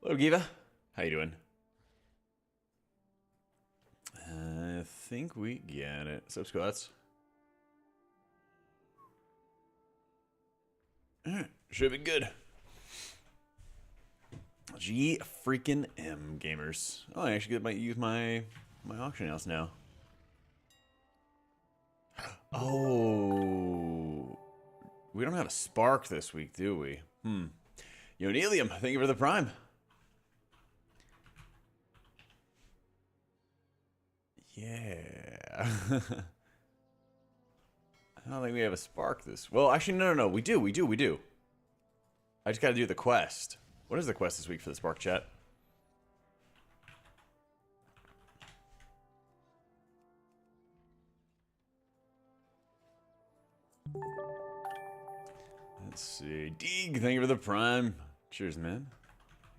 Hello, Giva. How you doing? I think we get it. Sup, squats? Alright, should be good. G freaking M gamers. Oh, I actually might use my auction house now. Oh, we don't have a spark this week, do we? Yonelium, thank you for the prime. Yeah. I don't think we have a spark this. Well, actually, no. We do. I just gotta do the quest. What is the quest this week for the spark chat? Let's see. Deeg, thank you for the prime. Cheers, man.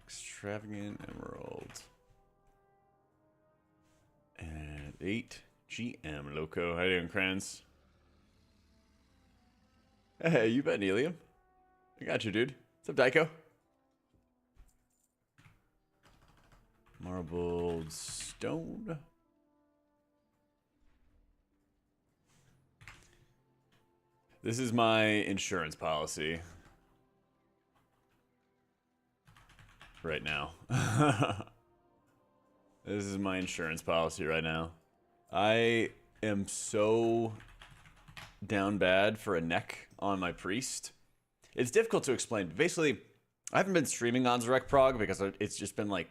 Extravagant Emerald. And 8 GM Loco. How you doing, Kranz? Hey, you bet, Nelium. I got you, dude. What's up, Daiko? Marbled stone. This is my insurance policy. Right now. This is my insurance policy right now. I am so down bad for a neck on my priest. It's difficult to explain. Basically, I haven't been streaming on Zerek Prog because it's just been like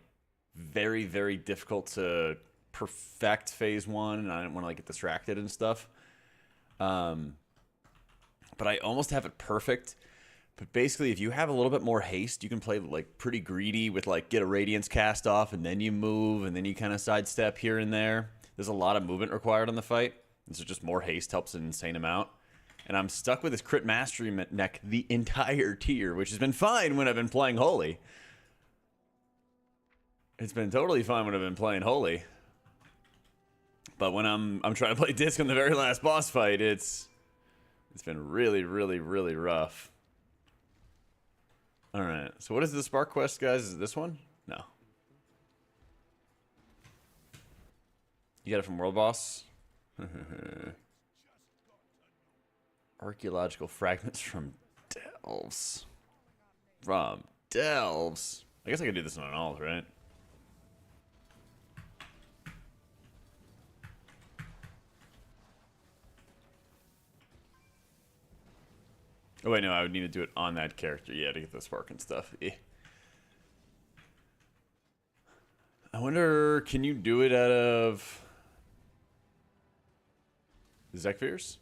very, very difficult to perfect phase 1, and I didn't want to like get distracted and stuff. But I almost have it perfect. But basically, if you have a little bit more haste, you can play like pretty greedy with like get a Radiance cast off, and then you move, and then you kind of sidestep here and there. There's a lot of movement required on the fight. And so just more haste helps an insane amount. And I'm stuck with this crit mastery neck the entire tier, which has been fine when I've been playing Holy. It's been totally fine when I've been playing Holy. But when I'm trying to play Disc on the very last boss fight, it's been really, really, really rough. Alright, so what is the Spark Quest, guys? Is it this one? No. You got it from World Boss? Archaeological fragments from Delves. From Delves. I guess I could do this on all, right? Oh wait, no, I would need to do it on that character, yeah, to get the spark and stuff. Eh. I wonder, can you do it out of Zekfirs?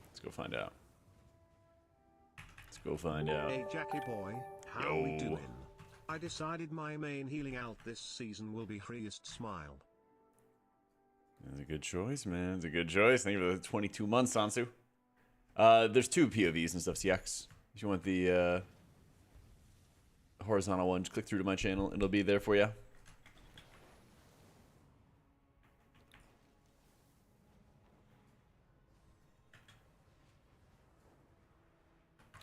Let's go find out. Let's go find out. Hey Jackie boy, how we doing? I decided my main healing out this season will be Freest Smile. That's a good choice, man. It's a good choice. Thank you for the 22 months, Sansu. There's 2 POVs and stuff, CX. If you want the horizontal one, just click through to my channel. It'll be there for you.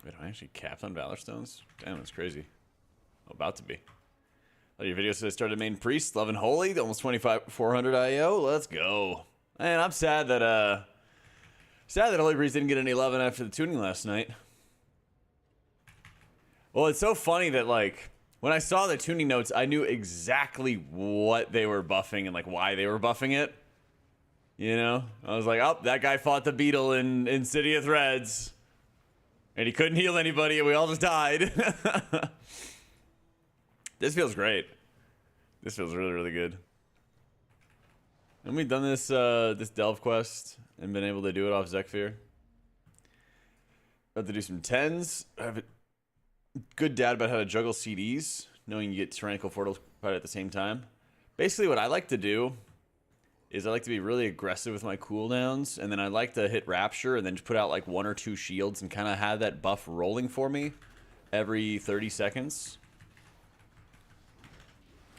Wait, am I actually capped on Valor Stones? Damn, that's crazy. About to be. Oh, your video says started main priest, loving holy, almost 400 IO. Let's go. Man, I'm sad that Holy Priest didn't get any love after the tuning last night. Well, it's so funny that, like, when I saw the tuning notes, I knew exactly what they were buffing and, like, why they were buffing it. You know? I was like, oh, that guy fought the beetle in City of Threads. And he couldn't heal anybody, and we all just died. This feels great. This feels really, really good. And we've done this this Delve quest and been able to do it off Zekfir. About to do some 10s. I have a good data about how to juggle CDs, knowing you get Tyrannical Fortified at the same time. Basically, what I like to do is I like to be really aggressive with my cooldowns, and then I like to hit Rapture and then just put out like 1 or 2 shields and kind of have that buff rolling for me every 30 seconds.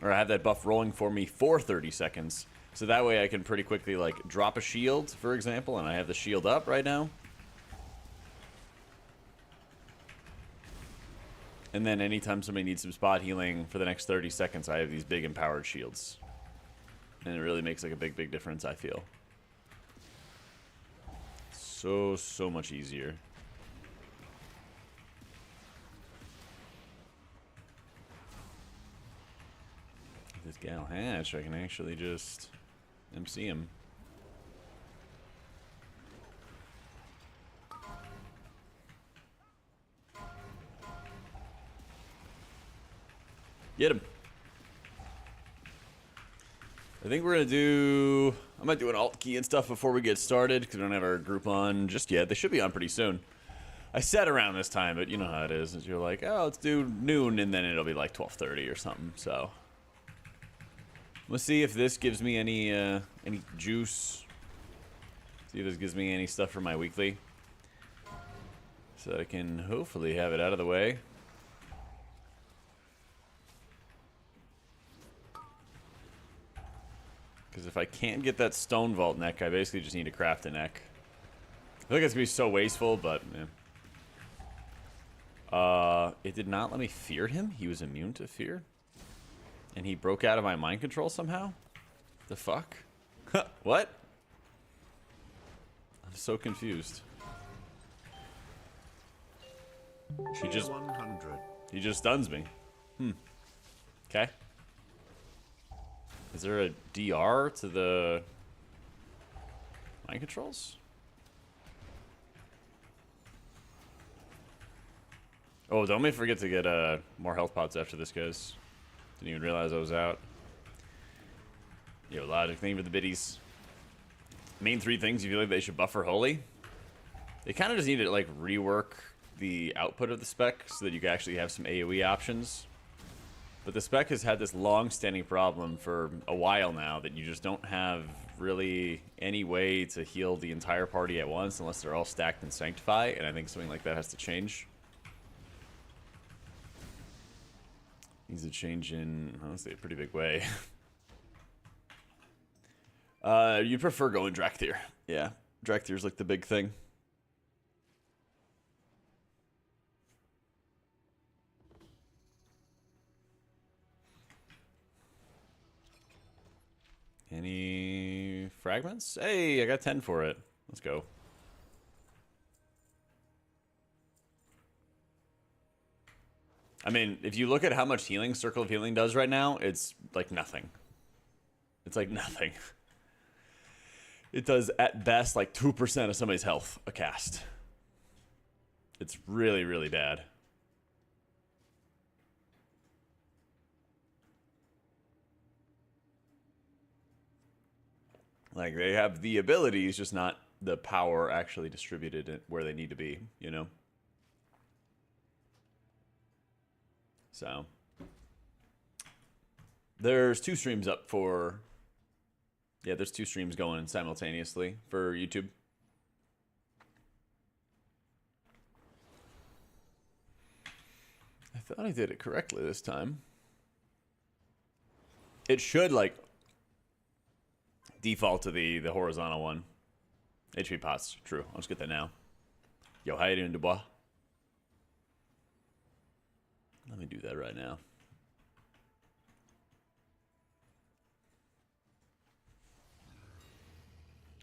Or I have that buff rolling for me for 30 seconds. So that way I can pretty quickly like drop a shield, for example, and I have the shield up right now. And then anytime somebody needs some spot healing for the next 30 seconds, I have these big empowered shields. And it really makes like a big, big difference, I feel. So much easier. This Gal Hatch, I can actually just MC him. Get him. I think we're gonna do... I might do an alt key and stuff before we get started, because we don't have our group on just yet. They should be on pretty soon. I said around this time, but you know how it is. You're like, oh, let's do noon, and then it'll be like 12:30 or something, so... Let's see if this gives me any juice. See if this gives me any stuff for my weekly. So that I can hopefully have it out of the way. Because if I can't get that stone vault neck, I basically just need to craft a neck. I feel like it's going to be so wasteful, but... yeah. It did not let me fear him? He was immune to fear? And he broke out of my mind control somehow? The fuck? What? I'm so confused. He just stuns me. Okay. Is there a DR to the mind controls? Oh, don't forget to get more health pots after this, guys. Didn't even realize I was out. Yo, logic, thank you for the biddies. Main three things you feel like they should buff for Holy. They kind of just need to like rework the output of the spec so that you can actually have some AoE options. But the spec has had this long-standing problem for a while now that you just don't have really any way to heal the entire party at once unless they're all stacked in Sanctify, and I think something like that has to change. Needs to change in, honestly, a pretty big way. You prefer going Drakthir. Yeah, Drakthir's like the big thing. Any fragments? Hey, I got 10 for it. Let's go. I mean, if you look at how much healing Circle of Healing does right now, it's like nothing. It's like nothing. It does, at best, like 2% of somebody's health a cast. It's really, really bad. Like, they have the abilities, just not the power actually distributed where they need to be, you know? So, there's 2 streams up for... Yeah, there's 2 streams going simultaneously for YouTube. I thought I did it correctly this time. It should, like... default to the horizontal one. HP pots, true. I'll just get that now. Yo, how you doing, Dubois? Let me do that right now.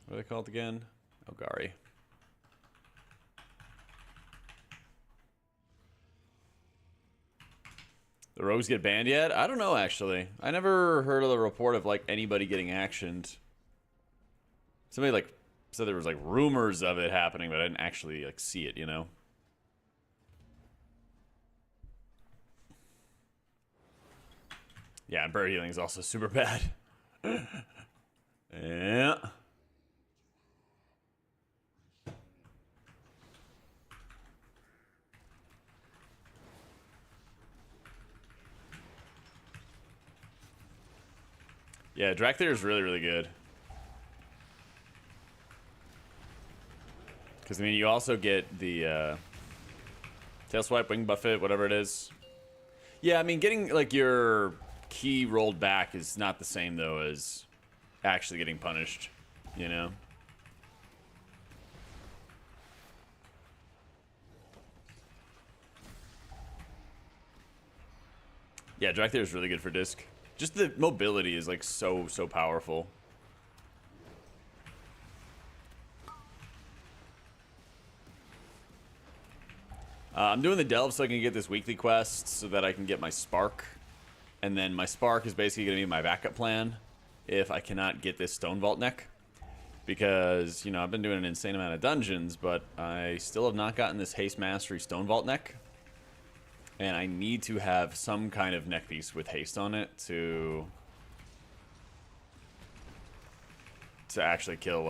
What are they called again? Ogari. The rogues get banned yet? I don't know, actually. I never heard of the report of, like, anybody getting actioned. Somebody, like, said there was, like, rumors of it happening, but I didn't actually, like, see it, you know? Yeah, and bird healing is also super bad. Yeah. Yeah, Drakthir is really, really good. Because, I mean, you also get the Tail Swipe, Wing Buffet, whatever it is. Yeah, I mean, getting, like, your key rolled back is not the same, though, as actually getting punished, you know? Yeah, Drag Theater is really good for disc. Just the mobility is like so powerful. I'm doing the delve so I can get this weekly quest so that I can get my spark. And then my spark is basically going to be my backup plan if I cannot get this Stone Vault neck. Because, you know, I've been doing an insane amount of dungeons, but I still have not gotten this Haste Mastery Stone Vault neck. And I need to have some kind of neck piece with haste on it to actually kill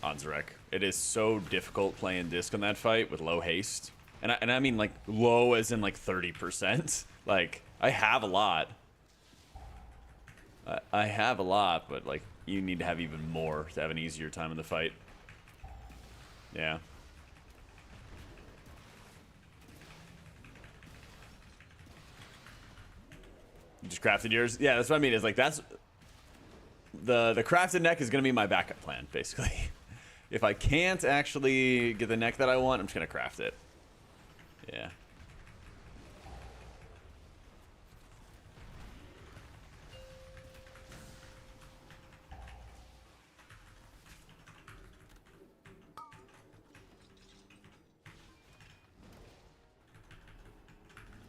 Anzarek. It is so difficult playing disc on that fight with low haste. And I mean like low as in like 30%. Like, I have a lot. I have a lot, but like you need to have even more to have an easier time in the fight. Yeah. You just crafted yours? Yeah, that's what I mean. It's like that's the crafted neck is gonna be my backup plan, basically. If I can't actually get the neck that I want, I'm just gonna craft it. Yeah.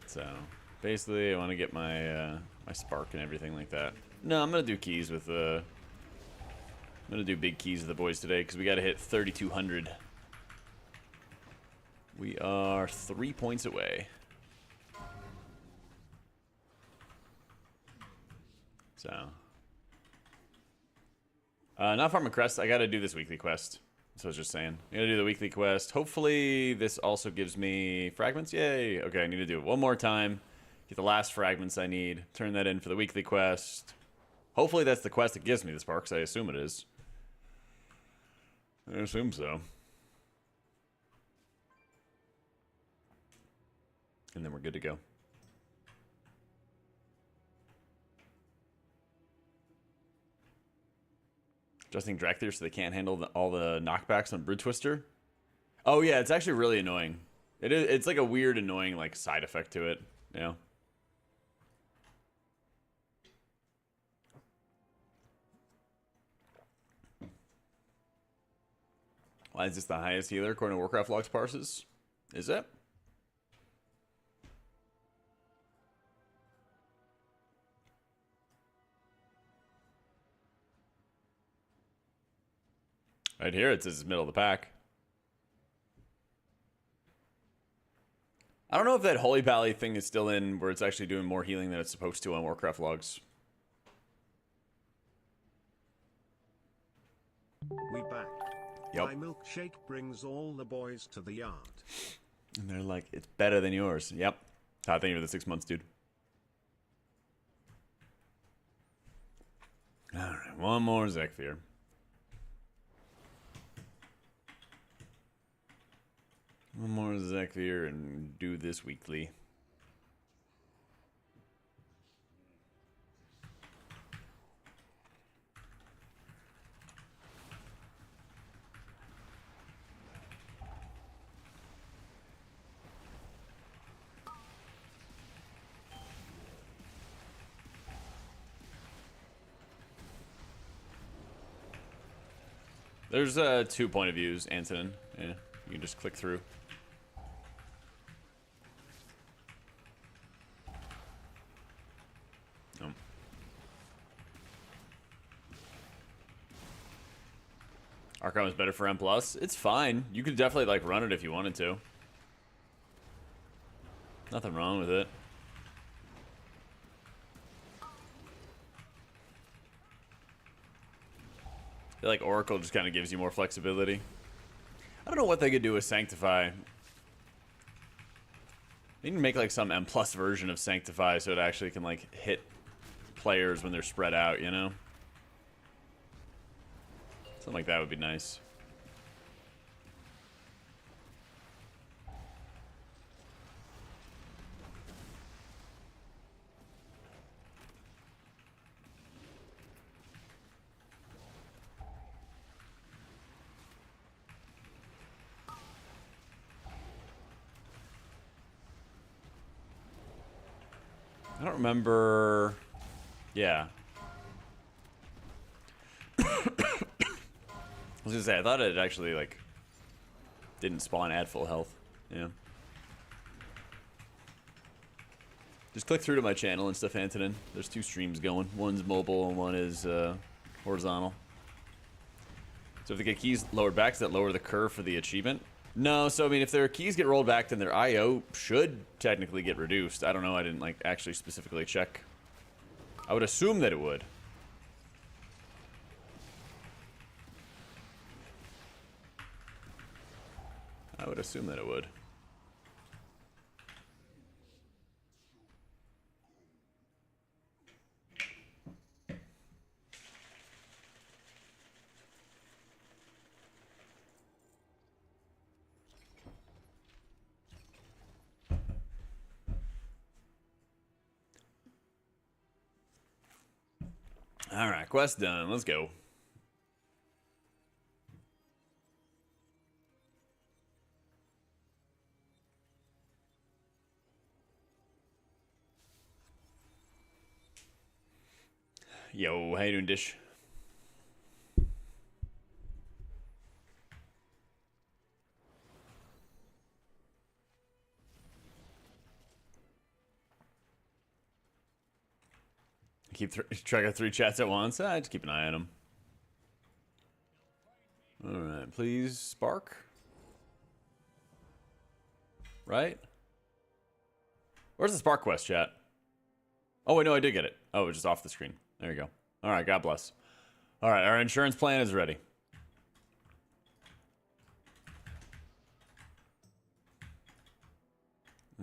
So basically, I want to get my my spark and everything like that. No, I'm gonna do keys with I'm gonna do big keys with the boys today because we got to hit 3,200. We are 3 points away. So, not farming crest. I got to do this weekly quest. So I was just saying. I gotta do the weekly quest. Hopefully this also gives me fragments. Yay! Okay, I need to do it one more time. Get the last fragments I need. Turn that in for the weekly quest. Hopefully that's the quest that gives me the sparks. I assume it is. I assume so. And then we're good to go. Adjusting drag through so they can't handle all the knockbacks on Brood Twister. Oh yeah, it's actually really annoying. It's like a weird, annoying like side effect to it. You know. Why is this the highest healer according to Warcraft logs parses? Is it? Right here it says middle of the pack. I don't know if that Holy Pally thing is still in where it's actually doing more healing than it's supposed to on Warcraft logs. We back. Yep. My milkshake brings all the boys to the yard. And they're like, it's better than yours. Yep. Todd, thank you for the 6 months, dude. Alright, one more Zekfir. One more Zekfir and do this weekly. There's 2 point of views, Antonin. Yeah, you can just click through. Oh. Archon is better for M+. It's fine. You could definitely like run it if you wanted to. Nothing wrong with it. I feel like Oracle just kind of gives you more flexibility. I don't know what they could do with Sanctify. They can make like some M+ version of Sanctify so it actually can like hit players when they're spread out, you know? Something like that would be nice. I don't remember. Yeah. I was gonna say, I thought it actually, like, didn't spawn at full health. Yeah. Just click through to my channel and stuff, Antonin. There's 2 streams going. One's mobile and one is horizontal. So if they get keys lowered back, does that lower the curve for the achievement? No, so I mean, if their keys get rolled back, then their IO should technically get reduced. I don't know, I didn't, like, actually specifically check. I would assume that it would. I would assume that it would. Alright, quest done. Let's go. Yo, how you doing, Dish? Keep track of 3 chats at once. I just keep an eye on them. Alright, please, Spark. Right? Where's the Spark quest, chat? Oh, wait, no, I did get it. Oh, it was just off the screen. There you go. Alright, God bless. Alright, our insurance plan is ready.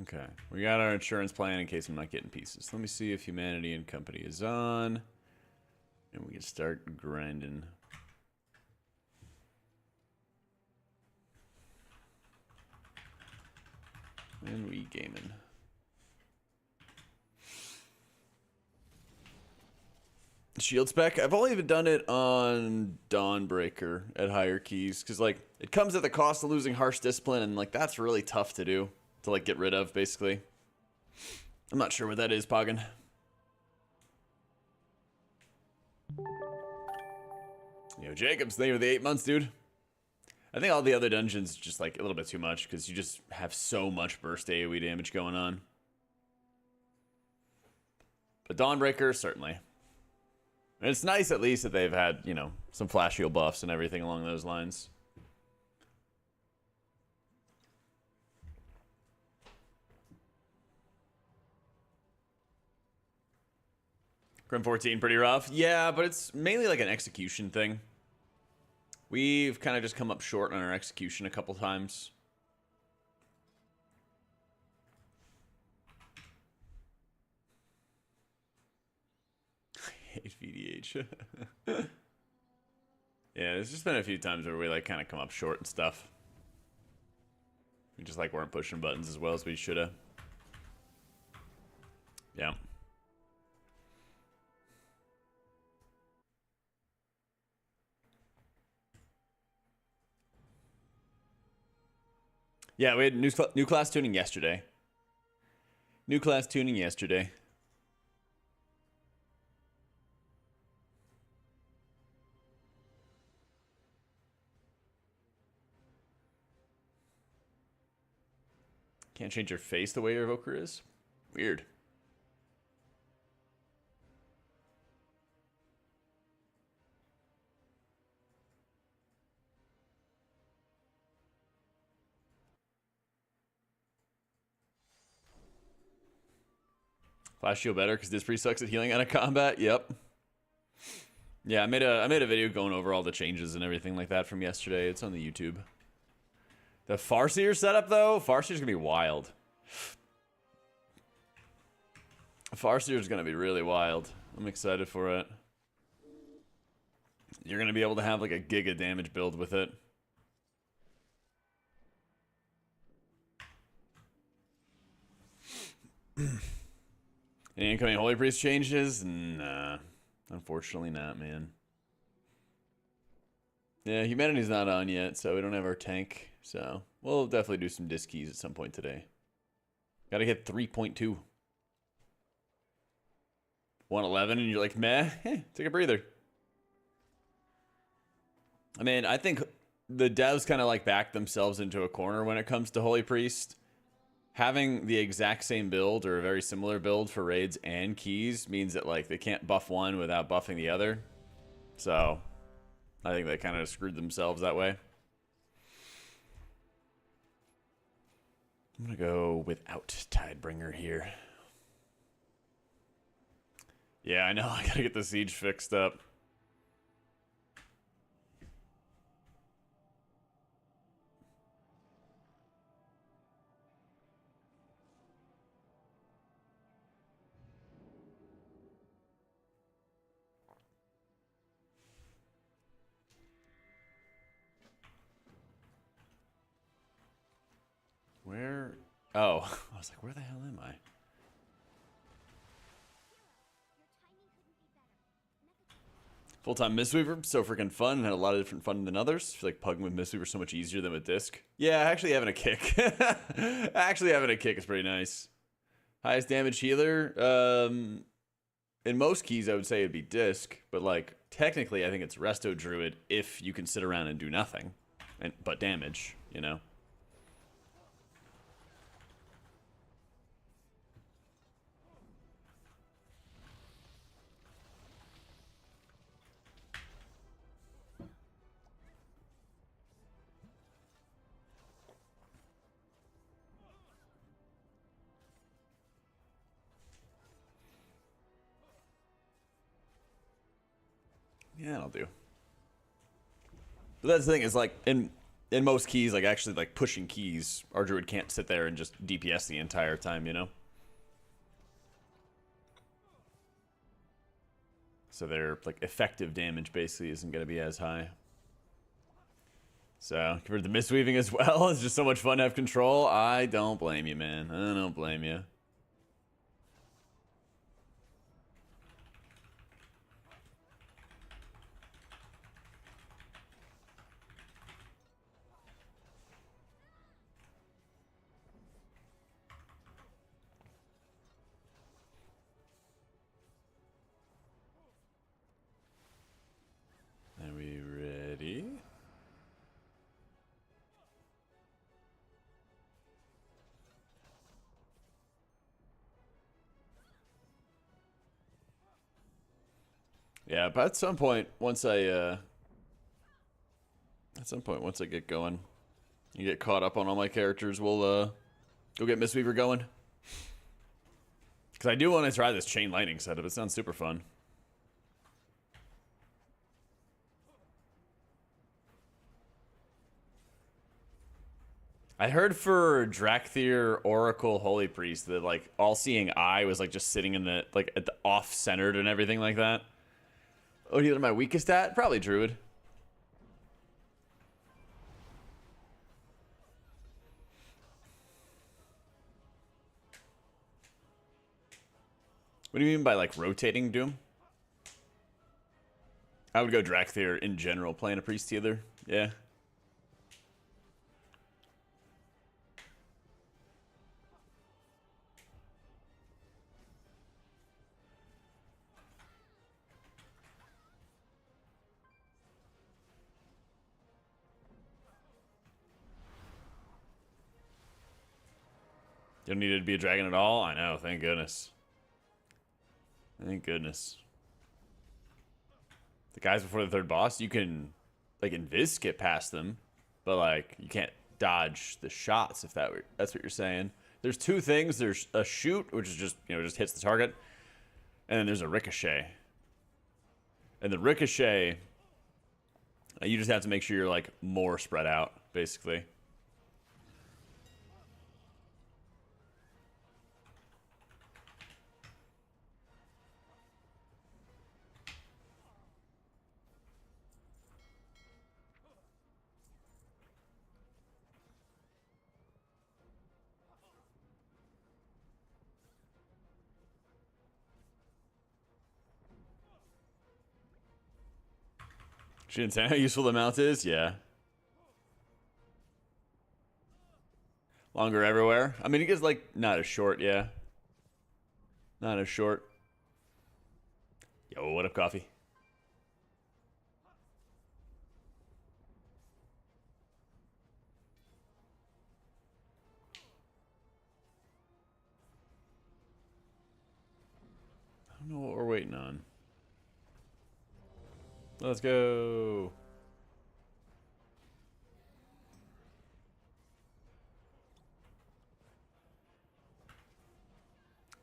Okay, we got our insurance plan in case I'm not getting pieces. Let me see if Humanity and Company is on. And we can start grinding. And we gaming. Shield spec? I've only even done it on Dawnbreaker at higher keys. Because, like, it comes at the cost of losing Harsh Discipline. And, like, that's really tough to do. To, like, get rid of, basically. I'm not sure what that is, Poggin. Yo, Jacobs, thank you for the 8 months, dude. I think all the other dungeons just, like, a little bit too much. Because you just have so much burst AoE damage going on. But Dawnbreaker, certainly. And it's nice, at least, that they've had, you know, some flash heal buffs and everything along those lines. Grim 14, pretty rough. Yeah, but it's mainly like an execution thing. We've kind of just come up short on our execution a couple times. I hate VDH. Yeah, there's just been a few times where we like kind of come up short and stuff. We just like weren't pushing buttons as well as we should have. Yeah. Yeah, we had new class tuning yesterday. New class tuning yesterday. Can't change your face the way your evoker is? Weird. Flash shield better because this pretty sucks at healing out of combat. Yep. Yeah, I made a video going over all the changes and everything like that from yesterday. It's on the YouTube. The Farseer setup though, Farseer's gonna be wild. Farseer's gonna be really wild. I'm excited for it. You're gonna be able to have like a giga damage build with it. Any incoming Holy Priest changes? Nah. Unfortunately not, man. Yeah, Humanity's not on yet, so we don't have our tank. So we'll definitely do some disc keys at some point today. Gotta hit 3.2. 111 and you're like, meh, take a breather. I mean, I think the devs kind of like back themselves into a corner when it comes to Holy Priest. Having the exact same build or a very similar build for raids and keys means that like they can't buff one without buffing the other. So I think they kind of screwed themselves that way. I'm gonna go without Tidebringer here. Yeah, I know. I gotta get the siege fixed up. Where? Oh, I was like, where the hell am I? Full-time Mistweaver, so freaking fun. Had a lot of different fun than others. I feel like pugging with Mistweaver so much easier than with Disc. Yeah, actually having a kick. Actually having a kick is pretty nice. Highest damage healer. In most keys, I would say it'd be Disc, but like technically, I think it's Resto Druid if you can sit around and do nothing, but damage. You know. Yeah, that'll do. But that's the thing is like in most keys, like actually like pushing keys, our druid can't sit there and just DPS the entire time, you know? So their like effective damage basically isn't gonna be as high. So compared to Mistweaving as well, it's just so much fun to have control. I don't blame you, man. I don't blame you. Are we ready? Yeah, but at some point, once I get going, you get caught up on all my characters, we'll go get Mistweaver going. Because I do want to try this Chain Lightning setup. It sounds super fun. I heard for Drakthir Oracle Holy Priest that like all-seeing eye was like just sitting in the like at the off-centered and everything like that. Oh, you know my weakest at? Probably Druid. What do you mean by like rotating Doom? I would go Drakthir in general, playing a priest healer. Yeah. You don't need it to be a dragon at all? I know, thank goodness. Thank goodness. The guys before the third boss, you can like invis get past them, but like you can't dodge the shots if that's what you're saying. There's two things. There's a shoot, which is just, you know, just hits the target, and then there's a ricochet. And the ricochet, you just have to make sure you're like more spread out, basically. She didn't say how useful the mount is? Yeah. Longer everywhere. I mean, it gets like not as short, yeah. Not as short. Yo, what up, coffee? I don't know what we're waiting on. Let's go.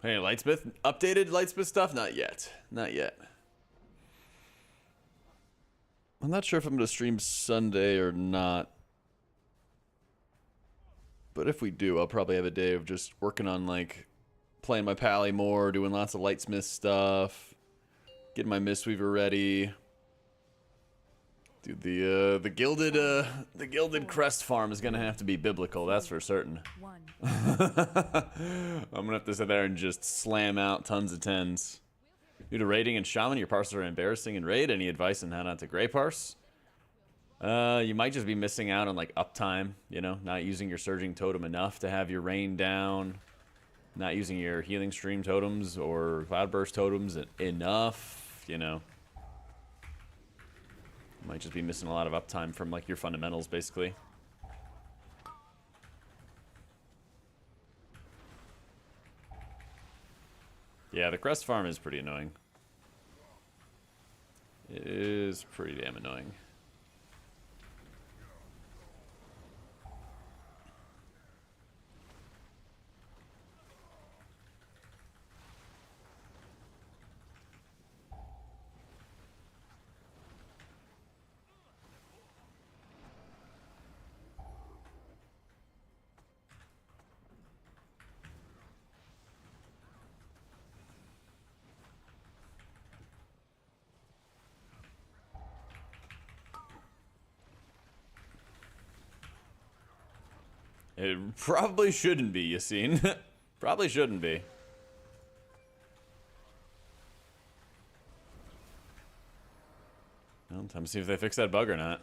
Hey, Lightsmith, updated Lightsmith stuff? Not yet. Not yet. I'm not sure if I'm going to stream Sunday or not. But if we do, I'll probably have a day of just working on, like, playing my Pally more, doing lots of Lightsmith stuff, getting my Mistweaver ready. Dude, the gilded crest farm is gonna have to be biblical, that's for certain. I'm gonna have to sit there and just slam out tons of tens. Due to raiding and shaman, your parses are embarrassing in raid. Any advice on how not to gray parse? You might just be missing out on like uptime, you know, not using your surging totem enough to have your rain down, not using your healing stream totems or cloudburst totems enough, you know. Might just be missing a lot of uptime from like your fundamentals, basically. Yeah, the crest farm is pretty annoying. It is pretty damn annoying. It probably shouldn't be, Yassine. Probably shouldn't be. Well, time to see if they fix that bug or not.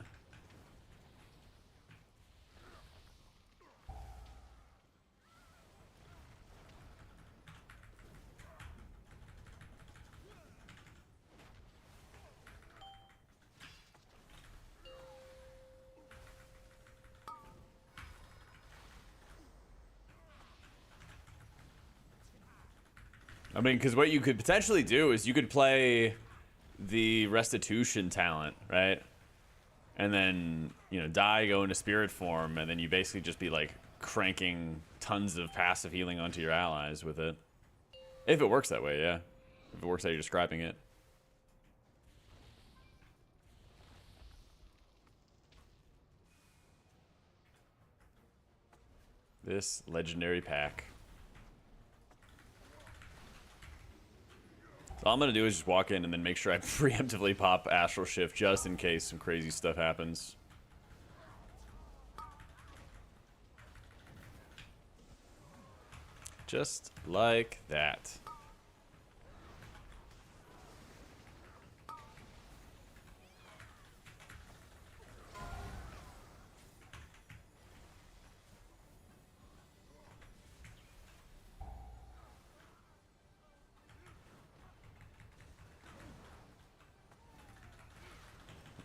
I mean, because what you could potentially do is you could play the restitution talent, right? And then, you know, die, go into spirit form, and then you basically just be like cranking tons of passive healing onto your allies with it. If it works that way, yeah. If it works how you're describing it. This legendary pack. So all I'm going to do is just walk in and then make sure I preemptively pop Astral Shift just in case some crazy stuff happens. Just like that.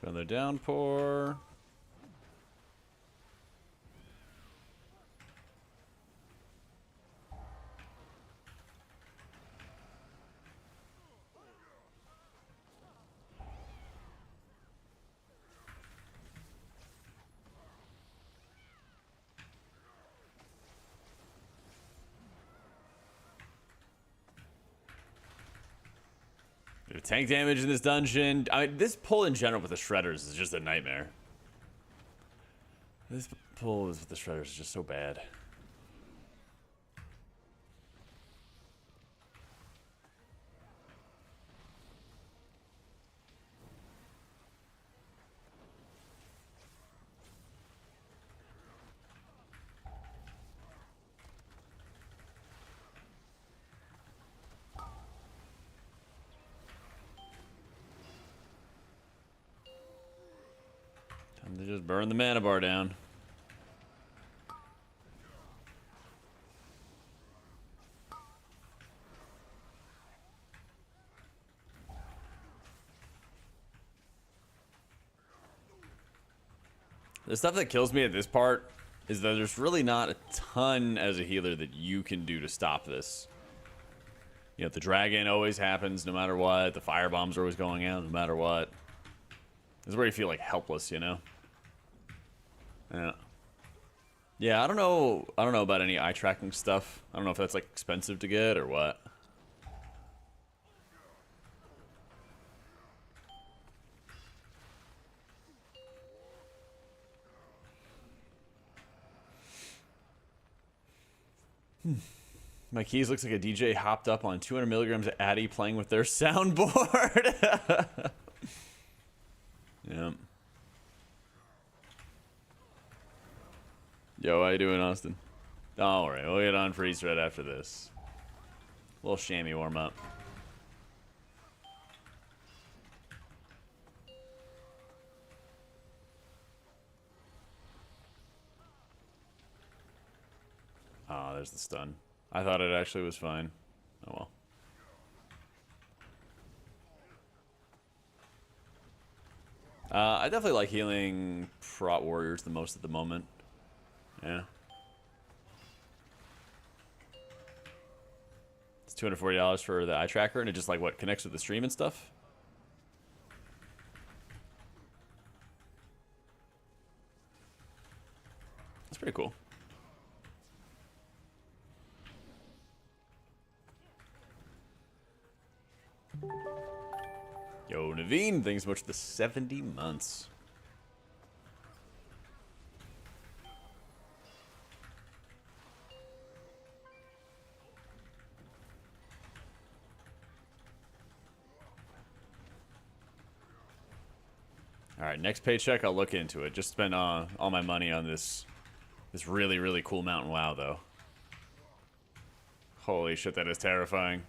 Another downpour. Tank damage in this dungeon. I mean, this pull in general with the shredders is just a nightmare. This pull with the shredders is just so bad. Time to just burn the mana bar down. The stuff that kills me at this part is that there's really not a ton as a healer that you can do to stop this. You know, the dragon always happens no matter what. The fire bombs are always going out no matter what. This is where you feel like helpless, you know? Yeah. Yeah, I don't know about any eye tracking stuff. I don't know if that's like expensive to get or what. My keys looks like a DJ hopped up on 200 milligrams of Addy playing with their soundboard. Yeah. Yo, how you doing, Austin? All right, we'll get on freeze right after this. A little shammy warm up. Ah, there's the stun. I thought it actually was fine. Oh well. I definitely like healing prot warriors the most at the moment. Yeah. It's $240 for the eye tracker, and it just like what connects with the stream and stuff. That's pretty cool. Yo, Naveen, thanks so much for the 70 months. All right, next paycheck, I'll look into it. Just spend all my money on this really, really cool Mountain WoW, though. Holy shit, that is terrifying.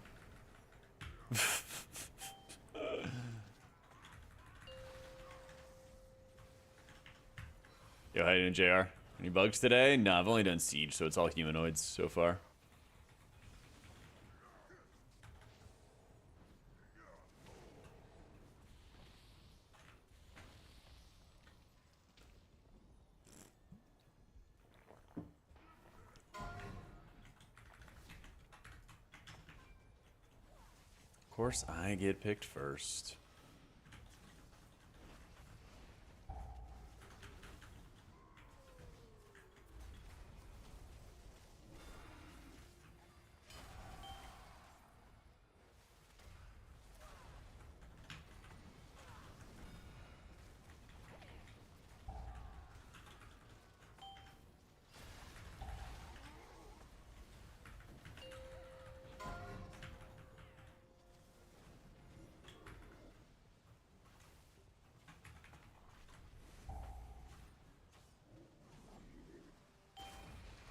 Yo, how you doing, JR? Any bugs today? No, I've only done Siege, so it's all humanoids so far. Of course, I get picked first.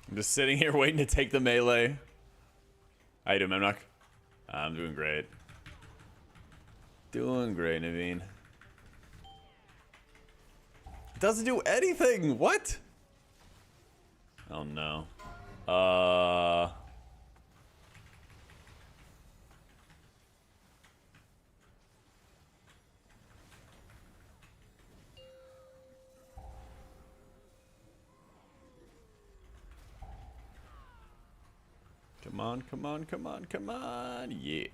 I'm just sitting here waiting to take the melee. How you doing, Memnock? I'm doing great. Doing great, Naveen. It doesn't do anything! What? Oh no. Come on, come on, come on, come on. Yeah.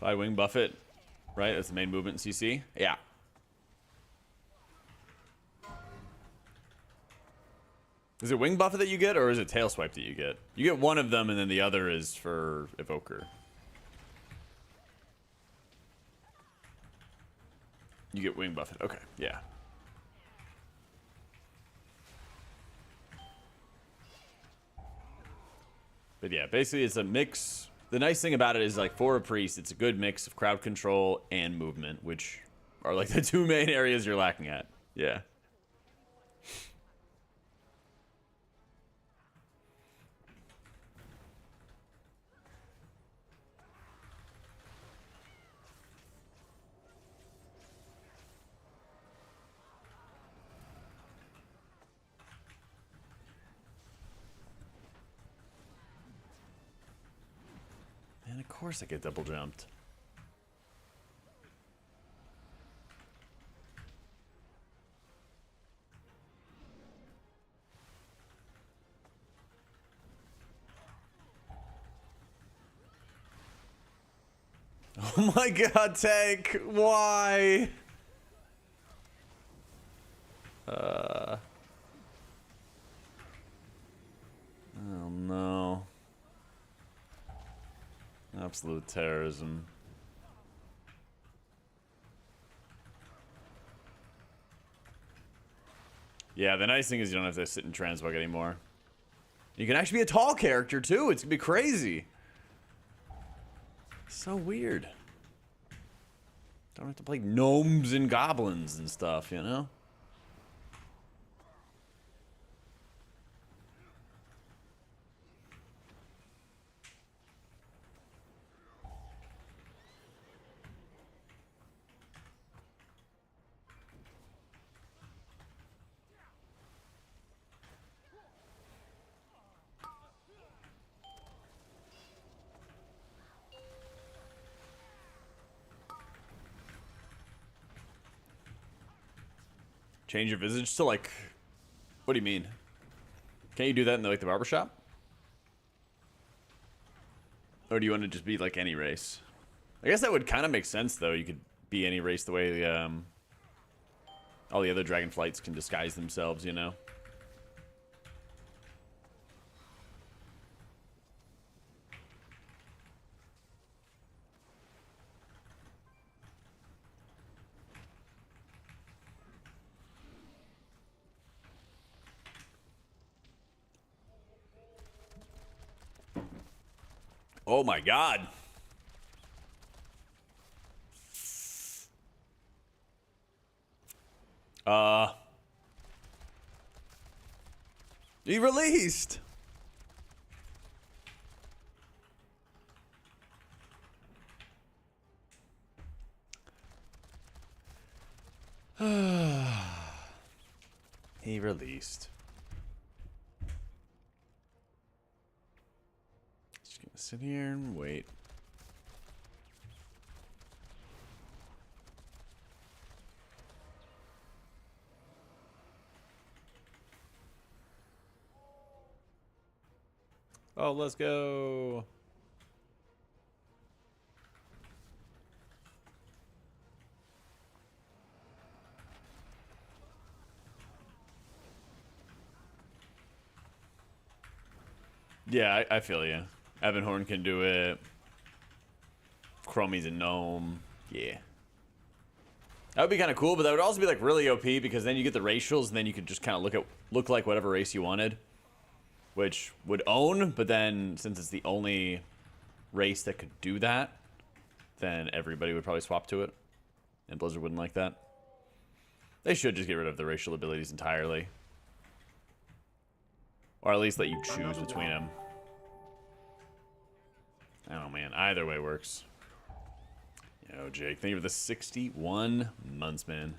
If I wing buff it, right? That's the main movement in CC. Yeah. Is it wing buff that you get, or is it tail swipe that you get? You get one of them, and then the other is for evoker. You get wing buff it. Okay, yeah. But yeah, basically it's a mix. The nice thing about it is, like, for a priest, it's a good mix of crowd control and movement, which are like the two main areas you're lacking at. Yeah. course I get double jumped. Oh my god, tank! Why? Oh no. Absolute terrorism. Yeah, the nice thing is you don't have to sit in transmog anymore. You can actually be a tall character too. It's gonna be crazy. So weird. Don't have to play gnomes and goblins and stuff, you know? Change your visage to like... What do you mean? Can't you do that in the, like the barbershop? Or do you want to just be like any race? I guess that would kind of make sense though. You could be any race the way all the other dragonflights can disguise themselves, you know? Oh my god. He released. He released. Just gonna sit here and wait. Oh, let's go. Yeah, I feel you. Evan Horn can do it. Chromie's a gnome. Yeah. That would be kind of cool, but that would also be like really OP because then you get the racials and then you could just kind of look like whatever race you wanted, which would own. But then since it's the only race that could do that, then everybody would probably swap to it, and Blizzard wouldn't like that. They should just get rid of the racial abilities entirely, or at least let you choose between them. I don't know, man. Either way works. Yo, Jake, thank you for the 61 months, man.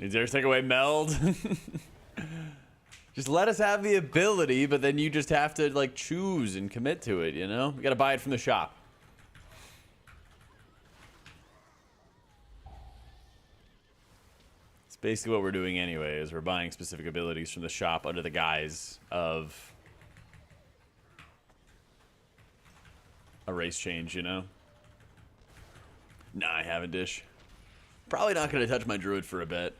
Did you take away meld? Just let us have the ability, but then you just have to like choose and commit to it, you know? You gotta buy it from the shop. It's basically what we're doing anyway, is we're buying specific abilities from the shop under the guise of a race change, you know? Nah, I haven't, Dish. Probably not gonna touch my druid for a bit.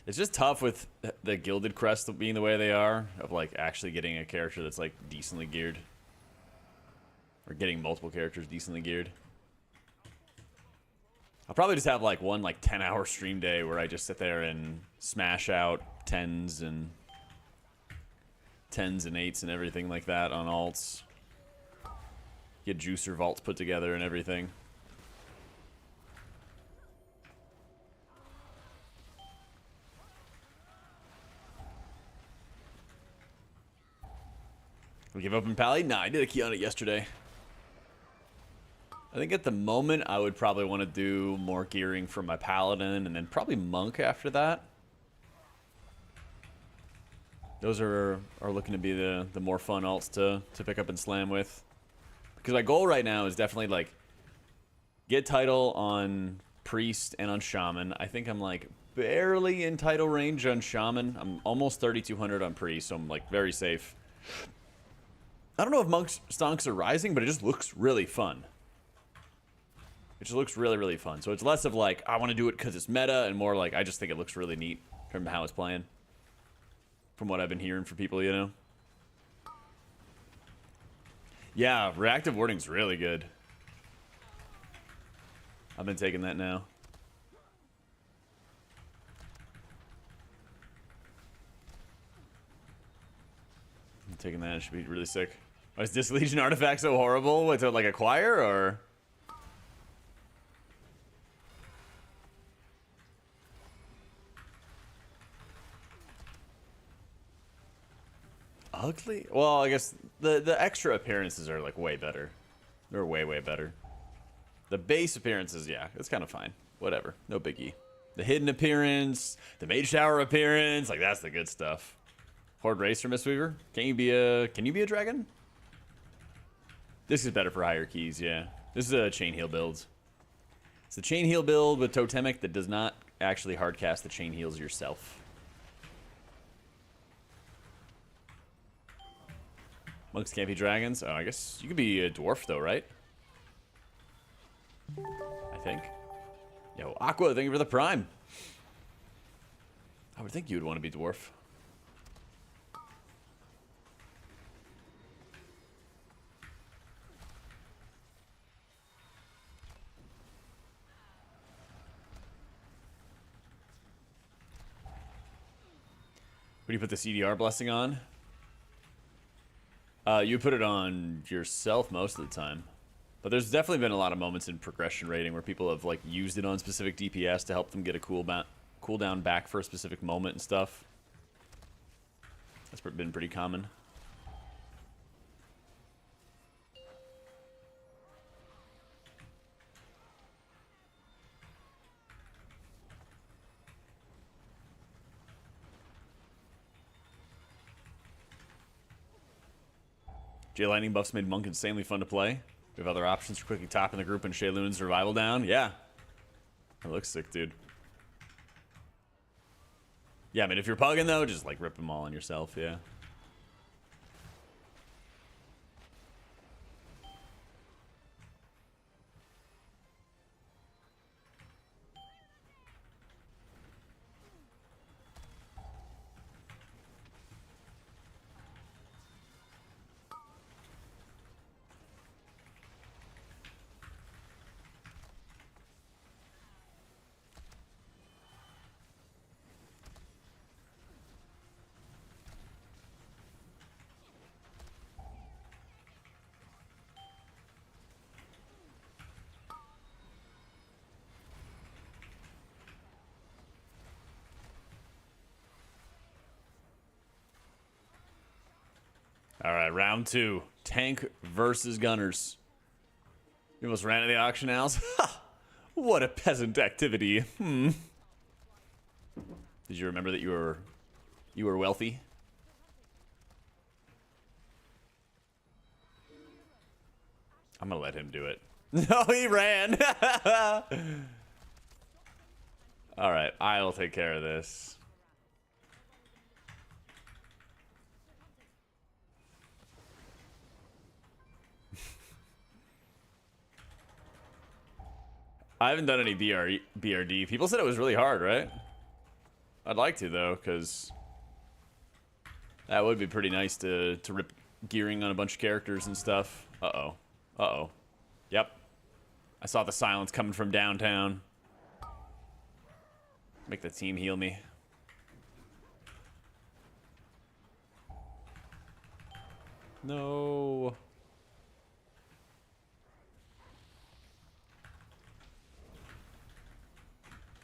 It's just tough with the gilded crest being the way they are, of like actually getting a character that's like decently geared. Or getting multiple characters decently geared. I'll probably just have like one like 10-hour stream day where I just sit there and smash out 10s and 8s and everything like that on alts. Get juicer vaults put together and everything. We give up in Pally? Nah, I did a key on it yesterday. I think at the moment I would probably want to do more gearing for my paladin and then probably monk after that. Those are looking to be the more fun alts to pick up and slam with. Because my goal right now is definitely like get title on priest and on shaman. I think I'm like barely in title range on shaman. I'm almost 3200 on priest, so I'm like very safe. I don't know if monk stonks are rising, but it just looks really fun. It just looks really, really fun. So it's less of like, I want to do it because it's meta, and more like, I just think it looks really neat from how it's playing. From what I've been hearing from people, you know? Yeah, reactive wording's really good. I've been taking that now. I'm taking that, it should be really sick. Oh, is this Legion artifact so horrible? What, to like acquire, or? Ugly? Well, I guess the extra appearances are like way better. They're way, way better. The base appearances, yeah, it's kind of fine. Whatever, no biggie. The hidden appearance, the mage tower appearance, like that's the good stuff. Horde Racer, Mistweaver. Can you be a dragon? This is better for higher keys, yeah. This is a chain heal build. It's the chain heal build with totemic that does not actually hardcast the chain heals yourself. Monks can't be dragons. Oh, I guess you could be a dwarf though, right? I think. Yo, Aqua, thank you for the prime. I would think you would want to be dwarf. What do you put the CDR blessing on? You put it on yourself most of the time. But there's definitely been a lot of moments in progression rating where people have like used it on specific DPS to help them get a cooldown back for a specific moment and stuff. That's been pretty common. J Lightning buffs made Monk insanely fun to play. We have other options for quickly topping the group and Shayloon's revival down. Yeah. That looks sick, dude. Yeah, I mean, if you're pugging, though, just, like, rip them all on yourself, yeah. All right, round 2. Tank versus Gunners. You almost ran to the auction house? Ha! What a peasant activity. Did you remember that you were wealthy? I'm gonna let him do it. No, he ran. All right, I'll take care of this. I haven't done any BRD. People said it was really hard, right? I'd like to, though, because that would be pretty nice to rip gearing on a bunch of characters and stuff. Uh-oh. Uh-oh. Yep. I saw the silence coming from downtown. Make the team heal me. No.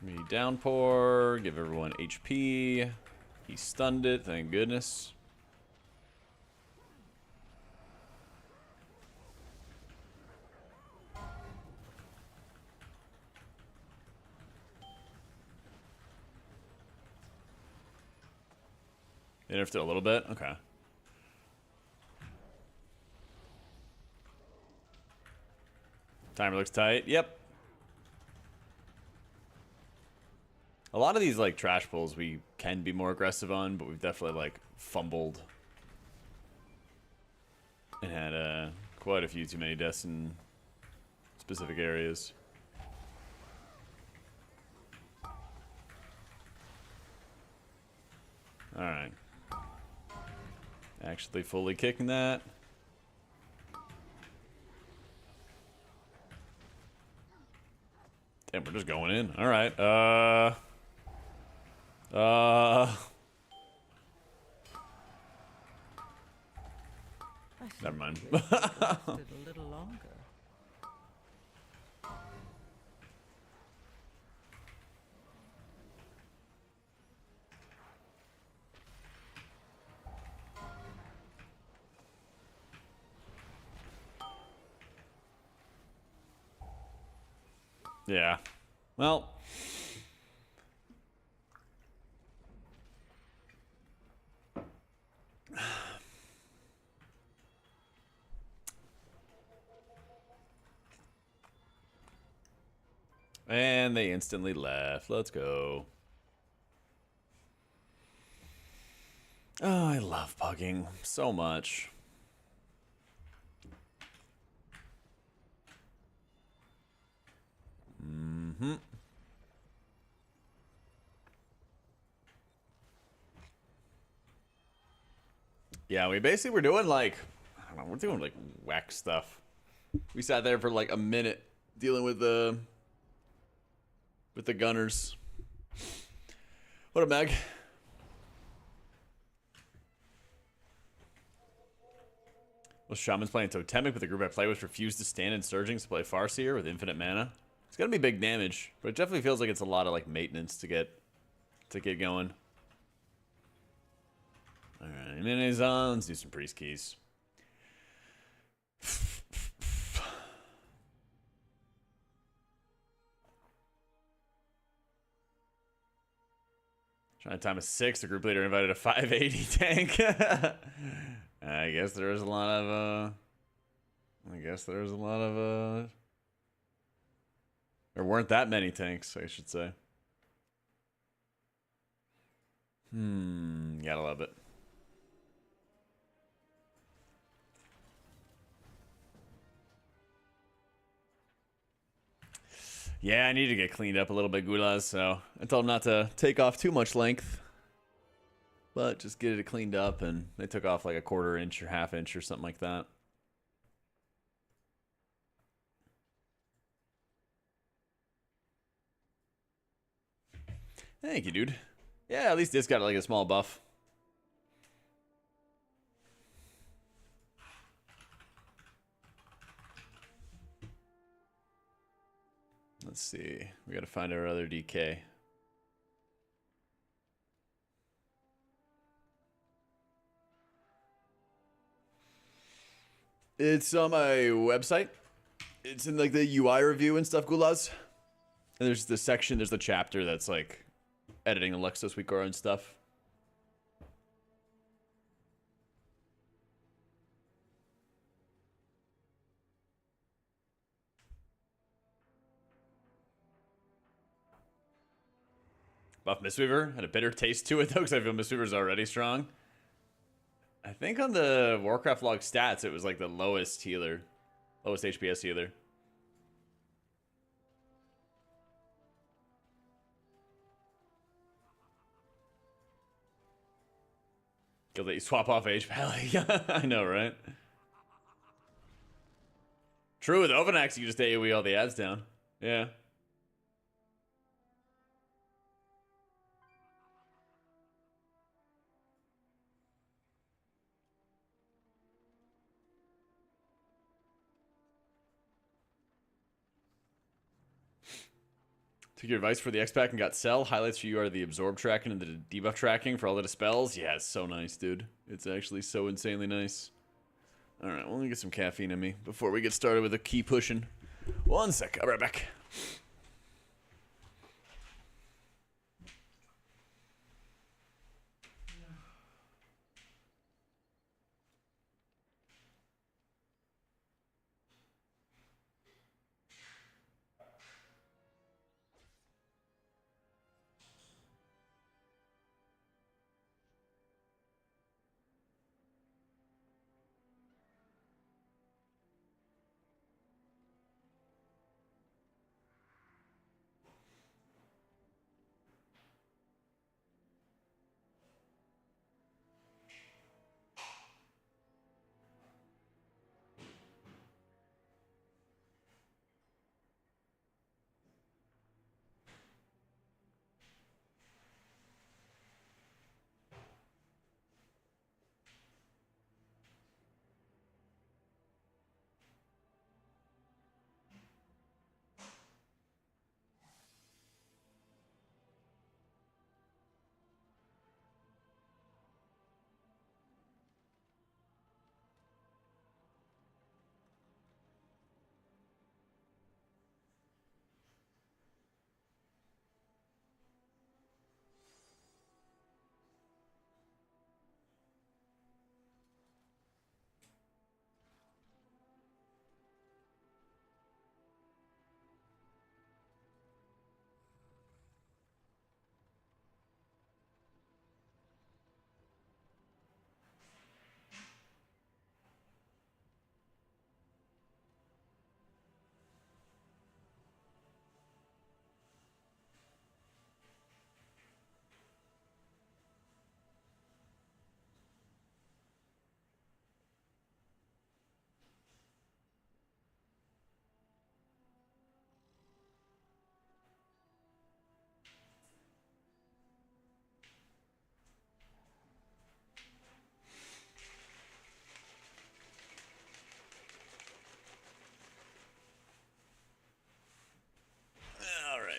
Me downpour, give everyone HP. He stunned it, thank goodness. They nerfed it a little bit? Okay. Timer looks tight. Yep. A lot of these, like, trash pulls we can be more aggressive on, but we've definitely, like, fumbled. And had quite a few too many deaths in specific areas. Alright. Actually fully kicking that. Damn, we're just going in. Alright. Never mind. A little longer. Yeah. Well. And they instantly left. Let's go. Oh, I love pugging so much. Mm-hmm. Yeah, we basically were doing like, I don't know, we're doing like whack stuff. We sat there for like a minute dealing with the gunners. What up, Meg? Well, Shaman's playing Totemic, but the group I play with refused to stand in Surgings to play Farseer with infinite mana. It's gonna be big damage, but it definitely feels like it's a lot of like maintenance to get going. Alright, minis on. Let's do some priest keys. Trying to time a 6. The group leader invited a 580 tank. I guess there was a lot of there weren't that many tanks, I should say. Gotta love it. Yeah, I need to get cleaned up a little bit, Gulas, so I told them not to take off too much length. But just get it cleaned up, and they took off like a 1/4 inch or 1/2 inch or something like that. Thank you, dude. Yeah, at least this got like a small buff. Let's see. We gotta find our other DK. It's on my website. It's in like the UI review and stuff, Gulas. And there's the section, there's the chapter that's like editing Alexa Suicora and stuff. Buff Mistweaver had a bitter taste to it though, because I feel Mistweaver's already strong. I think on the Warcraft log stats, it was like the lowest healer. Lowest HPS healer. Go let you swap off Age Pally. I know, right? True, with Overnax, you just AoE all the ads down. Yeah. Took your advice for the X-Pack and got Cell. Highlights for you are the absorb tracking and the debuff tracking for all the dispels. Yeah, it's so nice, dude. It's actually so insanely nice. Alright, well, let me get some caffeine in me before we get started with the key pushing. 1 sec, I'll be right back.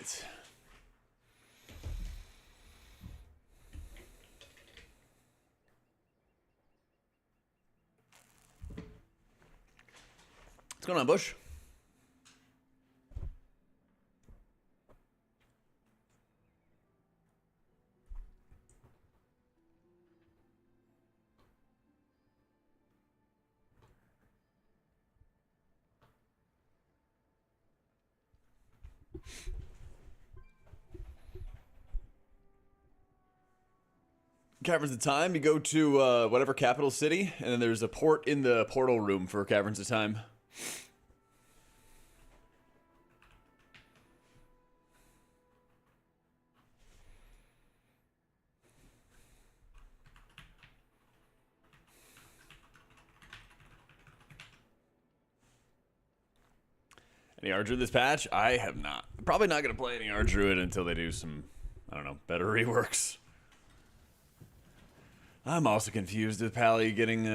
right. What's going on, Bush? Caverns of Time, you go to whatever capital city, and then there's a port in the portal room for Caverns of Time. Any Ardruid this patch? I have not. Probably not going to play any Ardruid until they do some, I don't know, better reworks. I'm also confused with Pally getting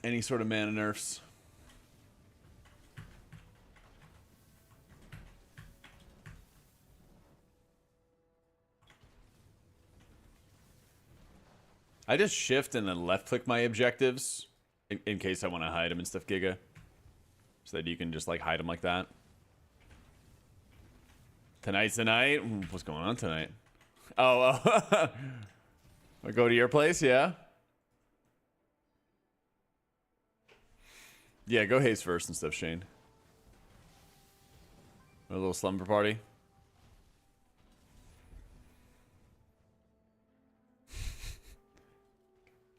any sort of mana nerfs. I just shift and then left click my objectives in case I want to hide them and stuff, Giga. So that you can just like hide them like that. Tonight's the night. What's going on tonight? Oh, I go to your place, yeah? Yeah, go haste first and stuff, Shane. A little slumber party.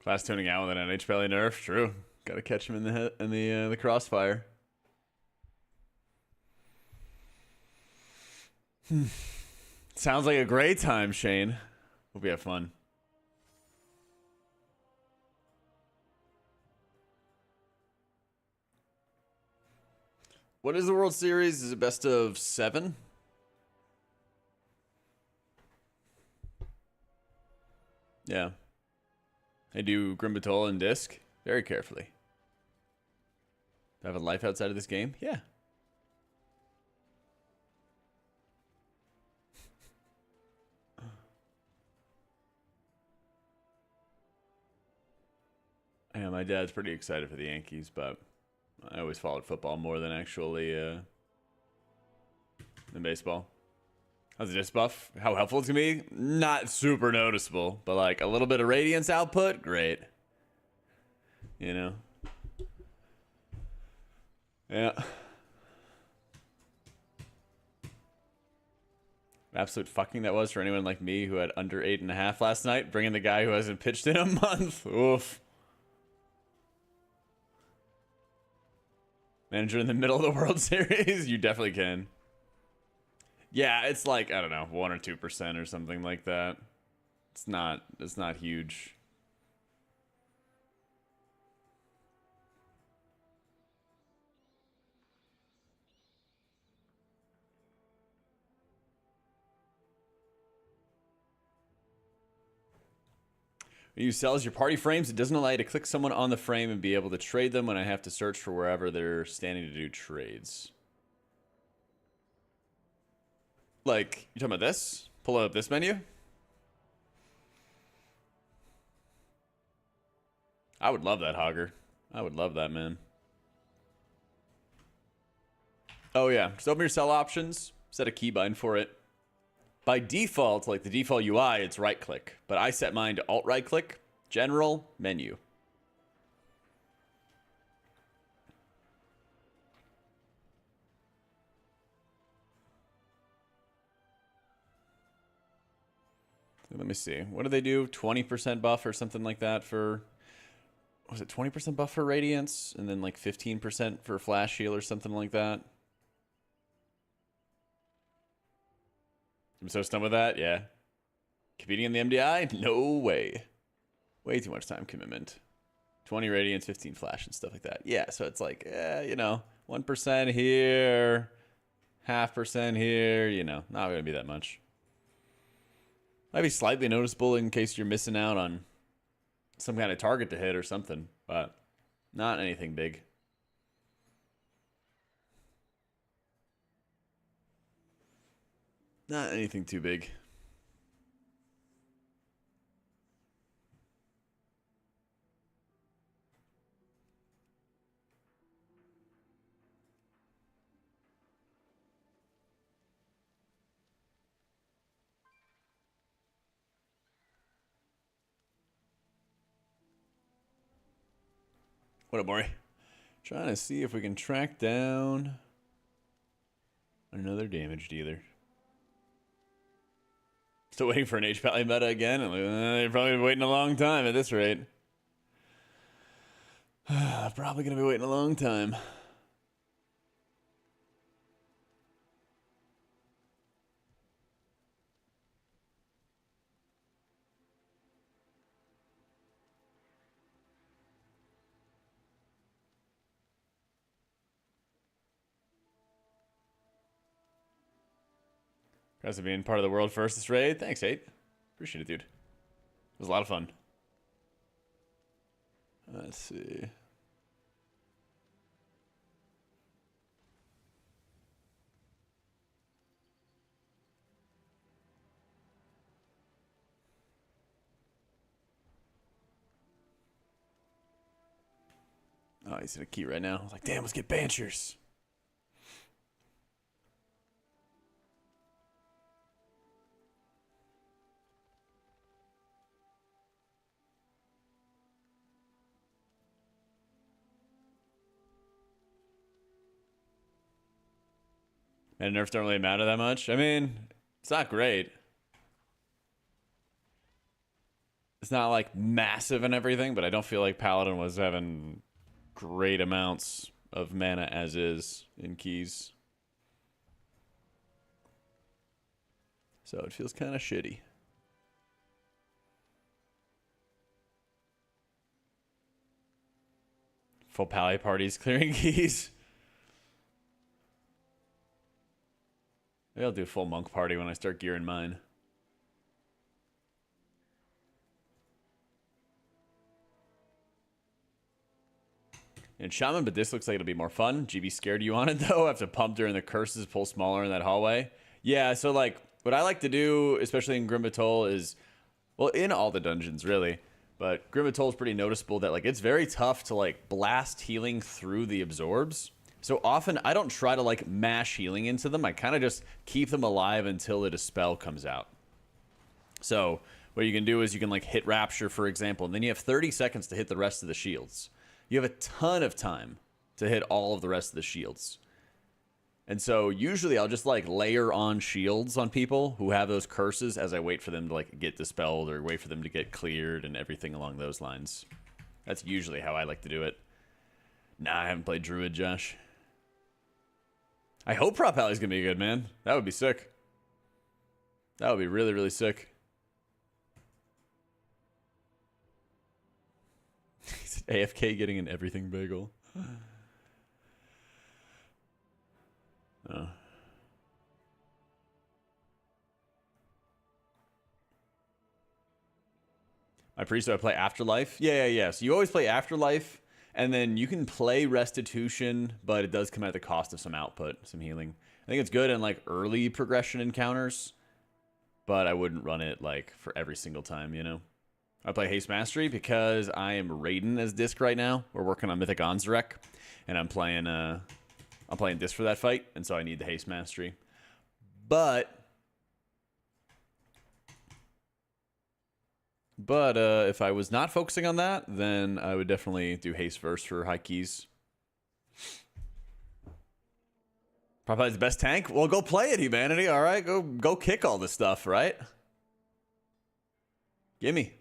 Class tuning out with an NH Pally nerf. True. Got to catch him in the head, in the crossfire. Sounds like a great time, Shane. Hope you have fun. What is the World Series? Is it best of 7? Yeah. I do Grimbatola and Disc very carefully. Do I have a life outside of this game? Yeah. Yeah, my dad's pretty excited for the Yankees, but I always followed football more than actually than baseball. How's the disc buff? How helpful it's gonna be? Not super noticeable, but like a little bit of radiance output, great. You know? Yeah. Absolute fucking that was for anyone like me who had under 8.5 last night, bringing the guy who hasn't pitched in a month. Oof. Manager in the middle of the World Series? You definitely can. Yeah, it's like, I don't know, 1 or 2% or something like that. It's not huge. When you sell as your party frames, it doesn't allow you to click someone on the frame and be able to trade them when I have to search for wherever they're standing to do trades. Like, you talking about this? Pull up this menu? I would love that, Hogger. I would love that, man. Oh, yeah. Just open your sell options. Set a keybind for it. By default, like the default UI, it's right-click. But I set mine to alt-right-click, general, menu. Let me see. What do they do? 20% buff or something like that for... Was it 20% buff for Radiance? And then like 15% for Flash Heal or something like that? I'm so stunned with that, yeah. Competing in the MDI? No way. Way too much time commitment. 20 Radiance, 15 Flash and stuff like that. Yeah, so it's like, you know, 1% here, 0.5% here, you know, not going to be that much. Might be slightly noticeable in case you're missing out on some kind of target to hit or something, but not anything big. Not anything too big. What up, Maury? Trying to see if we can track down another damage dealer. Still waiting for an H-Pally meta again? They're probably waiting a long time at this rate. Probably going to be waiting a long time. Congrats on being part of the world first this raid. Thanks, 8. Appreciate it, dude. It was a lot of fun. Let's see. Oh, he's in a key right now. I was like, damn, let's get Banchers. And nerfs don't really matter that much. I mean, it's not great. It's not like massive and everything, but I don't feel like Paladin was having great amounts of mana as is in keys. So it feels kind of shitty. Full pally parties clearing keys. Maybe I'll do a full monk party when I start gearing mine. And Shaman, but this looks like it'll be more fun. GB scared you on it, though. Have to pump during the curses, pull smaller in that hallway. Yeah, so, like, what I like to do, especially in Grimbatol, is... Well, in all the dungeons, really. But Grimbatol is pretty noticeable that, like, it's very tough to, like, blast healing through the absorbs. So often, I don't try to, like, mash healing into them. I kind of just keep them alive until the Dispel comes out. So what you can do is you can, like, hit Rapture, for example, and then you have 30 seconds to hit the rest of the shields. You have a ton of time to hit all of the rest of the shields. And so usually I'll just, like, layer on shields on people who have those curses as I wait for them to, like, get dispelled or wait for them to get cleared and everything along those lines. That's usually how I like to do it. Nah, I haven't played Druid, Josh. I hope Prop Alley's gonna be good, man. That would be sick. That would be really, really sick. AFK getting an everything bagel. Oh. My priest, do I play Afterlife? Yeah. So you always play Afterlife. And then you can play Restitution, but it does come at the cost of some output, some healing. I think it's good in, like, early progression encounters, but I wouldn't run it, like, for every single time, you know? I play Haste Mastery because I am Raiden as Disc right now. We're working on Mythic Onzarek, and I'm playing Disc for that fight, and so I need the Haste Mastery. But if I was not focusing on that, then I would definitely do Haste first for high keys. Probably the best tank? Well, go play it, humanity, all right? Go kick all this stuff, right? Gimme.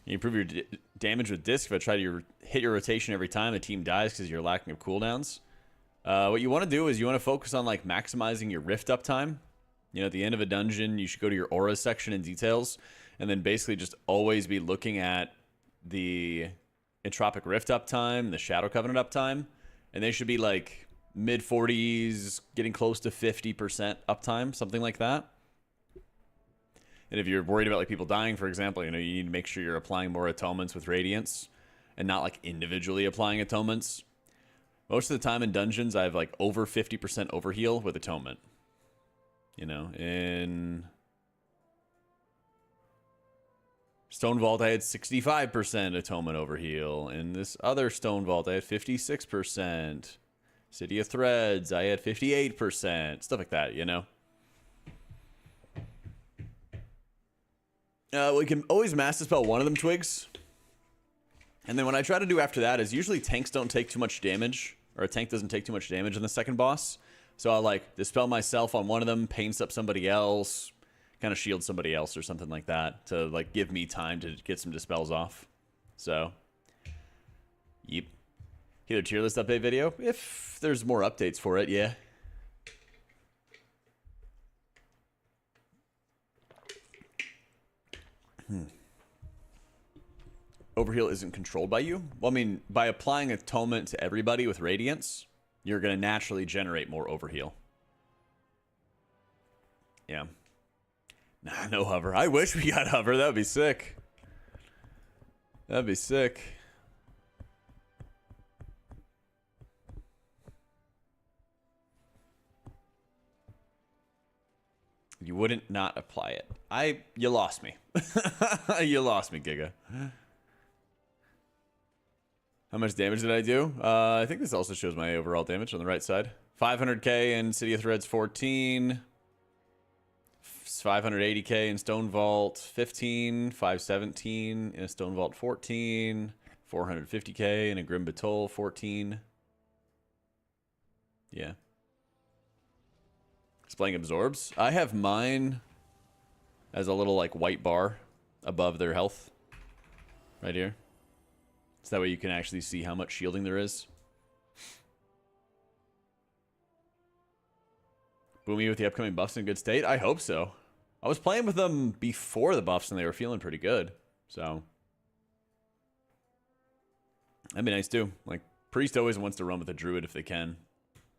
You improve your damage with Disc if I try to hit your rotation every time the team dies because you're lacking of cooldowns. What you want to do is you want to focus on, like, maximizing your Rift uptime. You know, at the end of a dungeon, you should go to your Aura section in details, and then basically just always be looking at the Entropic Rift uptime, the Shadow Covenant uptime, and they should be, like, mid-40s, getting close to 50% uptime, something like that. And if you're worried about like people dying, for example, you need to make sure you're applying more atonements with Radiance and not like individually applying atonements. Most of the time in dungeons, I have like over 50% overheal with atonement. In Stone Vault, I had 65% atonement overheal. In this other Stone Vault, I had 56%. City of Threads, I had 58%. Stuff like that, We can always mass dispel one of them twigs. And then what I try to do after that is usually tanks don't take too much damage. Or a tank doesn't take too much damage in the second boss. So I'll like dispel myself on one of them, paints up somebody else, kind of shield somebody else or something like that to like give me time to get some dispels off. So, yep. Healer tier list update video. If there's more updates for it, yeah. Overheal isn't controlled by you? Well, I mean, by applying atonement to everybody with Radiance, you're going to naturally generate more overheal. Yeah. Nah, no hover. I wish we got hover. That would be sick. That'd be sick. You wouldn't not apply it. You lost me. You lost me, Giga. How much damage did I do? I think this also shows my overall damage on the right side. 500k in City of Threads 14. 580k in Stone Vault 15. 517 in a Stone Vault 14. 450k in a Grim Batol 14. Yeah. Displaying absorbs. I have mine as a little like white bar above their health. Right here. So that way you can actually see how much shielding there is. Boomy with the upcoming buffs in good state? I hope so. I was playing with them before the buffs and they were feeling pretty good. So that'd be nice too. Like, Priest always wants to run with a Druid if they can.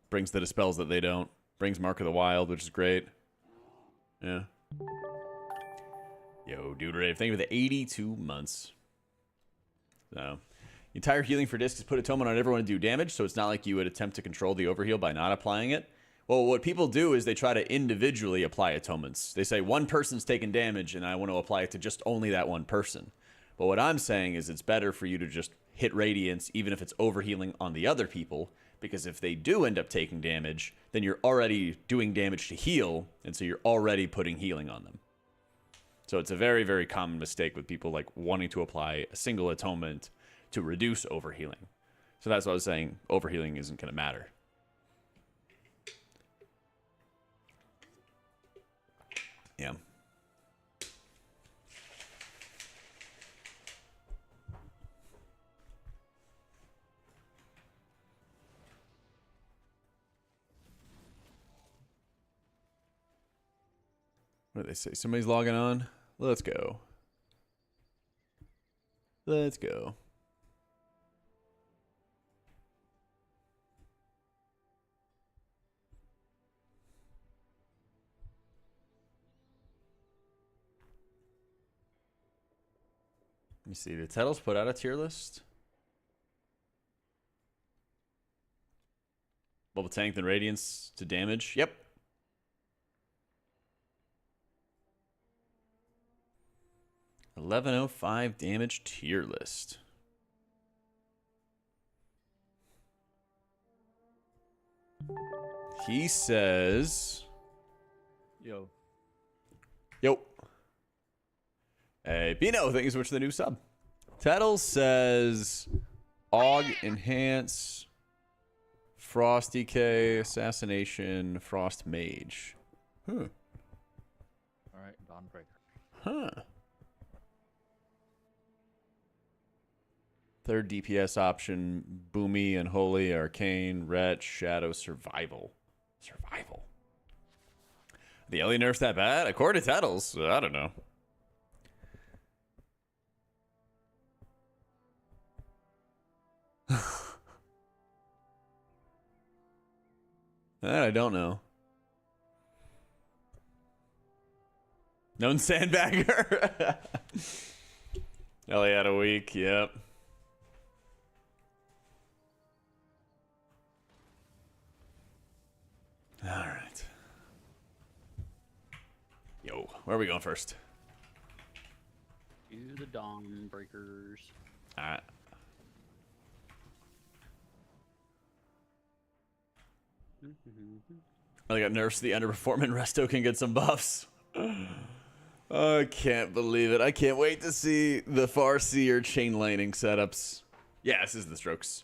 Brings the dispels that they don't. Brings Mark of the Wild, which is great. Yeah. Yo, Dude Rave, thank you for the 82 months. So, the entire healing for disc is put atonement on everyone to do damage, so it's not like you would attempt to control the overheal by not applying it. Well, what people do is they try to individually apply atonements. They say one person's taking damage, and I want to apply it to just only that one person. But what I'm saying is it's better for you to just hit Radiance, even if it's overhealing on the other people, because if they do end up taking damage, then you're already doing damage to heal, and so you're already putting healing on them. So it's a very, very common mistake with people like wanting to apply a single atonement to reduce overhealing. So that's what I was saying. Overhealing isn't going to matter. Yeah. What do they say? Somebody's logging on? Let's go. Let's go. Let me see. Did Titles put out a tier list? Bubble Tank, then Radiance to damage. Yep. $11.05 damage tier list. He says... Yo. Yo. Hey, Pino, thank you so much for the new sub. Tattles says... Og, Enhance... Frost DK, Assassination, Frost Mage. Huh. Alright, Dawnbreaker. Huh. Third DPS option, Boomy, Unholy, Arcane, Wretch, Shadow, Survival. Survival. The LA nerf's that bad? According to Tattles, I don't know. That I don't know. Known sandbagger. Ellie had a week. Yep. All right. Yo, where are we going first? To the Dawn Breakers. All right. I got nerfs to the underperforming. Resto can get some buffs. I can't believe it. I can't wait to see the Farseer chain lightning setups. Yeah, this is the Strokes.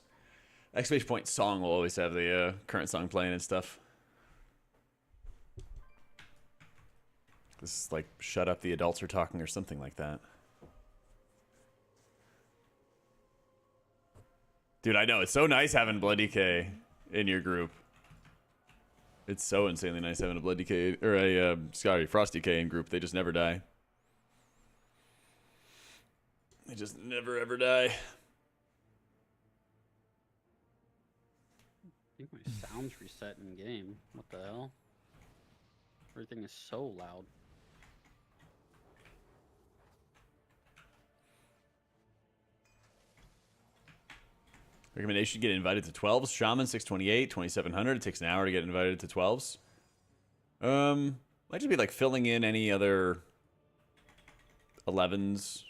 Exclamation point song will always have the current song playing and stuff. This is like shut up, the adults are talking or something like that. Dude, I know. It's so nice having Blood DK in your group. It's so insanely nice having a Blood DK, or a, sorry, Frost DK in group. They just never die. They just never ever die. I think my sound's reset in game. What the hell? Everything is so loud. Recommendation: get invited to 12s. Shaman 628, 2700. It takes an hour to get invited to 12s. Might just be like filling in any other 11s.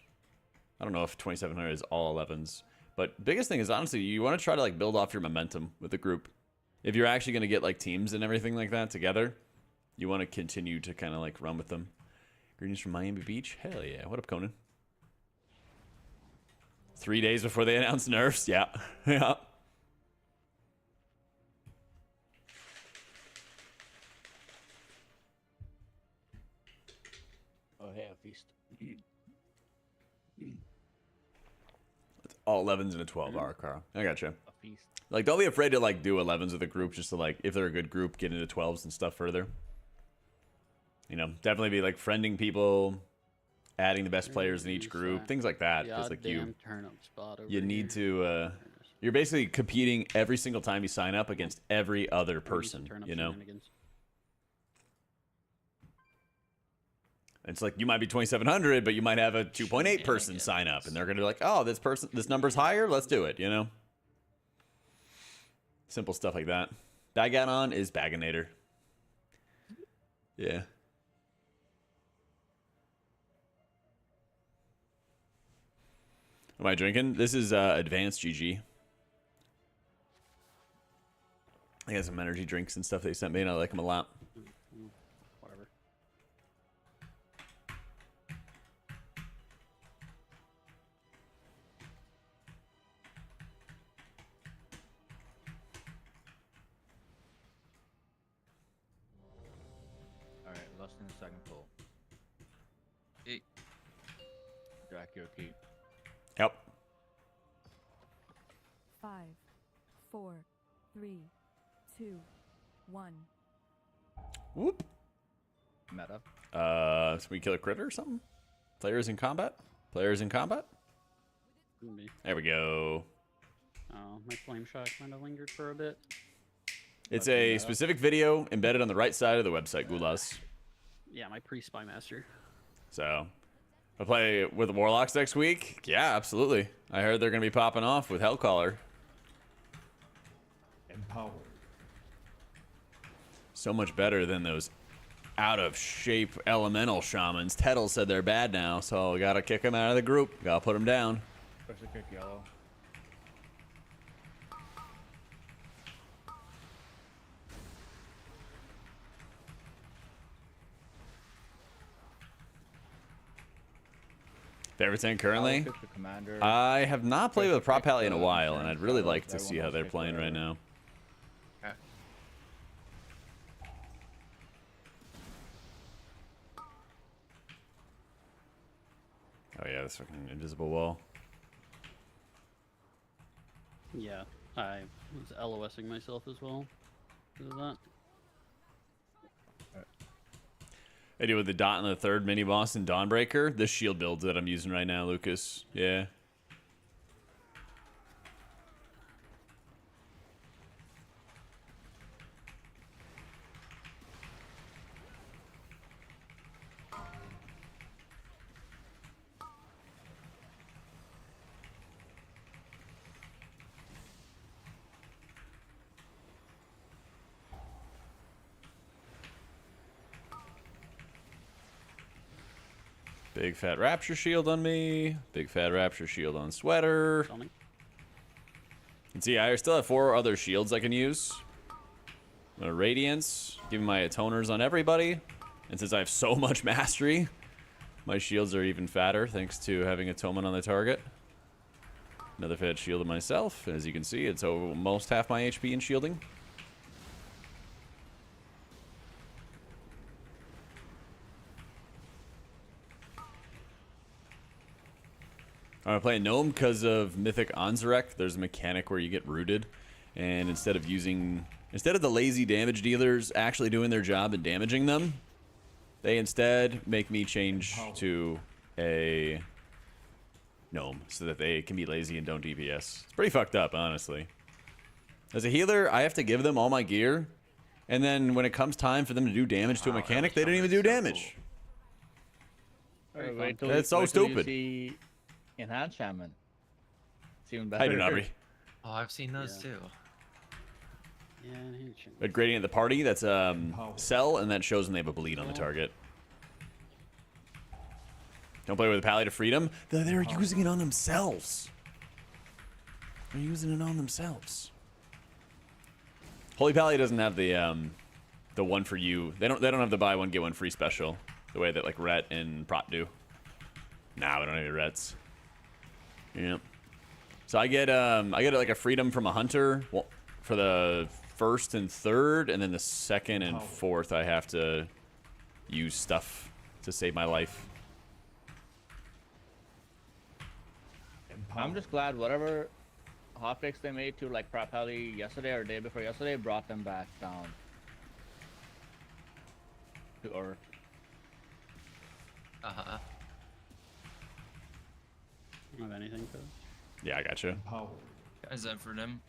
I don't know if 2700 is all 11s, but biggest thing is honestly you want to try to like build off your momentum with the group. If you're actually going to get like teams and everything like that together, you want to continue to kind of like run with them. Greetings from Miami Beach. Hell yeah! What up, Conan? 3 days before they announce nerfs. Yeah. Yeah. Oh, hey, a feast. It's all 11s in a 12-hour, Carl. I gotcha. A feast. Like, don't be afraid to like do 11s with a group just to like, if they're a good group, get into 12s and stuff further. You know, definitely be like friending people, adding the best players in each group, things like that. Because like you need to. You're basically competing every single time you sign up against every other person. You know, it's like you might be 2,700, but you might have a 2.8 person sign up, and they're gonna be like, "Oh, this number's higher. Let's do it." You know, simple stuff like that. Baganon is Baganator. Yeah. Am I drinking? This is Advanced GG. I got some energy drinks and stuff they sent me, and I like them a lot. Whatever. All right, less than a second pull. Eight. Jack your key. Yep. 5, 4, 3, 2, 1. Whoop. Meta. So we kill a critter or something? Players in combat? Players in combat? There we go. Oh, my flame shot kind of lingered for a bit. It's a specific video embedded on the right side of the website, Gulas. Yeah, my pre-spy master. So, I play with the Warlocks next week? Yeah, absolutely. I heard they're going to be popping off with Hellcaller. Empowered. So much better than those out-of-shape elemental shamans. Tettle said they're bad now, so we got to kick them out of the group. Got to put them down. Especially kick yellow. Favorite tank currently? Pick the commander. I have not played with a prop pally in a while, and I'd really like to see how they're playing right now. Okay. Oh yeah, this fucking invisible wall. Yeah, I was LOSing myself as well because of that. I do with the dot and the third mini boss and Dawnbreaker. This shield build that I'm using right now, Lucas. Yeah. Big fat rapture shield on me. Big fat rapture shield on sweater. Sonic. And see, I still have 4 other shields I can use. Radiance, give me my atoners on everybody. And since I have so much mastery, my shields are even fatter thanks to having atonement on the target. Another fat shield of myself. As you can see, it's almost half my HP in shielding. I'm playing Gnome because of Mythic Anzarek. There's a mechanic where you get rooted, and instead of the lazy damage dealers actually doing their job and damaging them, they instead make me change to a Gnome so that they can be lazy and don't DPS. It's pretty fucked up, honestly. As a healer, I have to give them all my gear, and then when it comes time for them to do damage to a mechanic, they don't even do damage. That's so stupid. Enhanced Shaman. It's even better. I do not read. Oh, I've seen those too. Yeah, But gradient at the party, that's cell, and that shows when they have a bleed on the target. Don't play with the Palliative Freedom. They're using it on themselves. They're using it on themselves. Holy Pally doesn't have the one for you. They don't have the buy one get one free special the way that like Ret and Prot do. Nah, we don't have any Rets. Yeah. So I get like a freedom from a hunter for the first and third, and then the second and fourth I have to use stuff to save my life. I'm just glad whatever hotfix they made to like Prop Pally yesterday or day before yesterday brought them back down to Earth. Don't have anything for this. Yeah, I got you. Guys, that for them.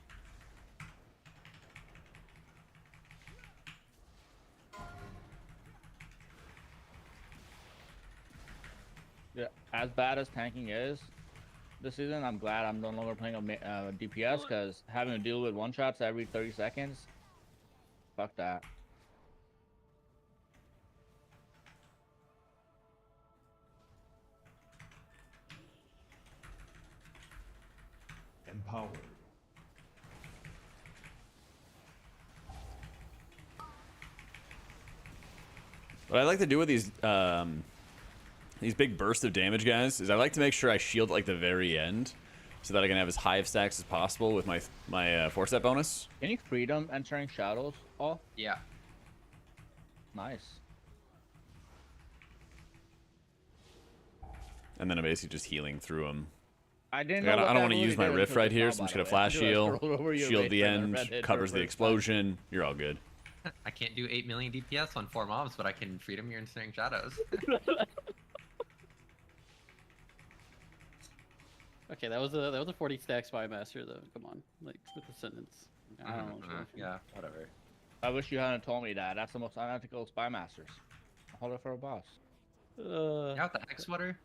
Yeah, as bad as tanking is this season, I'm glad I'm no longer playing a DPS because having to deal with one shots every 30 seconds, fuck that. Empowered. What I like to do with these big bursts of damage, guys, is I like to make sure I shield at like the very end, so that I can have as high of stacks as possible with my 4-step bonus. Can you freedom entering shadows off? Yeah. Nice. And then I'm basically just healing through them. I didn't. Like, know I don't want to use my riff right here, so I'm just gonna flash heal. Shield the end, covers the explosion. You're all good. I can't do 8 million DPS on 4 mobs, but I can freedom your ensnaring shadows. Okay, that was a 40 stack spy master though. Come on, like with the sentence. I don't know what you're looking Yeah, for. whatever. I wish you hadn't told me that. That's the most unethical spy masters. Hold it for a boss. Yeah, with the X sweater.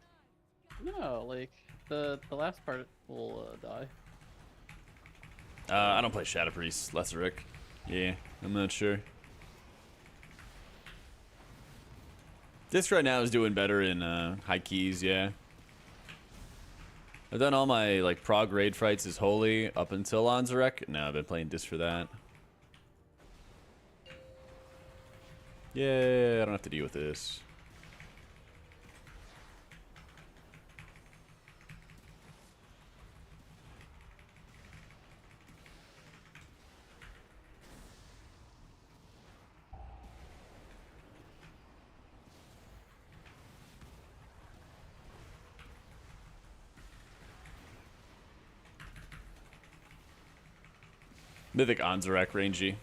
No, like the last part will die. I don't play Shadow Priest, Lesseric. Yeah, I'm not sure. Disc right now is doing better in high keys, yeah. I've done all my like prog raid fights as holy up until Anzarek. No, I've been playing Disc for that. Yeah, I don't have to deal with this. Mythic Anzarek, rangy.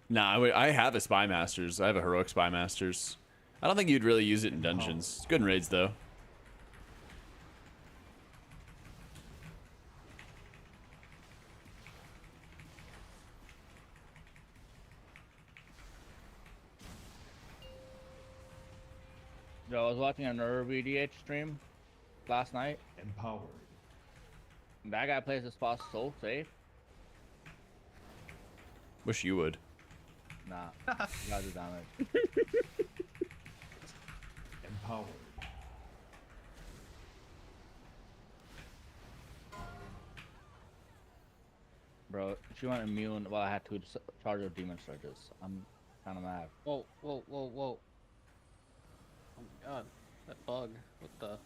Nah, I have a Spy Masters. I have a Heroic Spy Masters. I don't think you'd really use it in dungeons. It's good in raids, though. Yo, I was watching a Nerve EDH stream last night. Empowered. That guy plays this boss so safe. Wish you would. Nah. You gotta do damage. Empowered. Bro, she went immune while I had to charge of demon surges. I'm kind of mad. Whoa, whoa, whoa, whoa. Oh my god. That bug. What the?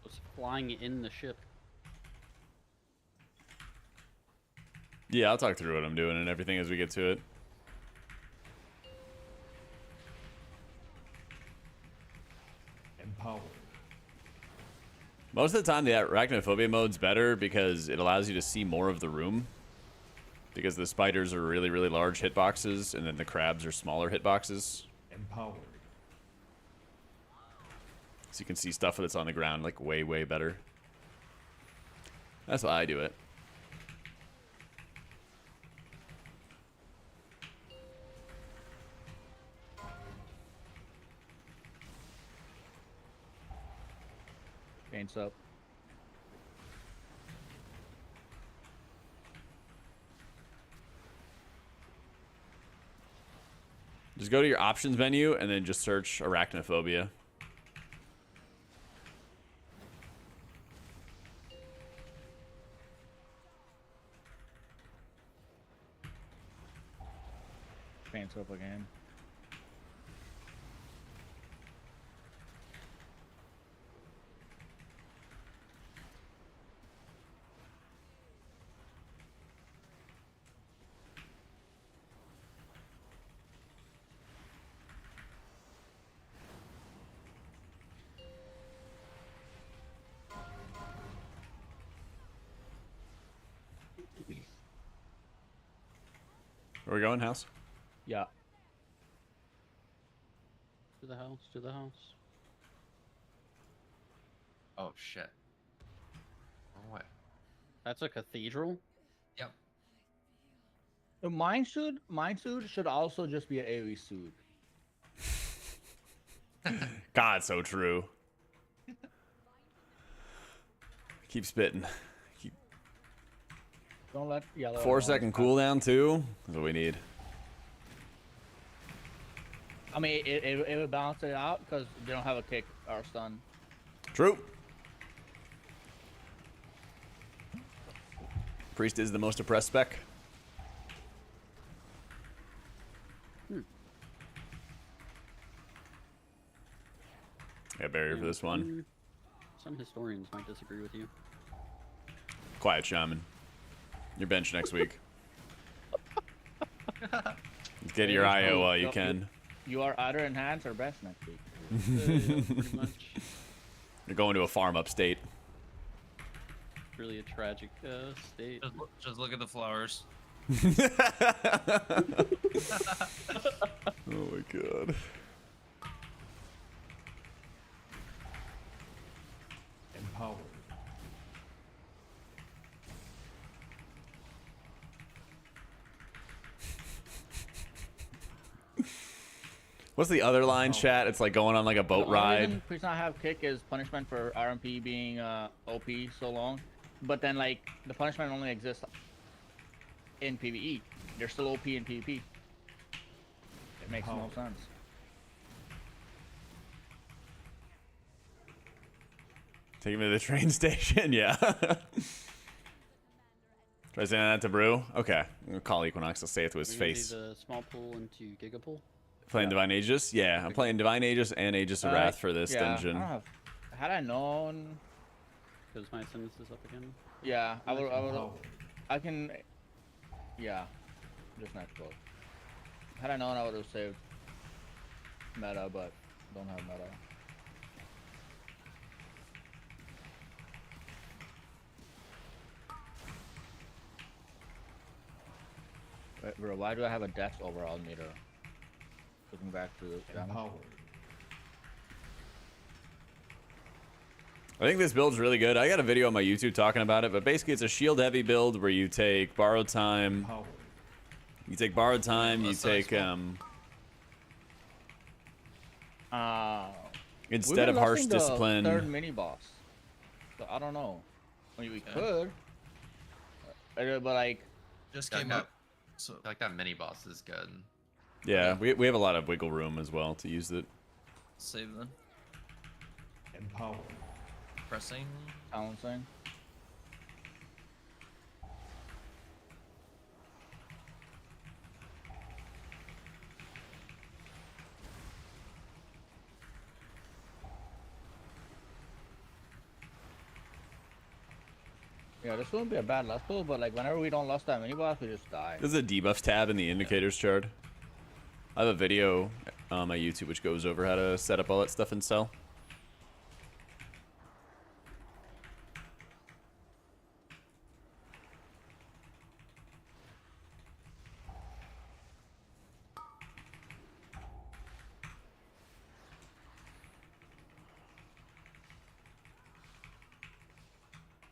Was flying in the ship. Yeah, I'll talk through what I'm doing and everything as we get to it. Empowered. Most of the time, the arachnophobia mode's better because it allows you to see more of the room. Because the spiders are really, really large hitboxes, and then the crabs are smaller hitboxes. Empowered. So you can see stuff that's on the ground, like, way, way better. That's why I do it. Paints up. Just go to your options menu and then just search arachnophobia. Paints up again. Where we going, house? Yeah. To the house, to the house. Oh shit. Oh what? That's a cathedral? Yep. The mine suit should also just be an AoE suit. God, so true. Keep spitting. Keep... Don't let yellow. 4-second cooldown, too. That's what we need. I mean, it would balance it out because they don't have a kick or stun. True. Priest is the most oppressed spec. Got barrier for this one. Some historians might disagree with you. Quiet shaman. Your bench next week. Get your IO while you can. You are either enhanced or best next week. Pretty much. You're going to a farm upstate. Really a tragic state. Just look at the flowers. Oh my god. Empowered. What's the other line, chat? It's like going on like a boat The only ride. reason Priest not have kick is punishment for RMP being OP so long, but then like the punishment only exists in PvE. They're still OP in PvP. It makes no sense. Take him to the train station, yeah. Try saying that to Brew? Okay. I'm gonna call Equinox, I'll say it to his Are you gonna do face. the small pool into Gigapool? Playing Divine Aegis? Yeah, I'm playing Divine Aegis and Aegis of Wrath for this yeah, dungeon. I don't have, had I known, Because my sentence is up again. yeah, I can, yeah, just next book. Had I known, I would have saved meta, but don't have meta. Wait, bro, why do I have a dex overall meter? Looking back to damage. Empowered. I think this build's really good. I got a video on my YouTube talking about it, but basically it's a shield heavy build where you take borrowed time. Empowered. You take borrowed time, you Less size take instead We've of been harsh missing the discipline. third mini boss. So I don't know. I mean, we could. But like, Just Yeah, came no. up. So I feel like that mini boss is good. Yeah, we have a lot of wiggle room as well to use it. save then. Empower. Pressing. balancing. Yeah, this wouldn't be a bad last pull, but like whenever we don't lost that mini boss, we just die. There's a debuff tab in the indicators chart. I have a video on my YouTube which goes over how to set up all that stuff in Cell.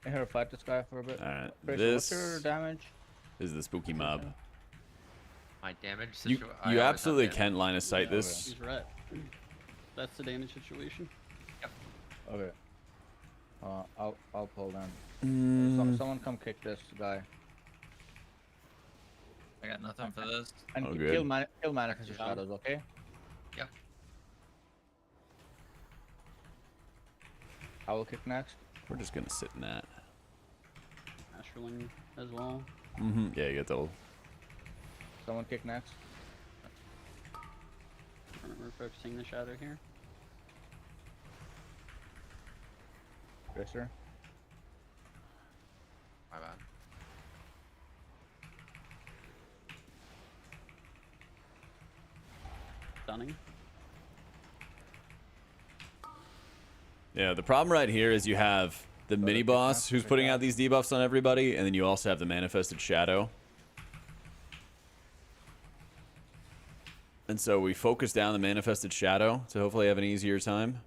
I here fight this guy for a bit. Alright, Tracer, what's this your damage? is the spooky mob. My damage You, situation. you absolutely can line of sight Yeah, this. He's right. That's the damage situation. Okay. I'll pull them. Mm, Someone come kick this guy. I got nothing for this. And Oh, kill good. manifest shadows, okay? Yep. I will kick next. we're just gonna sit in that. Asherling as well. Yeah, you get the. Someone kick next. We're focusing the shadow here. Tracer. My bad. Stunning. Yeah, the problem right here is you have the mini boss who's putting out these debuffs on everybody, and then you also have the manifested shadow. And so we focus down the manifested shadow to hopefully have an easier time.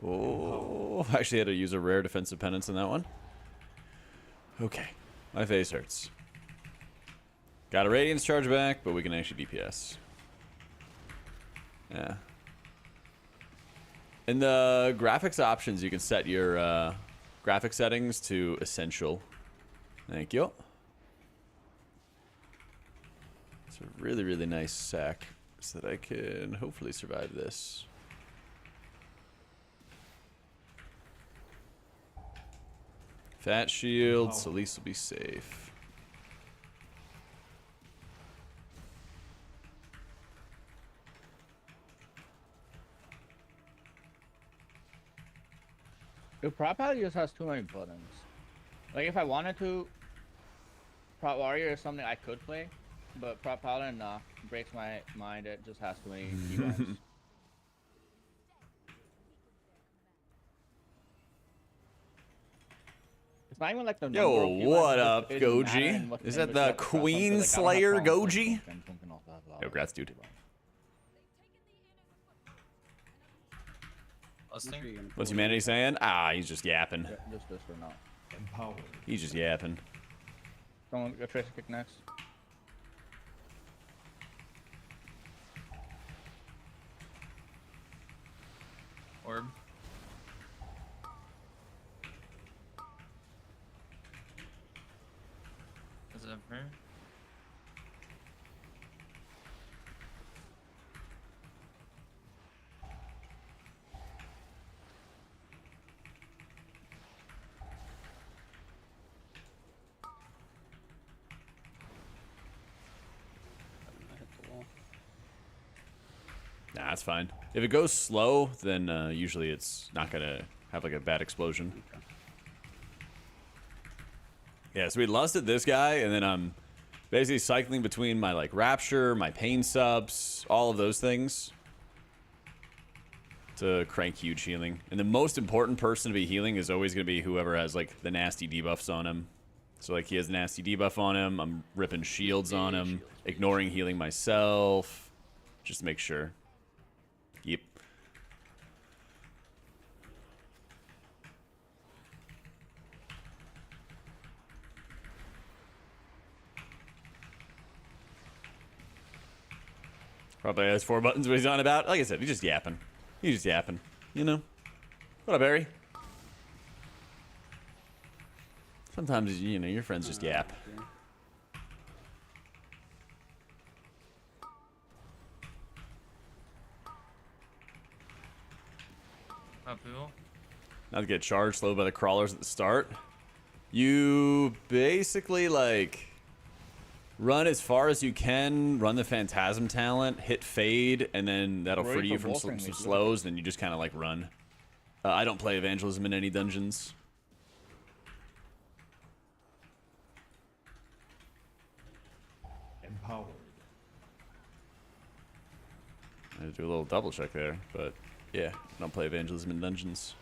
Oh, I actually had to use a rare defensive penance in that one. Okay, my face hurts. Got a radiance charge back, but we can actually DPS. Yeah. In the graphics options, you can set your graphic settings to essential. Thank you. It's a really, really nice sack so that I can hopefully survive this. Fat shield, so at least we'll be safe. Dude, Prop Alley just has too many buttons. Like if I wanted to, Prop Warrior is something I could play, but Prop Paladin breaks my mind. It just has too many keyboards. It's not even like the number Yo, of keyboards, what it up, doesn't matter Goji? in what Is game, that but the you have to press something, Queen like, I don't have Slayer problems with Goji? Pumpkin also have a lot Yo, of grats, dude. keyboards. I'm sure Lusting. you're gonna What's pull humanity it. saying? Ah, he's just yapping. Yeah, just this for now. Empower. He's just yapping. Someone go Tracer kick next. Orb. Is it her? I hit the wall. Nah, it's fine. If it goes slow, then usually it's not gonna have like a bad explosion. Okay. Yeah, so we lusted this guy, and then I'm basically cycling between my like rapture, my pain subs, all of those things to crank huge healing. And the most important person to be healing is always gonna be whoever has like the nasty debuffs on him. So like he has nasty debuff on him, I'm ripping shields on him, ignoring healing myself, just to make sure. Yep. Probably has 4 buttons what he's on about. Like I said, he's just yapping. He's just yapping. You know? What up, Barry? Sometimes, you know, your friends just yap. Up people. Not to get charged slow by the crawlers at the start. You basically, like, run as far as you can, run the Phantasm talent, hit fade, and then that'll Ready free for you from bolstering some me, slows, then you just kind of, like, run. I don't play Evangelism in any dungeons. Empowered. I had to do a little double check there, but yeah, I don't play Evangelism in dungeons.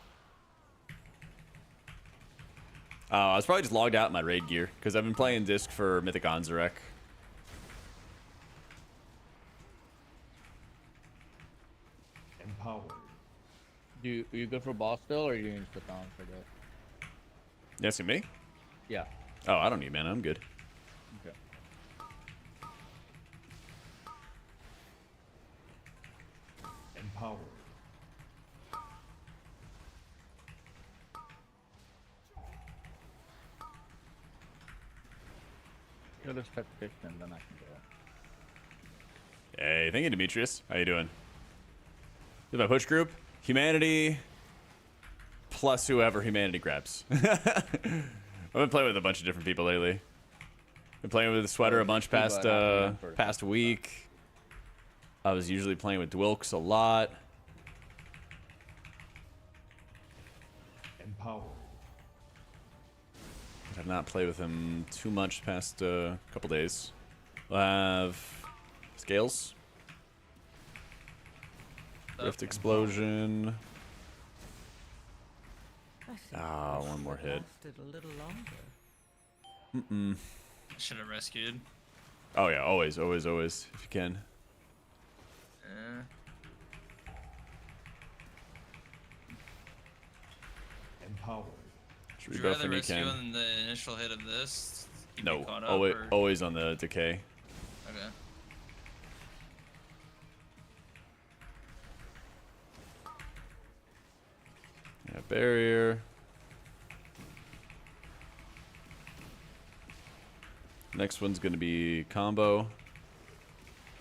I was probably just logged out in my raid gear, because I've been playing Disc for Mythic Anzarek. Empowered. Do you go for boss still, or you need to put down for that? You asking me? Yeah. Oh, I don't need mana. I'm good. Okay. Empowered. Kill this tactician, and then I can go. Hey, thank you, Demetrius. How you doing? This is my push group. Humanity plus whoever Humanity grabs. I've been playing with a bunch of different people lately. Been playing with the Sweater a bunch past week. I was usually playing with Dwilks a lot. Empowered. I've not played with him too much past couple days. We'll have Scales. Rift Explosion. Ah, one more hit. Mm-mm. Should have rescued. Oh yeah, always, always, always, if you can. Empowered. Just Would you rebuff rather when you rescue can. on the initial hit of this? Keep you No, caught up, always, or- always on the decay. Okay. Yeah, barrier. Next one's gonna be combo.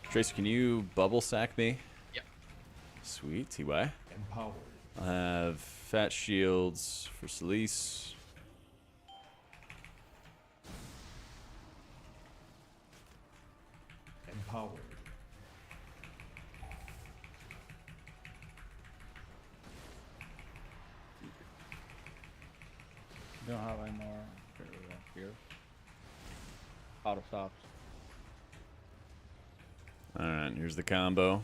Tracer, can you bubble sack me? Yep. Sweet, TY. Empowered. I'll have fat shields for Celise. Empowered. You don't have any more here. Auto stops. Alright, here's the combo.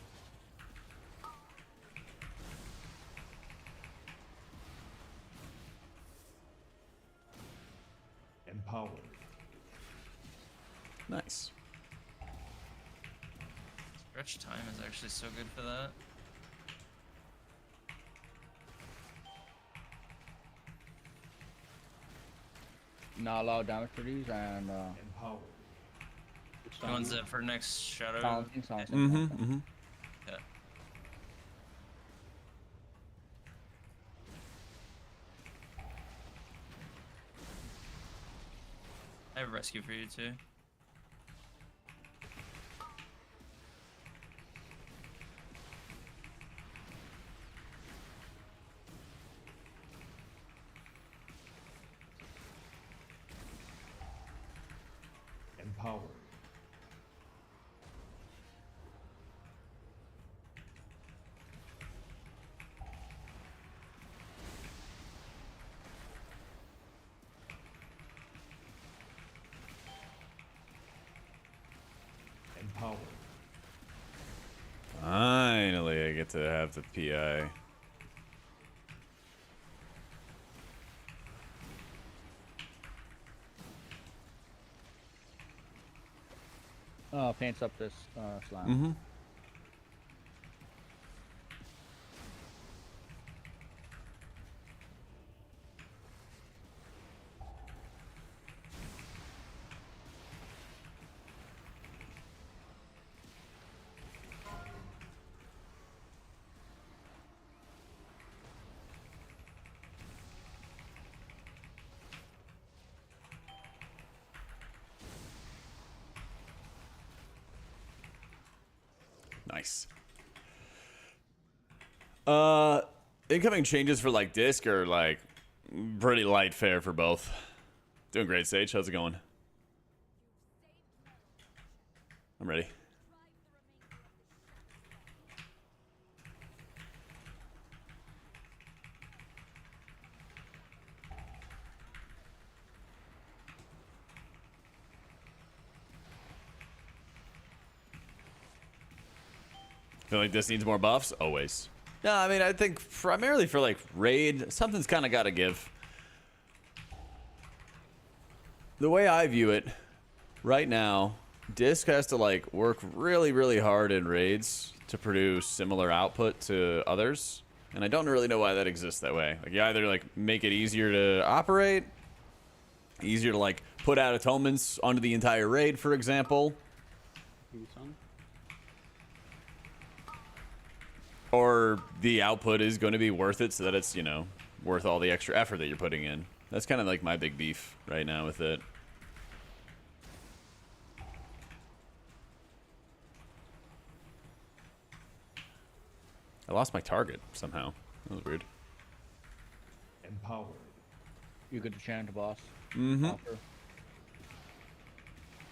Empowered. Nice. Stretch time is actually so good for that. Not allow damage for these, and Empowered. You want Zep for next shadow? silencing. Mm-hmm, mm-hmm. Yeah. I have rescue for you too. Empowered. Empowered. Finally, I get to have the PI. Paints up this slime. Mm-hmm. Nice. Incoming changes for like disc are like pretty light fare for both. Doing great, Sage. How's it going? I'm ready. Feel like this needs more buffs? Always. No, I mean, I think primarily for like raid, something's kind of got to give. The way I view it right now, disc has to like work really, really hard in raids to produce similar output to others. And I don't really know why that exists that way. Like, you either like make it easier to operate, easier to like put out atonements onto the entire raid, for example. Or the output is going to be worth it so that it's, you know, worth all the extra effort that you're putting in. That's kind of like my big beef right now with it. I lost my target somehow. That was weird. Empowered. You get to chant the boss. Mm-hmm. Offer.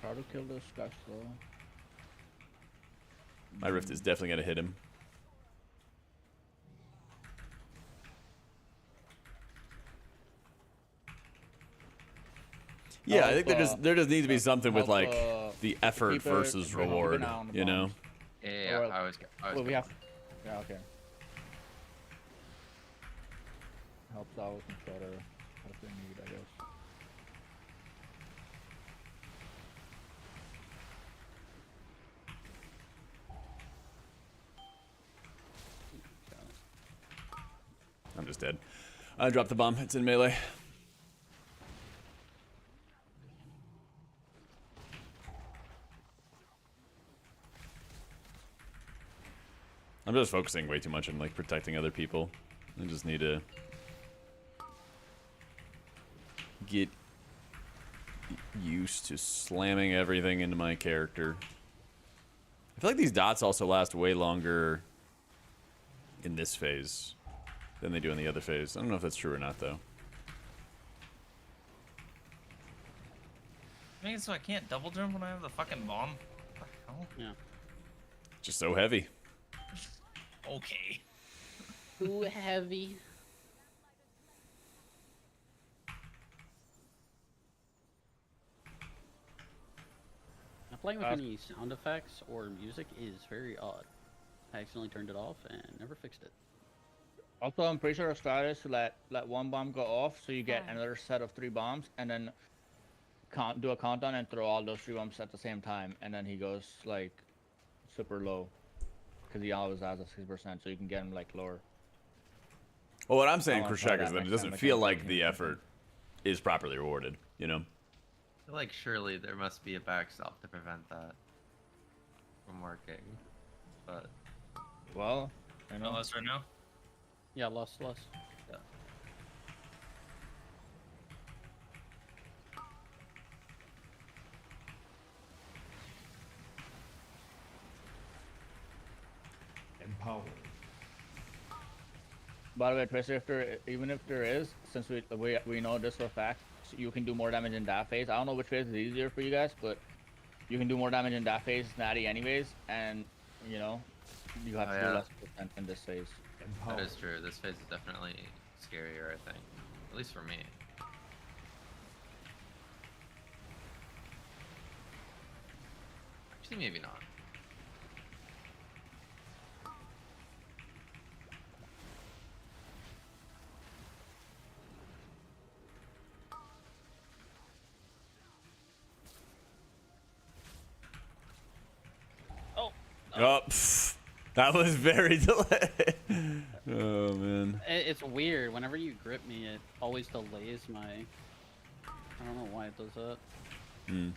Try to kill this guy slow. My rift is definitely going to hit him. Yeah, I think there just needs to be something with like the effort versus reward, you know? Yeah, Or- I always Well, we go. have. Yeah, okay. Helps out with some sort of what they need, I guess. I'm just dead. I dropped the bomb. It's in melee. I'm just focusing way too much on like protecting other people. I just need to get used to slamming everything into my character. I feel like these dots also last way longer in this phase than they do in the other phase. I don't know if that's true or not, though. I mean, so I can't double jump when I have the fucking bomb? What the hell? Yeah. Just so heavy. Okay. Too heavy. Now, playing with any sound effects or music is very odd. I accidentally turned it off and never fixed it. Also, I'm pretty sure our strat is to let one bomb go off, so you get Five. another set of 3 bombs, and then do a countdown and throw all those 3 bombs at the same time, and then he goes like super low, because he always has a 6%, so you can get him like lower. Well, what I'm saying, I'll try Krishak, that is that it next doesn't time I feel can like get the him. effort is properly rewarded, you know? I feel like surely there must be a backstop to prevent that from working. But Well, you No know, less right now? Yeah, lost. Yeah. Empowered. by the way, Twister, even if there is, since we know this for a fact, you can do more damage in that phase. I don't know which phase is easier for you guys, but you can do more damage in that phase, natty anyways, and you know, you have Oh, to do yeah. less percent in this phase. that Empowered. is true. This phase is definitely scarier, I think. At least for me. Actually, maybe not. Oh, pff, that was very delayed. Oh, man. It's weird. Whenever you grip me, it always delays my. I don't know why it does that. Hmm.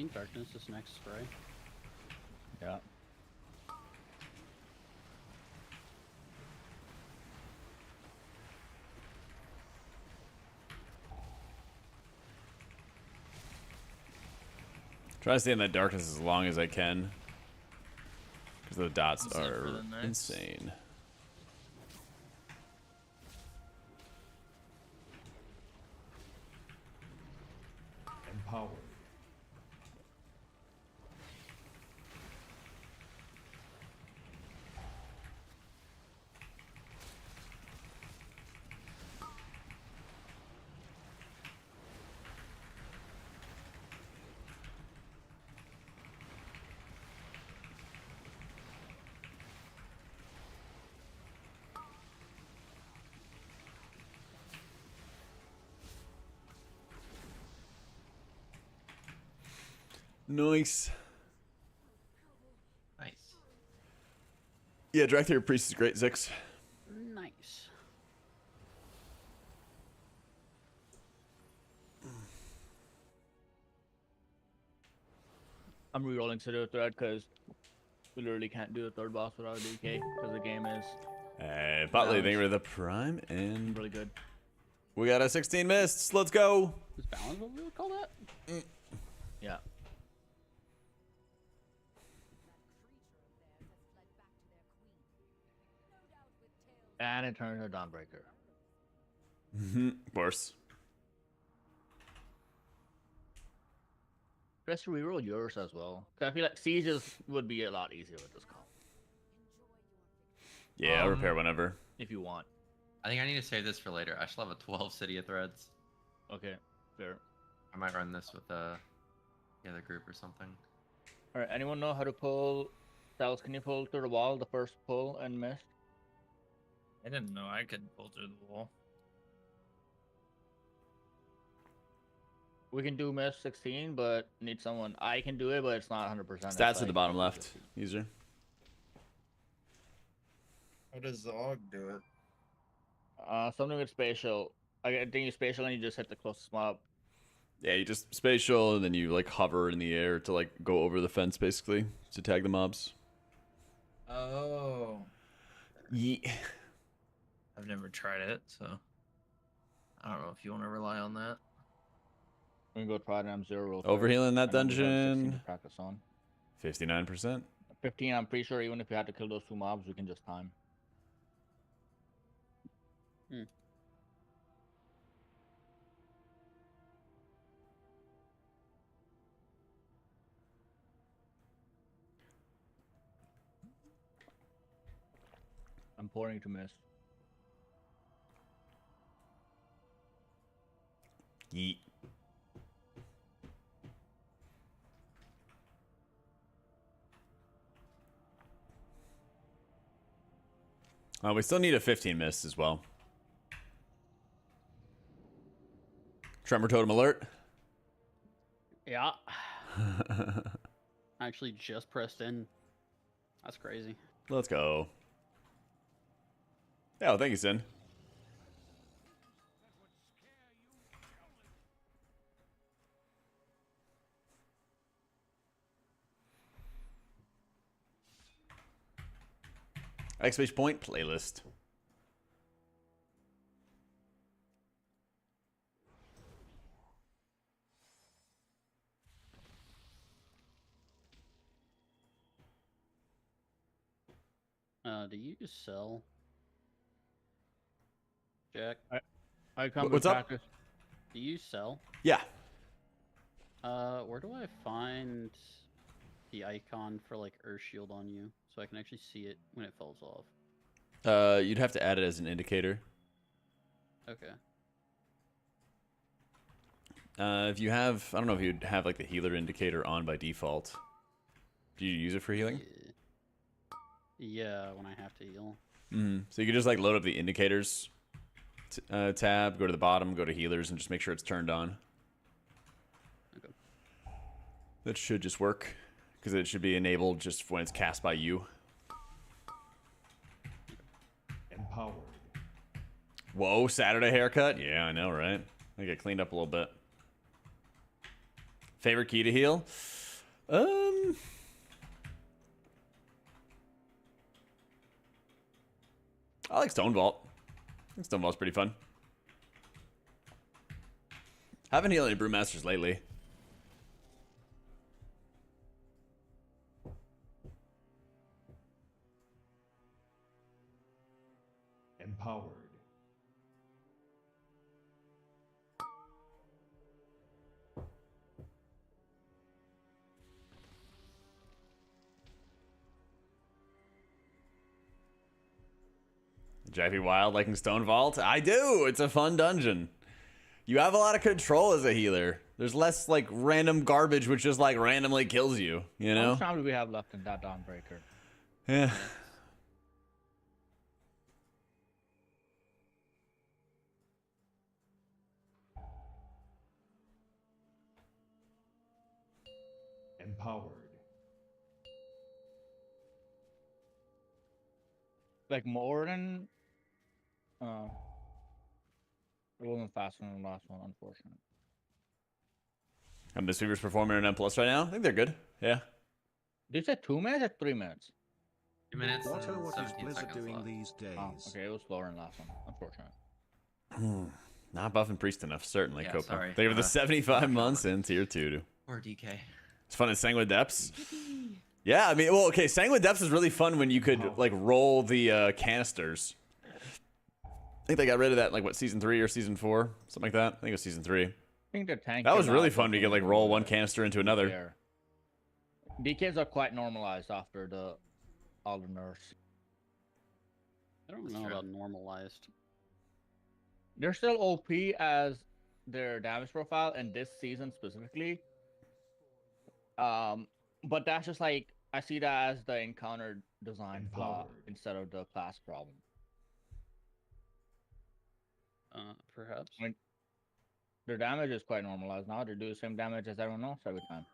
Radiant Darkness is next spray. Yeah. Try to stay in that darkness as long as I can. Because the dots Set for are the next. insane. Empowered. Nice. Nice. Yeah, Drag Theory Priest is great, Zix. Nice. I'm re-rolling Citadel Thread because we literally can't do a third boss without a DK because the game is Botley, thank you for the prime, and really good. we got a 16 mists. Let's go. Is balance what we would call that? Yeah. And it turns a Dawnbreaker. Of course. Just reroll yours as well. 'Cause I feel like sieges would be a lot easier with this comp Yeah, I'll repair whenever. if you want. I think I need to save this for later. I still have a 12 city of threads. Okay, fair. I might run this with the other group or something. All right, anyone know how to pull cells? Can you pull through the wall the first pull and miss? I didn't know I could pull through the wall. We can do miss 16, but need someone. I can do it, but it's not 100%. Stats at the bottom left. User. How does Zog do it? Something with spatial. I think you spatial and you just hit the closest mob. Yeah, you just spatial, and then you like hover in the air to like go over the fence, basically, to tag the mobs. Oh. Yeah. I've never tried it, so I don't know if you want to rely on that. We can go try it. I'm 0 roll. Overhealing that And then we have 16 dungeon. to practice on. 59%. 15. I'm pretty sure even if we had to kill those two mobs, we can just time. I'm pouring to miss. Yeet. We still need a 15 miss as well. Tremor totem alert. Yeah. I actually just pressed in. That's crazy. Let's go. Yeah, well, thank you, Sin. Exclamation point playlist. Do you just sell? Jack, I come What's with up? practice. do you sell? Yeah. Where do I find the icon for like Earth Shield on you so I can actually see it when it falls off? You'd have to add it as an indicator. Okay. If you have, I don't know if you'd have like the healer indicator on by default. Do you use it for healing? Yeah, when I have to heal. So you could just like load up the indicators tab, go to the bottom, go to healers, and just make sure it's turned on. Okay. That should just work, because it should be enabled just when it's cast by you. Empowered. Whoa, Saturday haircut? Yeah, I know, right? I get cleaned up a little bit. Favorite key to heal? I like Stone Vault. I think Stone Vault's pretty fun. Haven't healed any Brewmasters lately. Empowered. Jaffy Wild liking Stone Vault? I do. It's a fun dungeon. You have a lot of control as a healer. There's less like random garbage which just like randomly kills you, you How know? much time do we have left in that Dawnbreaker? Yeah. Empowered. Like more than it wasn't faster than the last one, unfortunately. And Mistweaver's performing in M plus right now. I think they're good. Yeah. Did you say 2 minutes or 3 minutes? 2 minutes What and is 17 Blizzard seconds doing left. these days? Oh, okay, it was slower than the last one, unfortunately. Not buffing Priest enough, certainly, Yeah, Copa. sorry. They were the 75 months in tier 2. Or DK. It's fun in Sanguine Depths. Yeah, I mean, well, okay, Sanguine Depths is really fun when you could, like, roll the canisters. I think they got rid of that, in, like, what, season 3 or season 4? Something like that. I think it was season 3. I think the tank. That was came really out fun to get, like, roll one canister into another. there. DKs are quite normalized after all the nerfs. I don't know about normalized. They're still OP as their damage profile in this season specifically. But that's just like I see that as the encounter design flaw Empowered. instead of the class problem. Perhaps. I mean, their damage is quite normalized now. They do the same damage as everyone else every time.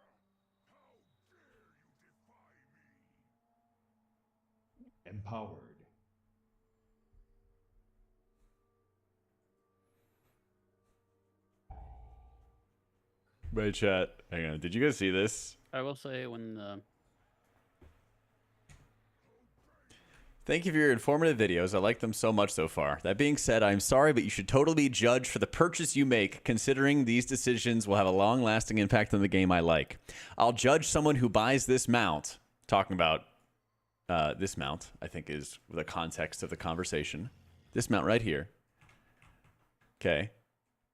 Empowered. Right, chat. Hang on. Did you guys see this? I will say when Thank you for your informative videos. I like them so much so far. That being said, I'm sorry, but you should totally be judged for the purchase you make, considering these decisions will have a long-lasting impact on the game I like. I'll judge someone who buys this mount. Talking about this mount, I think, is the context of the conversation. This mount right here. Okay.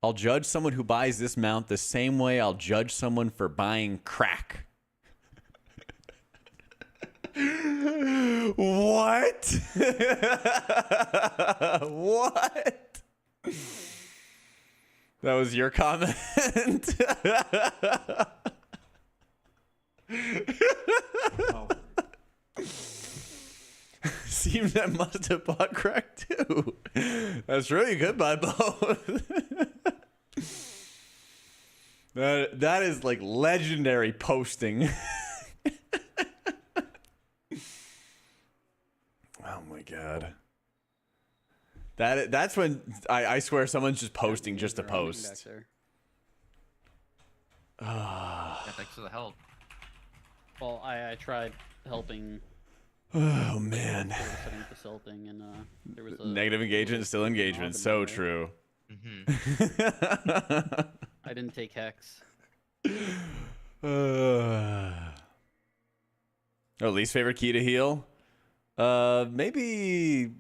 I'll judge someone who buys this mount the same way I'll judge someone for buying crack. What? What? That was your comment? Empowered. Seems I must have bought crack too. That's true. You could buy both. That is like legendary posting. Oh my god. That's when I swear someone's just posting just to they're running back post. there. Yeah, thanks for the help. Well, I tried helping. Oh man. They were setting up the cell thing, and there was a Negative engagement is still engagement. So true. I didn't take hex. Oh, least favorite key to heal? Maybe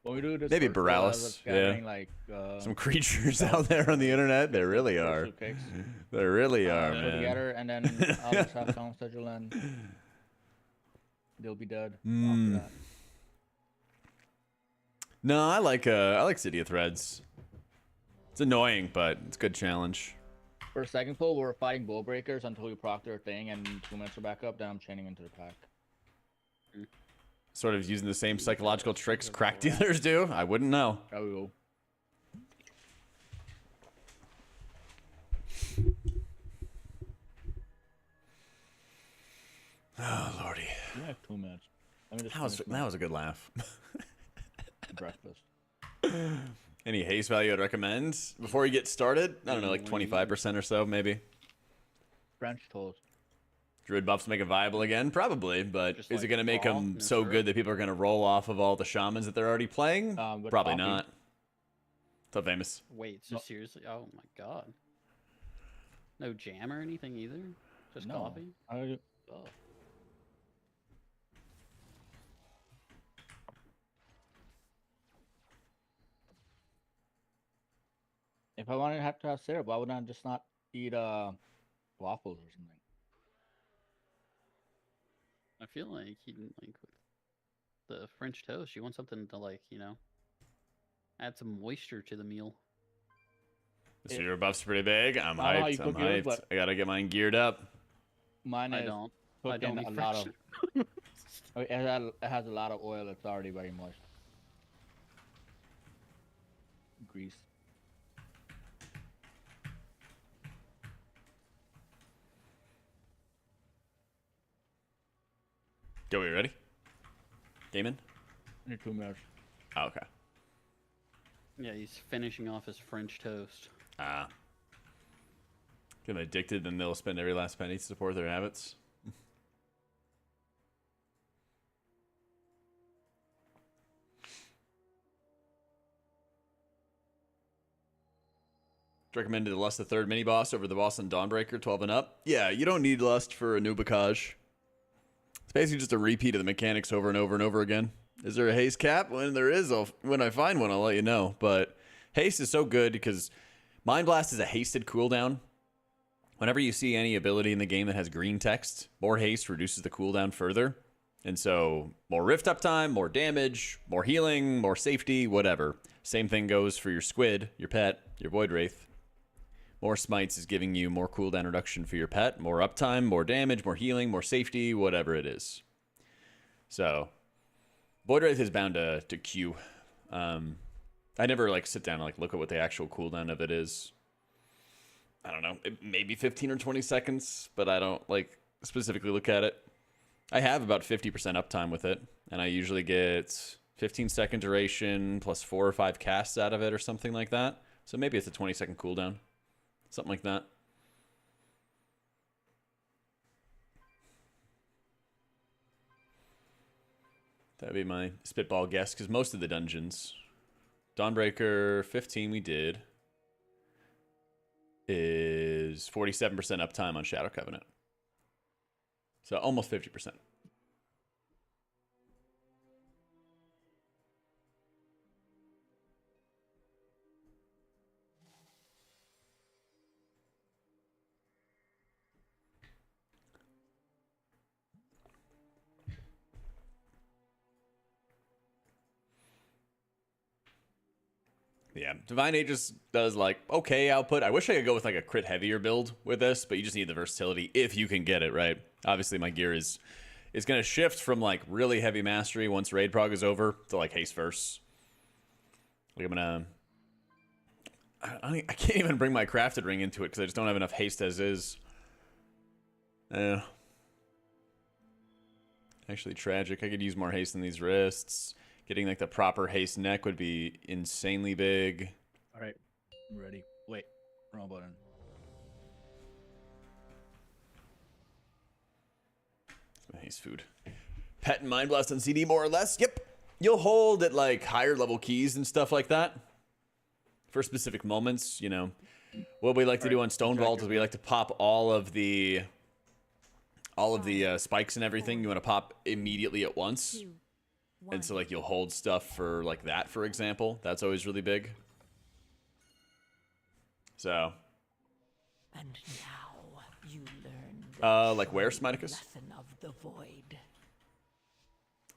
When we do this Maybe virtual Borealis, as a gathering, like some creatures out there on the internet. They really are. virtual cakes, They really are, put man. together, and then I'll just have sound schedule and they'll be dead Mm. after that. No, I like City of Threads. It's annoying, but it's a good challenge. For second pull, we're fighting bull breakers until we proc their thing and 2 minutes are back up. Then I'm chaining into the pack. Sort of using the same psychological tricks crack dealers do. I wouldn't know. There we go. Oh lordy, We have 2 minutes. Let me just that was finish a good laugh. my breakfast. Any haste value I'd recommend before you get started? I don't know, like 25% or so, maybe. French toast. Druid buffs make it viable again? Probably, but Just is it like going to make raw, them no so syrup? good that people are going to roll off of all the shamans that they're already playing? With Probably coffee. not. What's up, Famous? Wait, so seriously? Oh my god. No jam or anything either? Just No. coffee? I, Oh. if I wanted to have syrup, why wouldn't I just not eat waffles or something? I feel like with the French toast, you want something to like, add some moisture to the meal. So your buff's pretty big. I'm I don't know how hyped. you I'm cook yours, hyped. but- I gotta get mine geared up. Mine I is don't. cooked I don't in eat a lot French. of. It has a lot of oil. It's already very moist. Grease. Joey, you ready? Gaming? In 2 minutes. Oh, okay. Yeah, he's finishing off his French toast. Ah. Get them addicted, and they'll spend every last penny to support their habits. Recommended Lust the third mini boss over the boss on Dawnbreaker 12 and up. Yeah, you don't need Lust for a new Bacage. It's basically just a repeat of the mechanics over and over and over again. Is there a haste cap? When there is, when I find one, I'll let you know. But haste is so good because Mind Blast is a hasted cooldown. Whenever you see any ability in the game that has green text, more haste reduces the cooldown further. And so more rift uptime, more damage, more healing, more safety, whatever. Same thing goes for your squid, your pet, your void wraith. More smites is giving you more cooldown reduction for your pet, more uptime, more damage, more healing, more safety, whatever it is. So, Void Wraith is bound to queue. I never sit down and look at what the actual cooldown of it is. I don't know, maybe 15 or 20 seconds, but I don't specifically look at it. I have about 50% uptime with it, and I usually get 15-second duration plus 4 or 5 casts out of it or something like that. So maybe it's a 20-second cooldown. Something like that. That'd be my spitball guess, because most of the dungeons, Dawnbreaker 15 we did, is 47% uptime on Shadow Covenant. So almost 50%. Yeah, Divine Aegis does okay output. I wish I could go with a crit heavier build with this, but you just need the versatility if you can get it, right? Obviously my gear is going to shift from really heavy mastery once raid prog is over to haste verse. I'm gonna I can't even bring my crafted ring into it because I just don't have enough haste as is. Actually tragic. I could use more haste in these wrists. Getting the proper haste neck would be insanely big. All right, I'm ready. Wait, wrong button. Haste food. Pet and Mind Blast on CD more or less. Yep. You'll hold at higher level keys and stuff like that for specific moments. What we like to do on Stone Vault is we like to pop all of the spikes and everything. You want to pop immediately at once. 2, 1. And so you'll hold stuff for that, for example. That's always really big. So. And now you learn the where, true Smiticus? lesson of the void.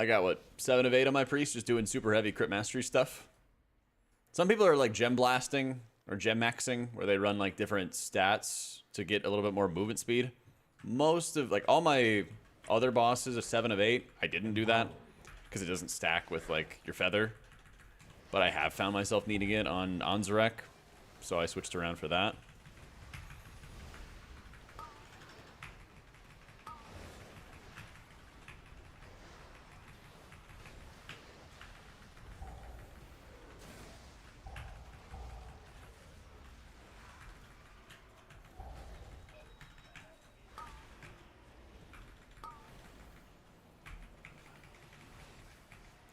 I got 7 of 8 on my priest, just doing super heavy crit mastery stuff. Some people are gem blasting or gem maxing, where they run different stats to get a little bit more movement speed. Most of all my other bosses are 7 of 8. I didn't do that because it doesn't stack with your feather. But I have found myself needing it on Zarek, so I switched around for that.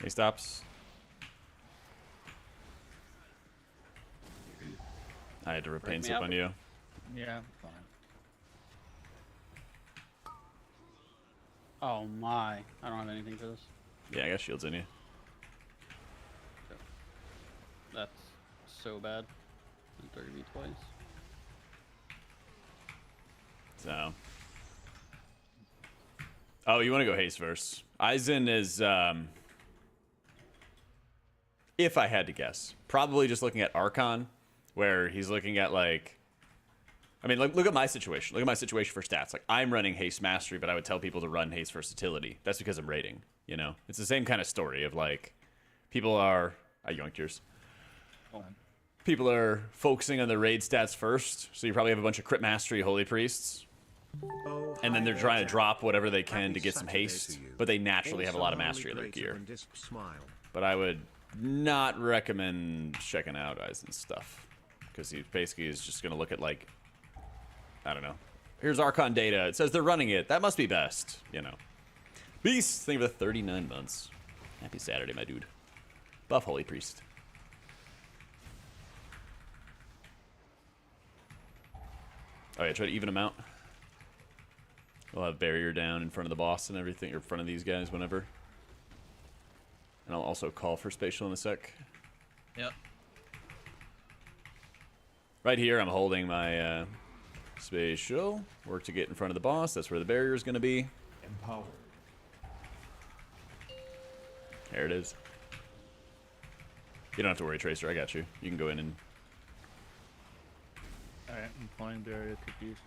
He stops. I had to rip Break paint me slip up. on you. Yeah, fine. Oh my. I don't have anything for this. Yeah, I got shields in you. That's so bad. It 30 me twice. So. Oh, you want to go haste first? Aizen is, if I had to guess, probably just looking at Archon, where he's looking at like, I mean, look at my situation. Look at my situation for stats. Like, I'm running haste mastery, but I would tell people to run haste versatility. That's because I'm raiding, you know? It's the same kind of story of like, people are, I yoinked yours. People are focusing on the raid stats first, so you probably have a bunch of crit mastery holy priests. Oh, And then hi they're there, trying to Jack. drop whatever they can Happy to get some Saturday haste, to you. but they naturally have a Also, lot of Harley mastery of their Greater gear. and Disp Smile. But I would not recommend checking out Aizen's stuff, because he basically is just going to look at, like, I don't know. Here's Archon data. It says they're running it. That must be best, you know. Beast, thank you for the 39 months. Happy Saturday, my dude. Buff Holy Priest. Oh yeah, try to even them out. We'll have barrier down in front of the boss and everything, or in front of these guys whenever. And I'll also call for spatial in a sec. Yep. Right here, I'm holding my spatial. Work to get in front of the boss. That's where the barrier is going to be. Empowered. There it is. You don't have to worry, Tracer. I got you. You can go in and... Alright, I'm playing barrier cookies.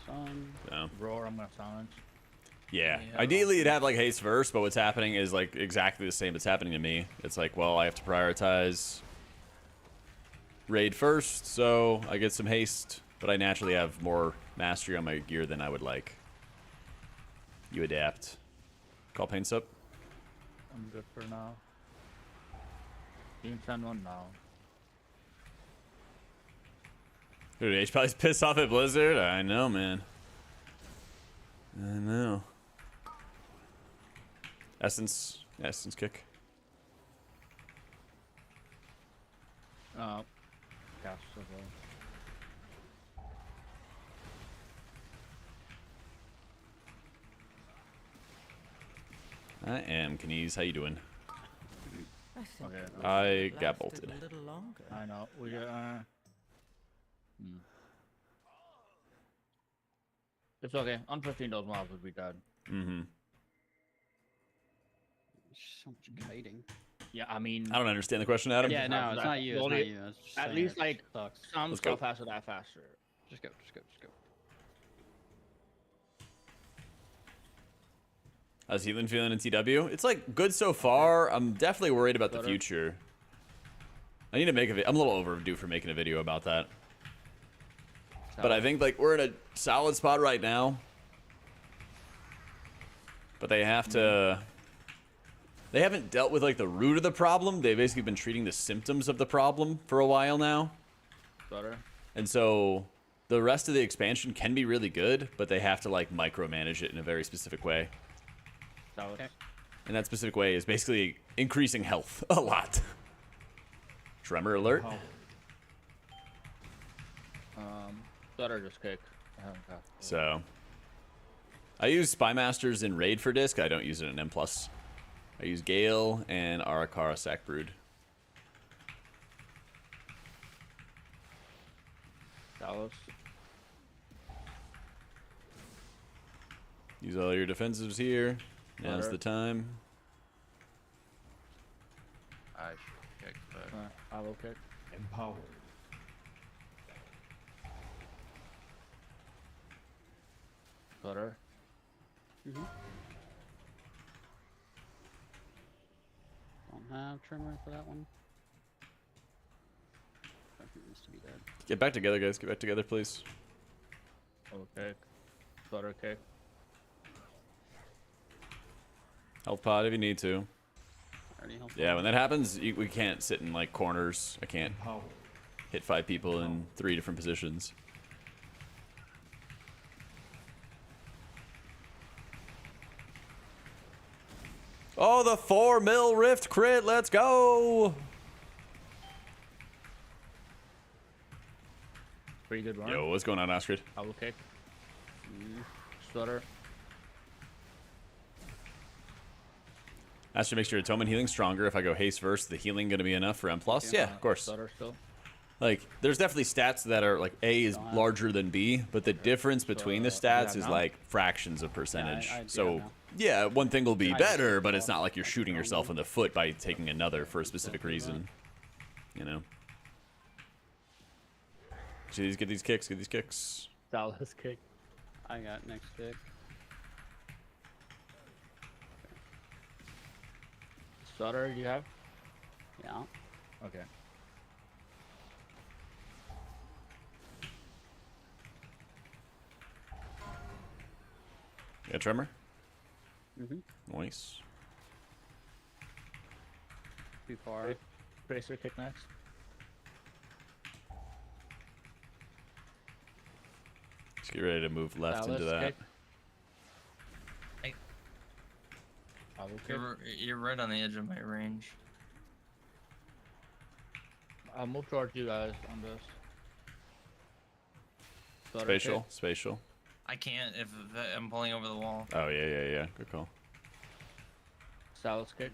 So. Roar, I'm gonna silence. Yeah. Yeah. Ideally, you'd have like haste first, but what's happening is like exactly the same that's happening to me. It's like, well, I have to prioritize raid first, so I get some haste, but I naturally have more mastery on my gear than I would like. You adapt. Call paints up. I'm good for now. You can send one now. Dude, H probably pissed off at Blizzard. I know, man. I know. Essence kick. Cast as well. I am Knees. How you doing? I think Okay. it would I have got lasted bolted. a little longer. I know. We It's okay. On 15, those mobs would be dead. Mm-hmm. So much kiting. Yeah, I mean, I don't understand the question, Adam. Yeah, no, it's not you. It's Well, not it- you. It's just at saying least it like sucks. some Let's go. stuff has to die faster. Just go. Just go. Just go. How's Healing feeling in TW? It's like good so far. I'm definitely worried about the Better. future. I need to make a video. I'm a little overdue for making a video about that. But I think like we're in a solid spot right now. But they have to... They haven't dealt with like the root of the problem. They've basically been treating the symptoms of the problem for a while now. Better. And so the rest of the expansion can be really good, but they have to like micromanage it in a very specific way. That was, And that specific way is basically increasing health a lot. Tremor alert. Empowered. better just kick. I haven't cast. So I use Spy Masters in Raid for disc. I don't use it in M+. I use Gale and Arakara Sack Brood. Dallas. Use all your defensives here. Now's Alright. the time. I should kick, but Hollow kick. Empowered. Better. Don't have trimmer for that one. I think it needs to be dead. Get back together, guys. Get back together, please. Hollow kick. Better kick. Health pod if you need to. Already helped. Yeah, when that happens, we can't sit in like corners. I can't Empowered. hit 5 people in 3 different positions. Oh, the 4 mil rift crit. Let's go. Pretty good run. Yo, what's going on, Astrid? Double kick. Stutter. Astrid makes your atonement healing stronger. If I go haste first, the healing going to be enough for M+? Yeah, of course. Stutter still. Like, there's definitely stats that are, like, A is larger than B, but the difference between the stats is, like, fractions of percentage. So, yeah, one thing will be better, but it's not like you're shooting yourself in the foot by taking another for a specific reason. You know? Jeez, get these kicks, get these kicks. Dallas kick. I got next kick. Stutter, do you have? Yeah. Okay. Yeah, tremor? Mm-hmm. Nice. Too far. Bracer kick next. Let's get ready to move left into that. Kick. Hey. Double kick. You're right on the edge of my range. I'll move towards you guys on this. Stutter Spatial, kick. spatial. I can't if I'm pulling over the wall. Oh, yeah. Good call. Dallas kick.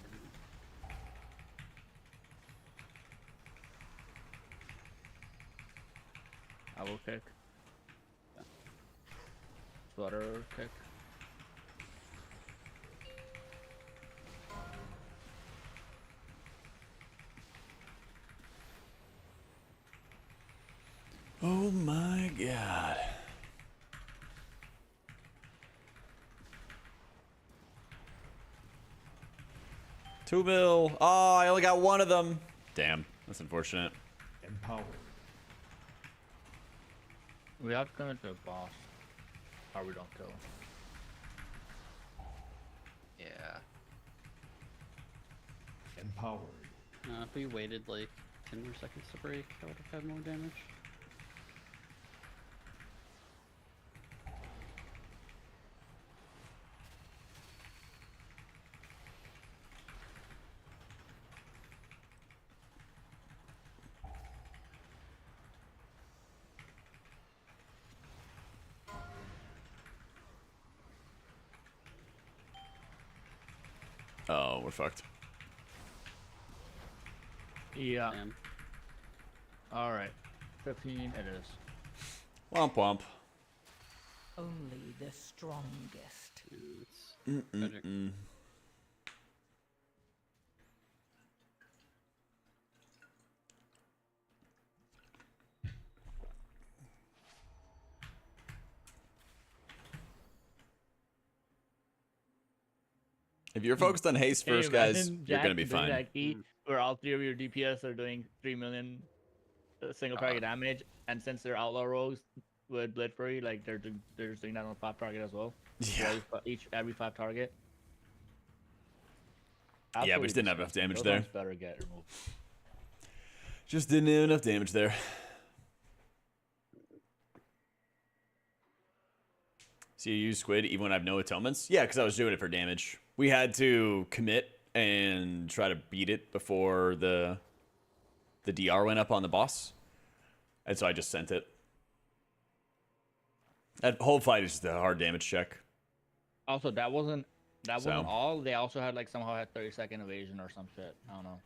Double kick. Stutter kick. Oh my god. $2 mil. Oh, I only got one of them. Damn, that's unfortunate. Empowered. We have to come into a boss. Or we don't kill him. Yeah. Empowered. If we waited like 10 more seconds to break, I would have had more damage. Oh, we're fucked. Yeah. Damn. Alright. 15 it is. Womp womp. Only the strongest. Tragic. If you're focused on haste first, guys, imagine you're Jack gonna be doing fine. that key where all three of your DPS are doing 3 million single target damage, and since they're outlaw rogues with Blade Fury, like they're just doing that on 5 target as well. Yeah. Every 5 target. Yeah, we just didn't have enough damage Those there. ones better get removed. Just didn't have enough damage there. So you use Squid even when I have no atonements? Yeah, because I was doing it for damage. We had to commit and try to beat it before the DR went up on the boss. And so I just sent it. That whole fight is just a hard damage check. Also, that wasn't So. all. They also had like somehow had 30-second evasion or some shit. I don't know.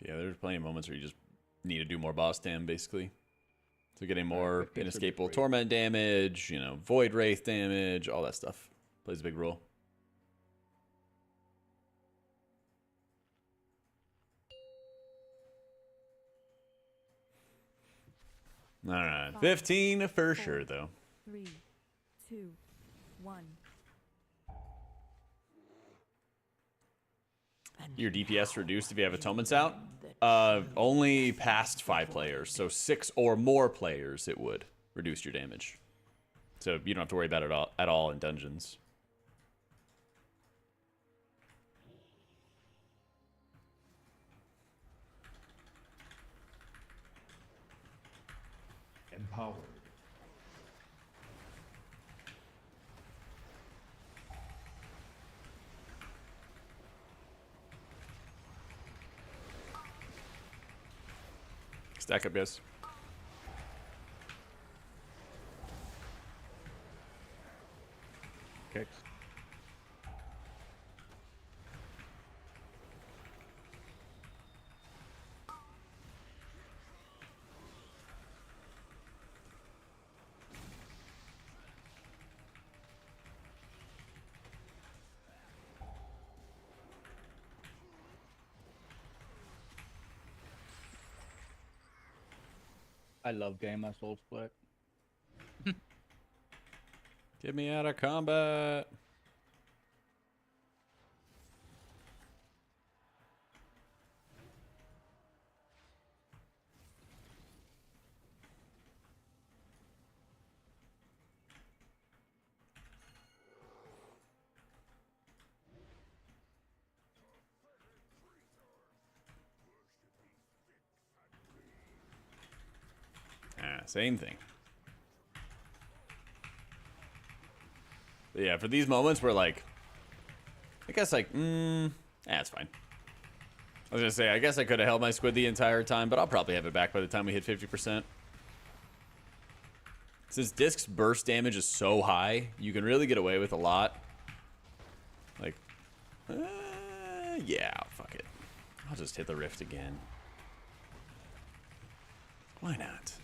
Yeah, there's plenty of moments where you just need to do more boss dam, basically. So getting more quick hits would be inescapable great. torment damage, you know, void wraith damage, all that stuff plays a big role. All right, 15 for sure, though. 3, 2, 1. Your DPS reduced if you have atonements out? Only past 5 players. So 6 or more players, it would reduce your damage. So you don't have to worry about it at all in dungeons. Empowered. Stack up, guys. Kicks. I love game my soul split. Get me out of combat. Same thing. But yeah, for these moments where like, I guess like, it's fine. I was gonna say, I guess I could have held my squid the entire time, but I'll probably have it back by the time we hit 50%. Since Disc's burst damage is so high, you can really get away with a lot. Like, yeah, fuck it. I'll just hit the rift again. Why not?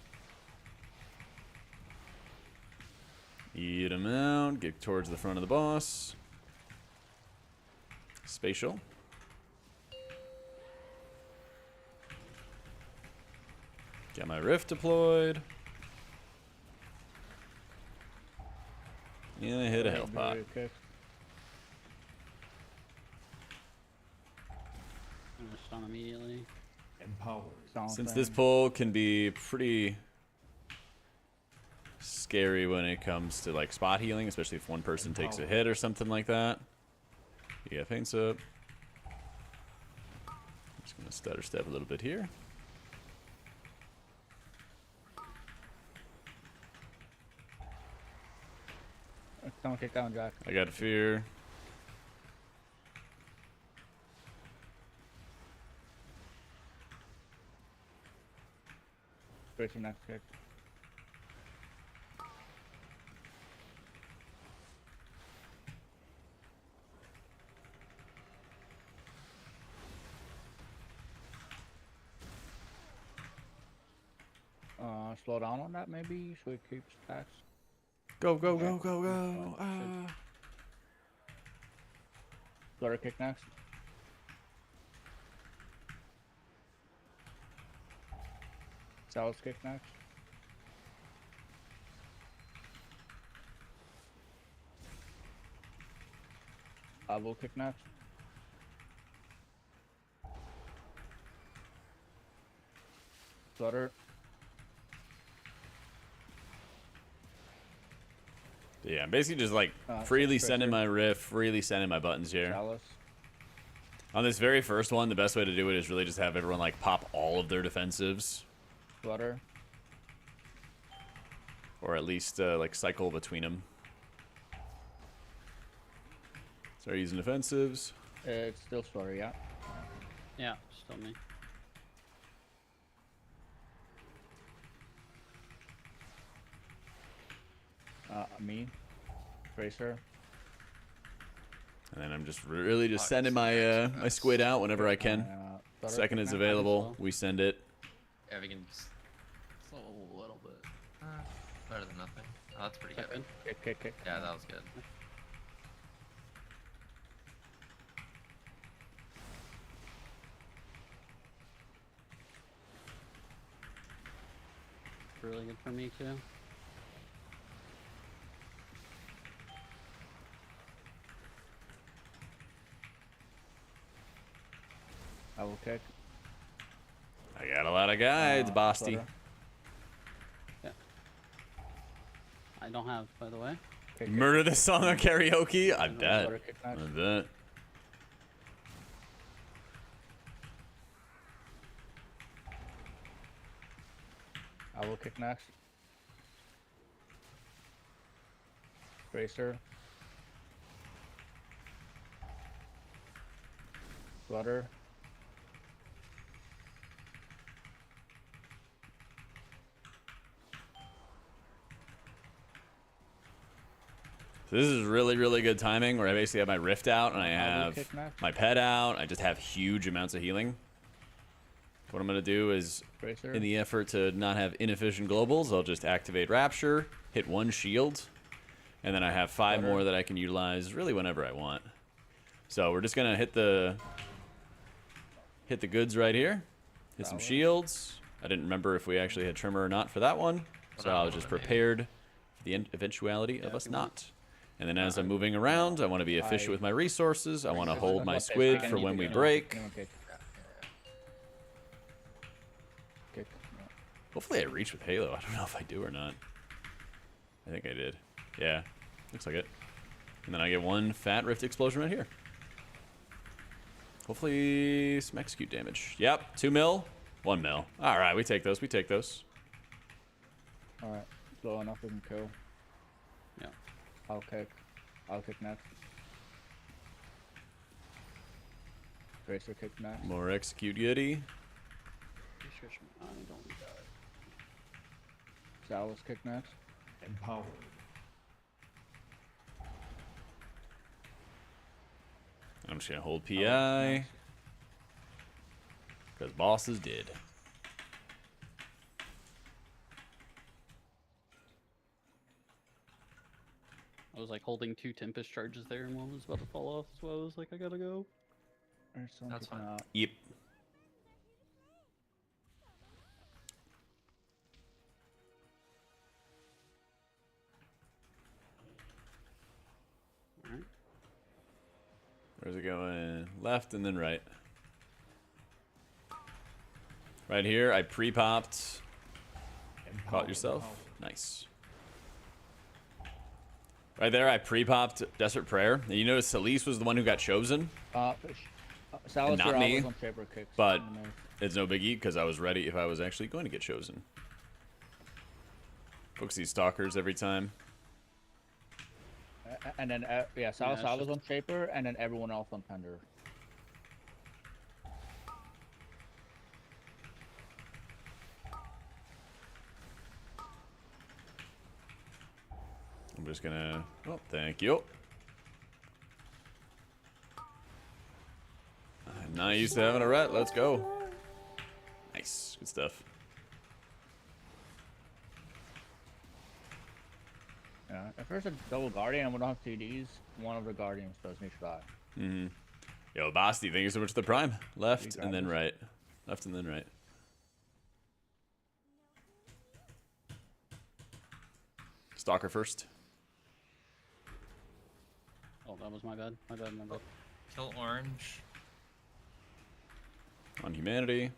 Eat him out. Get towards the front of the boss. Spatial. Get my rift deployed. And I hit a health pot. I'm gonna stun immediately. Empowered. Since this pull can be pretty scary when it comes to like spot healing, especially if one person takes a hit or something like that. You got paints up. I'm just gonna stutter step a little bit here. Don't kick down, Jack. I got fear. Wait for next kick. Slow down on that maybe so it keeps stacks. Go, go, go, go, go. Flutter kick next. Sal's kick next. Will kick next. Flutter. Yeah, I'm basically just like freely sending my riff, freely sending my buttons here. Chalice. On this very first one, the best way to do it is really just have everyone like pop all of their defensives. Flutter. Or at least like cycle between them. Start using defensives. It's still Flutter, yeah. Yeah, still me. Me. Tracer. And then I'm just really just sending my my squid out whenever I can. Second is available, we send it. Yeah, we can just slow a little bit. Better than nothing. Oh, that's pretty good. Kick. Yeah, that was good. Really good for me too. I will kick. I got a lot of guides, Basti. Flutter. I I don't have, by the way. Kick, Murder this song on karaoke? I bet. Water kick I next. bet. I will kick next. Tracer. Flutter. So this is really, really good timing where I basically have my Rift out and I I will have kick next. my pet out. I just have huge amounts of healing. What I'm going to do is, Tracer. in the effort to not have inefficient globals, I'll just activate Rapture, hit 1 shield, and then I have 5 Flutter. more that I can utilize really whenever I want. So we're just going to hit the goods right here. Hit some Valor. shields. I didn't remember if we actually had Trimmer or not for that one. So I was just prepared for the eventuality of us not. And then as I'm moving around, I want to be efficient with my resources. I want to hold my squid for when we break. Kick. Kick. No. Hopefully I reach with Halo. I don't know if I do or not. I think I did. Yeah, looks like it. And then I get 1 fat Rift Explosion right here. Hopefully some execute damage. Yep, 2 mil, 1 mil. All right, we take those. We take those. All right. Slow enough we can kill. Yeah. I'll kick. I'll kick next. Tracer kick next. More execute Yeti. I don't die. Salus kick next. Empowered. I'm just gonna hold PI because boss is dead. I was like holding 2 Tempest charges there, and one was about to fall off, so I was like, I gotta go. There's some That's kicking fine. out. Yep. Alright. Where's it going? Left and then right. Right here, I pre-popped. Caught yourself. Nice. Right there, I pre-popped Desperate Prayer. And you notice Celise was the one who got chosen, Salus not or me, Alva's on Shaper kicks. but in the maze. it's no biggie because I was ready if I was actually going to get chosen. Focus these stalkers every time. And then yeah, Salus Yeah, Alva's on Shaper, and then everyone else on Tender. I'm just gonna. Oh, thank you. I'm not used to having a ret. Let's go. Nice, good stuff. Yeah, if there's a double Guardian and we don't have TDs, one of the Guardians does need to die. Mm-hmm. Yo, Basti, thank you so much for the prime. Left You and then got right. Left and then right. Stalker first. Oh, that was my bad. My bad, my bad. Kill orange. On humanity.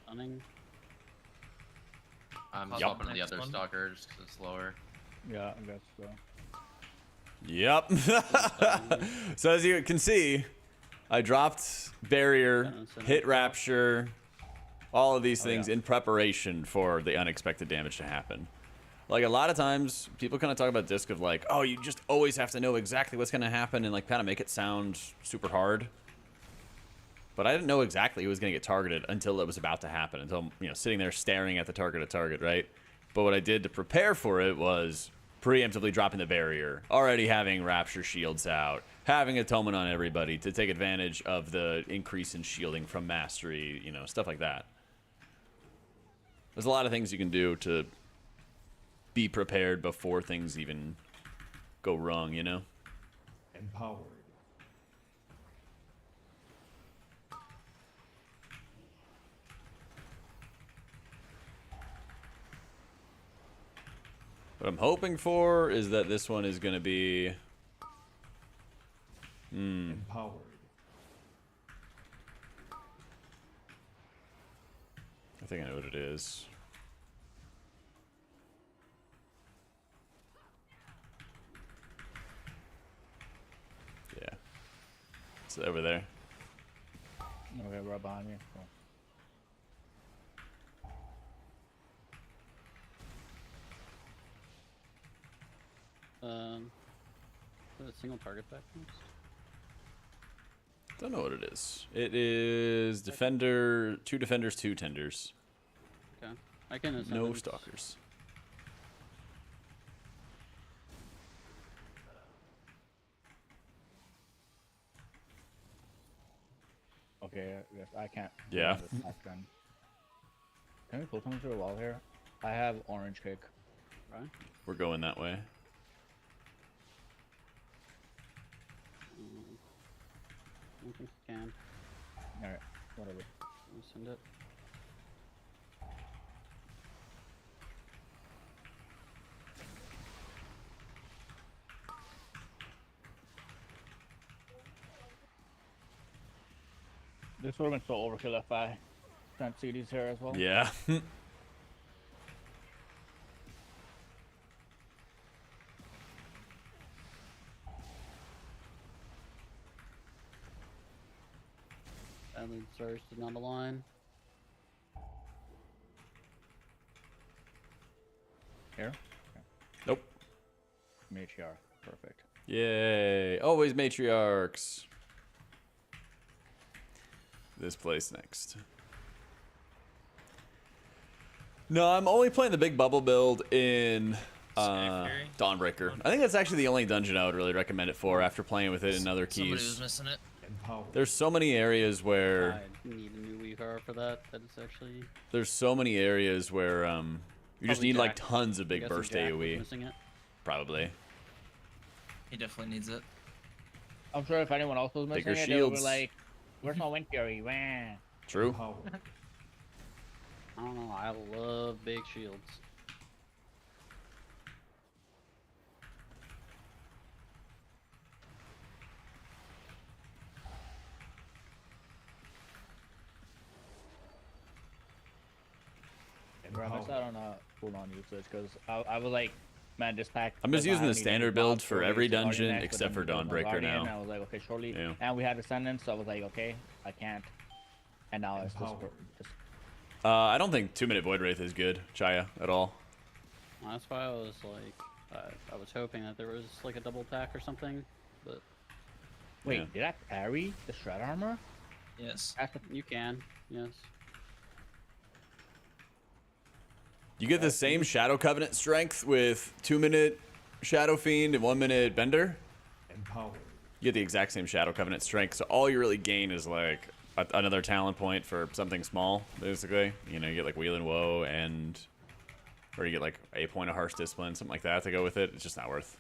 Stunning. I'm Yup. swapping to the Next other one. stalker just 'cause it's slower. Yeah, I guess so. Yep. So as you can see, I dropped barrier, hit rapture, all of these things in preparation for the unexpected damage to happen. Like a lot of times, people kind of talk about disc of like, oh, you just always have to know exactly what's going to happen and like kind of make it sound super hard. But I didn't know exactly who was going to get targeted until it was about to happen, until, you know, sitting there staring at the target, right? But what I did to prepare for it was preemptively dropping the barrier, already having Rapture shields out, having Atonement on everybody to take advantage of the increase in shielding from Mastery, you know, stuff like that. There's a lot of things you can do to be prepared before things even go wrong, you know? Empowered. What I'm hoping for is that this one is going to be... Empowered. I think I know what it is. Yeah. It's over there. Okay, right behind me. Cool. Is it single target back next? Don't know what it is. It is defender, 2 defenders, 2 tenders. Okay. I can ascend No it. stalkers. Okay, yes, I can't. do Yeah. this shotgun. Can we pull something through the wall here? I have orange cake. Right? We're going that way. I don't think you can. Alright, whatever. Send it. This would have been so overkill if I sent CDs here as well. Yeah. Badly thirsted on the line. Here? Nope. Matriarch. Perfect. Yay. Always matriarchs. This place next. No, I'm only playing the big bubble build in Sky Fury? Dawnbreaker. I think that's actually the only dungeon I would really recommend it for after playing with it in other Somebody keys. was missing it. Empowered. There's so many areas where I need a new Wii car for that. That is actually. there's so many areas where you just Probably need like Jack. tons of I'm big guessing burst Jack was AoE. Missing it. Probably. He definitely needs it. I'm sure if anyone else was missing Bigger it, they would be shields. like, where's my wind fury? Wah. True. Empowered. I don't know. I love big shields. Bro, I missed out on cooldown usage because I was like, man, this pack. I'm just like, using I the don't need standard any build blocks for or every waste of Guardian dungeon X, but except then for because my Dawnbreaker Guardian, now. and I was like, okay, surely. Yeah. And we had Descendants, so I was like, okay, I can't. And now it's just, Empowered. just I don't think 2-minute Void Wraith is good, Chaya, at all. Well, that's why I was like, I was hoping that there was like a double attack or something, but wait, Yeah. did I parry the shred armor? Yes. That's the, you can, yes. You get the same Shadow Covenant strength with 2-minute Shadow Fiend and 1-minute Bender. Empowered. You get the exact same Shadow Covenant strength, so all you really gain is like another talent point for something small, basically. You know, you get like Wheel and Woe and... Or you get like a point of Harsh Discipline, something like that to go with it. It's just not worth.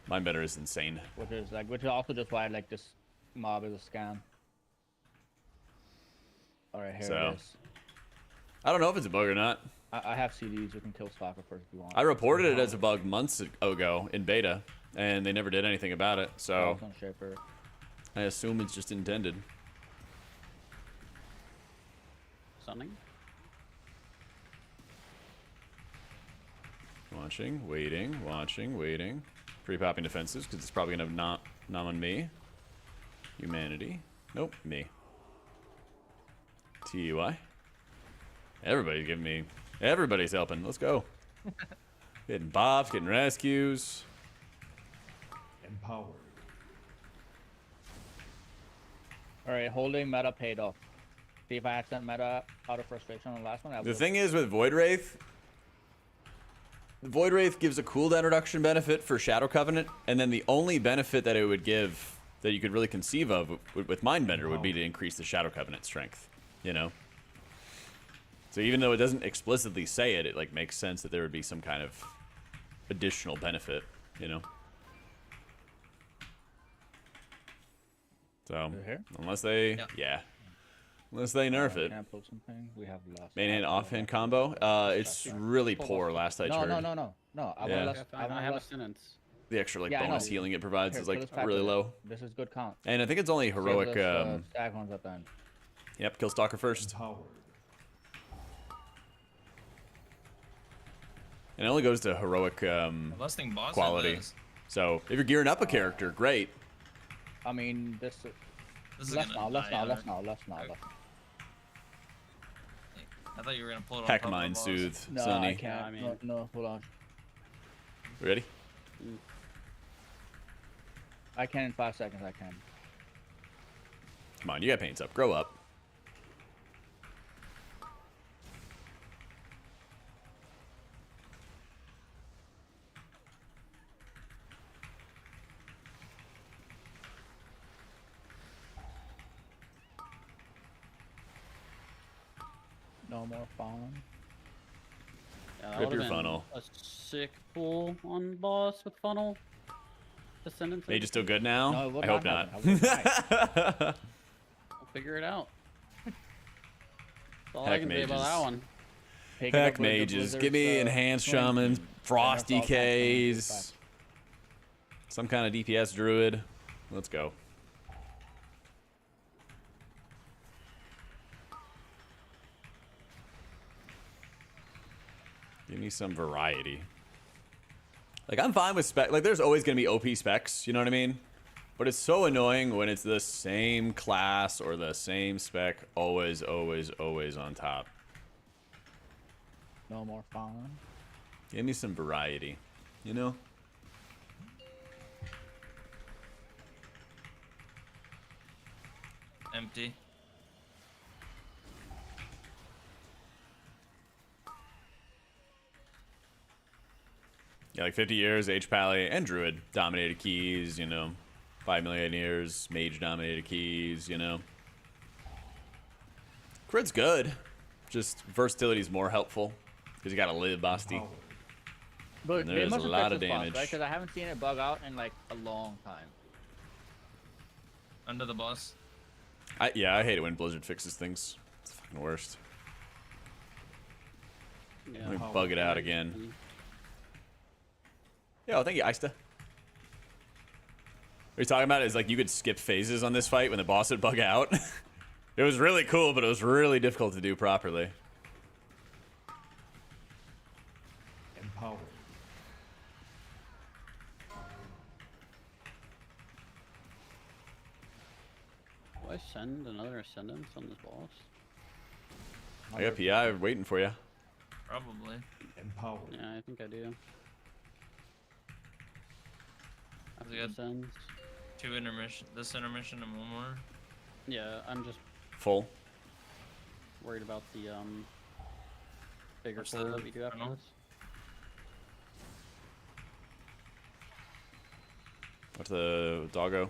Mind Bender is insane. which is also just why like this mob is a scam. All right, here So. it is. I don't know if it's a bug or not. I have CDs. You can kill Stalker first if you want. I reported it as a bug months ago in beta, and they never did anything about it, so Don't shaper. I assume it's just intended. Stunning. Watching, waiting. Pre-popping defenses, because it's probably going to have nom on me. Humanity. Nope, me. TUI. Everybody's giving me... Everybody's helping. Let's go. Getting bops, getting rescues. Empowered. All right, holding meta paid off. See if I had sent meta out of frustration on the last one. I The would've- thing is with Void Wraith, Void Wraith gives a cooldown reduction benefit for Shadow Covenant, and then the only benefit that it would give that you could really conceive of with Mindbender would be to increase the Shadow Covenant strength, you know? So even though it doesn't explicitly say it, it like makes sense that there would be some kind of additional benefit, you know? So, Is it here? unless they, Yeah. yeah. Unless they nerf it. Can I pull something? We have lost. Main hand, offhand combo. It's really poor last I heard. No. I Yeah. want I have a sentence. The extra like Yeah, I bonus know. healing it provides Here, is kill like this pack really with it. low. This is good count. And I think it's only heroic. Save this, stag ones at the end. Yep, kill Stalker first. Empowered. And it only goes to heroic Lusting boss quality. So if you're gearing up a character, great. I mean, this. This is Let's gonna not. die, I thought you were gonna pull it on Heck top of the mind boss. soothe, No, I Sonny. can't. I mean- No, hold on. Ready? I can in 5 seconds. I can. Come on, you got paints up. Grow up. No more fun. Yeah, that Rip would've your been funnel. A sick pull on boss with funnel. Descendants. Mage is still good now? No, it would I hope not not. happen. I would die. We'll figure it out. That's all I Heck can say about mages. that one. Pick it Heck up with the mages. Blizzard's, Give me enhanced swing. shamans, frost Then it's all DKs, some kind of DPS druid. Let's go. Give me some variety. Like, I'm fine with spec. Like, there's always going to be OP specs, you know what I mean? But it's so annoying when it's the same class or the same spec always, always, always on top. No more fun. Give me some variety, you know? Empty. Yeah, like 50 years, H-Pally and Druid dominated keys, you know. 5 million years, Mage dominated keys, you know. Crit's good. Just versatility's more helpful. Because you gotta live, Basti. Empowered. But And they there's must a have lot fixed of this boss, damage. right? Because I haven't seen it bug out in like a long time. Under the boss. Yeah, I hate it when Blizzard fixes things. It's the fucking worst. Yeah. Let me bug it out again. Yo, thank you, Ista. What you're talking about is like you could skip phases on this fight when the boss would bug out. It was really cool, but it was really difficult to do properly. Empowered. Do I send another Ascendance on this boss? I got PI waiting for you. Probably. Empowered. Yeah, I think I do. Is it good? Ascends. 2 intermission. This intermission and 1 more. Yeah, I'm just Full. worried about the bigger What's pull the that we do after funnel? this. What's the doggo?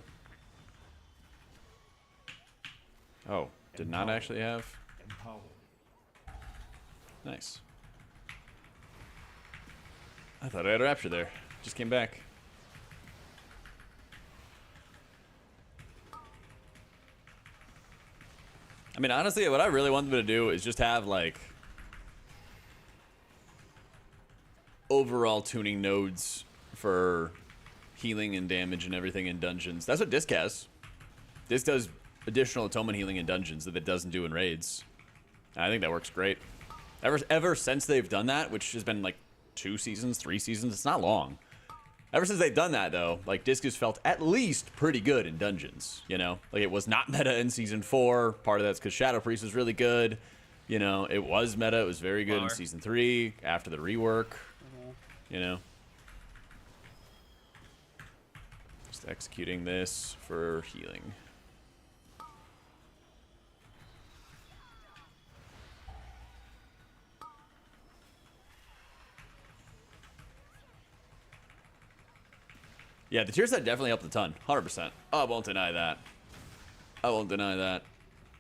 Oh, did not Empowered. actually have. Empowered. Nice. I thought I had a rapture there. Just came back. I mean, honestly, what I really want them to do is just have, like, overall tuning nodes for healing and damage and everything in dungeons. That's what Disc has. Disc does additional atonement healing in dungeons that it doesn't do in raids. And I think that works great. Ever since they've done that, which has been like 2 seasons, 3 seasons, it's not long. Ever since they've done that, though, like, Disc has felt at least pretty good in dungeons, you know? Like, it was not meta in Season 4. Part of that's because Shadow Priest was really good. You know, it was meta. It was very good in Power. Season 3 after the rework, you know? Just executing this for healing. Yeah, the tier set definitely helped a ton. 100%. I won't deny that. I won't deny that.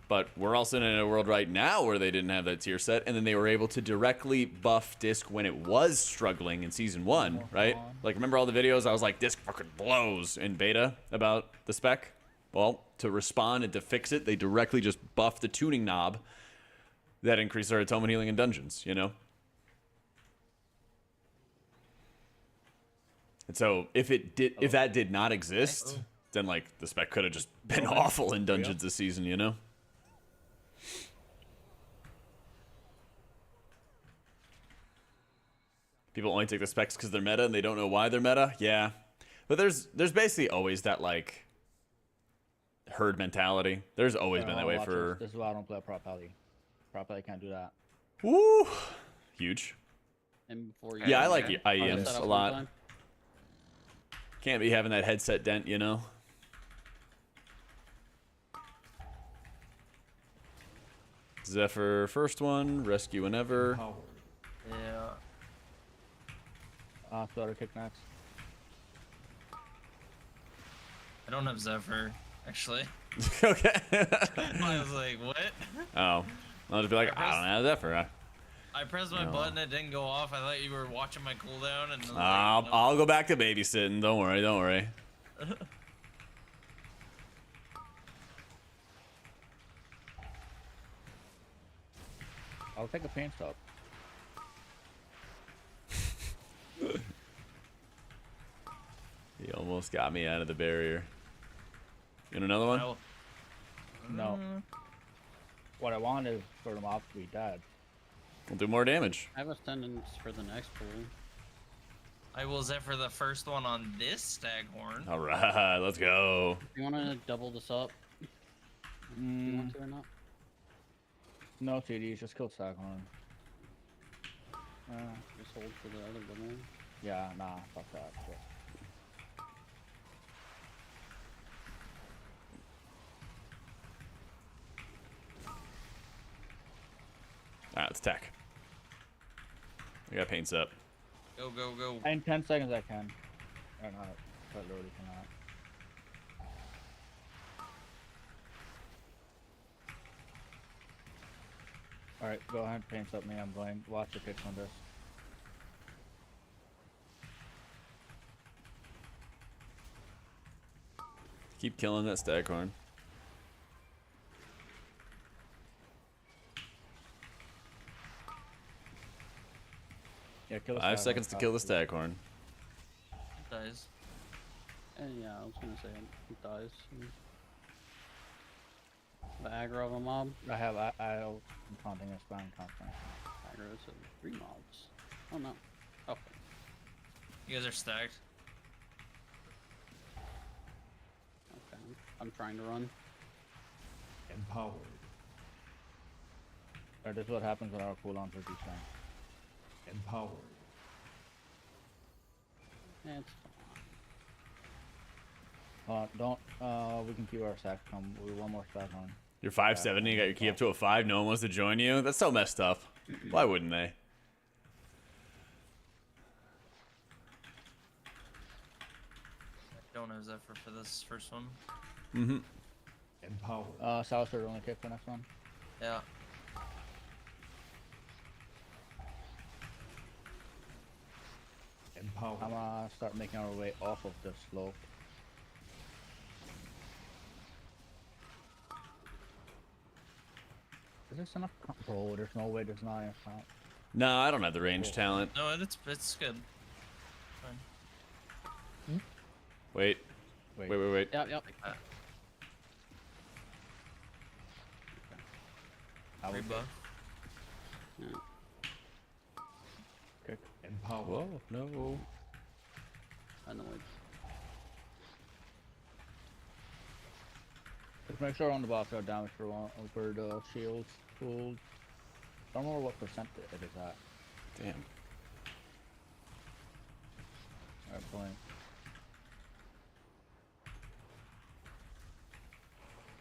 But we're also in a world right now where they didn't have that tier set, and then they were able to directly buff Disc when it was struggling in Season 1, right? Like, remember all the videos? I was like, Disc fucking blows in beta about the spec? Well, to respond and to fix it, they directly just buff the tuning knob that increases our atonement healing in dungeons, you know? And so if that did not exist, then like the spec could have just been awful in dungeons this season, you know? People only take the specs because they're meta and they don't know why they're meta. Yeah, but there's basically always that like herd mentality. There's always been that way for. This is why I don't play Prop Alley. Prop Alley can't do that. Woo, huge. And before you Yeah, I like Okay. IEMs a lot. Can't be having that headset dent, you know. Zephyr first one, rescue whenever. Power. Yeah. Flutter kick next. I don't have Zephyr, actually. Okay. I was like, what? Oh, I'll just be like, I don't have Zephyr. I pressed my button, it didn't go off. I thought you were watching my cooldown, and I'll go back to babysitting. Don't worry, don't worry. I'll take a paint stop. He almost got me out of the barrier. You want another one? No. What I want is for the mobs to be dead. We'll do more damage. I have a sentence for the next pool. I will Zephyr the first one on this staghorn. All right, let's go. You want to double this up? You want to or not? No TDs, just kill Staghorn. Just hold for the other one. Yeah, nah, fuck that. Shit. Alright, let's attack. I got paints up. Go, go, go. In 10 seconds I can. Or not. I literally cannot. Alright, go ahead, paints up me. I'm going. Watch the pitch on this. Keep killing that staghorn. Yeah, kill the 5 Staghorn seconds to kill the fast. staghorn. Dies. And yeah, I was gonna say it dies. The aggro of a mob. I'm counting a spam constant. Aggro is 3 mobs. Oh no. Okay. You guys are stacked. Okay. I'm trying to run. Empowered. This is what happens when our cooldowns are decent. Empowered. Yeah, it's Don't, we can keep our stack. We one more stack on. You're 570, you got your key up to a 5, no one wants to join you? That's so messed up. Why wouldn't they? I don't have Zephyr for this first one. Mm-hmm. Empowered. Salazar only kick for next one. Yeah. Empowered. I'm gonna start making our way off of the slope. Is this enough? Bro, there's no way there's not enough count. No, I don't have the range talent. No, it's good. Fine. Wait. Wait. Wait. Yep, yep. Like that. I will Rebuff. kick. Empowered. Whoa, no. Annoyed. Just make sure on the boss got damage for the shields pulled. I don't know what percent it is at. Damn. Alright, pulling.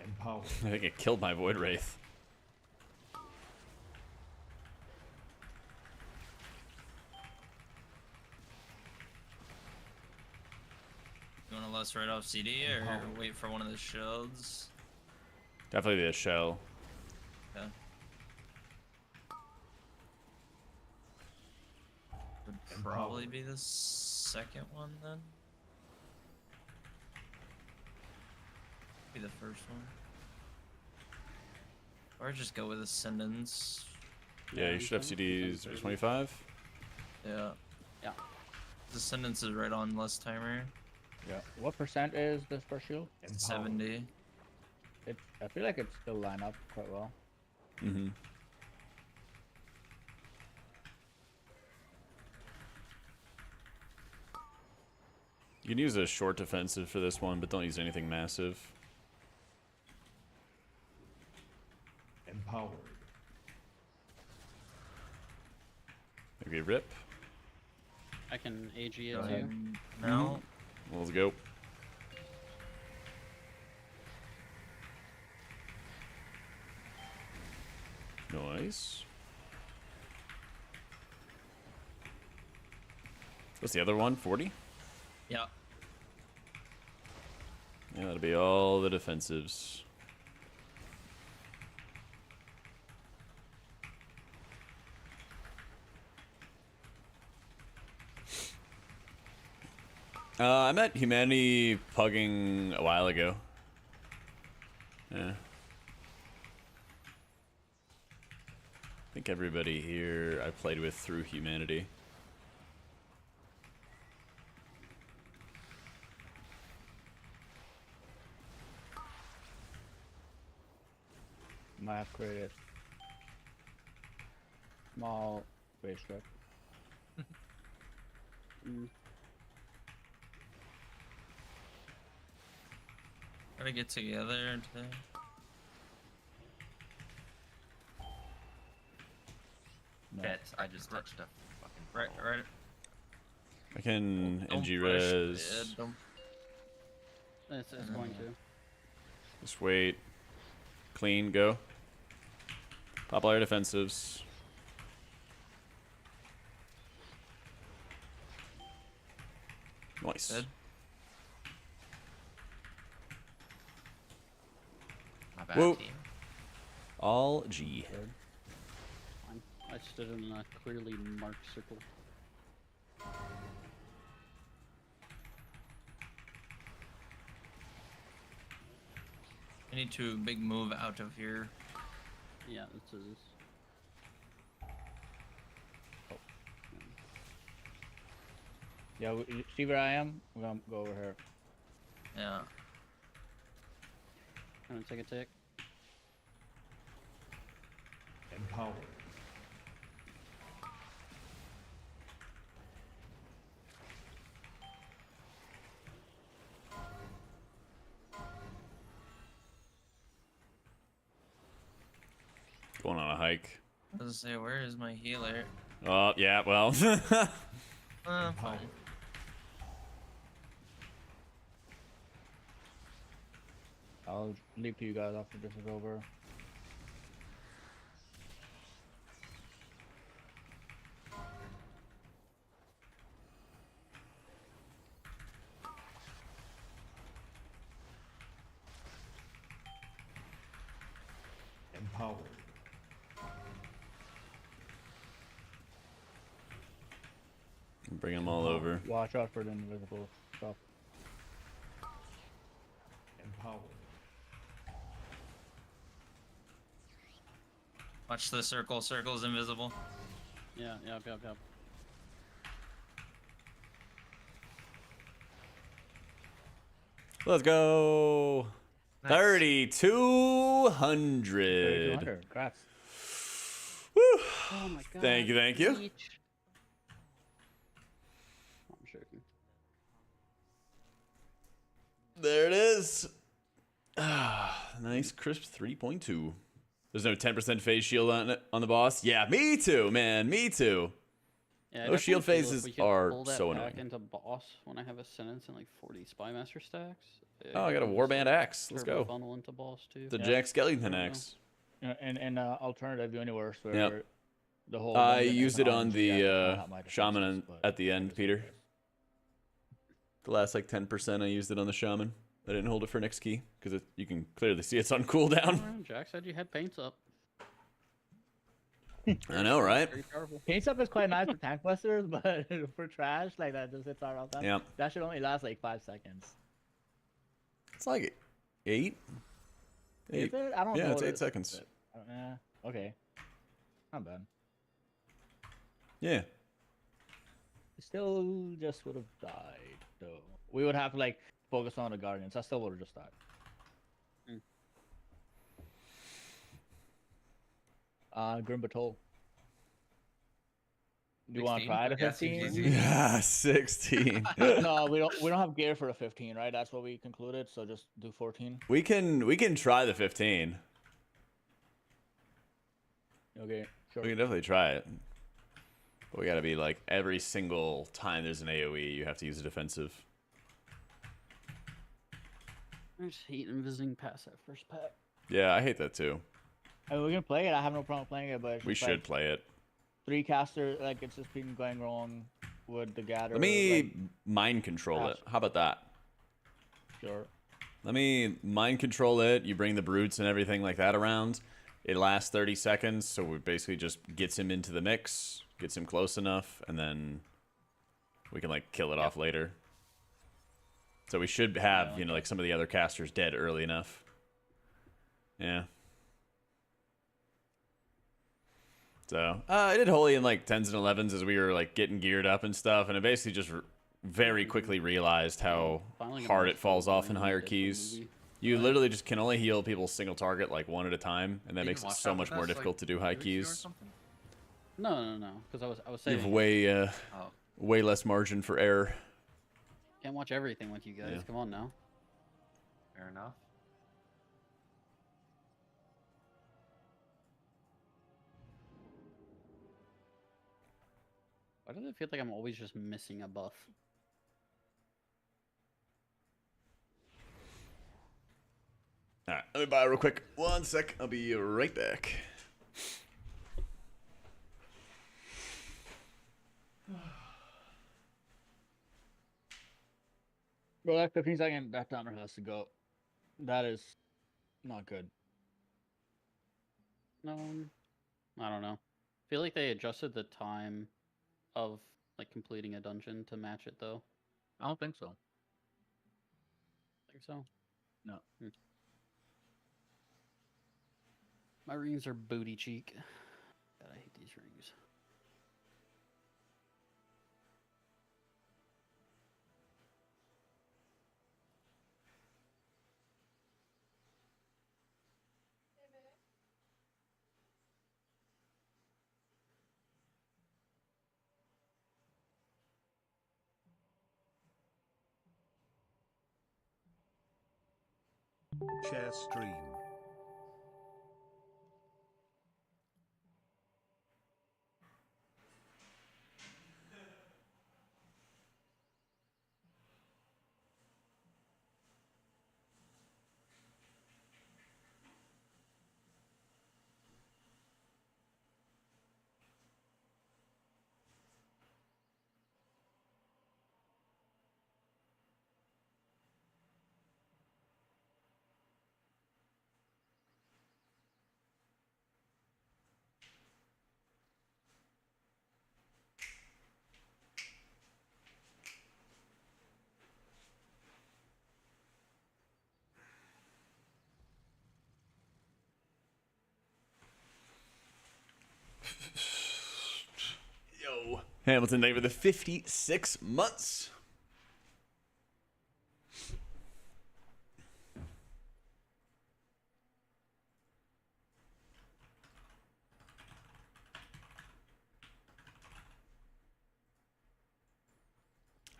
Empowered. I think it killed my Void Wraith. You want to let's right off CD or wait for one of the shields? Definitely the shell. Yeah. Would probably be the second one then. Be the first one. Or just go with Ascendance. Yeah, you should have CDs 25. Yeah. Yeah. Ascendance is right on less timer. Yeah. What percent is this for shield? 70. I feel like it still line up quite well. Mm-hmm. You can use a short defensive for this one, but don't use anything massive. Empowered. Maybe rip. I can AG it Go too. ahead. No. Let's go. Nice. What's the other one? 40? Yeah. Yeah, that'll be all the defensives. I met Humanity pugging a while ago. Yeah. I think everybody here I played with through Humanity. Might have created small base trip. Gotta get together today. No. Shit, I just touched a fucking Right. I can Don't NG push. res. Yeah, don't. It's going to. Just wait. Clean, go. Pop all your defensives. Nice. Dead. My bad, Whoa. team. All G. Fine. I stood in a clearly marked circle. I need to big move out of here. Yeah, this is. Yeah, you see where I am? We're gonna go over here. Yeah. I'm gonna take a tick. Empowered. Going on a hike. I was gonna say, where is my healer? Oh, yeah, well. Fine. Empowered. I'll leave to you guys after this is over. Empowered. Bring them all over. Watch out for the invisible stuff. Empowered. Watch the circle. Circle's invisible. Yeah, yep. Let's go. Nice. 3,200. 3200. Congrats. Woo. Oh my god. Thank you, thank you. Peach. I'm joking. There it is. Ah, nice crisp 3.2. There's no 10% phase shield on it on the boss. Yeah, me too, man. Me too. Yeah, I Those shield definitely feel phases if we could are pull that so back annoying. into boss when I have a sentence and like 40 spymaster stacks. Oh, I got a can warband just, axe. Let's turbo go. Funnel into boss too. The Yeah. Jack Skellington know. axe. And alternative universe where Yep. the whole. I dungeon is used it on RNG, the I found out my shaman defenses, but at the end, it's Peter. okay. The last like 10% I used it on the shaman. I didn't hold it for next key because you can clearly see it's on cooldown. Jack said you had paints up. I know, right? Very powerful. Paint stuff is quite nice for tank busters, but for trash like that just hits our all time. Yeah. That should only last like 5 seconds. It's like 8? Is it? I don't know. Yeah, it's what 8 seconds. Okay. Not bad. Yeah. Still just would have died, though. We would have to, like, focus on the Guardians. I still would have just died. Grim Batol. Do you want to 16? try the Yeah, seems 15? easy. Yeah, 16. No, we don't have gear for the 15, right? That's what we concluded. So just do 14. We can try the 15. Okay, sure. We can definitely try it. But we gotta be like every single time there's an AoE, you have to use a defensive. I just hate visiting past that first pack. Yeah, I hate that too. I mean, we can play it. I have no problem playing it, but it's We just, should like, play it. 3 caster, like, it's just been going wrong with the gather. Let me like, mind control it. How about that? sure. Let me mind control it. You bring the brutes and everything like that around. It lasts 30 seconds, so it basically just gets him into the mix, gets him close enough, and then we can like kill it off later. So we should have, you know, like some of the other casters dead early enough. Yeah. So, I did Holy in like 10s and 11s as we were like getting geared up and stuff, and I basically just very quickly realized how hard it falls off in higher keys. You literally just can only heal people single target like one at a time, and that makes it so much more difficult to do high keys. No, because I was saying You have way way less margin for error. can't watch everything with you guys. Yeah. Come on now. Fair enough. Why does it feel like I'm always just missing a buff? All right, let me buy real quick. 1 sec. I'll be right back. Bro, that 15-second that timer has to go. That is not good. No, I don't know. I feel like they adjusted the time of like completing a dungeon to match it though. I don't think so. Think so? No. My rings are booty cheek. God, I hate these rings. Share stream. Yo. Hamilton Knight with the 56 months.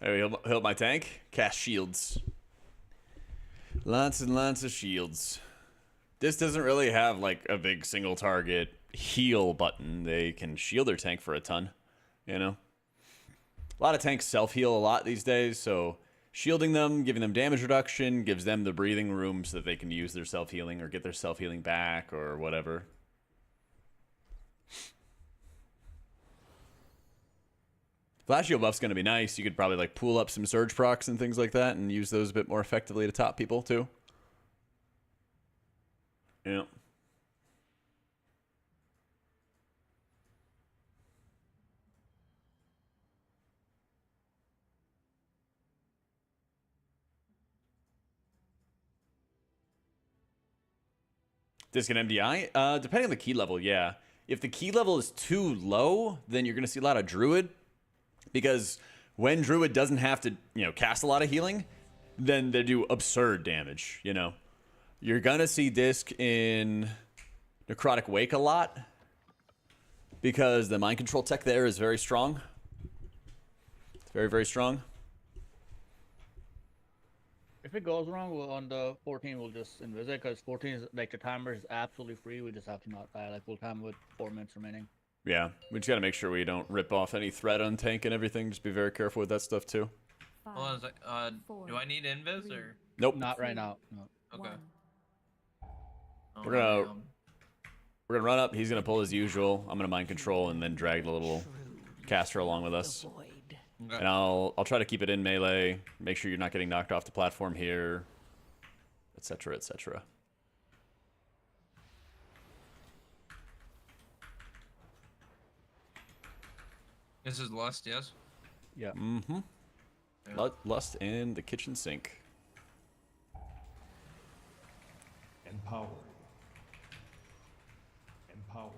Hey, heal my tank. Cast shields. Lots and lots of shields. This doesn't really have like a big single target heal button. They can shield their tank for a ton, you know? A lot of tanks self-heal a lot these days, so shielding them, giving them damage reduction, gives them the breathing room so that they can use their self-healing or get their self-healing back or whatever. Flash heal buff's going to be nice. You could probably like pool up some surge procs and things like that and use those a bit more effectively to top people too. Yeah. Disc and MDI? Depending on the key level, yeah. If the key level is too low, then you're going to see a lot of Druid. Because when Druid doesn't have to, cast a lot of healing, then they do absurd damage, You're going to see Disc in Necrotic Wake a lot. Because the mind control tech there is very strong. It's very, very strong. If it goes wrong on the 14, we'll just invis it because 14 is like the timer is absolutely free. We just have to not die. Like we'll time with 4 minutes remaining. Yeah, we just got to make sure we don't rip off any threat on tank and everything. Just be very careful with that stuff too. Five, Hold on a sec. Do I need invis or? Nope. Not right now. No. Okay. one. Oh, We're gonna run up. He's gonna pull as usual. I'm gonna mind control and then drag the little caster along with us. Void. Okay. And I'll try to keep it in melee. Make sure you're not getting knocked off the platform here, etc., etc. This is Lust, yes? Yeah. Mm-hmm. Yeah. Lust and the kitchen sink. Empower. Empower.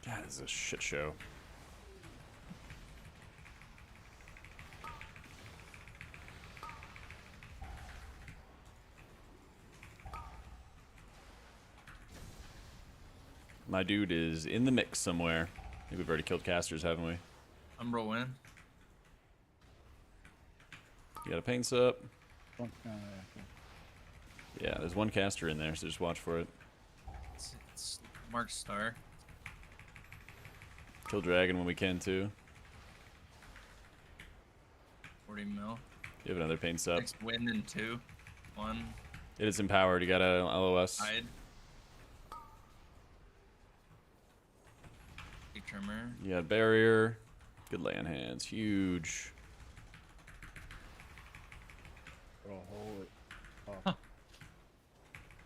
God, this is a shit show. My dude is in the mix somewhere. I think we've already killed casters, haven't we? I'm rolling. You got a paint up. Yeah. Yeah, there's one caster in there, so just watch for it. It's Mark Star. Kill dragon when we can too. 40 mil. You have another paint up. Next wind in 2. 1. It is empowered. You got a LOS. Hide. Big trimmer. You got barrier. Good land hands. Huge. Bro, hold it. Oh.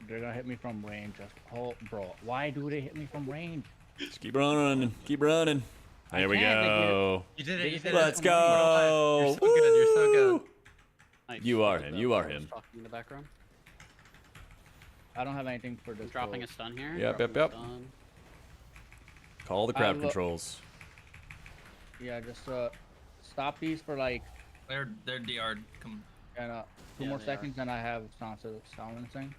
They're gonna hit me from range. Just hold, bro. Why do they hit me from range? Just keep running. Keep running. There we can't, go. You did it. You did it. Let's You're go. so good. You're so good. Nice. You are Look at him, that you are while I was him. Talking in the background. I don't have anything for this. Dropping a stun here. Yep, dropping yep, a yep. stun. Call the I crowd lo- controls. Yeah, just stop these for like They're DR'd. Come. and, 2 Yeah, more they seconds, and I have silencing.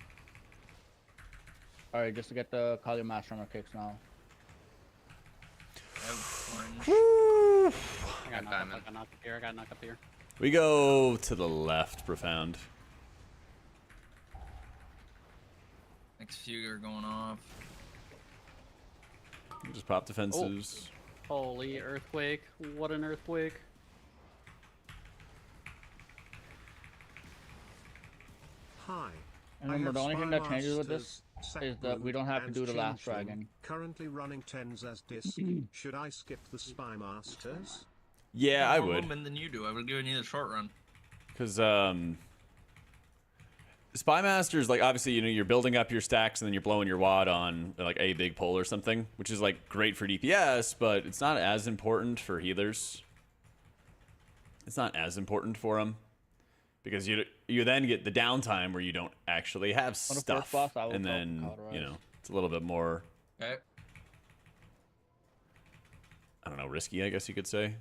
All right, just to get the Kali Master Armor kicks now. I have orange. I got knocked up. diamond. I got knocked up here. I got knocked up here. We go to the left, profound. Next few are going off. Just pop defensives. Holy earthquake! What an earthquake! Hi. And I remember, have the only thing that changes with Spy this Masters, is that we don't have to and do the last Changeling, dragon. Currently running 10s as disc. Should I skip the Spy Masters? Yeah, I More would. movement than you do. I would give you the short run. Because, Spy Masters, like, obviously, you're building up your stacks and then you're blowing your wad on, like, a big pull or something, which is, like, great for DPS, but it's not as important for healers. It's not as important for them. Because you then get the downtime where you don't actually have On the first stuff. boss, I will And go then, cauterize. it's a little bit more, Okay. I don't know, risky, I guess you could say.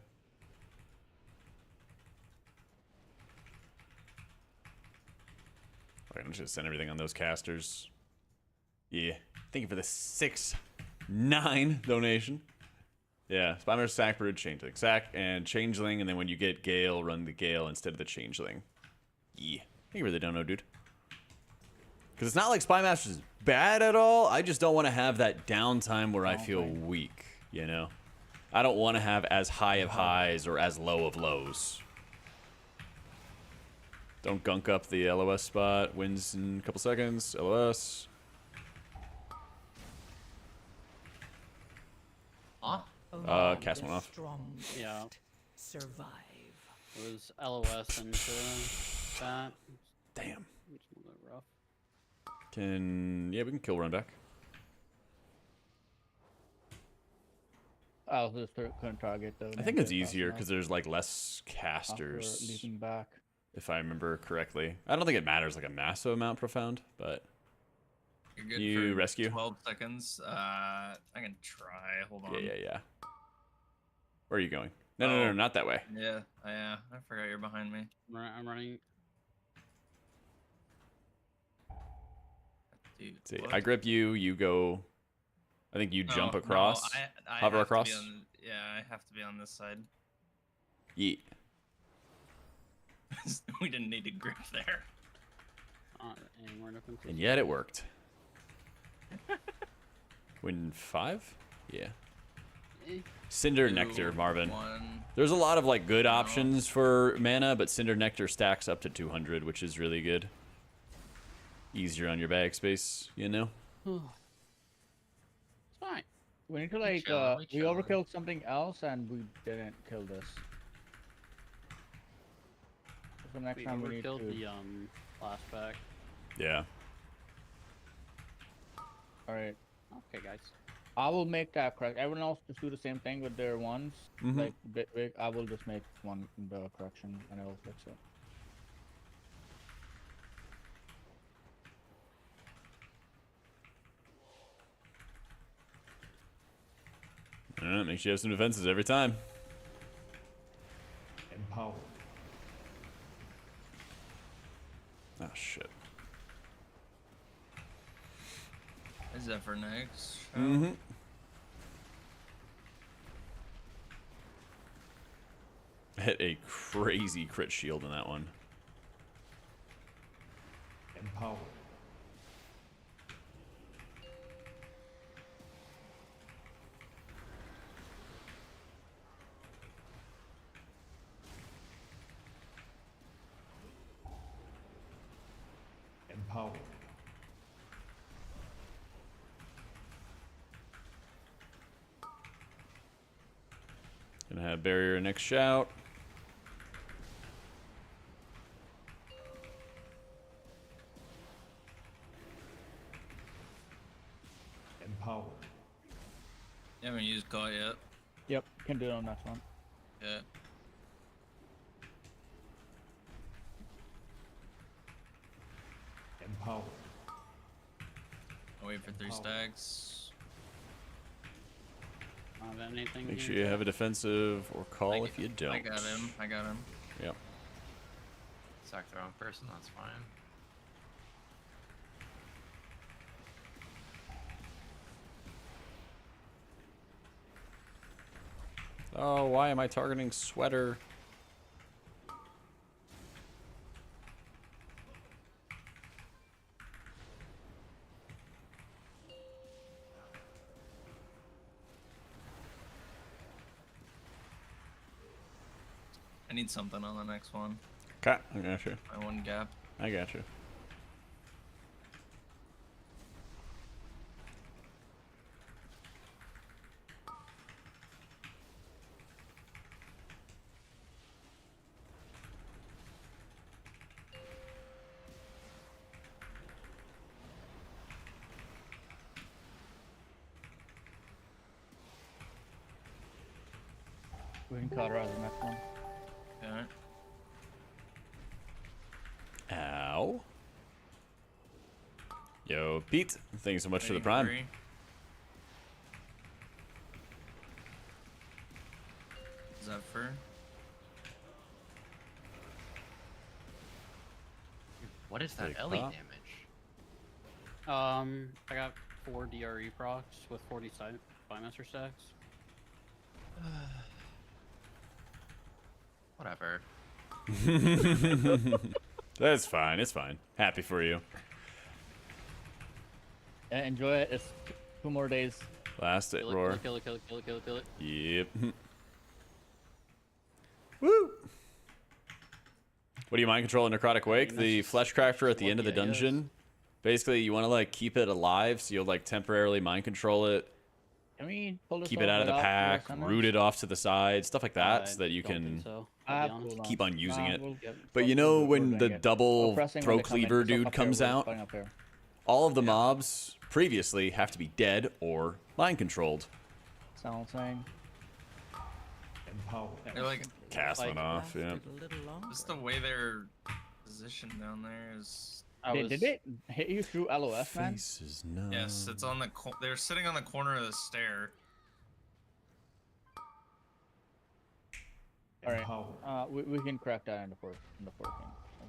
I'm just send everything on those casters. Yeah. Thank you for the 6-9 donation. Yeah. Spymer, Sackbird, Changeling. Sack and Changeling, and then when you get Gale, run the Gale instead of the Changeling. Yeah. Thank you for the dono, dude. Because it's not like Spy Masters is bad at all. I just don't want to have that downtime where I feel weak, you know? I don't want to have as high of highs or as low of lows. Don't gunk up the LOS spot. Wins in a couple seconds. LOS. Huh? Only cast the one off. strongest Yeah. survive. It was LOS into that. Damn. It's a little bit rough. Yeah, we can kill run back. I'll just couldn't target though. I think it's easier because there's like less casters, leaping back. if I remember correctly. I don't think it matters like a massive amount profound, but You're good You for rescue? 12 seconds. I can try. Hold on. Yeah. Where are you going? No, not that way. Yeah, I forgot you're behind me. I'm running. Dude, See, what? I grip you. You go. I think you jump across. No, I hover have across. To be on, yeah, I have to be on this side. Yeet. We didn't need to grip there. Anywhere in open And yet it worked. Win 5? Yeah. Cinder Nectar, Marvin. 1. There's a lot of like good options for mana, but Cinder Nectar stacks up to 200, which is really good. Easier on your bag space, you know? It's fine. We need to like we overkilled something else and we didn't kill this. So next We time we need overkilled to. the last pack. Yeah. All right. Okay, guys. I will make that correct. Everyone else just do the same thing with their ones. Like big. I will just make the correction and I will fix it. Alright, make sure you have some defenses every time. Empower. Oh shit. Is that for next? Mm-hmm. Hit a crazy crit shield in that one. Empower. Empower. Gonna have barrier next shout. Empower. You haven't used Caught yet. Yep, can do it on next one. Yeah. Empower. I'll wait for 3 stacks. Have anything Make here? sure you have a defensive or call if you don't. I got him. Yep. Sack the wrong person, that's fine. Oh, why am I targeting sweater? I need something on the next one. Okay, I got you. My one gap. I got you. We can cauterize the next one. Okay. Ow. Yo, Pete, thanks so much for the prime. 83. Zephyr. What is that Take Ellie pop. damage? I got 4 DRE procs with 40 Spymaster stacks. Whatever. That's fine. It's fine. Happy for you. Yeah, enjoy it. It's 2 more days. Last it, Kill it, roar. kill it, kill it, kill it, kill it, kill it. Yep. Woo! What do you mind control Necrotic Wake? mean, The that's flesh crafter at the end of the lucky, I guess. dungeon. Basically, you want to like keep it alive, so you'll like temporarily mind control it, Can we pull this keep off it out of the without pack, summons? root it off to the side, stuff like that, so that you Don't think can so, I'll be honest. Hold keep on using it. We'll, But you know we're when doing the it. double We're pressing throw when they come in. cleaver It's up dude up here. comes We're out, fighting up here. all of the mobs previously have to be dead or mind controlled. Sound saying? Empower. They're like, Cast one off, yeah. Lasted a little longer. just the way they're positioned down there is. Did they hit you through LOS, man? Faces, no. Yes, it's on the. They're sitting on the corner of the stair. All right. Empower. We can crack that in the fourth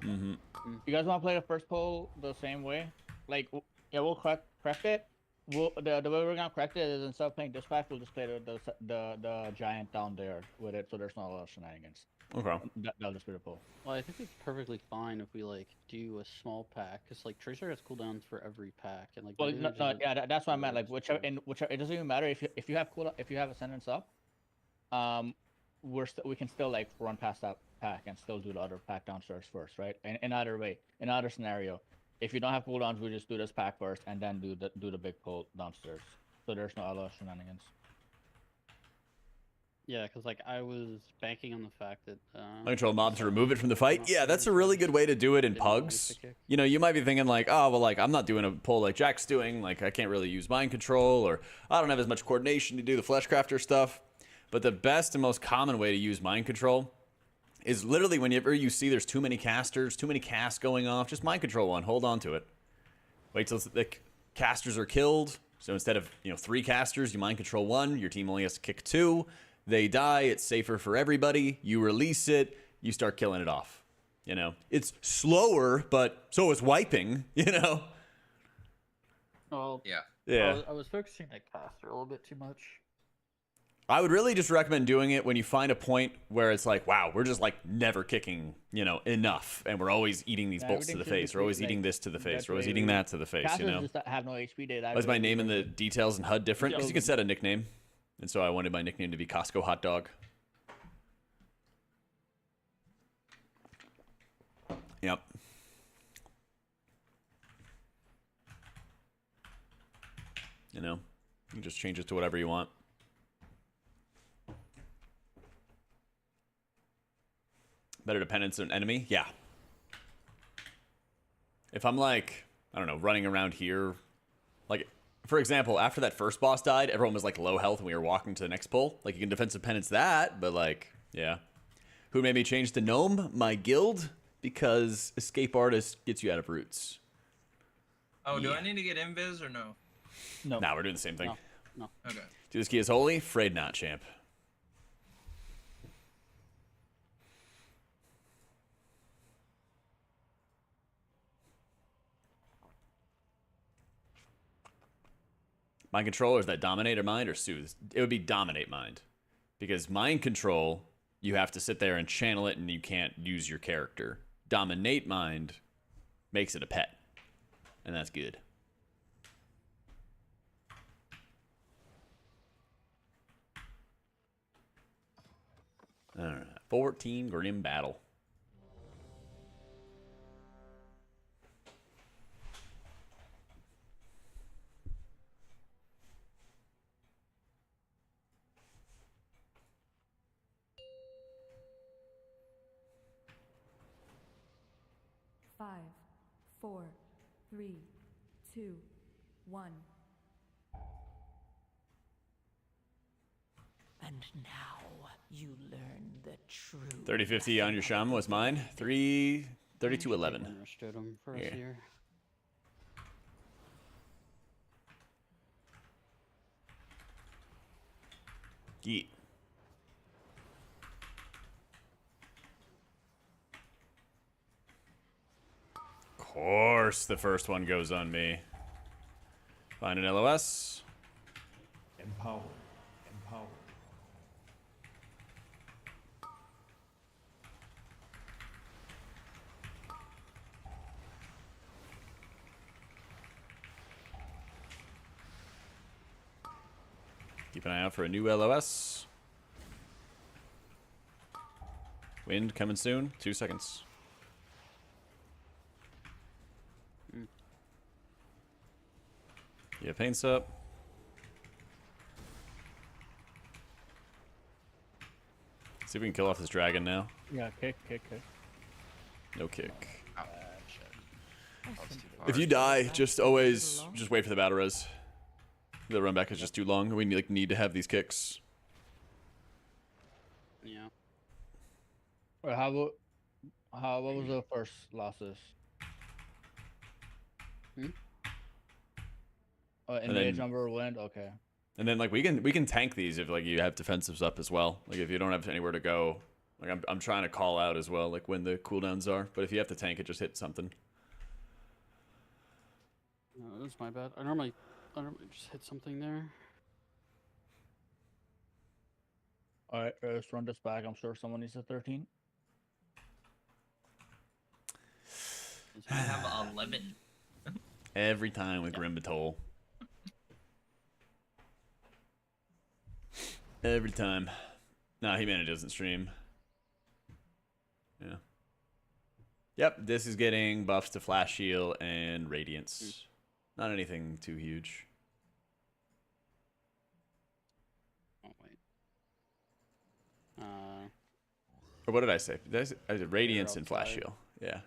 game. Mm-hmm. You guys want to play the first poll the same way? Like, yeah, we'll crack it. The way we're gonna crack it is instead of playing dispatch, we'll just play the giant down there with it, so there's not a lot of shenanigans. Okay. That'll just be the poll. Well, I think it's perfectly fine if we like do a small pack, cause like Tracer has cooldowns for every pack, and like. Well, maybe no, there's a- that's what I meant. Like, Whichever- whichever, it doesn't even matter if you have if you have Ascendance up, we can still like run past that pack and still do the other pack downstairs first, right? In either way, in either scenario, if you don't have cooldowns, we just do this pack first and then do the big pull downstairs. So there's no other shenanigans. Yeah, cause like I was banking on the fact that. I control mob to remove it from the fight. Yeah, that's a really good way to do it in pugs. You know, you might be thinking like, oh, well, like I'm not doing a pull like Jack's doing. Like I can't really use mind control, or I don't have as much coordination to do the fleshcrafter stuff. But the best and most common way to use mind control is literally whenever you see there's too many casters, too many casts going off, just mind control one, hold on to it. Wait till the casters are killed. So instead of 3 casters, you mind control 1. Your team only has to kick 2. They die. It's safer for everybody. You release it. You start killing it off. You know, it's slower, but so is wiping. You know. Well, Yeah. Yeah. I was focusing that caster a little bit too much. I would really just recommend doing it when you find a point where it's like, wow, we're just like never kicking, enough, and we're always eating these bolts to the face. We're always eating this to the face. We're always eating that to the face. Casters just have no HP data. Why is my name in the details and HUD different? Because you can set a nickname, and so I wanted my nickname to be Costco Hot Dog. Yep. You can just change it to whatever you want. Better dependence on enemy? Yeah. If I'm like, I don't know, running around here, like, for example, after that first boss died, everyone was like low health and we were walking to the next pull. Like, you can defensive penance that, but like, yeah. Who made me change to Gnome? My guild, because Escape Artist gets you out of roots. Oh, do I need to get invis or no? No. Nah, we're doing the same thing. No. Okay. Do this key is holy? Afraid not, champ. Mind control, or is that dominate or mind or soothe? It would be dominate mind. Because mind control, you have to sit there and channel it and you can't use your character. Dominate mind makes it a pet. And that's good. Alright. 14 Grim Battle. Five, 4, 3, 2, 1. And now you learn the truth. 3050 on your Sham was mine. 3211. Understood him for us Yeah. here. Yeet. Of course, the first one goes on me. Find an LOS. Empower. Empower. Keep an eye out for a new LOS. Wind coming soon. 2 seconds. Yeah, paints up. See if we can kill off this dragon now. Yeah, kick. No kick. Oh, shit. That was too far. If you die, just always just wait for the battle res. The run back is just too long. We need to have these kicks. Yeah. What was the first losses? Enrage number wind. Okay. And then like we can tank these if like you have defensives up as well. Like if you don't have anywhere to go, like I'm trying to call out as well, like when the cooldowns are. But if you have to tank it, just hit something. No, that's my bad. I normally just hit something there. All right, let's run this back. I'm sure someone needs a 13. I have 11. Every time with Grimbatol. Every time. Nah, He-Man doesn't stream. Yeah. Yep, this is getting buffs to Flash Shield and Radiance. Not anything too huge. Oh wait. Or what did I say? I said Radiance and Flash outside. Shield. Yeah.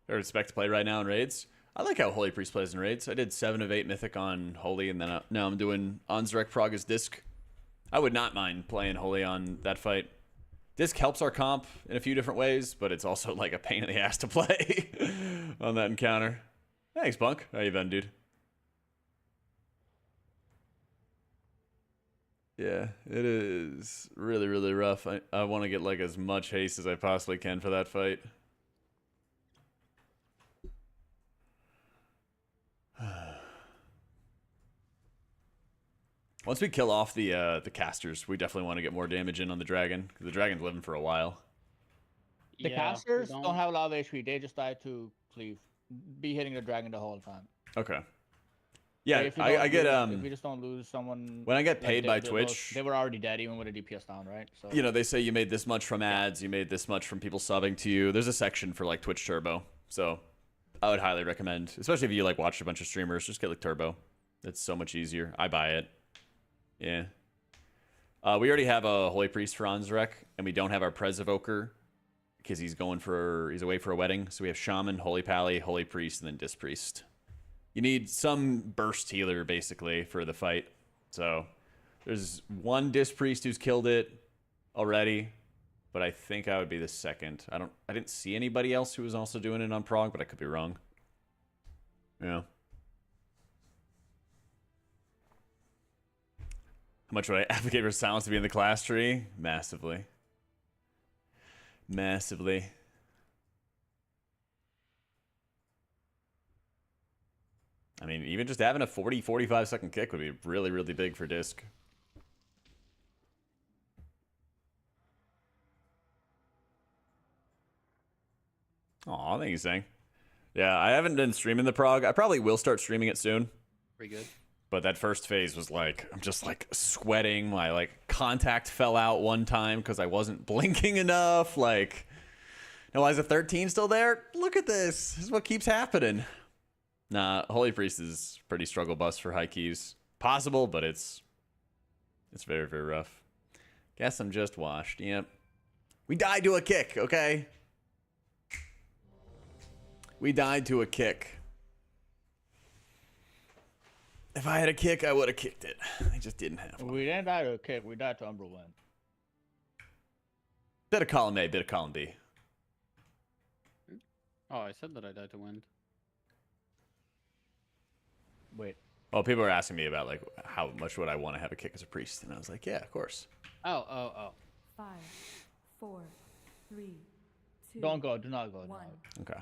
I respect to play right now in raids. I like how Holy Priest plays in raids. I did 7 of 8 Mythic on Holy, and then now I'm doing Onzarek Prague's Disc. I would not mind playing Holy on that fight. Disc helps our comp in a few different ways, but it's also like a pain in the ass to play on that encounter. Thanks, Bunk. How you been, dude? Yeah, it is really, really rough. I want to get like as much haste as I possibly can for that fight. Once we kill off the casters, we definitely want to get more damage in on the dragon, because the dragon's living for a while. The casters don't have a lot of HP. They just die to cleave. Be hitting the dragon the whole time. Okay. Yeah, If I get if we just don't lose someone. when I get paid by they Twitch, they were already dead even with the DPS down, right? So you know, they say you made this much from ads, you made this much from people subbing to you. There's a section for like Twitch Turbo, so I would highly recommend, especially if you like watch a bunch of streamers, just get like Turbo. It's so much easier. I buy it. Yeah. We already have a Holy Priest for Onzarek, and we don't have our Prez Evoker because he's away for a wedding. So we have Shaman, Holy Pally, Holy Priest, and then Disc Priest. You need some burst healer basically for the fight. So there's one Disc Priest who's killed it already, but I think I would be the second. I didn't see anybody else who was also doing it on Prog, but I could be wrong. Yeah. How much would I advocate for silence to be in the class tree? Massively. Massively. I mean, even just having a 40-45 second kick would be really, really big for Disc. Aw, thank you, Sang. Yeah, I haven't been streaming the Prog. I probably will start streaming it soon. Pretty good. But that first phase was like, I'm just like sweating. My like contact fell out one time because I wasn't blinking enough. Like, now why is the 13 still there? Look at this. This is what keeps happening. Nah, Holy Priest is pretty struggle bus for high keys. Possible, but it's very, very rough. Guess I'm just washed. Yep. We died to a kick, okay? We died to a kick. If I had a kick, I would have kicked it. I just didn't have one. we didn't die to a kick. We died to Umbral Wind. Bit of column A, bit of column B. Oh, I said that I died to wind. Wait. Well, people were asking me about like how much would I want to have a kick as a priest, and I was like, yeah, of course. Oh. 5, 4, 3, 2. Don't go. Do not go. 1. Okay.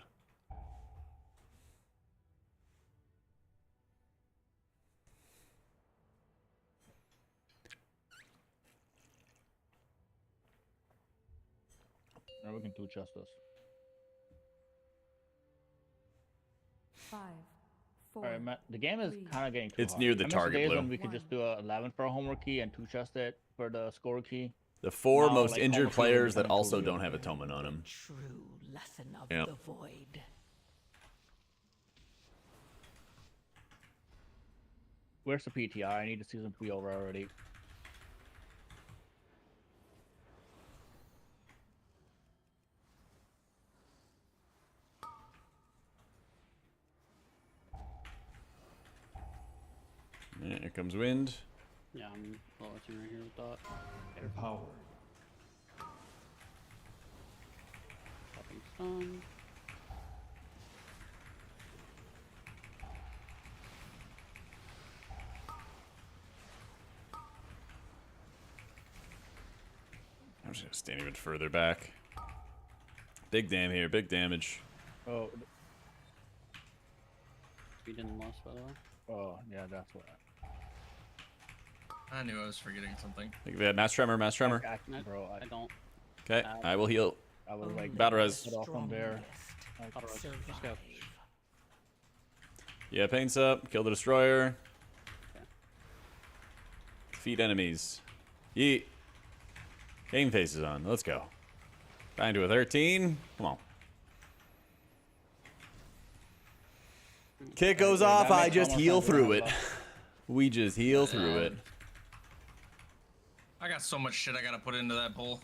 Now we can do justice. 5, 4. All right, Matt. The game is kind of getting too It's hard. near the I miss target days blue. when we could just do a 11 for a homework key and 2 chest it for the score key. The 4 Now, most like, injured almost players that becoming also too don't weak. have a Toman on them. True lesson of Yeah. the void. Where's the PTR? I need the season to be over already. Yeah, here comes wind. Yeah, I'm watching right here with that. Empowered. Popping stun. I'm just gonna stand even further back. Big dam here, big damage. Oh, We didn't lost, by the way. oh, yeah, that's what. I knew I was forgetting something. I think we had mass tremor, mass tremor. Bro, I don't. Okay, I will heal. I was like, Battle res. cut off from there. Auto res. Just go. Yeah, paints up. Kill the destroyer. Okay. Defeat enemies. Yeet. Game faces on. Let's go. Back to a 13. Come on. Kick goes off. that I makes just almost heal sense through now, it. We just heal through it. I got so much shit I gotta put into that bowl.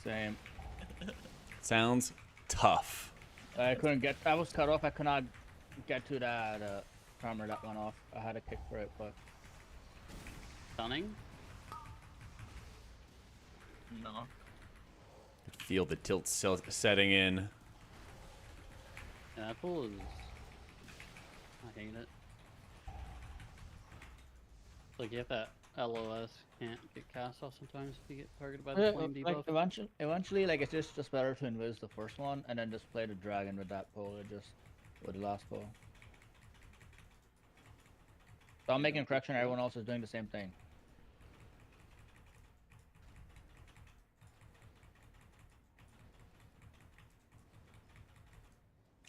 Same. Sounds tough. I couldn't get. I was cut off. I could not get to that primer that went off. I had a kick for it, but Stunning. No. Feel the tilt setting in. Yeah, that pool is. I hate it. Like you have that LOS can't get cast off sometimes if you get targeted by the flame debuff. like eventually, like it's just better to invis the first one and then just play the dragon with that pull. With the last pull. So I'm making a correction. Everyone else is doing the same thing.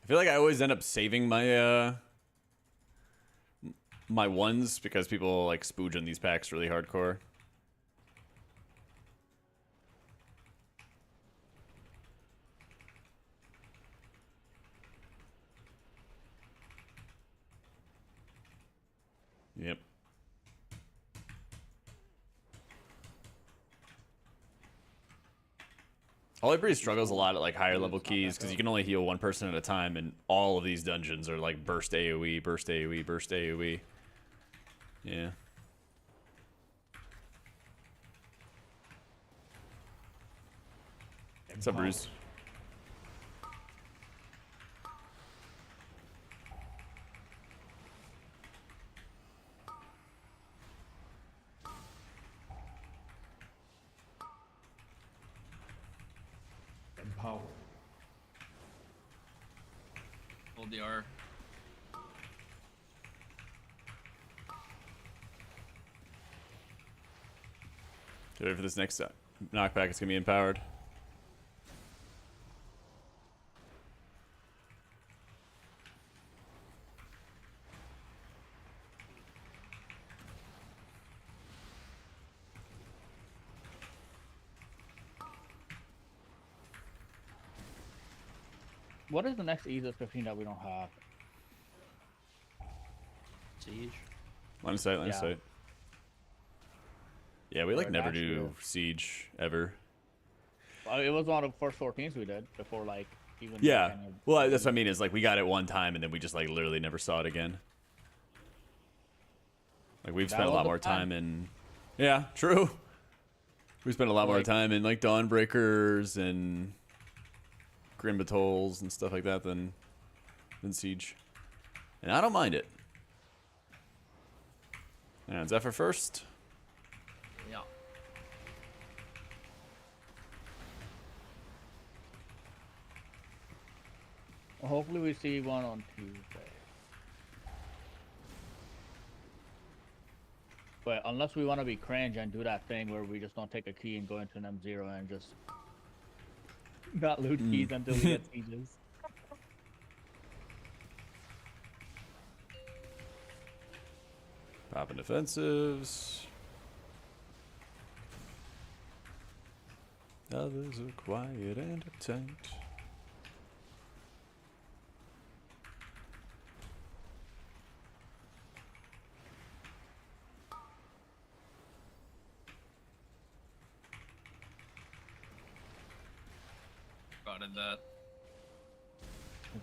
I feel like I always end up saving my my ones because people like spooge on these packs really hardcore. Yep. Holy Priest struggles a lot at like higher level keys because you can only heal one person at a time, and all of these dungeons are like burst AoE, burst AoE, burst AoE. Yeah. What's up, Bruce? Empower. Hold the R. Get ready for this next knockback. It's gonna be empowered. What is the next easiest 15 that we don't have? Siege. Line of sight, line of Yeah. sight. Yeah, we like Or never Nashville. do siege ever. Well, it was one of the first 14s we did before, like even. Yeah. kind of- Well, that's what I mean is like we got it one time and then we just like literally never saw it again. Like we've That spent a was lot the more plan. time in. Yeah, true. We spent a lot more Like- time in like Dawnbreakers and Grim Battles and stuff like that than siege, and I don't mind it. And Zephyr first. Yeah. Well, hopefully we see one on Tuesday. But unless we want to be cringe and do that thing where we just don't take a key and go into an M0 and just not loot keys until we get sieges. Popping defensives. Others are quiet and uptight. Spotted that.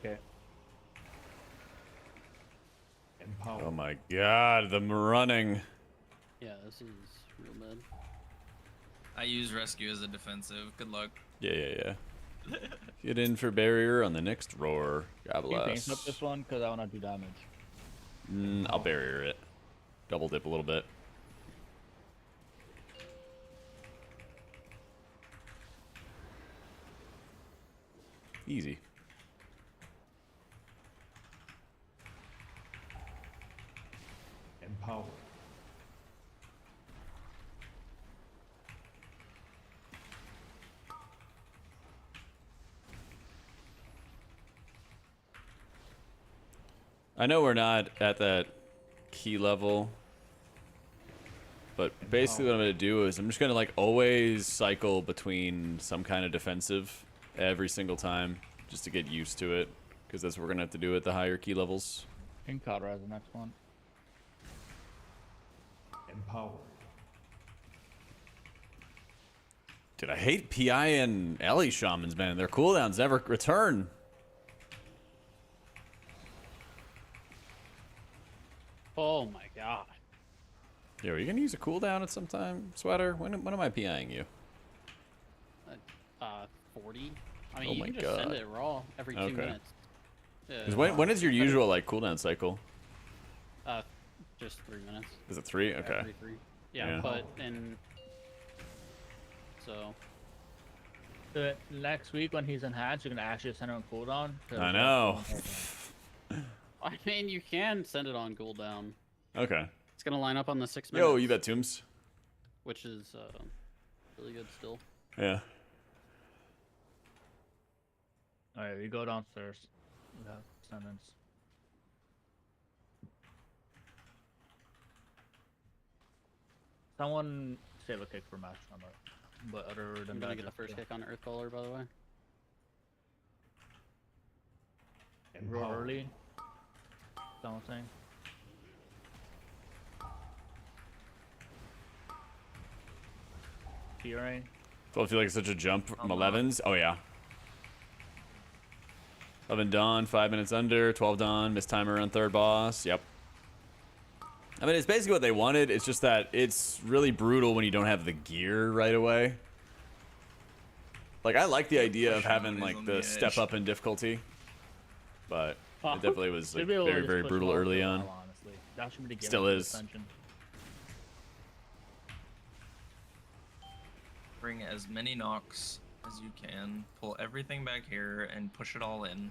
Okay. Empower. Oh my god, the running. Yeah, this is real bad. I use rescue as a defensive. Good luck. Yeah. Get in for barrier on the next roar. God Can you bless. paint up this one because I want to do damage. I'll barrier it. Double dip a little bit. Easy. Empower. I know we're not at that key level, but basically what I'm going to do is I'm just going to like always cycle between some kind of defensive every single time just to get used to it, because that's what we're going to have to do at the higher key levels. Inkara is the next one. Empower. Dude, I hate PI and Ellie Shamans, man. Their cooldowns never return. Oh my god. Yo, are you going to use a cooldown at some time, Sweater? When am I PIing you? 40. I mean, Oh you my can just send God. it raw every 2 Okay. minutes. 'Cause when is your usual like cooldown cycle? Just 3 minutes. Is it 3? Okay. Every 3. Yeah, Yeah. but in so Next week when he's enhanced, you can actually send him a cooldown. I know. I mean, you can send it on cooldown. Okay. It's gonna line up on the 6 minutes. Yo, you bet Tombs. Which is really good still. Yeah. Alright, we go downstairs. We have sentence. Someone save a kick for match number. But other I'm than gonna that, get a first kick on Earthcaller, by the way. roll Empower. early. Someone saying. PRA. Don't feel like it's such a jump from 11s. Oh, yeah. 11 Dawn, 5 minutes under. 12 Dawn, missed timer on third boss. Yep. I mean, it's basically what they wanted. It's just that it's really brutal when you don't have the gear right away. Like, I like the idea of having, like, the step up in difficulty. But it definitely was, like, Should be able to very, just very push brutal off early for a on. while, honestly. That should be the Still gimmick of is. Ascension. Bring as many knocks as you can. Pull everything back here and push it all in.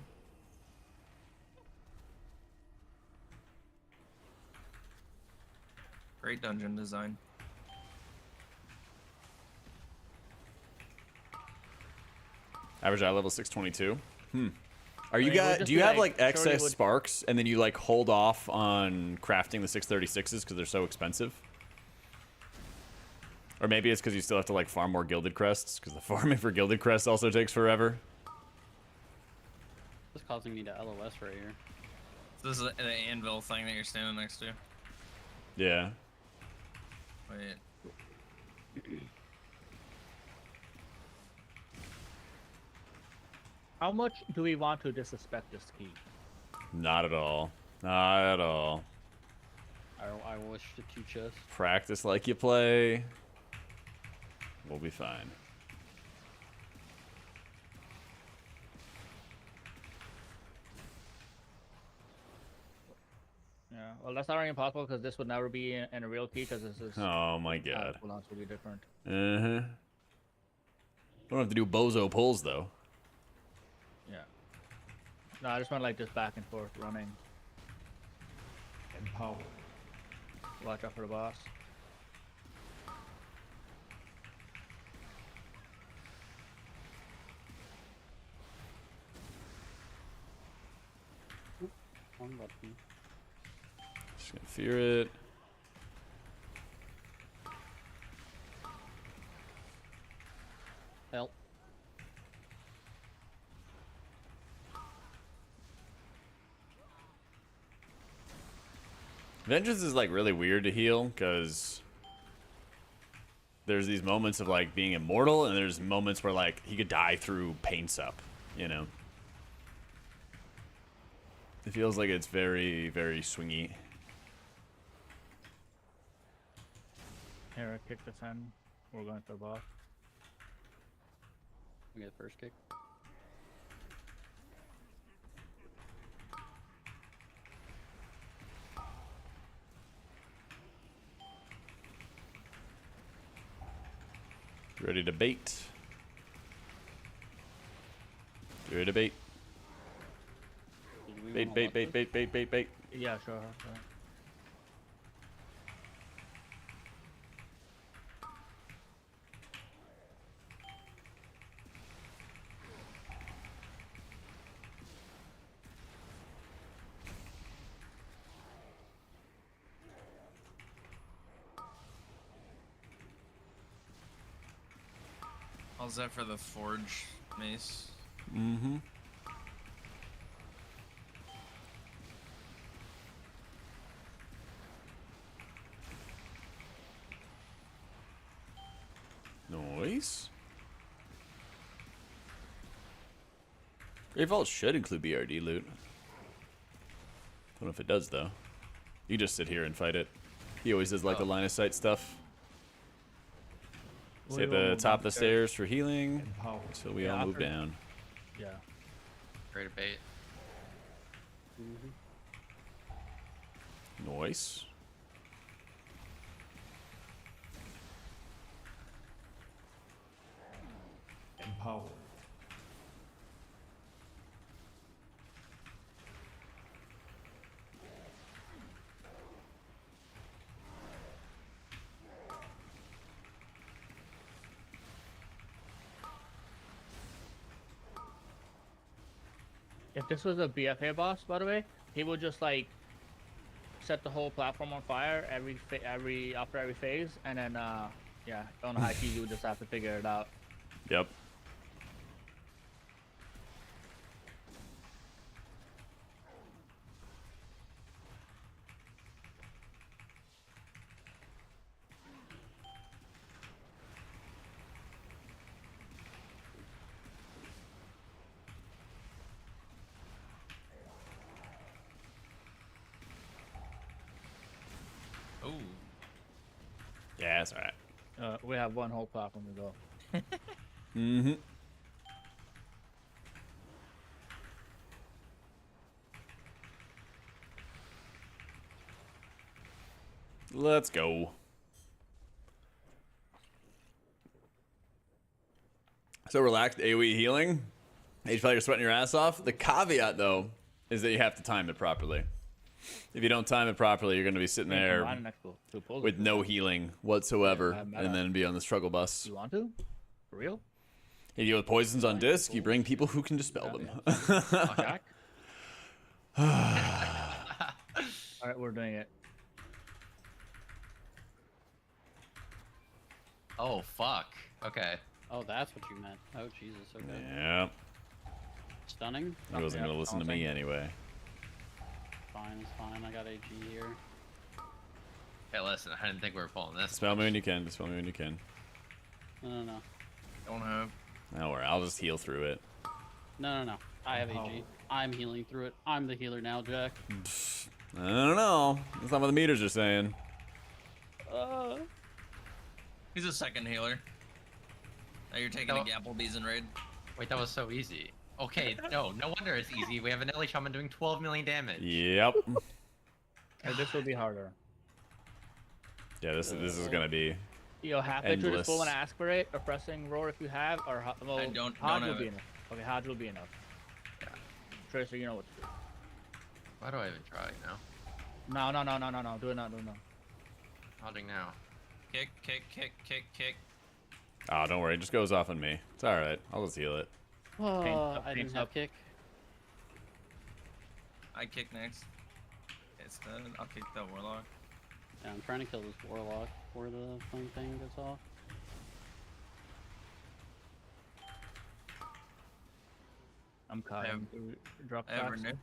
Great dungeon design. Average eye level 622. Are you I mean, it would guys? just Do you be have like, like surely excess would- sparks, and then you like hold off on crafting the 636s because they're so expensive? Or maybe it's because you still have to like farm more gilded crests, because the farming for gilded crests also takes forever. It's causing me to LOS right here. This is the anvil thing that you're standing next to. Yeah. Wait. How much do we want to disrespect this key? Not at all. Not at all. I wish to teach us. Practice like you play. We'll be fine. Yeah, well, that's not really impossible because this would never be in a real key because this is. Oh my god. Cooldowns will be different. Uh-huh. Don't have to do bozo pulls though. Yeah. No, I just went like this back and forth running. Empower. Watch out for the boss. One button. Just gonna fear it. Help. Vengeance is like really weird to heal because there's these moments of like being immortal, and there's moments where like he could die through pain sup, you know. It feels like it's very, very swingy. Here, kick this in. We're going for the boss. We get the first kick. Ready to bait. Give it a bait. Do we Bait, wanna bait, let bait, this? bait, bait, bait, bait. Yeah, sure. How's that for the forge mace? Mm-hmm. Nice. Great Vault should include BRD loot. Don't know if it does though. You just sit here and fight it. He always does like the line of sight stuff. Stay at the top of the stairs for healing. Empowered. So we Yeah, all move after- down. Yeah. Great bait. Nice. Empowered. If this was a BFA boss, by the way, he would just like set the whole platform on fire after every phase, and then yeah, on high key you would just have to figure it out. Yep. Ooh. Yeah, that's alright. We have one whole platform to go. Mm-hmm. Let's go. So relaxed AoE healing. You feel like you're sweating your ass off. The caveat, though, is that you have to time it properly. If you don't time it properly, you're going to be sitting there Combine next to pulls with it. no healing whatsoever, Yeah, and then be on the struggle bus. You want to? For real? You deal with poisons on disc, you bring people who can dispel them. Jack? Alright, we're doing it. Oh fuck. Okay. Oh, that's what you meant. Oh Jesus. Okay. Yeah, Stunning. he wasn't going to listen to me anyway. Fine, it's fine. I got AG here. Hey, listen. I didn't think we were pulling this. Dispel me when you can, dispel me when you can. No. Don't have. Don't worry, I'll just heal through it. No. I have Oh. AG. I'm healing through it. I'm the healer now, Jack. I don't know. That's not what the meters are saying. He's a second healer. Now you're taking No. a Applebee's and raid. Wait, that was so easy. Okay, no wonder it's easy. We have an Ellie Shaman doing 12 million damage. Yep. This will be harder. Yeah, this is gonna be. Yo, half it to Endless. just full and aspirate or pressing roar if you have, or well, I don't Hodge will have be it. enough. Okay, Hodge will be enough. Yeah. Tracer, you know what to do. Why do I even try now? No. Do it now. Holding now. Kick, kick, kick, kick, kick. Oh, don't worry, it just goes off on me. It's all right. I'll just heal it. up, I didn't paint have up. kick. I kick next. It's dead. I'll kick the warlock. Yeah, I'm trying to kill this warlock before the flame thing gets off. I'm cutting through drop I have tracks. renew.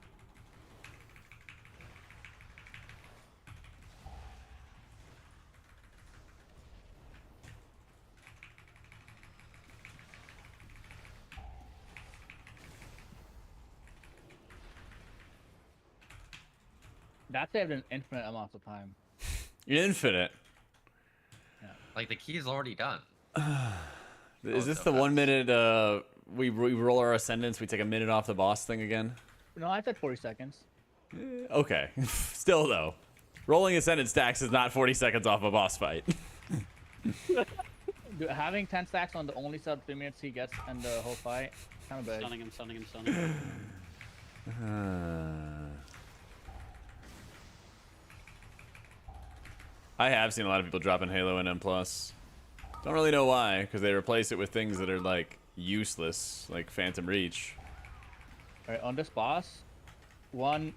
That saved an infinite amount of time. Infinite. Like the key is already done. Is this so the fast. 1 minute? We roll our ascendants. We take a minute off the boss thing again. No, I said 40 seconds. Okay. Still though, rolling ascendant stacks is not 40 seconds off a boss fight. Dude, having 10 stacks on the only sub 3 minutes he gets in the whole fight, kind of big. Stunning him, stunning him, stunning him. I have seen a lot of people dropping Halo and M+. Don't really know why, because they replace it with things that are, like, useless, like Phantom Reach. Alright, on this boss, one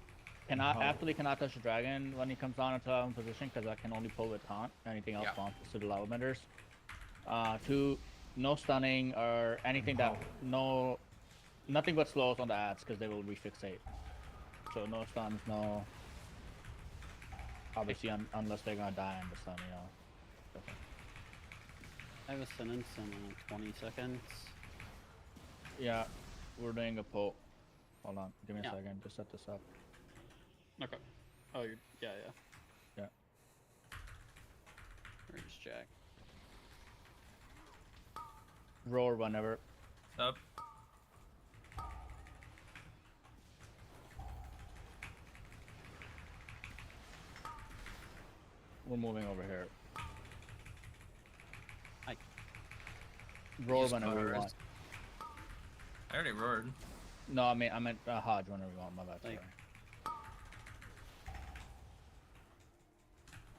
absolutely cannot touch the dragon when he comes down into our position because I can only pull with taunt. Anything else bounces to the level benders. Two, no stunning or anything that nothing but slows on the ads because they will refixate. So no stuns, no. Obviously, unless they're gonna die in the stun, you know. I have a sentence in 20 seconds. Yeah, we're doing a poll. Hold on, give me a second to set this up. Okay. Oh, yeah. Yeah. Where's Jack? Roar whenever. Up. We're moving over here. Hi. Roar whenever we want. I already roared. No, I meant Hodge whenever we want. My bad. Sorry.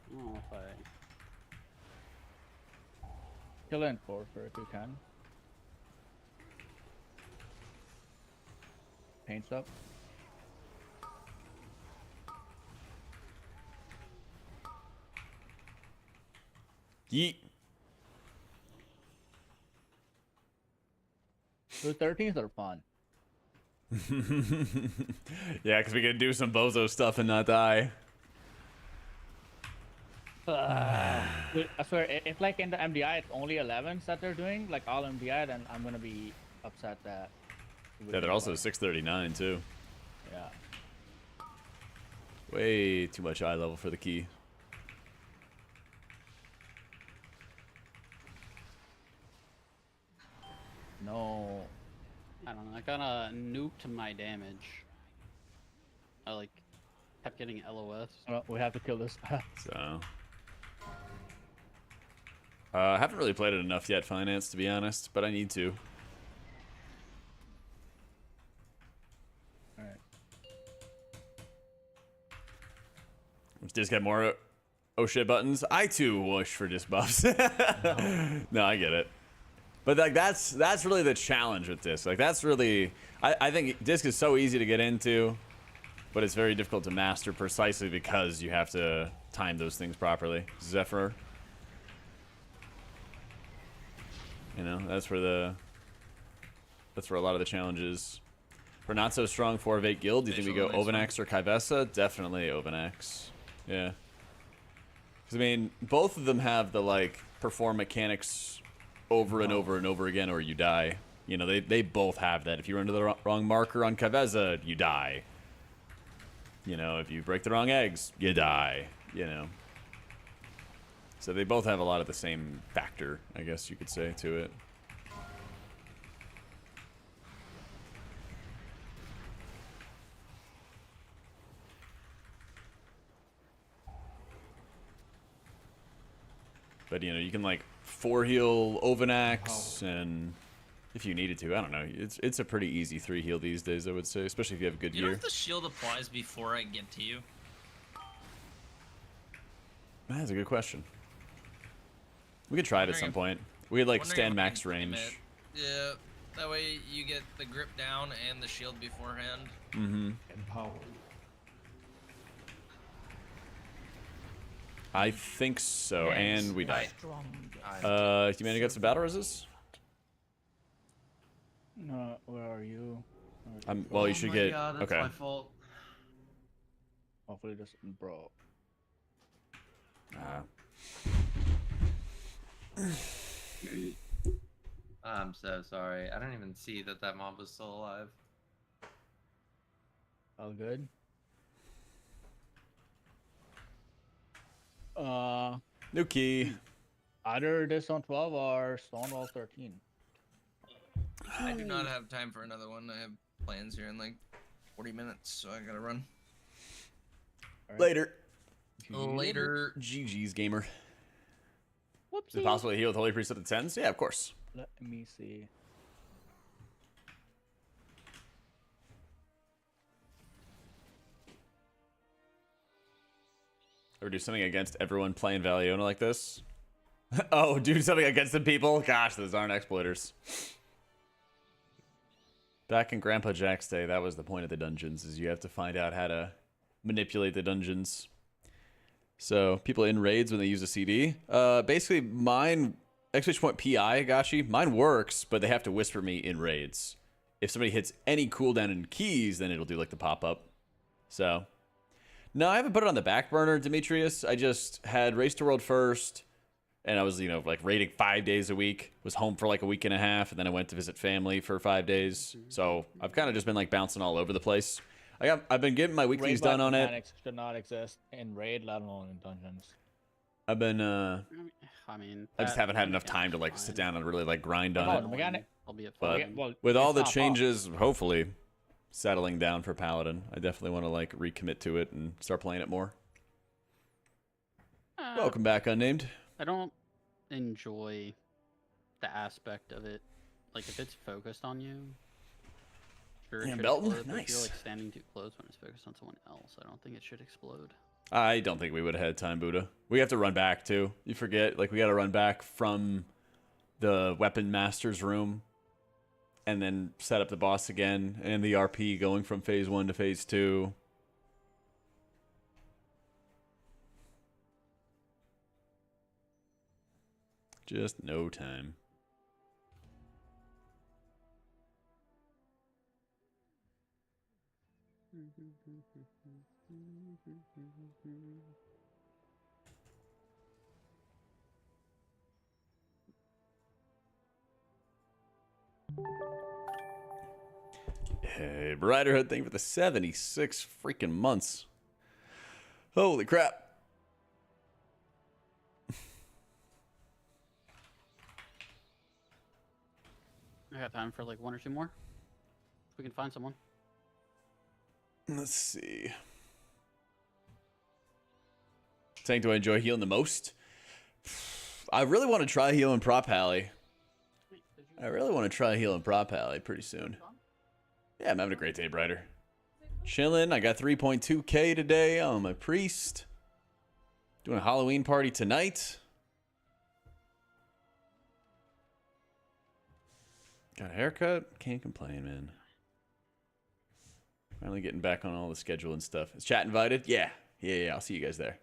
I don't know if I... Kill in 4 if you can. Paints up. Yeet. The 13s are fun. Yeah, because we can do some bozo stuff and not die. Dude, I swear, if like in the MDI it's only 11s that they're doing, like all MDI, then I'm gonna be upset that. Yeah, they're also 639 too. Yeah. Way too much eye level for the key. No. I don't know. I kind of nuked my damage. I like kept getting LOS. Well, we have to kill this. So. I haven't really played it enough yet, Finance, to be honest, but I need to. Alright. Just get more oh shit buttons. I too wish for disc buffs. No, I get it. But like that's really the challenge with disc. Like that's really I think disc is so easy to get into, but it's very difficult to master precisely because you have to time those things properly. Zephyr. You know, that's where a lot of the challenges. For not so strong 4 of 8 guild, do you think we go Ovanex or Kivessa? Definitely Ovanex. Yeah. Because I mean, both of them have the like perform mechanics over and over and over again, or you die. You know, they both have that. If you run to the wrong marker on Kivessa, you die. You know, if you break the wrong eggs, you die. You know. So they both have a lot of the same factor, I guess you could say, to it. But, you know, you can, like, 4-heal Ovanax, and if you needed to, I don't know. It's a pretty easy 3-heal these days, I would say, especially if you have good You know gear. if the shield applies before I get to you? That's a good question. We could try it at some point. We could, like, stand max range. Yeah, that way you get the grip down and the shield beforehand. Mm-hmm. Empowered. I think so, and we die. Strongest. Humanity got some battle resist? No, where are you? Well, you should get. God, that's okay. my fault. Hopefully this, bro. I'm so sorry. I don't even see that mob was still alive. All good. New key. Either this on 12 or Stonewall 13. I do not have time for another one. I have plans here in like 40 minutes, so I gotta run. Right. Later. Later. GG's, gamer. Whoopsie. Is it possible to heal with Holy Priest up to 10s? Yeah, of course. Let me see. Or do something against everyone playing Valiona like this? Oh, do something against the people? Gosh, those aren't exploiters. Back in Grandpa Jack's day, that was the point of the dungeons, is you have to find out how to manipulate the dungeons. So, people in raids when they use a CD. Basically, mine, !PI, Gachi, mine works, but they have to whisper me in raids. If somebody hits any cooldown in keys, then it'll do like the pop-up. So, no, I haven't put it on the back burner, Demetrius. I just had Race to World first, and I was, you know, like raiding 5 days a week. Was home for like a week and a half, and then I went to visit family for 5 days. So I've kind of just been like bouncing all over the place. I've been getting my weeklies done on it. Mechanics should not exist in raid, let alone in dungeons. I've been I mean, I just haven't had enough time to like sit down and really like grind on the it. mechanic. I'll be at But fine. Well, with all it's the not changes, hopefully settling down for Paladin, I definitely want to like recommit to it and start playing it more. Welcome back, Unnamed. I don't enjoy the aspect of it. Like, if it's focused on you, sure it Yeah, should Belton? explode, but if you're Nice. like standing too close when it's focused on someone else, I don't think it should explode. I don't think we would have had time, Buddha. We have to run back too. You forget, like we got to run back from the weapon master's room, and then set up the boss again, and the RP going from phase 1 to phase 2. Just no time. Hey, Brighterhood, thank you for the 76 freaking months. Holy crap. I got time for like one or two more. If we can find someone. Let's see. Tank, do I enjoy healing the most? I really want to try healing Prop Alley. I really want to try healing Prop Alley pretty soon. Yeah, I'm having a great day, Brighter. Chilling. I got 3.2k today on my priest. Doing a Halloween party tonight. Got a haircut. Can't complain, man. Finally getting back on all the schedule and stuff. Is chat invited? Yeah. Yeah. I'll see you guys there.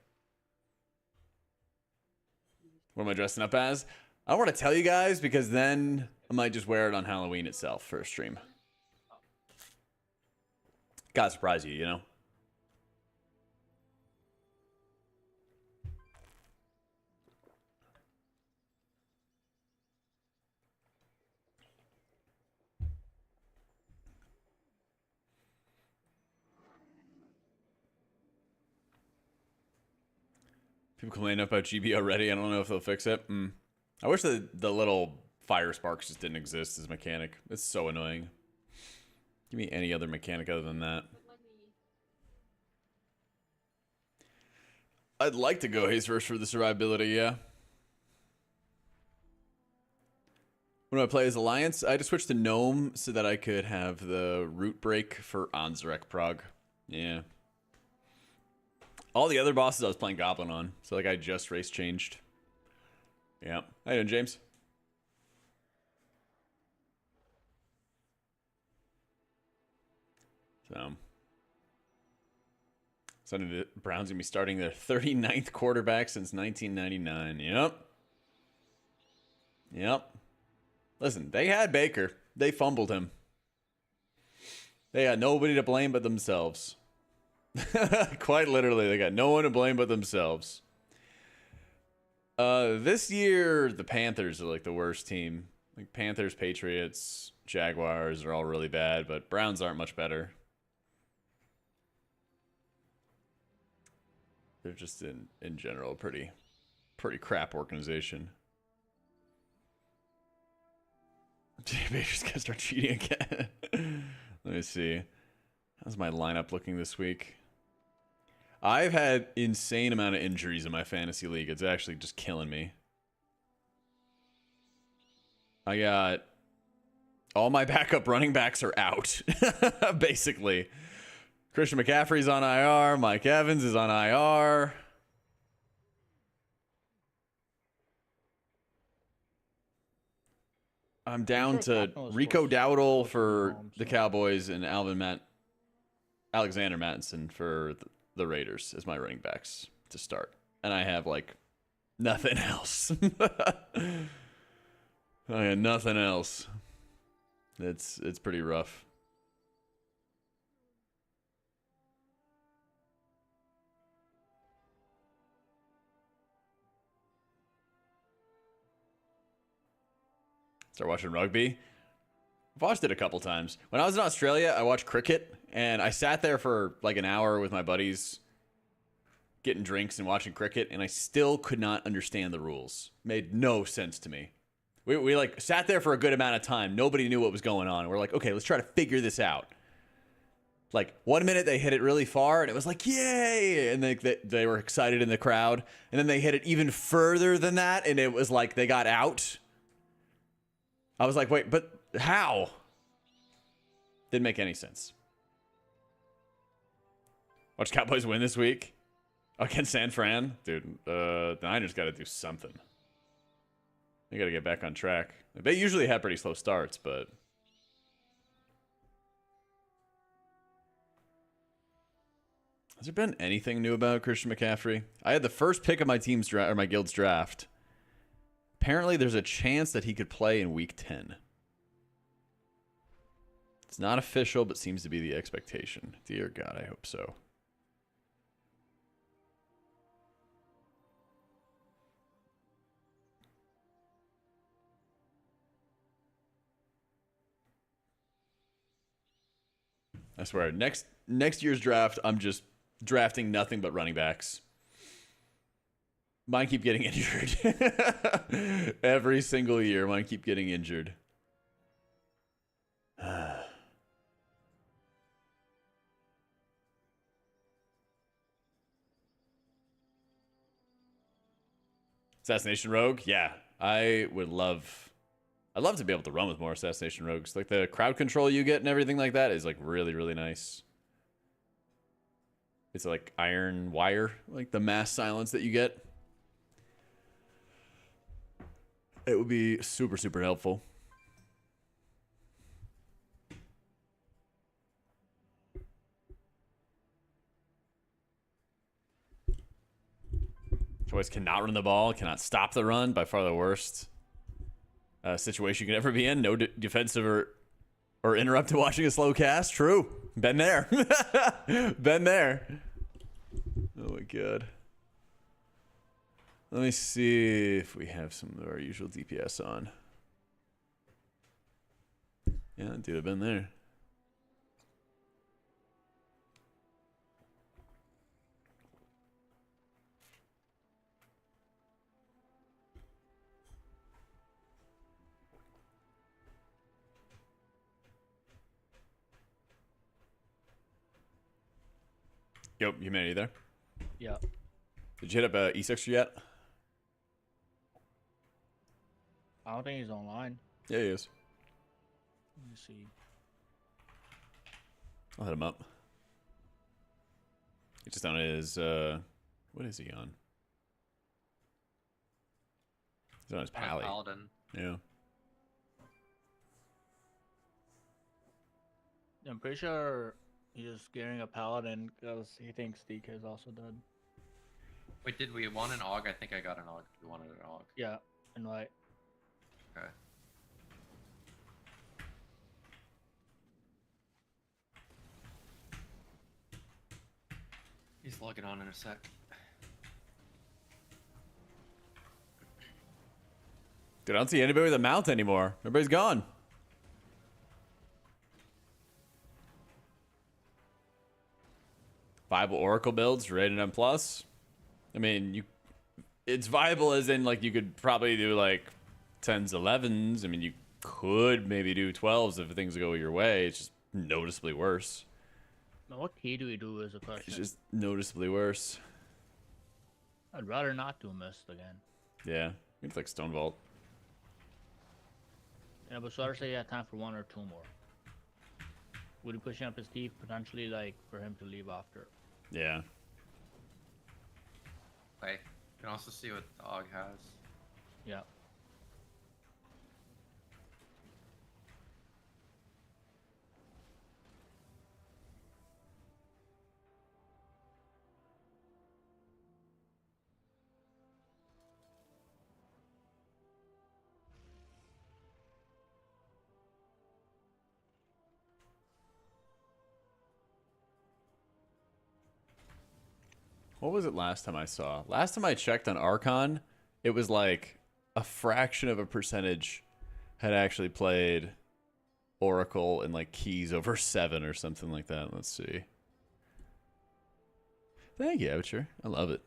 What am I dressing up as? I don't want to tell you guys because then I might just wear it on Halloween itself for a stream. Gotta surprise you, you know? People complain about GB already. I don't know if they'll fix it. I wish the little fire sparks just didn't exist as a mechanic. It's so annoying. Give me any other mechanic other than that. I'd like to go haste first for the survivability, yeah. When do I play as Alliance? I just switched to Gnome so that I could have the root break for Anzarek Prog. Yeah. All the other bosses I was playing Goblin on. So like I just race changed. Yeah. How you doing, James? So the Browns gonna be starting their 39th quarterback since 1999. Yep. Listen, they had Baker. They fumbled him. They had nobody to blame but themselves. Quite literally, they got no one to blame but themselves. This year, the Panthers are like the worst team. Like Panthers, Patriots, Jaguars are all really bad, but Browns aren't much better. They're just in general pretty crap organization. Baker's gonna start cheating again. Let me see. How's my lineup looking this week? I've had insane amount of injuries in my fantasy league. It's actually just killing me. I got all my backup running backs are out, basically. Christian McCaffrey's on IR. Mike Evans is on IR. I'm down sure to Capno is Rico close- Dowdle close to for home, the so- Cowboys and Alexander Mattinson for the Raiders as my running backs to start. And I have like nothing else. I got nothing else. It's pretty rough. Start watching rugby. I've watched it a couple times. When I was in Australia, I watched cricket, and I sat there for like an hour with my buddies getting drinks and watching cricket, and I still could not understand the rules. Made no sense to me. We like sat there for a good amount of time. Nobody knew what was going on. We're like, okay, let's try to figure this out. Like 1 minute they hit it really far, and it was like, yay! And they were excited in the crowd. And then they hit it even further than that, and it was like they got out. I was like, wait, but how? Didn't make any sense. Watch Cowboys win this week against San Fran. Dude, the Niners got to do something. They got to get back on track. They usually have pretty slow starts, but... Has there been anything new about Christian McCaffrey? I had the first pick of my team's draft, or my guild's draft. Apparently, there's a chance that he could play in week 10. It's not official, but seems to be the expectation. Dear God, I hope so. I swear, next year's draft, I'm just drafting nothing but running backs. Mine keep getting injured. Every single year, mine keep getting injured. Assassination Rogue? Yeah. I'd love to be able to run with more Assassination Rogues. Like the crowd control you get and everything like that is like really, really nice. It's like iron wire, like the mass silence that you get. It would be super, super helpful. Cowboys cannot run the ball, cannot stop the run. By far the worst situation you could ever be in. No defensive or interrupted watching a slow cast. True. Been there. Been there. Oh my God. Let me see if we have some of our usual DPS on. Yeah, dude, I've been there. Yo, Humanity there? Yeah. Did you hit up E6 yet? I don't think he's online. Yeah, he is. Let me see. I'll hit him up. He's just on his, what is he on? He's on his pally. Paladin. Yeah. I'm pretty sure he's gearing a paladin because he thinks DK is also dead. Wait, did we want an AUG? I think I got an AUG. We wanted an AUG. Yeah, and like. Okay. He's logging on in a sec. Dude, I don't see anybody with a mount anymore. Everybody's gone. Viable Oracle builds, rated M+. I mean, it's viable as in, like, you could probably do, like, 10s, 11s. I mean, you could maybe do 12s if things go your way. It's just noticeably worse. Now, what key do we do is a question. It's just noticeably worse. I'd rather not do mist again. Yeah. It's like Stone Vault. Yeah, but so I say you had time for one or two more. Would he push up his teeth potentially, like, for him to leave after? Yeah. Okay. You can also see what the AUG has. Yeah. What was it last time I saw? Last time I checked on Archon, it was like a fraction of a percentage had actually played Oracle and like keys over 7 or something like that. Let's see. Thank you, Avature. I love it.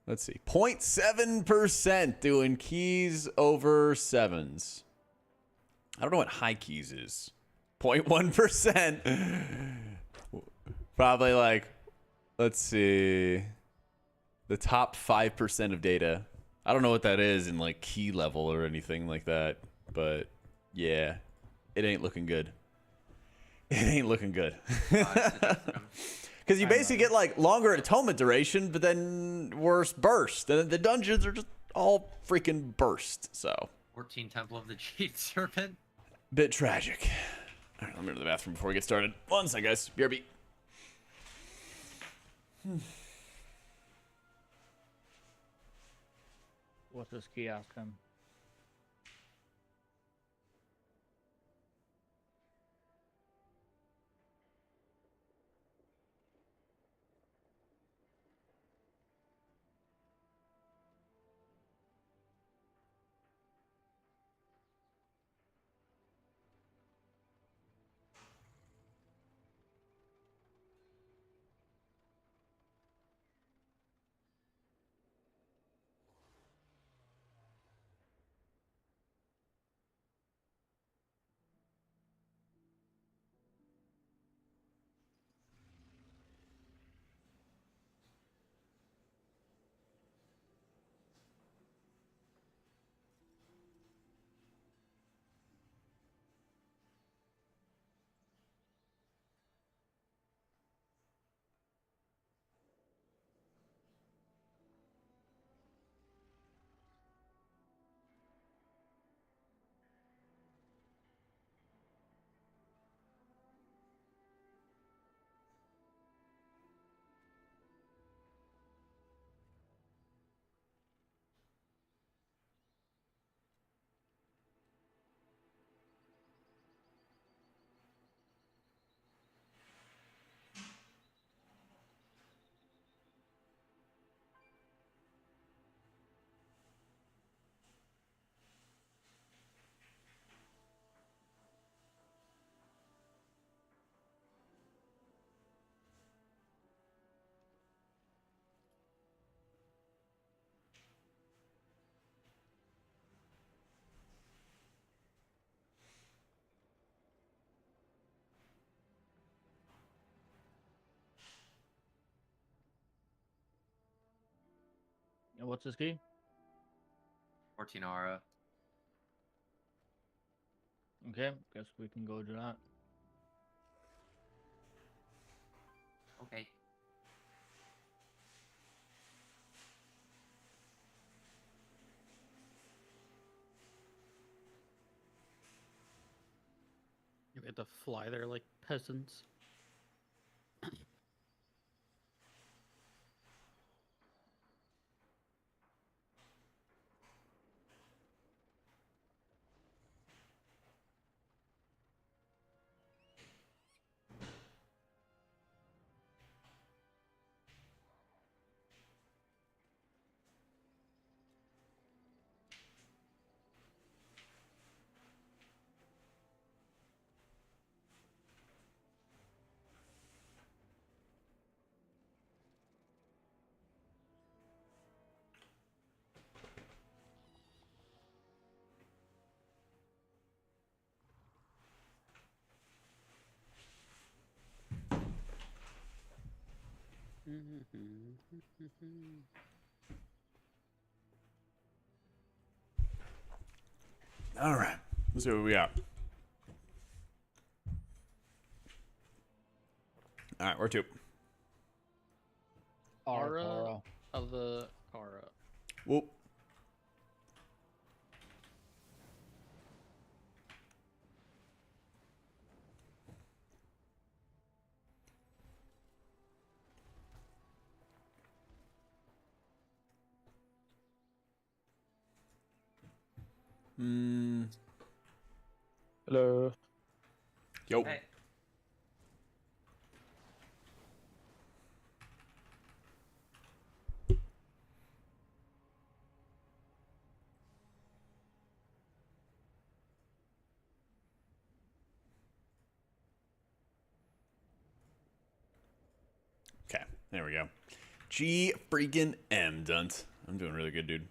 Let's see. 0.7% doing keys over 7s. I don't know what high keys is. 0.1%. Probably like, let's see. The top 5% of data. I don't know what that is in like key level or anything like that. But yeah, it ain't looking good. It ain't looking good. Because you basically get like longer atonement duration, but then worse burst. And the dungeons are just all freaking burst. So 14 Temple of the Jade Serpent. bit tragic. All right, let me go to the bathroom before we get started. One sec, guys. BRB. What's this key ask him? And what's this key? 14 aura. Okay, guess we can go do that. Okay. We had to fly there like peasants. All right. Let's see what we got. All right, where to? Aura of the Kara. Whoop. Hello. Yo. Hey. Okay, there we go. G freaking M, Dunt. I'm doing really good, dude.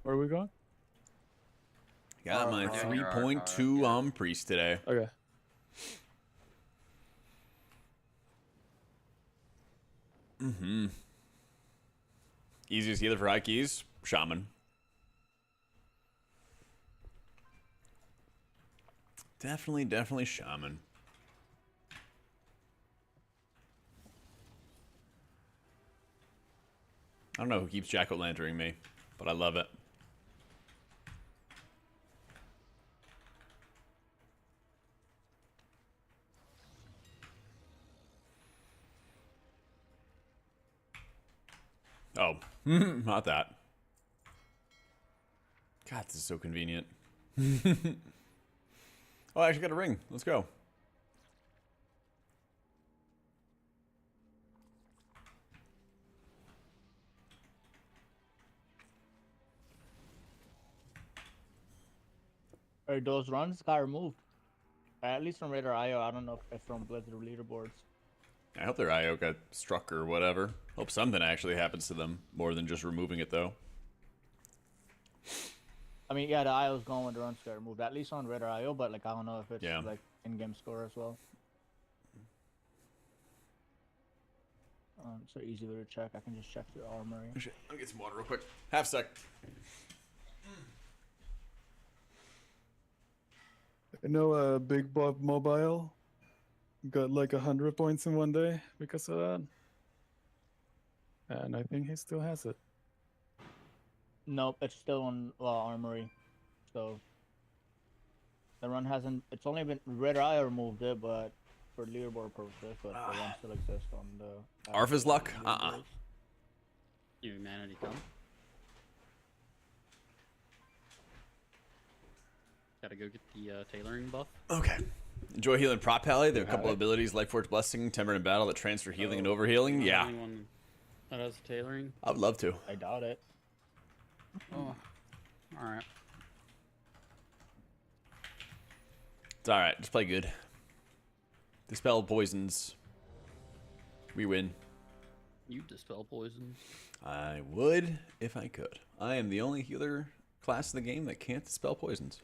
Where are we going? Got my 3.2 priest today. Okay. Mm-hmm. Easiest healer for high keys, Shaman. Definitely Shaman. I don't know who keeps jack-o'-lantering me, but I love it. Oh, not that. God, this is so convenient. Oh, I actually got a ring. Let's go. Those runs got removed. At least from Radar IO. I don't know if from Blizzard leaderboards. I hope their IO got struck or whatever. Hope something actually happens to them more than just removing it, though. I mean, yeah, the IO's going when the runs got removed. At least on Radar IO, but like I don't know if it's like in-game score as well. It's so easy to check. I can just check your armory. Let me get some water real quick. Half sec. I know Big Bob Mobile got like 100 points in one day because of that. And I think he still has it. Nope, it's still on Armory. So the run hasn't. It's only been Red Eye removed it, but for leaderboard purposes, but the run still exists on the. Arfa's luck? Humanity come. Gotta go get the tailoring buff. Okay. Enjoy healing prop pally. There are a couple abilities, Life Force Blessing, Tempered in Battle, that transfer healing and overhealing. Yeah. Anyone that has tailoring? I would love to. I doubt it. Oh, alright. It's alright. Just play good. Dispel poisons. We win. You dispel poisons. I would if I could. I am the only healer class in the game that can't dispel poisons.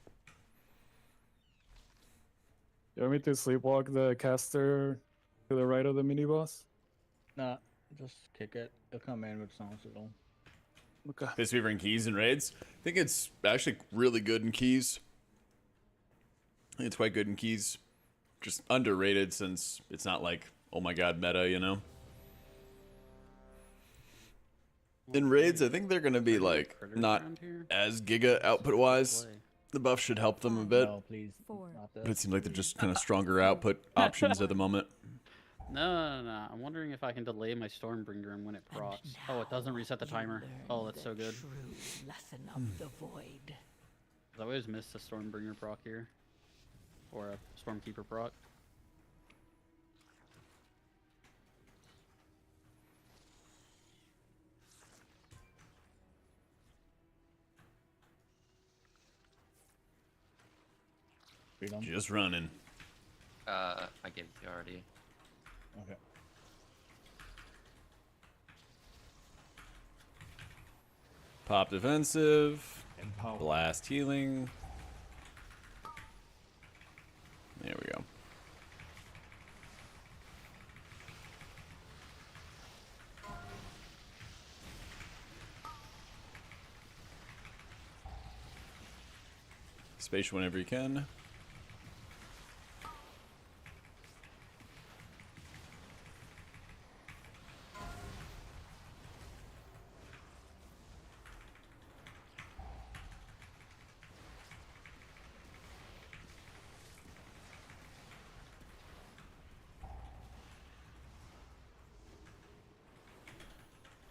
You want me to sleepwalk the caster to the right of the mini boss? Nah, just kick it. It'll come in with sounds. It'll. Okay. This Weaver in keys and raids. I think it's actually really good in keys. I think it's quite good in keys. Just underrated since it's not like, oh my god, meta, you know? In raids, I think they're going to be like not as giga output wise. The buff should help them a bit. No, please. But it seems like they're just kind of stronger output options at the moment. No. I'm wondering if I can delay my Stormbringer and when it procs. Oh, it doesn't reset the timer. Oh, that's so good. True lesson of the void. I always miss the Stormbringer proc here. Or a Stormkeeper proc. Just running. I gave it to you already. Okay. Pop defensive. Empower. Blast healing. There we go. Space whenever you can.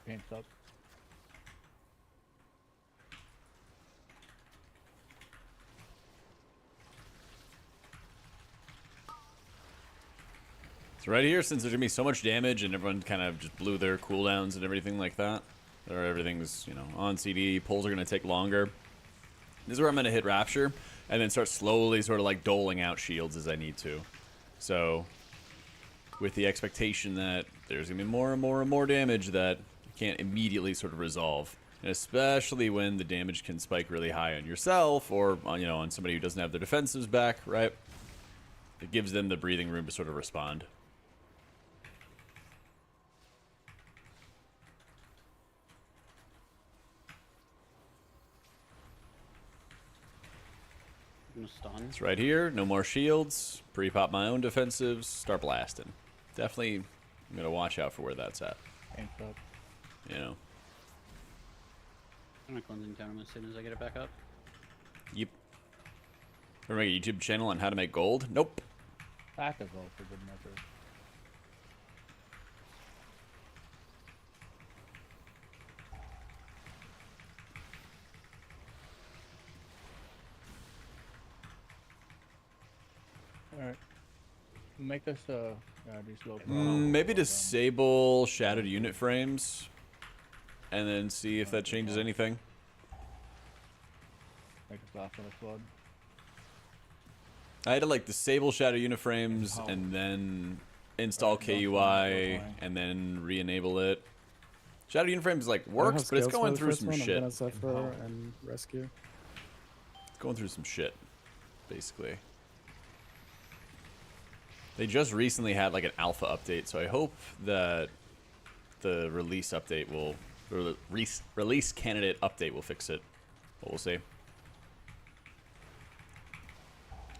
Paints up. So right here, since there's gonna be so much damage and everyone kind of just blew their cooldowns and everything like that, or everything's, you know, on CD, pulls are gonna take longer. This is where I'm gonna hit Rapture. and then start slowly sort of like doling out shields as I need to. So, with the expectation that there's going to be more and more and more damage that you can't immediately sort of resolve. And especially when the damage can spike really high on yourself or on, you know, on somebody who doesn't have their defensives back, right? It gives them the breathing room to sort of respond. Stun. It's right here. No more shields. Pre-pop my own defensives. Start blasting. Definitely, I'm gonna watch out for where that's at. Thanks, bud. You know. I'm gonna cleansing totem as soon as I get it back up. Yep. Ever make a YouTube channel on how to make gold? Nope. Back as well for good measure. Alright. Make us these low Maybe disable shattered unit frames and then see if that changes anything. Make us last on the squad. I had to like disable shadow unit frames and then install KUI and then re-enable it. Shadow unit frames like works, but it's going through some shit. I'm gonna suffer and rescue. It's going through some shit, basically. They just recently had like an alpha update, so I hope that the release update will, or the release candidate update will fix it. But we'll see.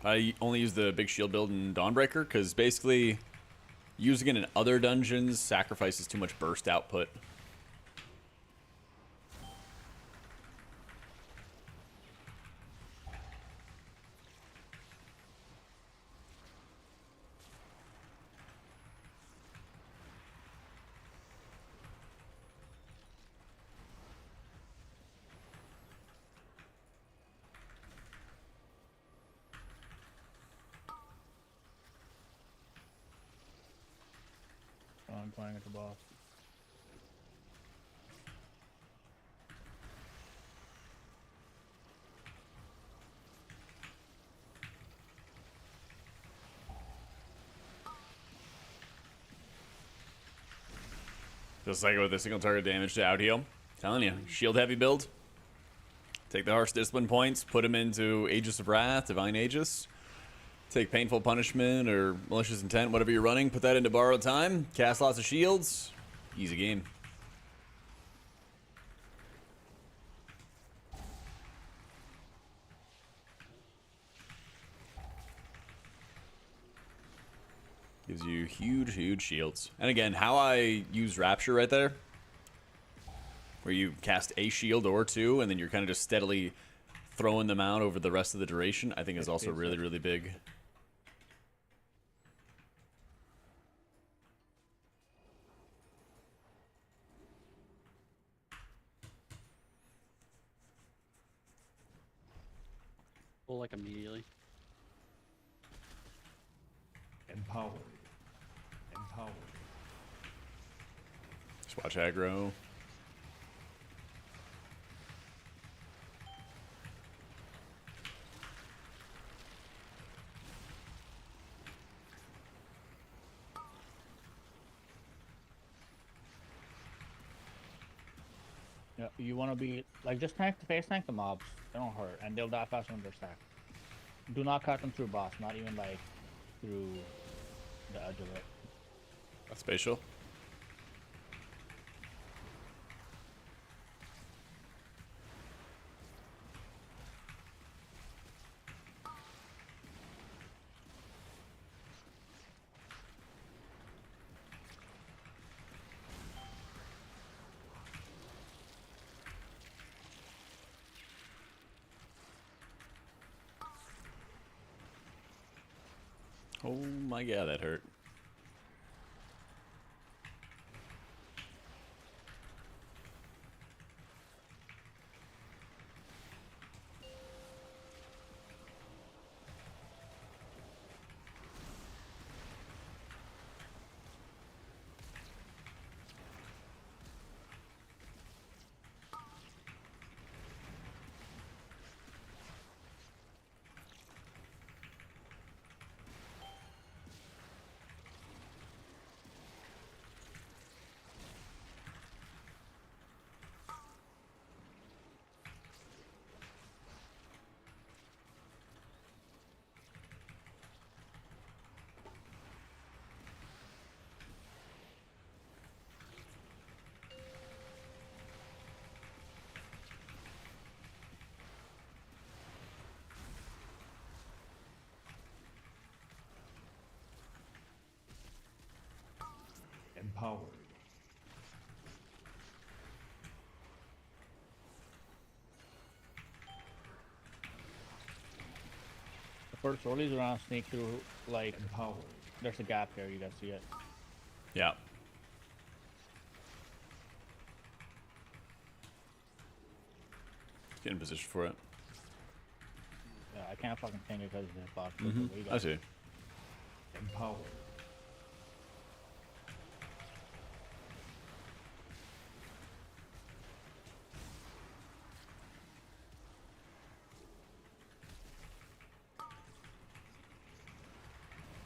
I only use the big shield build in Dawnbreaker because basically using it in other dungeons sacrifices too much burst output. I'm playing at the boss. Just like with the single target damage to out heal. Telling you, shield heavy build. Take the harsh discipline points, put them into Aegis of Wrath, Divine Aegis. Take painful punishment or malicious intent, whatever you're running, put that into borrowed time, cast lots of shields. Easy game. Gives you huge, huge shields. And again, how I use Rapture right there, where you cast a shield or two, and then you're kind of just steadily throwing them out over the rest of the duration, I think is also really, really big. Well, like immediately. Empowered. Empowered. Just watch aggro. Yeah, you want to be like just face tank the mobs. They don't hurt, and they'll die faster when they're stacked. Do not cut them through boss, not even like through the edge of it. Spatial. Oh my god, that hurt. Empowered. The first rollies around sneak through, like, Empowered. there's a gap here, you guys see it. Yeah. Get in position for it. Yeah, I can't fucking ping it because of the box. I see. Empowered.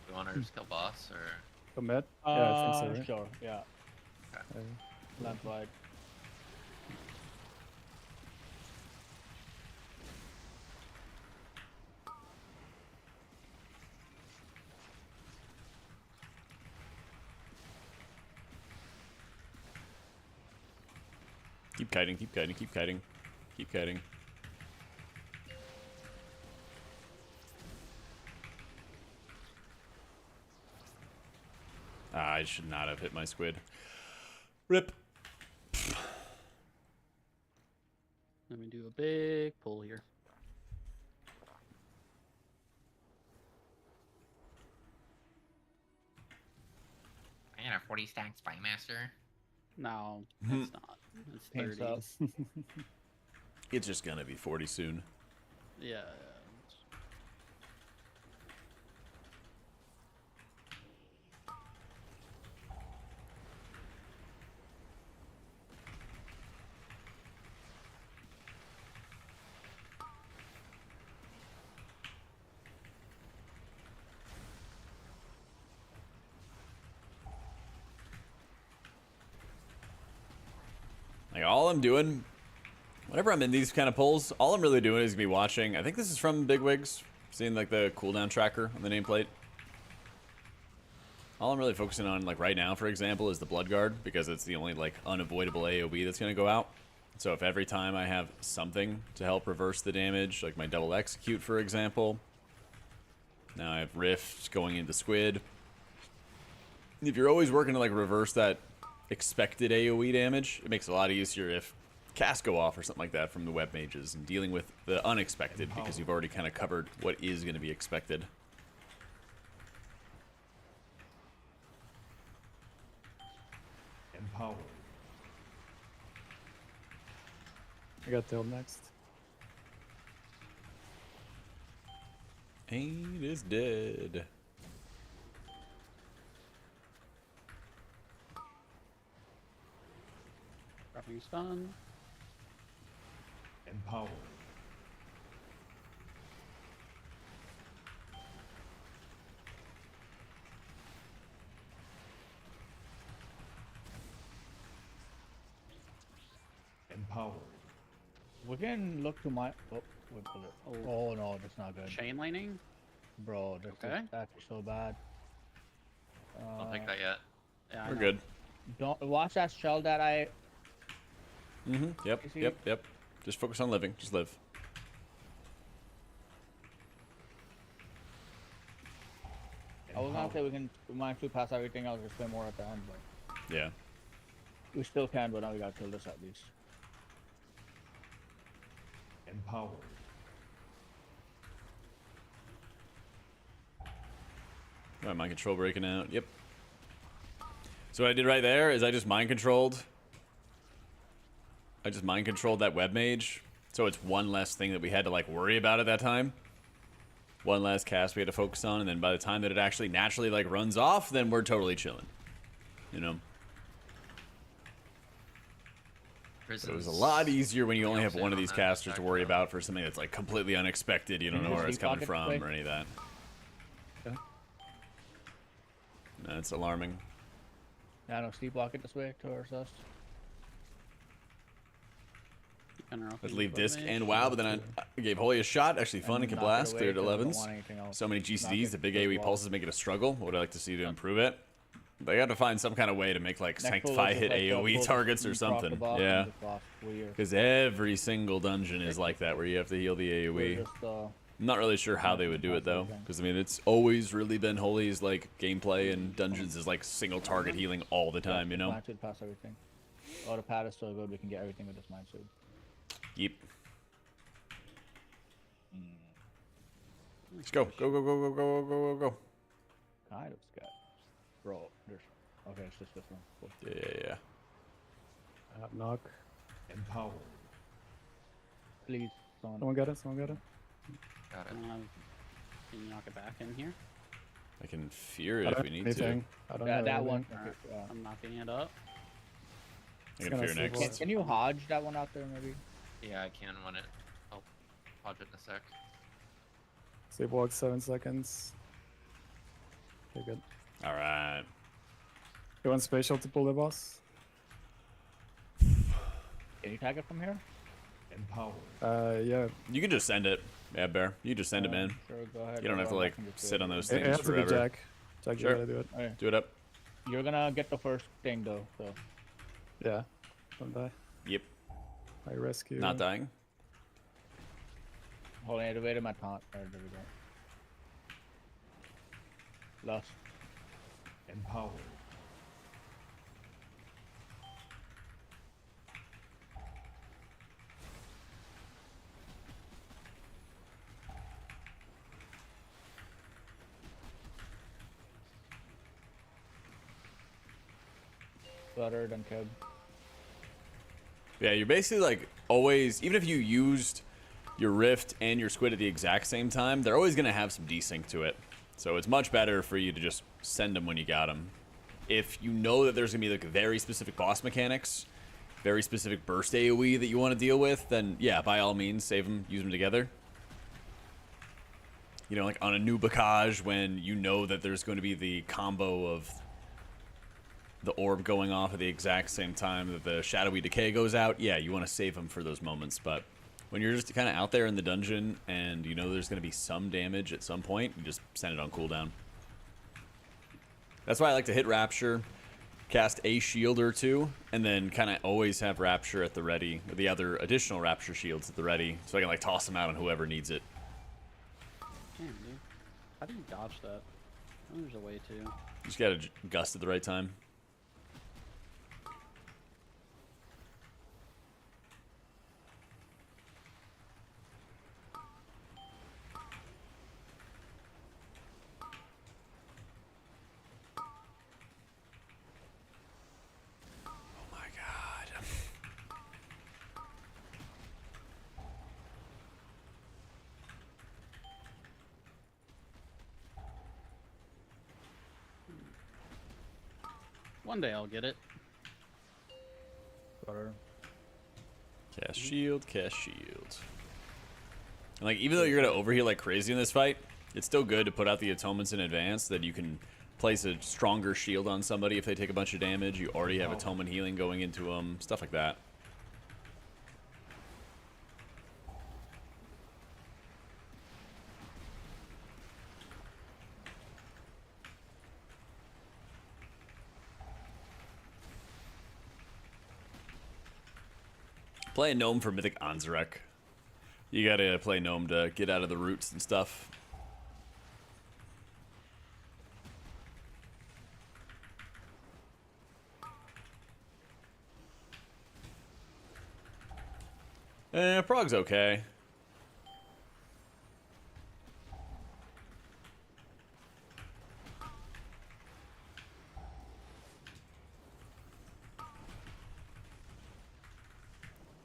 You want to just kill boss or? Commit? Yeah, I think so, right? Sure, yeah. Okay. Left, right. Keep kiting, keep kiting, keep kiting. Keep kiting. Ah, I should not have hit my squid. Rip. Let me do a big pull here. I got a 40 stack Spy Master. No, it's not. It's 30. So. It's just gonna be 40 soon. Yeah. Like, all I'm doing, whenever I'm in these kind of pulls, all I'm really doing is gonna be watching. I think this is from Bigwigs, seeing like the cooldown tracker on the nameplate. All I'm really focusing on, like right now, for example, is the Blood Guard, because it's the only like unavoidable AoE that's gonna go out. So if every time I have something to help reverse the damage, like my double execute, for example. Now I have Rift going into Squid. If you're always working to like reverse that expected AoE damage, it makes it a lot easier if casts go off or something like that from the web mages and dealing with the unexpected, because you've already kind of covered what is going to be expected. Empowered. I got tailed next. Ain't is dead. Dropping stun. Empowered. Empowered. We can look to my. Oh, wait, pull it. Oh no, that's not good. Chain laning. Bro, that's Okay. actually so bad. Don't think that yet. Yeah, I We're know. good. Don't watch that shell that I. Yep, You see- yep, yep. Just focus on living. Just live. I was gonna say we might actually pass everything else, just play more at the end, but Yeah. we still can. But now we gotta kill this at least. Empowered. Alright, mind control breaking out. Yep. So what I did right there is I just mind controlled. I just mind controlled that web mage. So it's one less thing that we had to like worry about at that time. One less cast we had to focus on, and then by the time that it actually naturally like runs off, then we're totally chilling. You know? But it was a lot easier when you only have one of these casters to worry about for something that's like completely unexpected. You don't know where it's coming from or any of that. That's alarming. Yeah, no sleepwalk it this way towards us. Let's leave disc and WoW, but then I gave Holy a shot. Actually fun, it can blast, cleared 11s. So many GCDs, the big AoE pulses make it a struggle. What would I like to see to improve it? They got to find some kind of way to make like Sanctify hit AoE targets or something. Yeah. Because every single dungeon is like that, where you have to heal the AoE. I'm not really sure how they would do it though, because I mean it's always really been Holy's like gameplay and dungeons is like single target healing all the time, you know. Mind Suit pass everything. Oh, the pad is so good. We can get everything with this Mind Suit. Yep. Let's go. Go, go, go, go, go, go, go, go. Kind of scared. Bro, there's... Okay, it's just this one. Cool. Yeah. Knock. Empower. Please, someone. Someone got it. Someone got it. Got it. Can you knock it back in here? I can fear I it don't if we have need anything. I don't have That anything. one. Alright, Okay, I'm knocking it up. I It's can gonna fear save next. Can you hodge that one out there, maybe? Yeah, I can when it. I'll hodge it in a sec. Save walk 7 seconds. Okay, good. All right. You want spatial to pull the boss? Can you tag it from here? Empower. Yeah. You can just send it. Yeah, Bear. You just send it, man. Sure, go ahead. You don't have to I like can just do sit it. on those It things has to be forever. Jack. Jack, Sure. you gotta do it. Okay. Do it up. You're gonna get the first thing though, so. Yeah. Don't die. Yep. I rescue. Not dying. Hold on, I activated my taunt. Alright, there we go. Lost. Empower. Fluttered and killed. Yeah, you're basically like always, even if you used your Rift and your Squid at the exact same time, they're always going to have some desync to it. So it's much better for you to just send them when you got them. If you know that there's going to be like very specific boss mechanics, very specific burst AoE that you want to deal with, then yeah, by all means, save them, use them together. You know, like on a new Bacage, when you know that there's going to be the combo of the orb going off at the exact same time that the shadowy decay goes out, yeah, you want to save them for those moments. But when you're just kind of out there in the dungeon and you know there's going to be some damage at some point, you just send it on cooldown. That's why I like to hit Rapture, cast a shield or two, and then kind of always have Rapture at the ready, or the other additional Rapture shields at the ready, so I can like toss them out on whoever needs it. Damn, dude. How do you dodge that? I know there's a way to. You just gotta gust at the right time. One day I'll get it. Flutter. Cast shield, cast shield. And like, even though you're gonna overheal like crazy in this fight, it's still good to put out the atonements in advance so that you can place a stronger shield on somebody if they take a bunch of damage. You already have atonement healing going into them, stuff like that. Play a gnome for Mythic Anzarek. You gotta play gnome to get out of the roots and stuff. Prog's okay.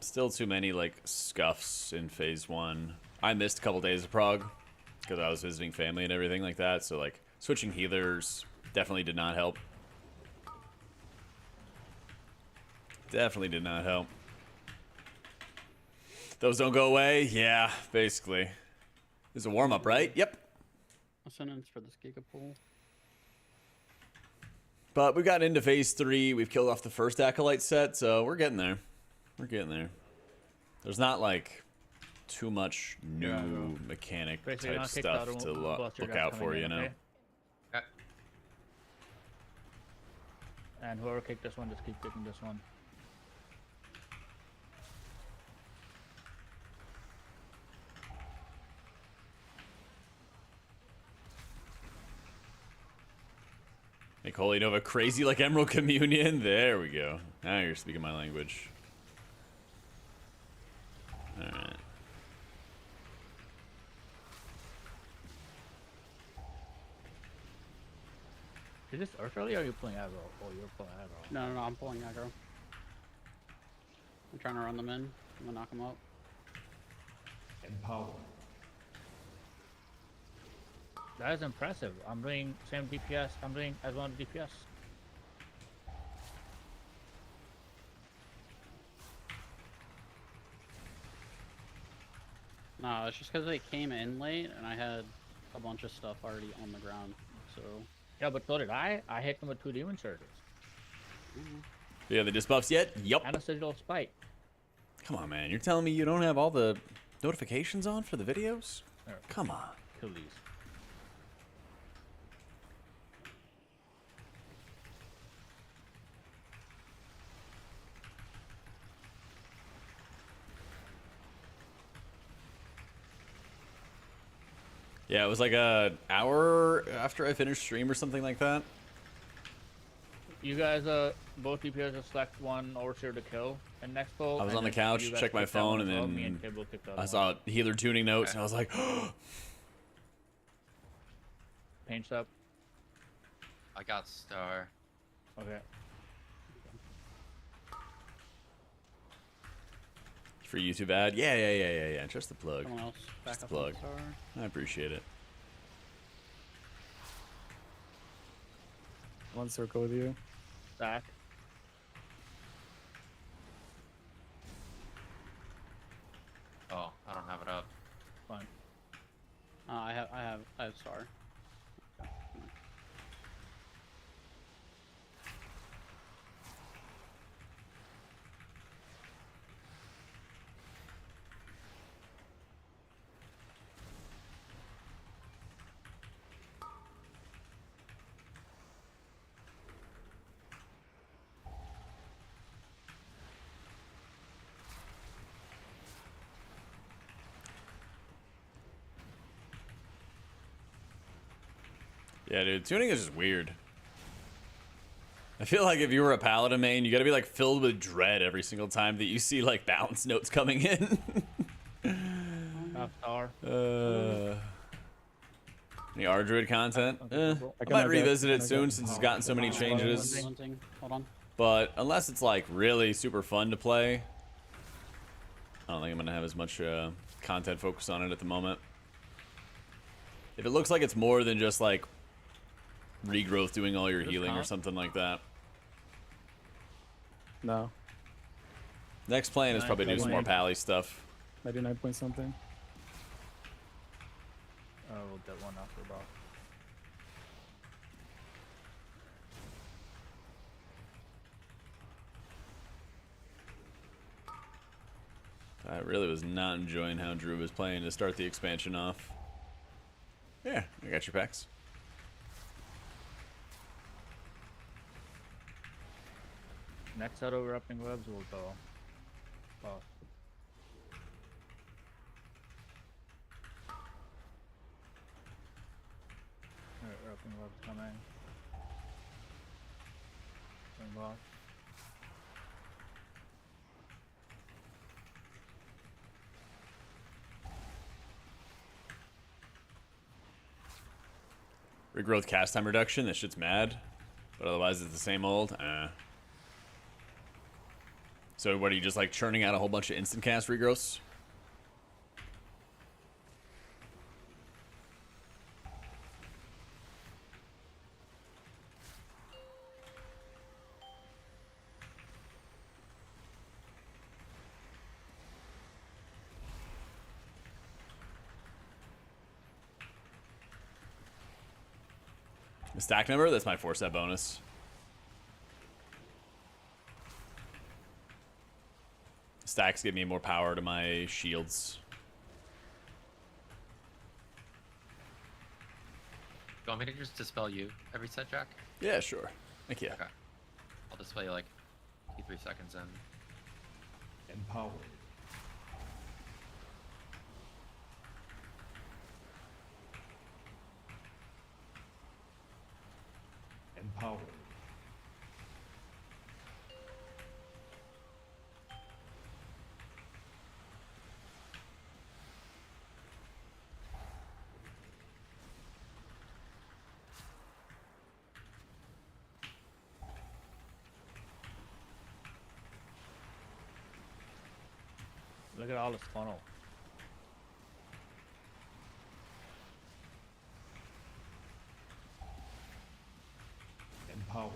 Still too many like scuffs in phase 1. I missed a couple days of Prog because I was visiting family and everything like that, so like switching healers definitely did not help. Definitely did not help. Those don't go away? Yeah, basically. This is a warm-up, right? Yep. A sentence for this Gigapool. But we've gotten into phase 3. We've killed off the first Acolyte set, so we're getting there. We're getting there. There's not like too much new mechanic Basically, type I'll kick out stuff to and Buster look Jack out coming for, in, you know? okay? Okay. And whoever kicked this one, just keep kicking this one. Make Holy Nova crazy like Emerald Communion. There we go. Now you're speaking my language. Alright. Is this Earth early or are you pulling aggro? Oh, you're pulling aggro. No, I'm pulling aggro. I'm trying to run them in. I'm gonna knock them out. Empower. That is impressive. I'm doing same DPS. I'm doing as one DPS. No, it's just because they came in late and I had a bunch of stuff already on the ground. So Yeah, but so did I. I hit them with 2 demon surges. Yeah, the disbuffs yet? Yup. And a sigil spike. Come on, man. You're telling me you don't have all the notifications on for the videos? There, Come on. kill these. Yeah, it was like a hour after I finished stream or something like that. You guys, both DPS just select one overseer to kill, and next pull. I was and on the then couch, you guys checked my pick that one phone, and as well. then Me and Kibble picked the other I one. saw healer tuning notes, and I was like, Paint up. I got star. Okay. for YouTube ad. Yeah. Just the plug. Someone else back Just the up on plug. star. I appreciate it. One circle with you. Stack. Oh, I don't have it up. Fine. I have star. Yeah, dude, tuning is just weird. I feel like if you were a paladin main, you gotta be like filled with dread every single time that you see like balance notes coming in. Half star. Any Ardruid content? I can might have revisit that. it soon since it's gotten so many changes. Hold on. But unless it's like really super fun to play, I don't think I'm gonna have as much content focused on it at the moment. If it looks like it's more than just like regrowth doing all your healing or something like that. No. Next plan is probably do some more pally stuff. 99 point something. We'll get one after about. I really was not enjoying how Drew was playing to start the expansion off. Yeah, I got your packs. Next set of wrapping webs will go. Oh. Alright, wrapping webs coming. Bring off. Regrowth cast time reduction, that shit's mad. But otherwise it's the same old. So what are you just like churning out a whole bunch of instant cast regrowths? The stack number? That's my 4-step bonus. Stacks give me more power to my shields. You want me to just dispel you every set, Jack? Yeah, sure. Thank you. Okay. I'll dispel you like 3 seconds in. Empowered. Empowered. Look at all this funnel. Empowered.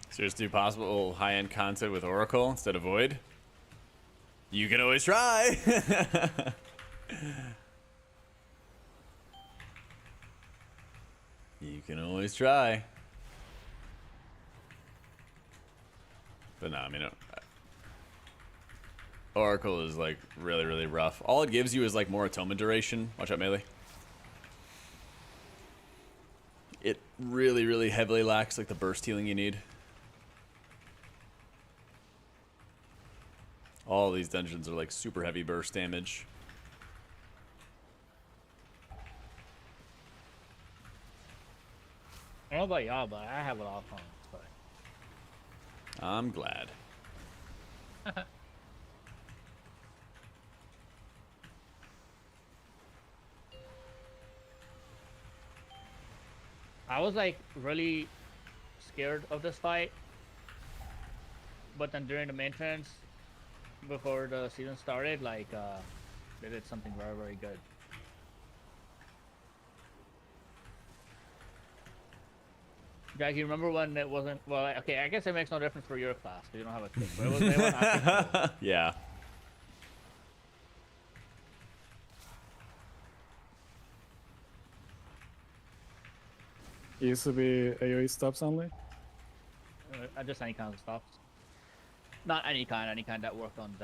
So just do possible high-end content with Oracle instead of Void? You can always try! You can always try. But no, I mean, Oracle is like really, really rough. All it gives you is like more atonement duration. Watch out, melee. It really, really heavily lacks like the burst healing you need. All these dungeons are like super heavy burst damage. I don't know about y'all, but I have a lot of fun. But I'm glad. I was like really scared of this fight, but then during the maintenance, before the season started, like they did something very, very good. Jack, you remember when it wasn't? Well, okay, I guess it makes no difference for your class because you don't have a kick. But it was active. Yeah. It used to be AoE stops only. Just any kind of stops. Not any kind that worked on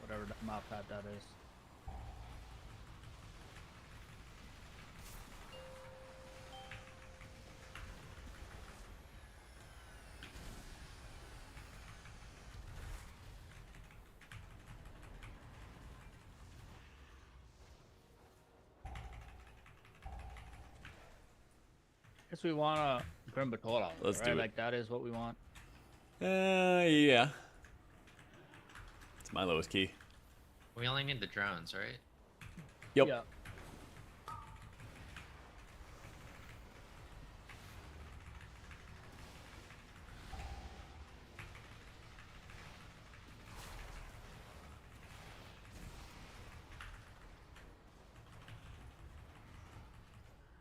whatever that map type that is. Guess we want a Grim Batola, Let's right? do it. Like that is what we want. Yeah. It's my lowest key. We only need the drones, right? Yep. Yeah.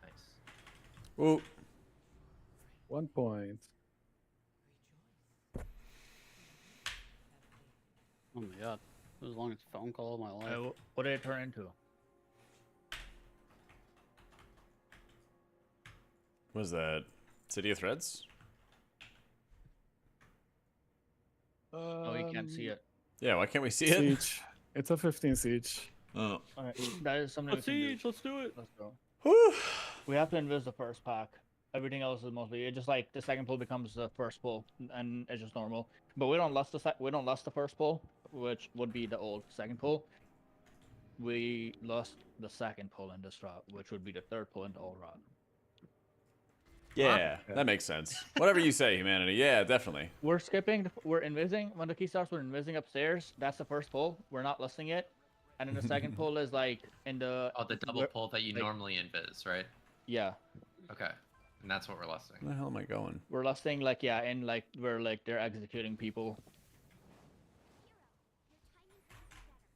Nice. Ooh. 1 point. Oh my god. This was the longest phone call of my life. What did it turn into? What is that? City of Threads? Oh, you can't see it. Yeah, why can't we see it? Siege. It's a 15 siege. Oh. Alright, that is something. Let's siege, let's do it. Let's go. Whew. We have to invis the first pack. Everything else is mostly it. Just like the second pull becomes the first pull, and it's just normal. But we don't lust the first pull, which would be the old second pull. We lost the second pull in this route, which would be the third pull in the old route. Yeah, that makes sense. Whatever you say, humanity. Yeah, definitely. We're skipping. We're invising when the key starts. We're invising upstairs. That's the first pull. We're not listing it, and then the second pull is like in the. Oh, the double pull that you like- normally invis, right? Yeah, Okay. And that's what we're lusting. Where the hell am I going? we're listing like in like where like they're executing people.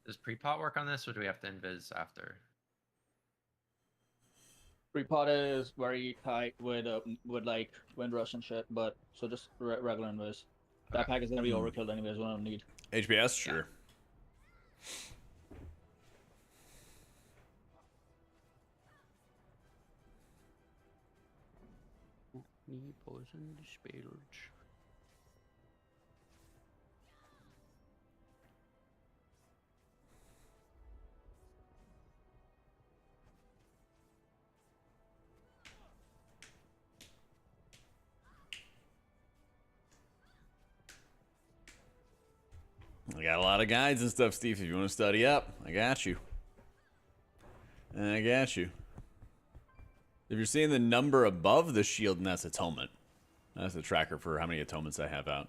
Does pre-pot work on this, or do we have to invis after? Repot is very tight with like Windrush and shit, but so just regular invis. That pack is gonna be overkilled anyways. We don't need. HBS? Sure. Need poison spillage. I got a lot of guides and stuff, Steve. If you want to study up, I got you. I got you. If you're seeing the number above the shield, and that's atonement. That's the tracker for how many atonements I have out.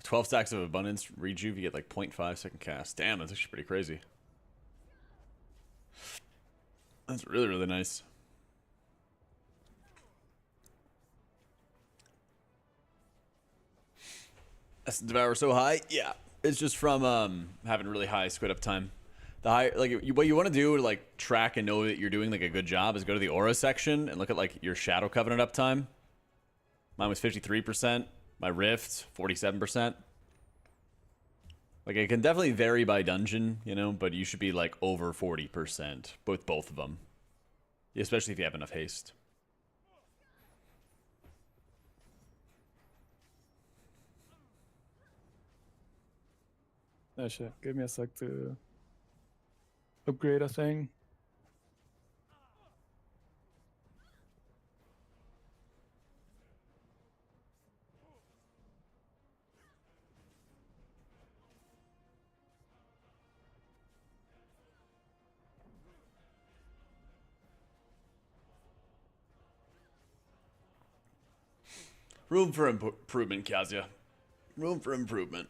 12 stacks of abundance rejuve, you get like 0.5 second cast. Damn, that's actually pretty crazy. That's really, really nice. Essence Devour so high? Yeah. It's just from having really high squid uptime. The high, like what you want to do to like track and know that you're doing like a good job is go to the aura section and look at like your Shadow Covenant uptime. Mine was 53%. My Rift 47%. Like it can definitely vary by dungeon, you know, but you should be like over 40% with both of them, especially if you have enough haste. Oh shit, give me a sec to upgrade a thing. Room for improvement, Kazia. Room for improvement.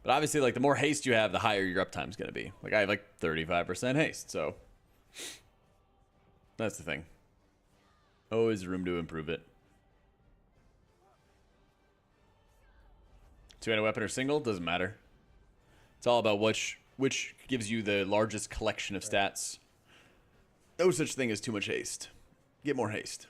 But obviously, like, the more haste you have, the higher your uptime is going to be. Like, I have, like, 35% haste, so... That's the thing. Always room to improve it. Two-handed weapon or single? Doesn't matter. It's all about which gives you the largest collection of stats. No such thing as too much haste. Get more haste.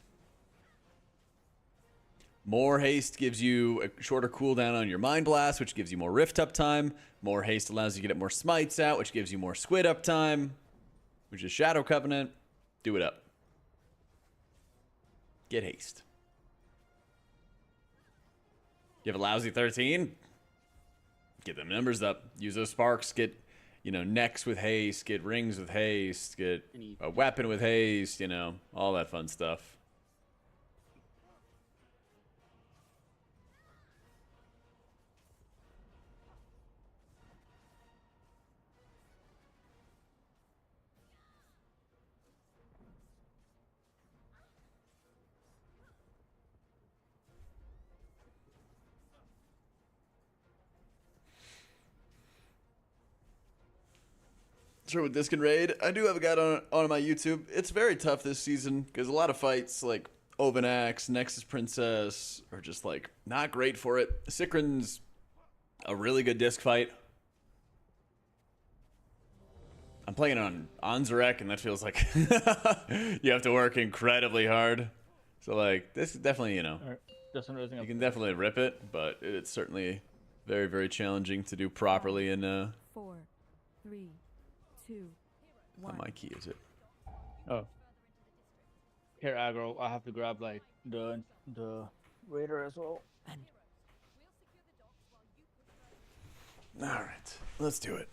More haste gives you a shorter cooldown on your Mind Blast, which gives you more Rift uptime. More haste allows you to get more Smites out, which gives you more Squid uptime, which is Shadow Covenant. Do it up. Get haste. You have a lousy 13? Get them numbers up. Use those sparks. Get, you know, necks with haste. Get rings with haste. Get a weapon with haste. You know, all that fun stuff. Sure, with Disc and Raid, I do have a guide on my YouTube. It's very tough this season because a lot of fights like Ovanax, Nexus Princess are just like not great for it. Sikrin's a really good disc fight. I'm playing on Anzarek, and that feels like you have to work incredibly hard. So like this is definitely, you know, you can definitely rip it, but it's certainly very, very challenging to do properly in 4, 3, 2, 1. on my key, is it? Oh. Here, aggro. I have to grab like the raider as well. All right, let's do it.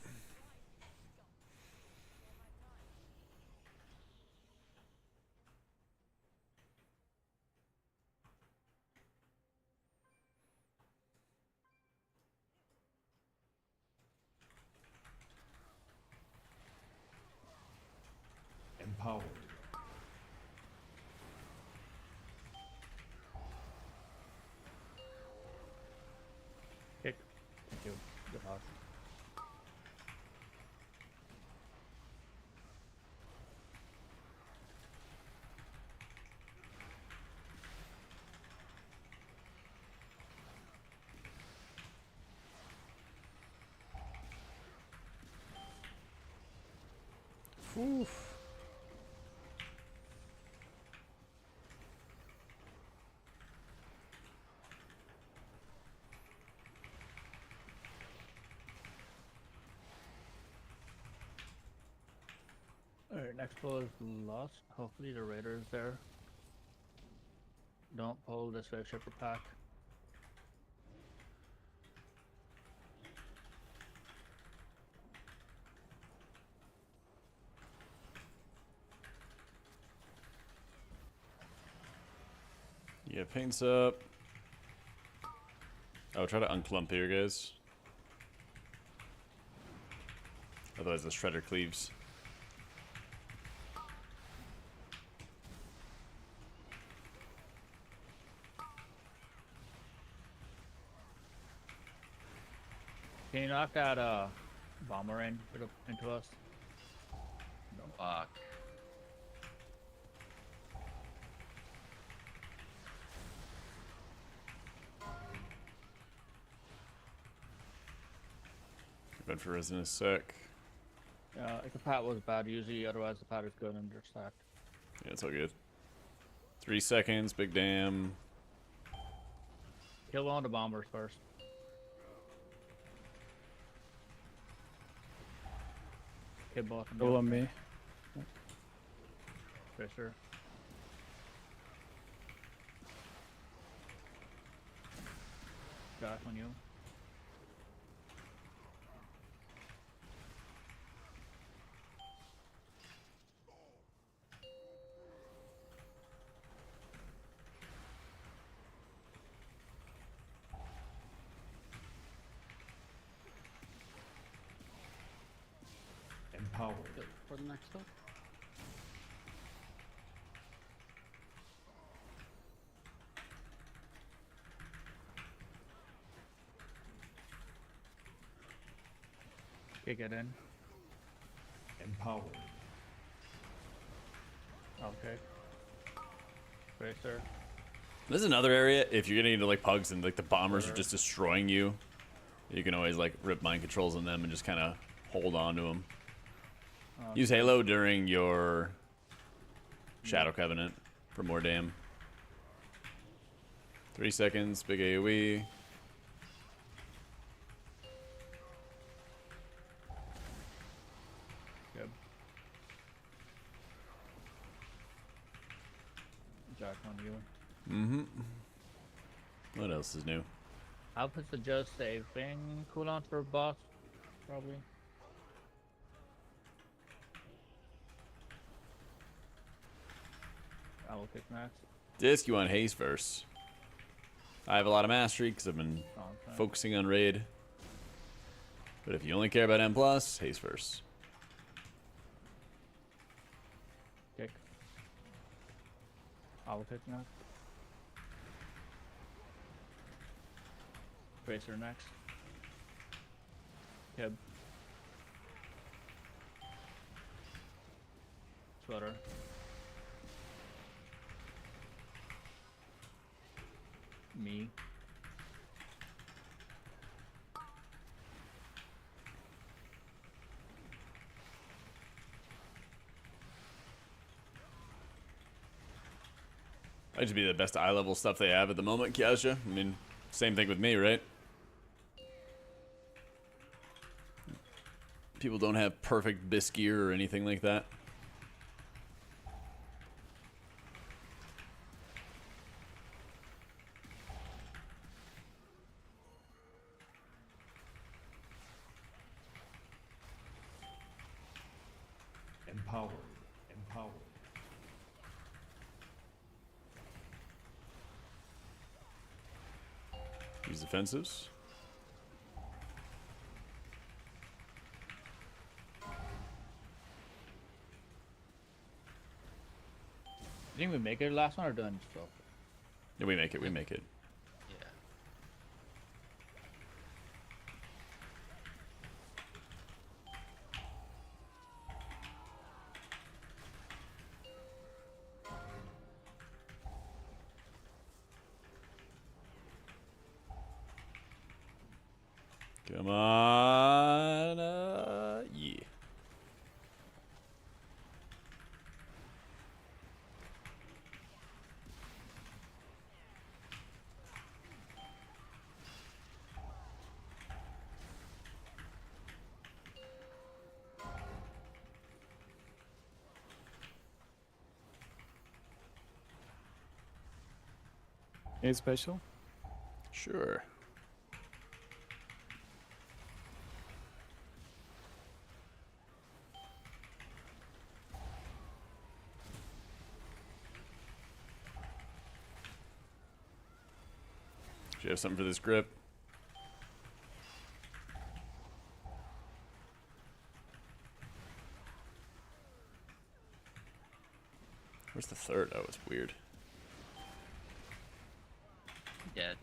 Empowered. Kick. Thank you. Good luck. Oof. Alright, next pull is lost. Hopefully the raider is there. Don't pull this way, shipper pack. Yeah, paints up. Oh, try to unclump here, guys. Otherwise, the shredder cleaves. Can you knock that bomber into us? Fuck. Been for resin a sec. If the pat was bad, usually, otherwise the pat is good and they're stacked. Yeah, it's all good. 3 seconds, big damn. Kill one of the bombers first. Kill both of them. Roll on me. Fisher. Jack on you. Empowered. Good for the next stop. Kick it in. Empowered. Okay. Tracer. This is another area, if you're getting into like pugs and like the bombers are just destroying you, you can always like rip mind controls on them and just kind of hold on to them. Use Halo during your Shadow Covenant for more dam. 3 seconds, big AoE. Good. Jack on you. Mm-hmm. What else is new? How puts the just saving cooldown for boss? Probably. I will pick next. Disc, you want haste first. I have a lot of mastery because I've been focusing on raid. But if you only care about M+, haste first. Kick. I will pick next. Tracer next. Kib. Sweater. Me. Might just be the best eye level stuff they have at the moment, Kiasha. I mean, same thing with me, right? People don't have perfect bisc gear or anything like that. Empowered. Empowered. Use defensives. You think we make it last one or done still? Yeah, we make it, we make it. Yeah. Come on. Yeah. Any special? Sure. Do you have something for this grip? third. Oh, it's weird. Dead.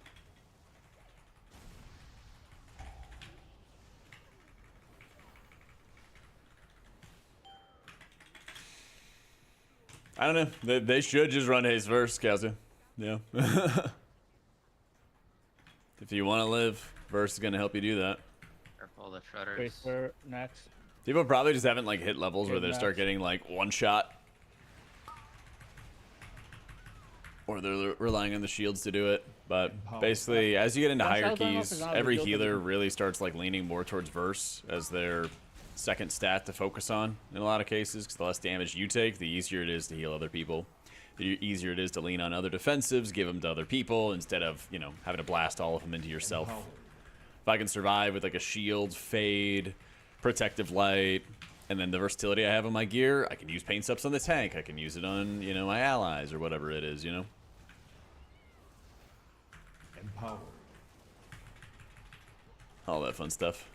I don't know. They should just run haste first, Kazoo. Yeah. If you want to live, Verse is going to help you do that. Careful of the shredders. Tracer next. People probably just haven't like hit levels where they Good start match. getting like one shot. Or they're relying on the shields to do it. But basically, as you get into One higher shot, I don't know if keys, it's not every revealed to healer them. really starts like leaning more towards Verse as their second stat to focus on in a lot of cases. Because the less damage you take, the easier it is to heal other people. The easier it is to lean on other defensives, give them to other people instead of, you know, having to blast all of them into yourself. If I can survive with like a shield, fade, protective light, and then the versatility I have on my gear, I can use paint subs on the tank. I can use it on, you know, my allies or whatever it is, you know. Empowered. All that fun stuff.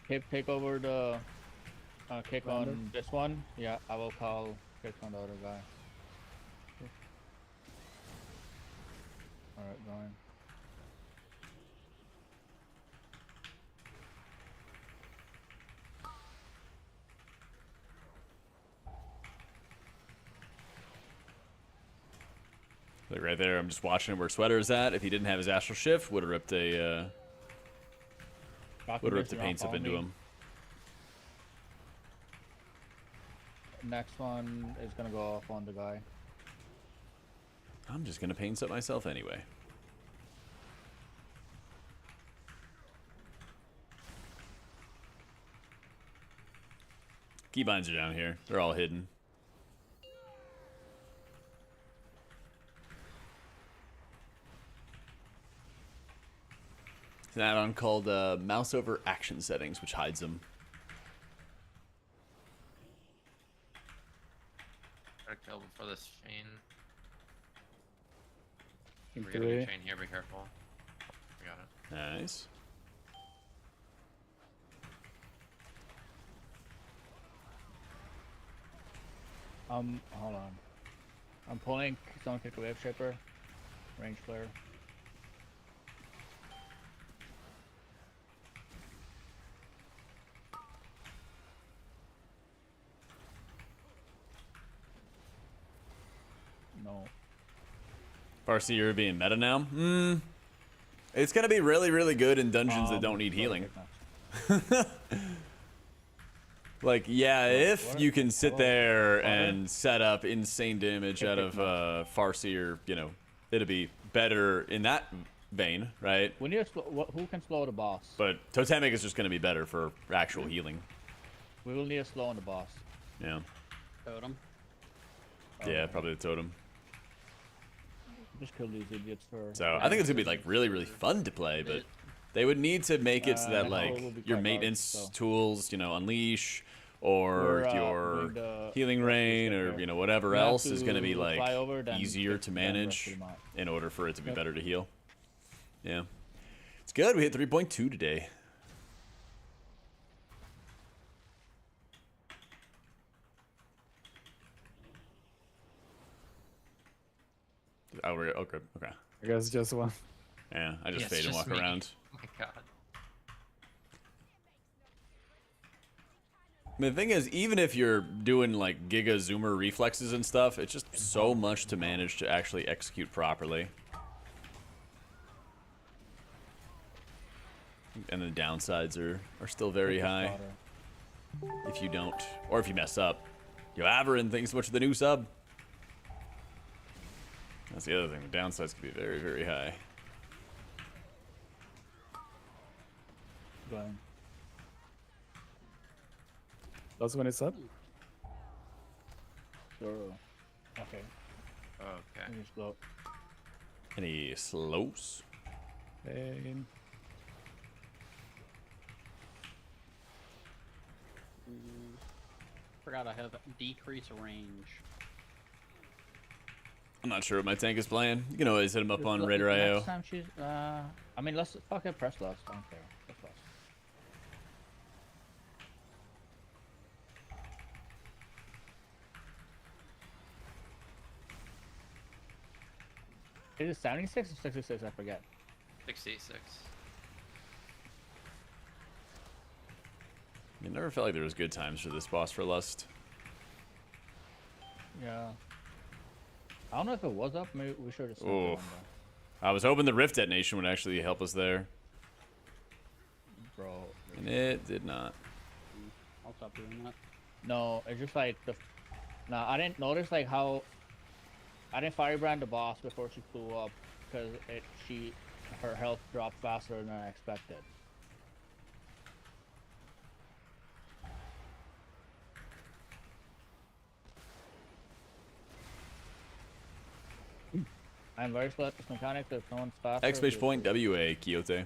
Take over the kick on this one. Yeah, I will call kick on the other guy. Alright, going. Like right there, I'm just watching where Sweater is at. If he didn't have his astral shift, would have ripped a paint up into him. Next one is gonna go off on the guy. I'm just gonna paint up myself anyway. Keybinds are down here. They're all hidden. It's an add-on called Mouse over Action Settings, which hides them. Gotta kill before this chain. In We're getting a three. chain here, be careful. We got it. Nice. Hold on. I'm pulling someone kick a wave shaper. Range flare. No. Farseer being meta now? It's gonna be really, really good in dungeons that don't need healing. Like, yeah, if you can sit there and set up insane damage out of Farseer, you know, it'll be better in that vein, right? We need to who can slow the boss? But Totemic is just gonna be better for actual healing. We will need a slow on the boss. Yeah. Totem. Yeah, probably the totem. Just kill these idiots for. So I think it's gonna be like really, really fun to play, but they would need to make it so that It like will be your quite hard, maintenance so. tools, you know, unleash or We're, your doing the healing rain or here. you know whatever We have else is gonna be to like fly over, then easier kick to them, then manage rush them out. in order for it to be Yep. better to heal. Yeah, it's good. We hit 3.2 today. Oh, we're okay. Okay. I guess just one. Yeah, I just Yeah, it's fade and just walk me. around. Oh my god. I mean, the thing is, even if you're doing like giga zoomer reflexes and stuff, it's just so much to manage to actually execute properly. And the downsides are still very high if you don't, or if you mess up. Yo, Averin, thanks so much for the new sub. That's the other thing. The downsides can be very, very high. Going. That's when it's up. Sure. Okay. Okay. Let me slow. Any slows? And Forgot I have decrease range. I'm not sure what my tank is playing. You can always hit him up on Next Raider.io. time she's, I mean, let's fucking press last. I don't care. Press last. Is it 76 or 66? I forget. 66. It never felt like there was good times for this boss for Lust. Yeah. I don't know if it was up. Maybe we should have sent it Oof. on I was hoping the Rift Detonation would actually help us there. there. Bro. And it did not. I'll stop doing that. No, it's just like the. No, I didn't notice like how. I didn't firebrand the boss before she flew up because her health dropped faster than I expected. I'm very slow at this mechanic. If no one's faster. Exclamation point WA Quixote.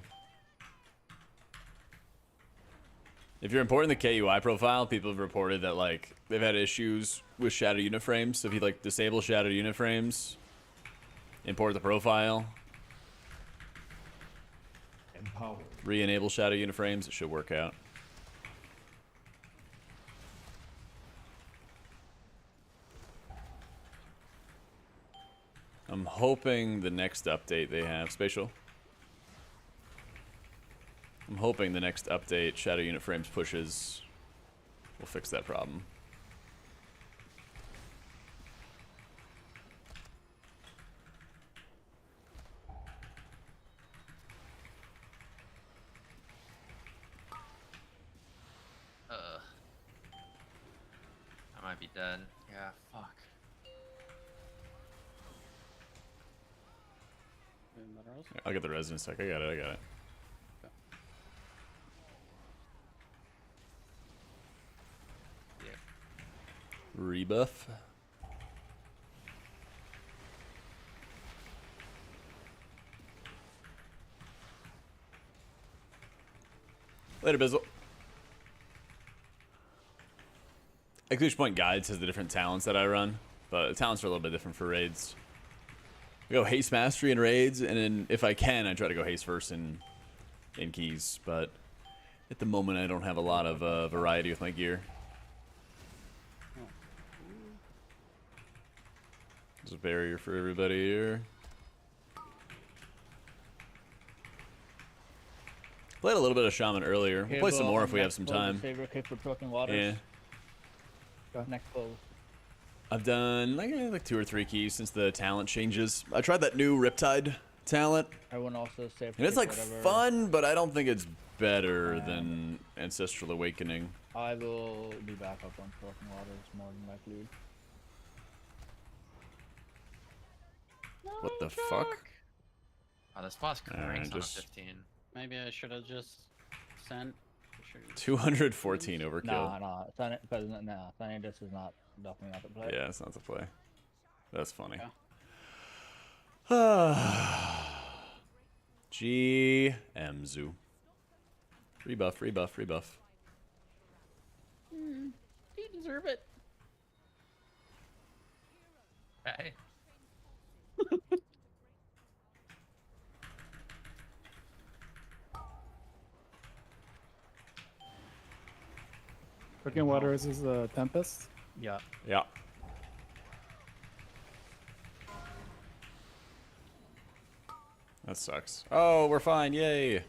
If you're importing the KUI profile, people have reported that like they've had issues with shadow unit frames. So if you like disable shadow unit frames, import the profile, Empowered. re-enable shadow unit frames, it should work out. I'm hoping the next update they have spatial. I'm hoping the next update shadow unit frames pushes will fix that problem. I might be dead. Yeah, fuck. I'll get the res in a sec. I got it. Okay. Rebuff. Later, Bizzle. Exclamation point guides has the different talents that I run, but the talents are a little bit different for raids. I go haste mastery in raids, and then if I can, I try to go haste first in keys. But at the moment, I don't have a lot of variety with my gear. There's a barrier for everybody here. Played a little bit of Shaman earlier. We'll play some more if we have some time. Favorite kick for broken waters. Yeah. Next close. I've done like 2 or 3 keys since the talent changes. I tried that new Riptide talent. Everyone also saved. And it's like fun, but I don't think it's better than Ancestral Awakening. I will be back up on broken waters more than likely. What the fuck? Oh, this boss cranks on a just- 15. Maybe I should have just sent. 214 overkill. Nah, Sunny, because Sunny, this is not definitely not the play. Yeah, it's not the play. That's funny. Yeah. GM Zoo. Rebuff, rebuff, rebuff. You deserve it. Hey. Broken Waters is a Tempest. Yeah. Yeah. That sucks. Oh, we're fine. Yay.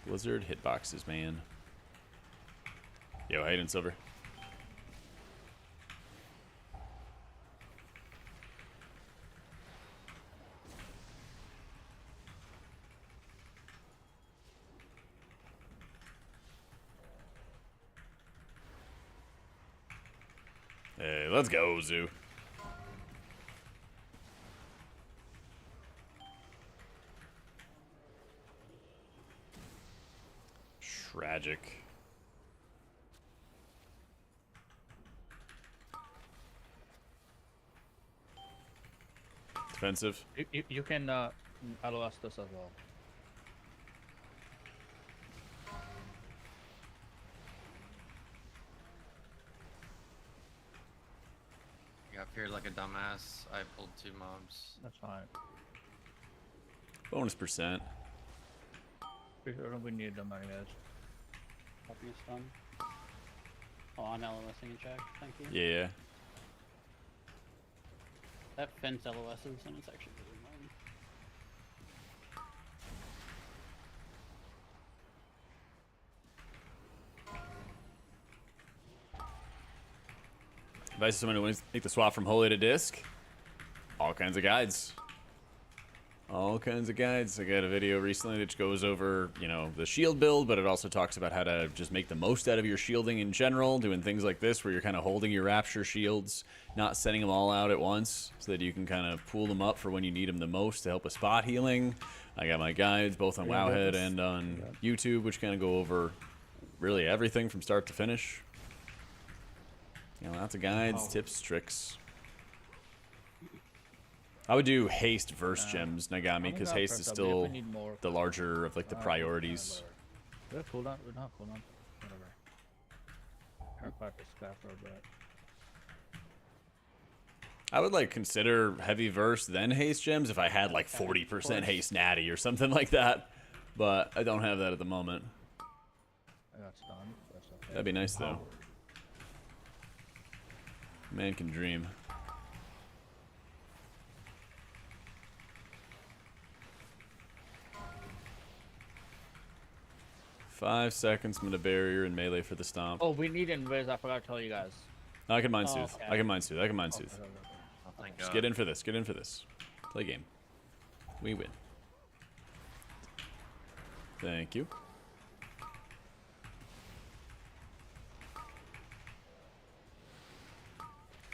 Blizzard hitboxes, man. Yo, Hayden Silver. Hey, let's go, Zoo. Tragic. Defensive. You can LOS this as well. You got appeared like a dumbass. I pulled 2 mobs. That's fine. Bonus percent. Pretty sure we need them anyways. Copy is done. Oh, I'm LOSing a check. Thank you. Yeah. That fence LOSs and it's actually really annoying. Advice to someone who wants to make the swap from Holy to Disc. All kinds of guides. All kinds of guides. I got a video recently that goes over, you know, the shield build, but it also talks about how to just make the most out of your shielding in general, doing things like this where you're kind of holding your Rapture shields, not sending them all out at once, so that you can kind of pool them up for when you need them the most to help with spot healing. I got my guides both on Wowhead and on YouTube, which kind of go over really everything from start to finish. You know, lots of guides, tips, tricks. I would do haste versus gems, Nagami, because haste is still the larger of like the priorities. We're cooldown. We're not cooldown. Whatever. Our part is scaffold, but I would like consider heavy verse then haste gems if I had like 40% haste natty or something like that, but I don't have that at the moment. I got stunned. That's okay. That'd be nice though. Man can dream. Five seconds. I'm gonna barrier and melee for the stomp. Oh, we need invis. I forgot to tell you guys. I can mind soothe. I can mind soothe. I can mind soothe. Oh, thank Just God. get in for this. Get in for this. Play game. We win. Thank you.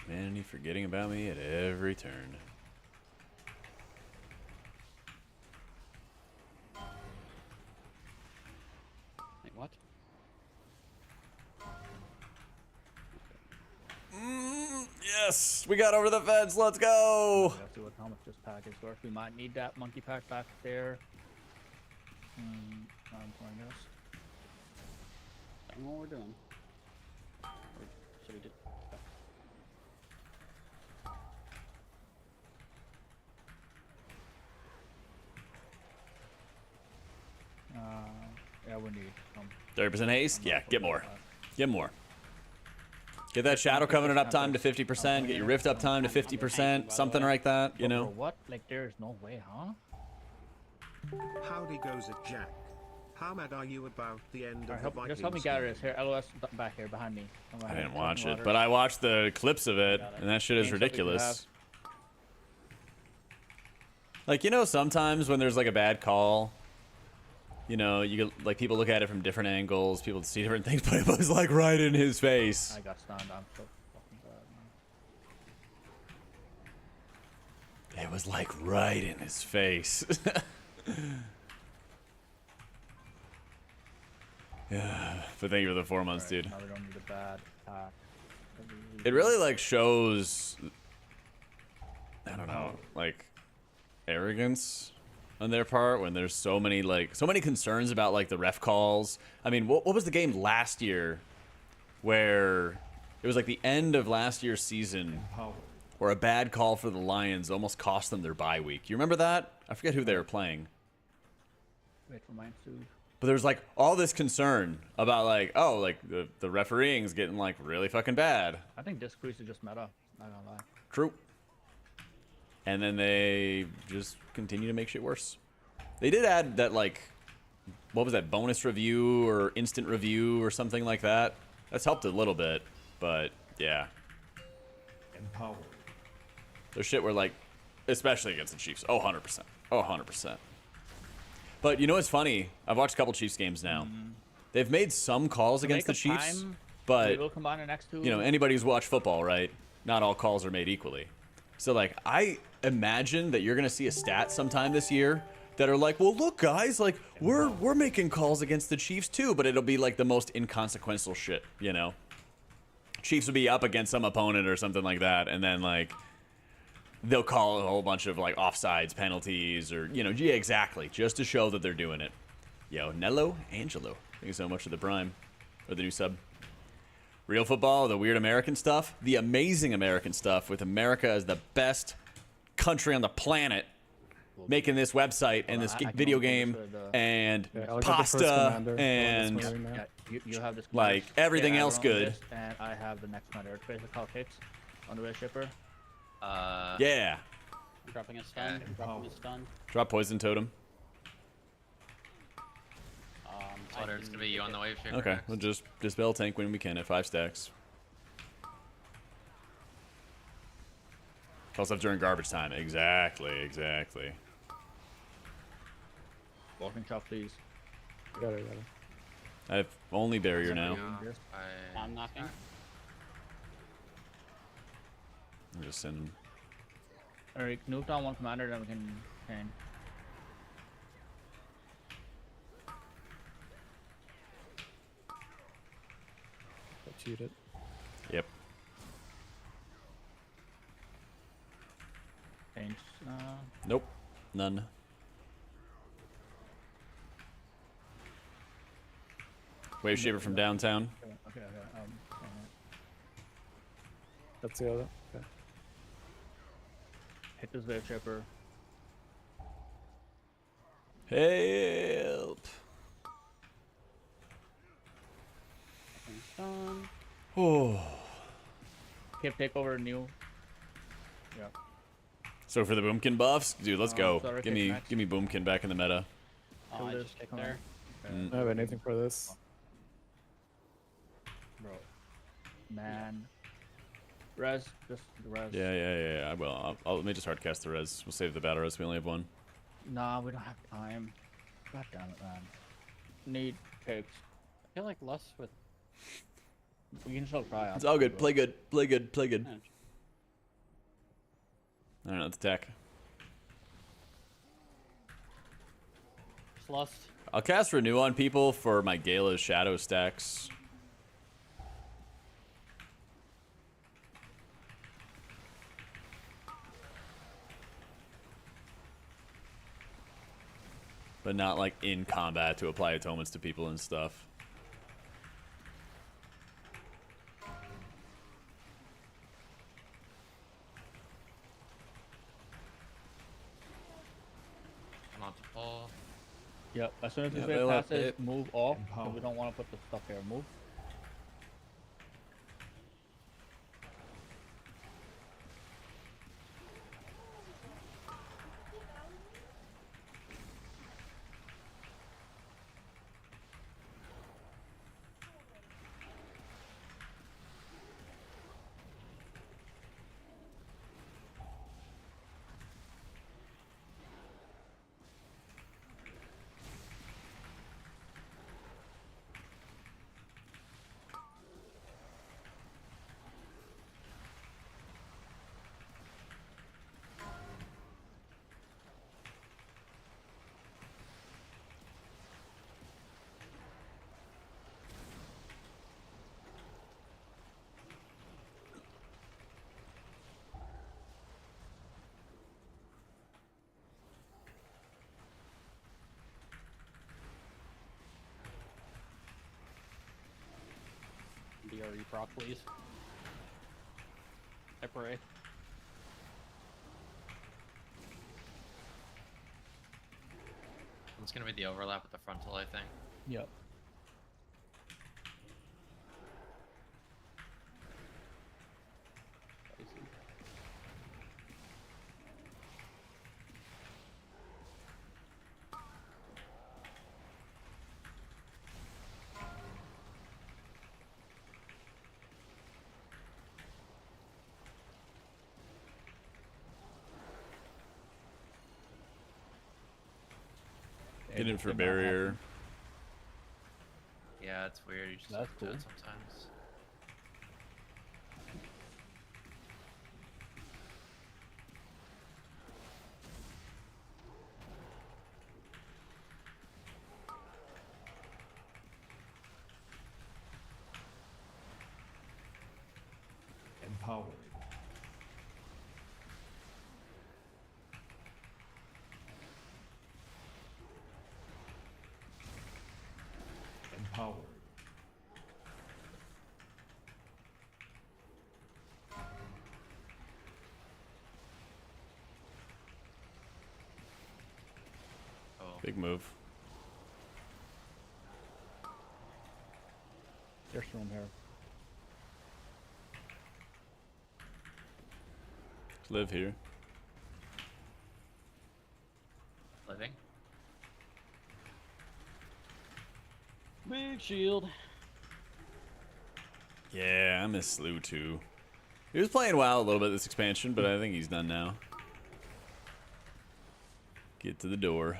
Man, you forgetting about me at every turn. Wait, what? Yes, we got over the fence. Let's go. Let's see what how much this pack is worth. We might need that monkey pack back there. I'm playing this. I don't know what we're doing. Or, so we did. Yeah, we need 30% haste? Yeah, get more. Get more. Get that Shadow Covenant uptime to 50%. Get your Rift uptime to 50%. Something like that, you know? what? Like, there's no way, huh? Howdy goes it, Jack. How mad are you about the end of the Vikings? Just help me gather this. Here, LOS back here behind me. I didn't watch it, but I watched the clips of it, and that shit is ridiculous. Like, you know, sometimes when there's like a bad call, you know, you get, like, people look at it from different angles, people see different things, but it was like right in his face. I got stunned. I'm so fucking bad, man. It was like right in his face. Yeah, but thank you for the 4 months, dude. Now we don't need a bad attack. It really like shows, I don't know, like arrogance on their part when there's so many concerns about like the ref calls. I mean, what was the game last year where it was like the end of last year's season where a bad call for the Lions almost cost them their bye week? You remember that? I forget who they were playing. Wait for mine, dude. But there's like all this concern about like, oh, like the refereeing's getting like really fucking bad. I think disc crease is just meta. Not gonna lie. True. And then they just continue to make shit worse. They did add that like, what was that, bonus review or instant review or something like that. That's helped a little bit, but yeah. Empowered. There's shit where like, especially against the Chiefs. Oh, 100%. Oh, 100%. But you know what's funny? I've watched a couple Chiefs games now. They've made some calls against the Chiefs, but we'll combine the next two. you know, anybody who's watched football, right? Not all calls are made equally. So like, I imagine that you're gonna see a stat sometime this year that are like, well, look, guys, like we're making calls against the Chiefs too, but it'll be like the most inconsequential shit, you know? Chiefs will be up against some opponent or something like that, and then like they'll call a whole bunch of like offsides, penalties, or you know, yeah, exactly, just to show that they're doing it. Yo, Nello Angelo, thank you so much for the prime or the new sub. Real football, the weird American stuff, the amazing American stuff with America as the best country on the planet, making this website and this video game and pasta and you have this like everything else good. And I have the next matter. It's basically called kicks on the red shipper. Yeah. I'm dropping a stun. I'm dropping a stun. Drop poison totem. Slaughter, it's gonna be you on the wave shaper. Okay, next. we'll just dispel tank when we can at 5 stacks. Call stuff during garbage time. Exactly. Walking chop, please. Got it. I have only barrier now. I'm knocking. I'm just sending. Alright, nuke down one commander, then we can chain. Got cheated. Yep. Change. Nope. None. Wave shaper from downtown. Okay. That's the other. Okay. Hit this wave shaper. Help. Stun. Oh. Keep take over new. Yeah. So for the boomkin buffs, dude, let's go. Sorry, Give me boomkin back in the meta. Oh, I just kicked there. I don't have anything for this. Bro. Man. Res, just res. Yeah. I will. Let me just hardcast the res. We'll save the battle res. We only have one. Nah, we don't have time. God damn it, man. Need pigs. I feel like Lust with. We can still try. It's all good. Play good. Yeah. I don't know. Let's attack. Just Lust. I'll cast Renew on people for my Gala's Shadow stacks. But not like in combat to apply atonements to people and stuff. Come on to pull. Yep. As soon as this Yeah, wave they'll have passes, it. move off. Empower. We don't want to put the stuff here. Move. DRE proc, please. I pray. It's gonna be the overlap with the frontal, I think. Yep. Get in for Did not barrier. happen. Yeah, it's weird. You just That's do it cool. sometimes. Empowered. Empowered. Oh, Big move. There's room here. Live here. Living. Big shield. Yeah, I miss Slew too. He was playing WoW a little bit this expansion, but I think he's done now. Get to the door.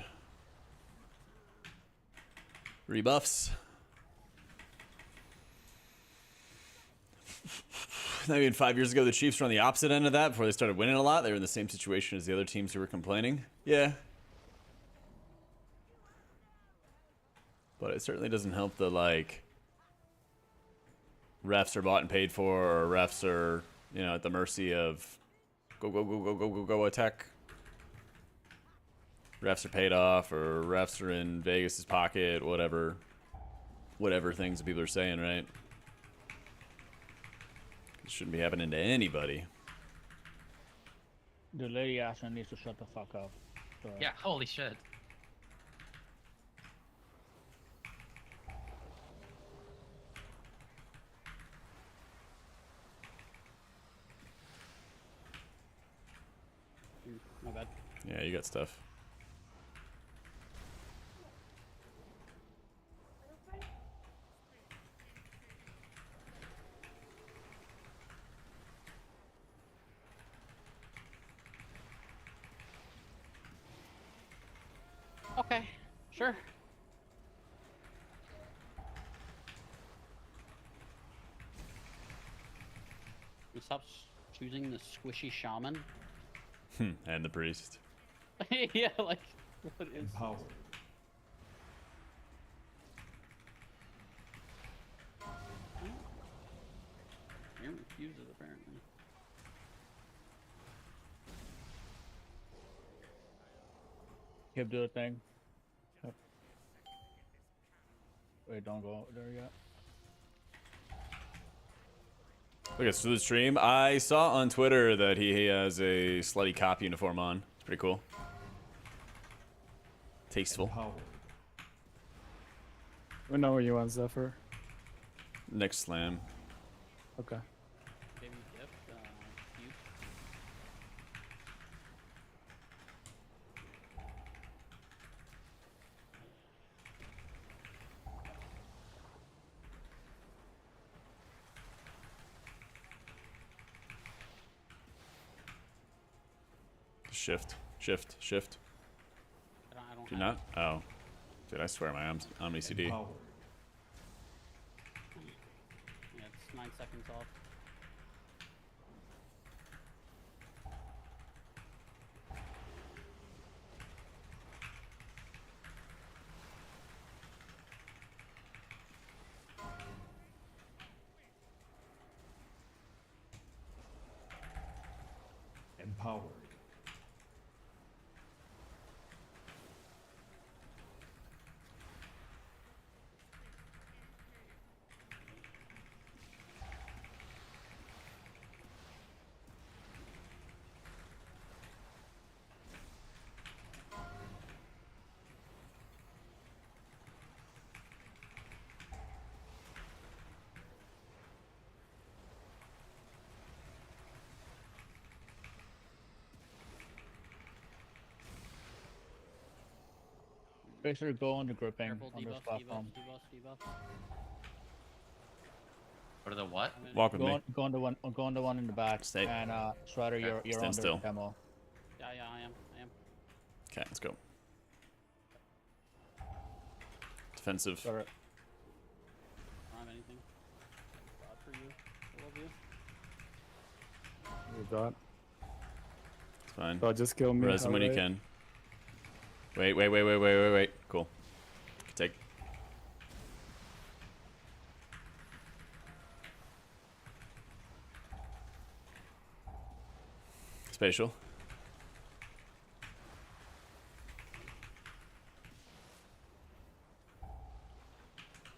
Rebuffs. I mean, 5 years ago, the Chiefs were on the opposite end of that. Before they started winning a lot, they were in the same situation as the other teams who were complaining. Yeah. But it certainly doesn't help the, like, refs are bought and paid for, or refs are, you know, at the mercy of go attack. Refs are paid off, or refs are in Vegas's pocket, whatever things that people are saying, right? It shouldn't be happening to anybody. The lady Ashton needs to shut the fuck up. Sorry. Yeah, holy shit. My bad. Yeah, you got stuff. Okay, sure. You stop choosing the squishy shaman. And the priest. Yeah, like what is? Empowered. Aaron refuses apparently. Keep doing the thing. Yep. Wait, don't go there yet. Look at the stream. I saw on Twitter that he has a slutty cop uniform on. It's pretty cool. Tasteful. Empowered. We know where you want, Zephyr. Next slam. Okay. Baby dip, cute. Shift. I don't Do you have not? Oh. Dude, I swear my Omni CD. Empowered. Yeah, it's 9 seconds off. Empowered. Basically, go on the gripping Careful, on this debuff, platform. debuff. What are the what? Walk with me. Go on the one in the back. Stay. And Strider, you're Stand on the still. demo. Yeah, I am. Okay, let's go. Defensive. Strider. I don't have anything. God for you. I love you. You got. It's fine. So just kill me. Res him when you alright? can. Wait. Cool. Take. Spatial.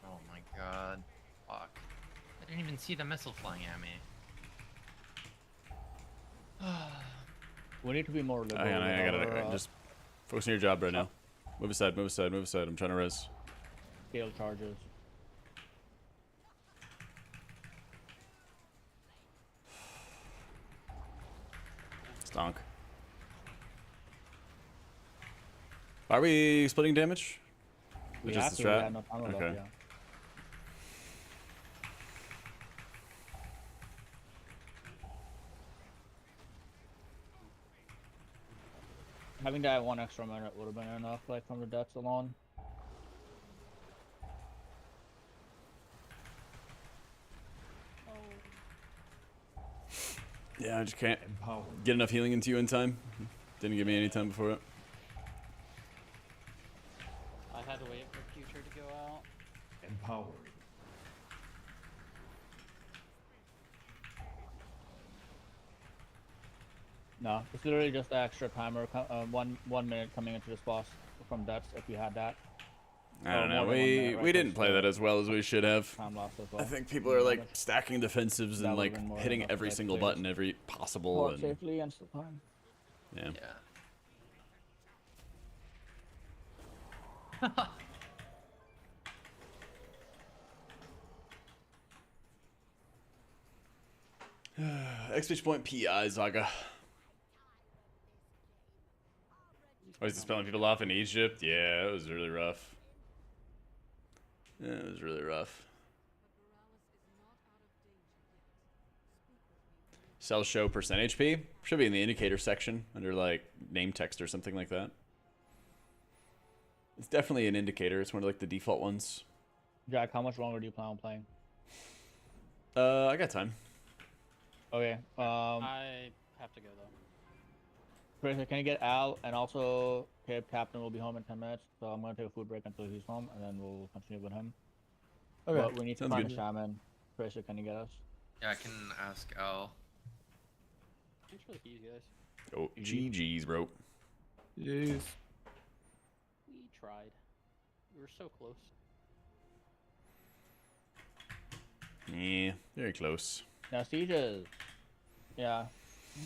Oh my god. Fuck. I didn't even see the missile flying at me. We need to be more liberal. I with gotta our, just focus on your job right now. Move aside. I'm trying to res. scale charges. Donk. Are we splitting damage? We Just have the to. We strat? have no time left, Okay. yeah. Having that 1 extra minute would have been enough, like from the deaths alone. Yeah, I just can't Empowered. get enough healing into you in time. Didn't give me any time before it. I had to wait for future to go out. Empowered. No, it's literally just the extra timer, 1 minute coming into this boss from deaths if you had that. I don't know. more than 1 minute, right? We didn't That's play the that as well as we should have. time lost as well. I think people are like Damage. stacking defensives That and would've like been more hitting enough to, every like, single clear button every possible. Walk And safely and still time. yeah. XP point PI Zaga. Oh, is he spelling people off in Egypt? Yeah, it was really rough. Yeah, it was really rough. Cell show percent HP should be in the indicator section under like name text or something like that. It's definitely an indicator. It's one of like the default ones. Jack, how much longer do you plan on playing? I got time. Okay. I have to go though. Chris, can you get Al? And also, Captain will be home in 10 minutes, so I'm gonna take a food break until he's home, and then we'll continue with him. Okay. But we need to Sounds find good. Shaman. Chris, can you get us? Yeah, I can ask Al. Thanks for the keys, guys. Oh, GG's, bro. Jeez. We tried. We were so close. Yeah, very close. Now, Sieges. Yeah.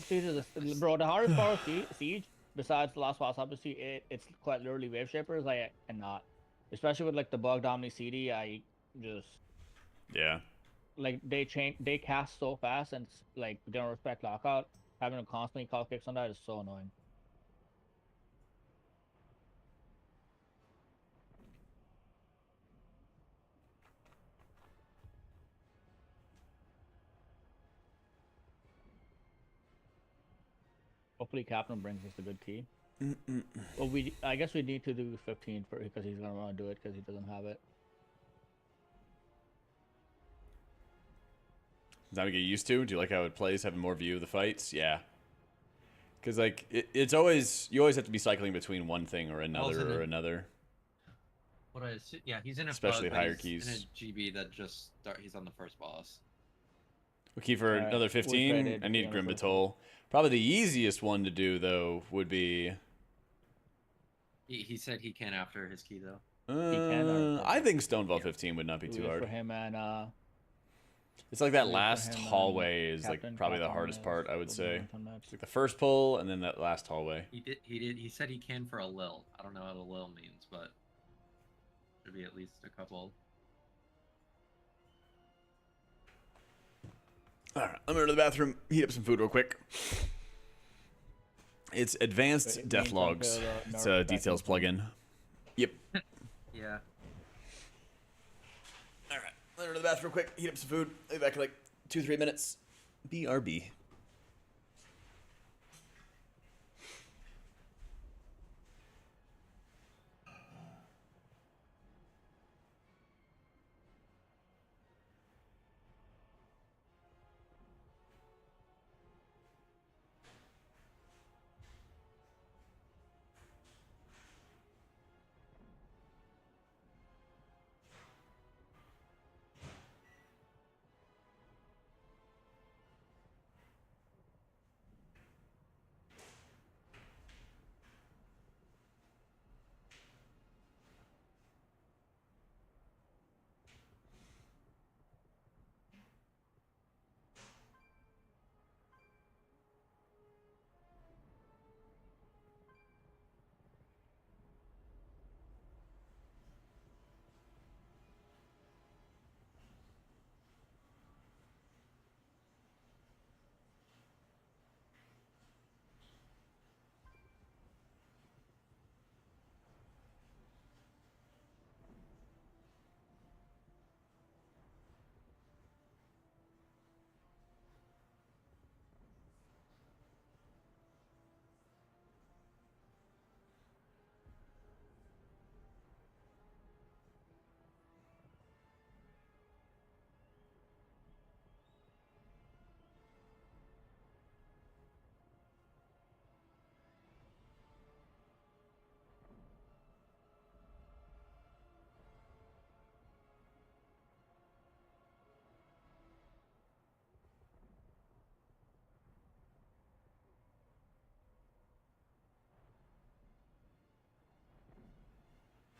Sieges is, bro, the hardest part of Siege, besides the last boss, obviously, it's quite literally Wave Shapers. I cannot. Especially with, like, the Bug Omni CD, I just... Yeah. Like, they cast so fast, and, like, they don't respect lockout. Having to constantly call kicks on that is so annoying. Hopefully Captain brings us a good key. Well, I guess we need to do 15 for because he's gonna want to do it because he doesn't have it. Is that what you get used to? Do you like how it plays, having more view of the fights? Yeah. Because, like, it's always... You always have to be cycling between one thing or another or another. What I yeah, he's in a Especially bug, but higher he's keys. in a GB that just he's on the first boss. We'll keep for Alright, another we 15. traded I need Game of Grim Thrones. Batol. Probably the easiest one to do, though, would be... He said he can after his key though. can, or- I think Stonewall Yeah. 15 would not be Do too it hard. for him and It's like that do it for last him and hallway is like Captain. probably the Captain hardest is- part, I would will be say. on 10 minutes. It's like the first pull and then that last hallway. He said he can for a lil. I don't know what a lil means, but should be at least a couple. Alright, I'm gonna go to the bathroom, heat up some food real quick. It's Advanced Wait, Def means Logs. until, It's nerf a back details in. plugin. Yep. Yeah. Alright, I'm gonna go to the bathroom real quick, heat up some food. I'll be back in like 2-3 minutes. BRB.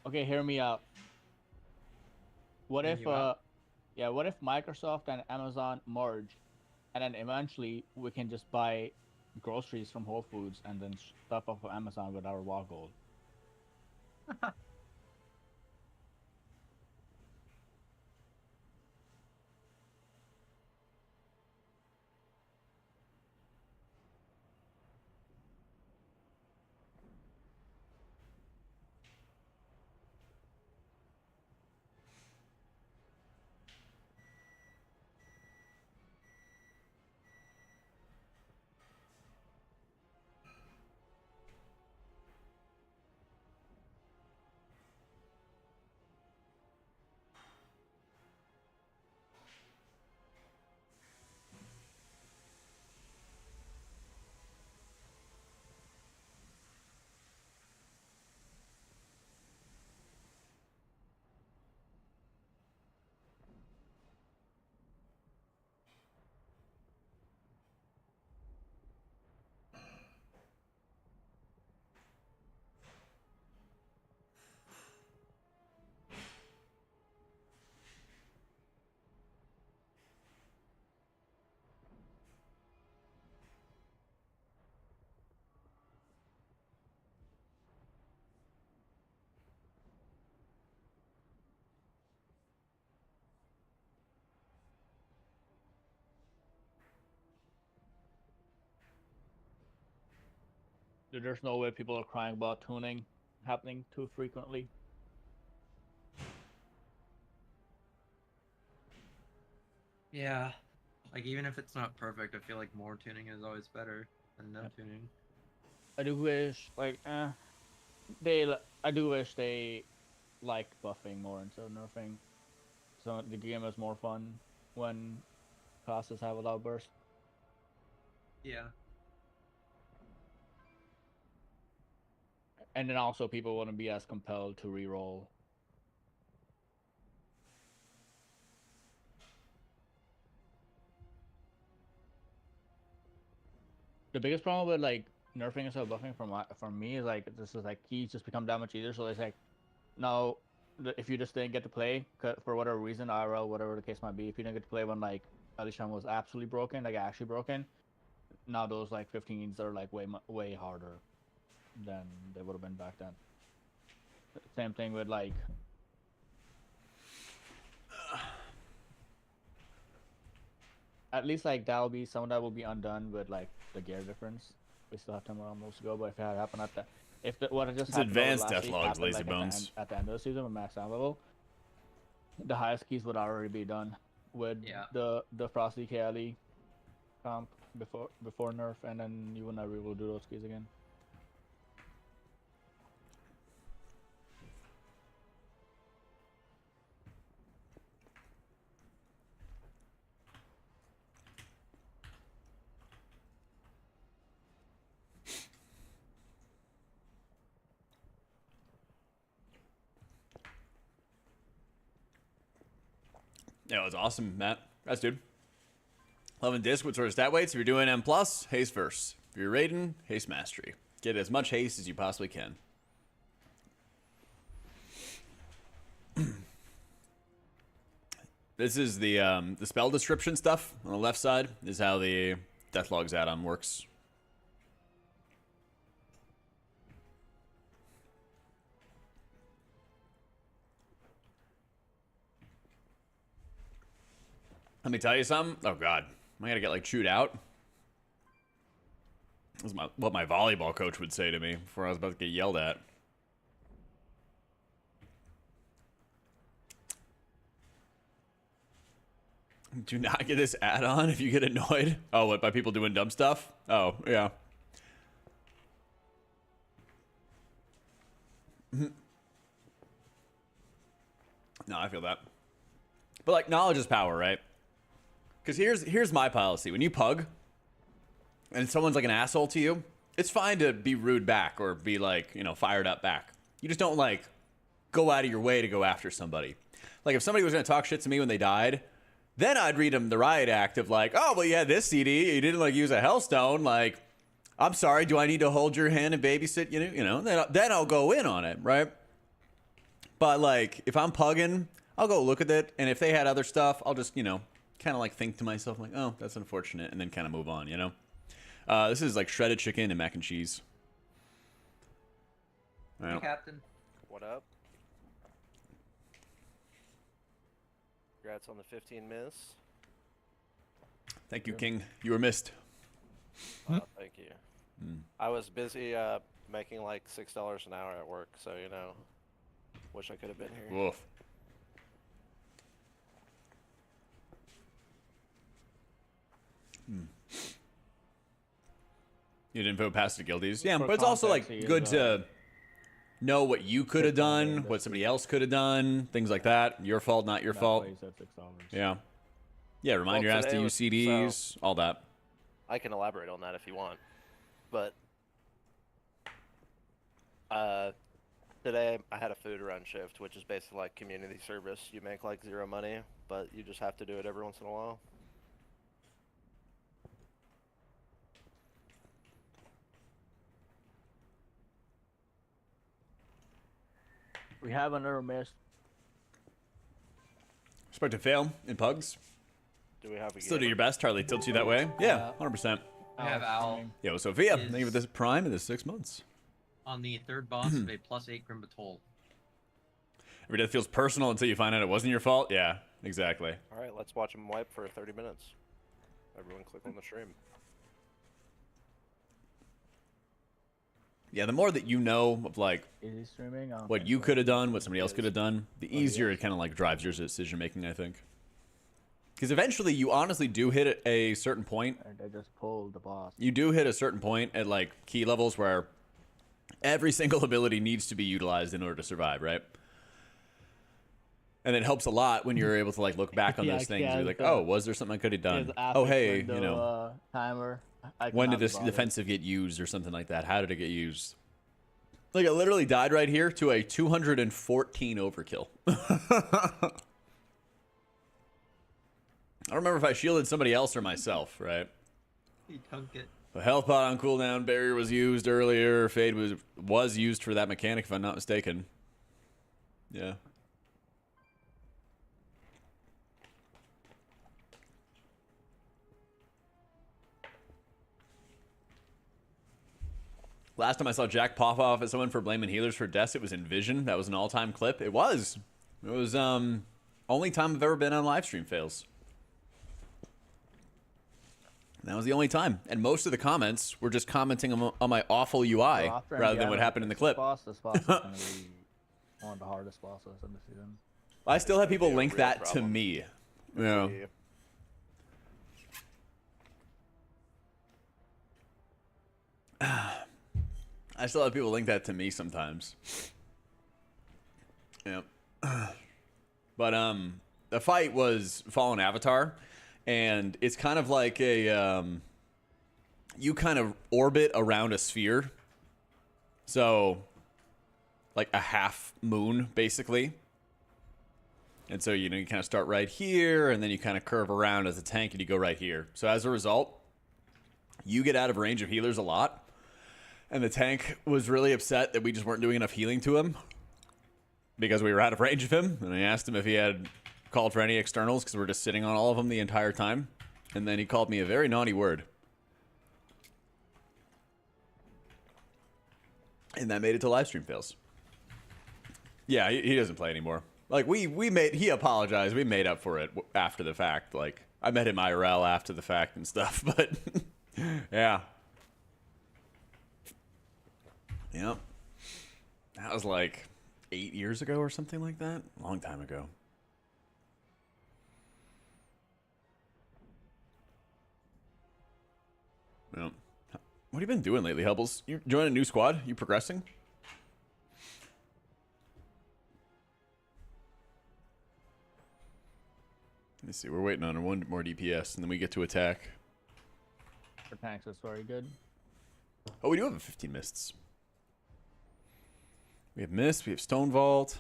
Okay, hear me out. What Hear if you out. yeah, what if Microsoft and Amazon merge, and then eventually we can just buy groceries from Whole Foods and then stuff off of Amazon with our raw gold? There's no way people are crying about tuning happening too frequently. Yeah. Like even if it's not perfect, I feel like more tuning is always better than no tuning. I do wish, like, I do wish they liked buffing more instead of nerfing. So the game is more fun when classes have a loud burst. Yeah. And then also people wouldn't be as compelled to reroll. The biggest problem with like nerfing instead of buffing from me is like this is like keys just become that much easier. So it's like now if you just didn't get to play for whatever reason, IRL, whatever the case might be, if you didn't get to play when like Sham was absolutely broken, like actually broken, now those like 15s are like way harder than they would have been back then. Same thing with like at least like that'll be some of that will be undone with like the gear difference. We still have 10 more almost to go, but if it had happened at the what had just It's happened advanced last week Deathlogs, happened, Lazy like, Bones. at the end of the season with max down level, the highest keys would already be done with the Frosty KLE comp before nerf, and then you would never be able to do those keys again. Yeah, it was awesome, Matt. That's dude. Loving disc with sort of stat weights. If you're doing M+, haste first. If you're raiding, haste mastery. Get as much haste as you possibly can. This is the spell description stuff on the left side is how the Deathlogs add-on works. Let me tell you something. Oh god, I gotta get like chewed out. That's what my volleyball coach would say to me before I was about to get yelled at. Do not get this add-on if you get annoyed. Oh, what, by people doing dumb stuff? Oh, yeah. No, I feel that. But like, knowledge is power, right? Because here's my policy. When you pug, and someone's like an asshole to you, it's fine to be rude back or be like, you know, fired up back. You just don't like go out of your way to go after somebody. Like if somebody was gonna talk shit to me when they died, then I'd read them the riot act of like, oh, well, yeah, this CD, you didn't like use a hellstone. Like, I'm sorry, do I need to hold your hand and babysit you? You know, then I'll go in on it, right? But like, if I'm pugging, I'll go look at it, and if they had other stuff, I'll just, you know, kind of like think to myself like, oh, that's unfortunate, and then kind of move on, you know. This is like shredded chicken and mac and cheese. Hey, Captain. What up? Congrats on the 15 miss. Thank you, King. You were missed. Thank you. I was busy making like $6 an hour at work, so you know, wish I could have been here. Woof. You didn't vote past the guildies. Yeah, For but it's also like context, he good is, to know what you could have done, what somebody else could have done, things like that. Your fault, not your fault. Yeah. Yeah, remind your ass to today use was- CDs, all that. I can elaborate on that if you want, but today I had a food run shift, which is basically like community service. You make like zero money, but you just have to do it every once in a while. We have another miss. Expect to fail in pugs. Do we have a Still do gamer? your best. Charlie tilts you that way. Yeah, 100%. I have Al Yo, Sophia, Is- thank you for this prime in the 6 months. on the third boss of a +8 Grimbatol. Every death feels personal until you find out it wasn't your fault. Yeah, exactly. All right, let's watch him wipe for 30 minutes. Everyone click on the stream. Yeah, the more that you know of like Is he streaming? what you could have done, what somebody else could have done, the easier it kind of like drives your decision making, I think. Because eventually you honestly do hit at a certain point. They just pulled the boss. You do hit a certain point at like key levels where every single ability needs to be utilized in order to survive, right? And it helps a lot when you're able to like look back on Yeah, those things. yeah, You're like, the- oh, was there something I could have done? His Oh, affix hey, window, you know, timer. I when cannot did be this bothered. defensive get used or something like that? How did it get used? Like, I literally died right here to a 214 overkill. I don't remember if I shielded somebody else or myself, right? You tunk it. The health pot on cooldown, barrier was used earlier. Fade was used for that mechanic, if I'm not mistaken. Yeah. Last time I saw Jack pop off at someone for blaming healers for deaths, it was in Vision. That was an all-time clip. It was. It was only time I've ever been on live stream fails. That was the only time. And most of the comments were just commenting on my awful UI rather than what happened in the clip. This boss is going to be one of the hardest bosses in the season. I still have people be a link real that problem. to me. Yeah. I still have people link that to me sometimes. Yep. But the fight was Fallen Avatar, and it's kind of like a you kind of orbit around a sphere. So like a half moon basically. And so, you know, you kind of start right here, and then you kind of curve around as a tank, and you go right here. So as a result, you get out of range of healers a lot. And the tank was really upset that we just weren't doing enough healing to him because we were out of range of him. And I asked him if he had called for any externals because we're just sitting on all of them the entire time. And then he called me a very naughty word. And that made it to live stream fails. Yeah, he doesn't play anymore. Like, he apologized. We made up for it after the fact. Like, I met him IRL after the fact and stuff, but yeah. Yep. That was like 8 years ago or something like that. A long time ago. Yep. What have you been doing lately, Hubbles? You joining a new squad? You progressing? Let me see. We're waiting on one more DPS, and then we get to attack. For tanks, that's very good. Oh, we do have a 15 mists. We have mist. We have stone vault.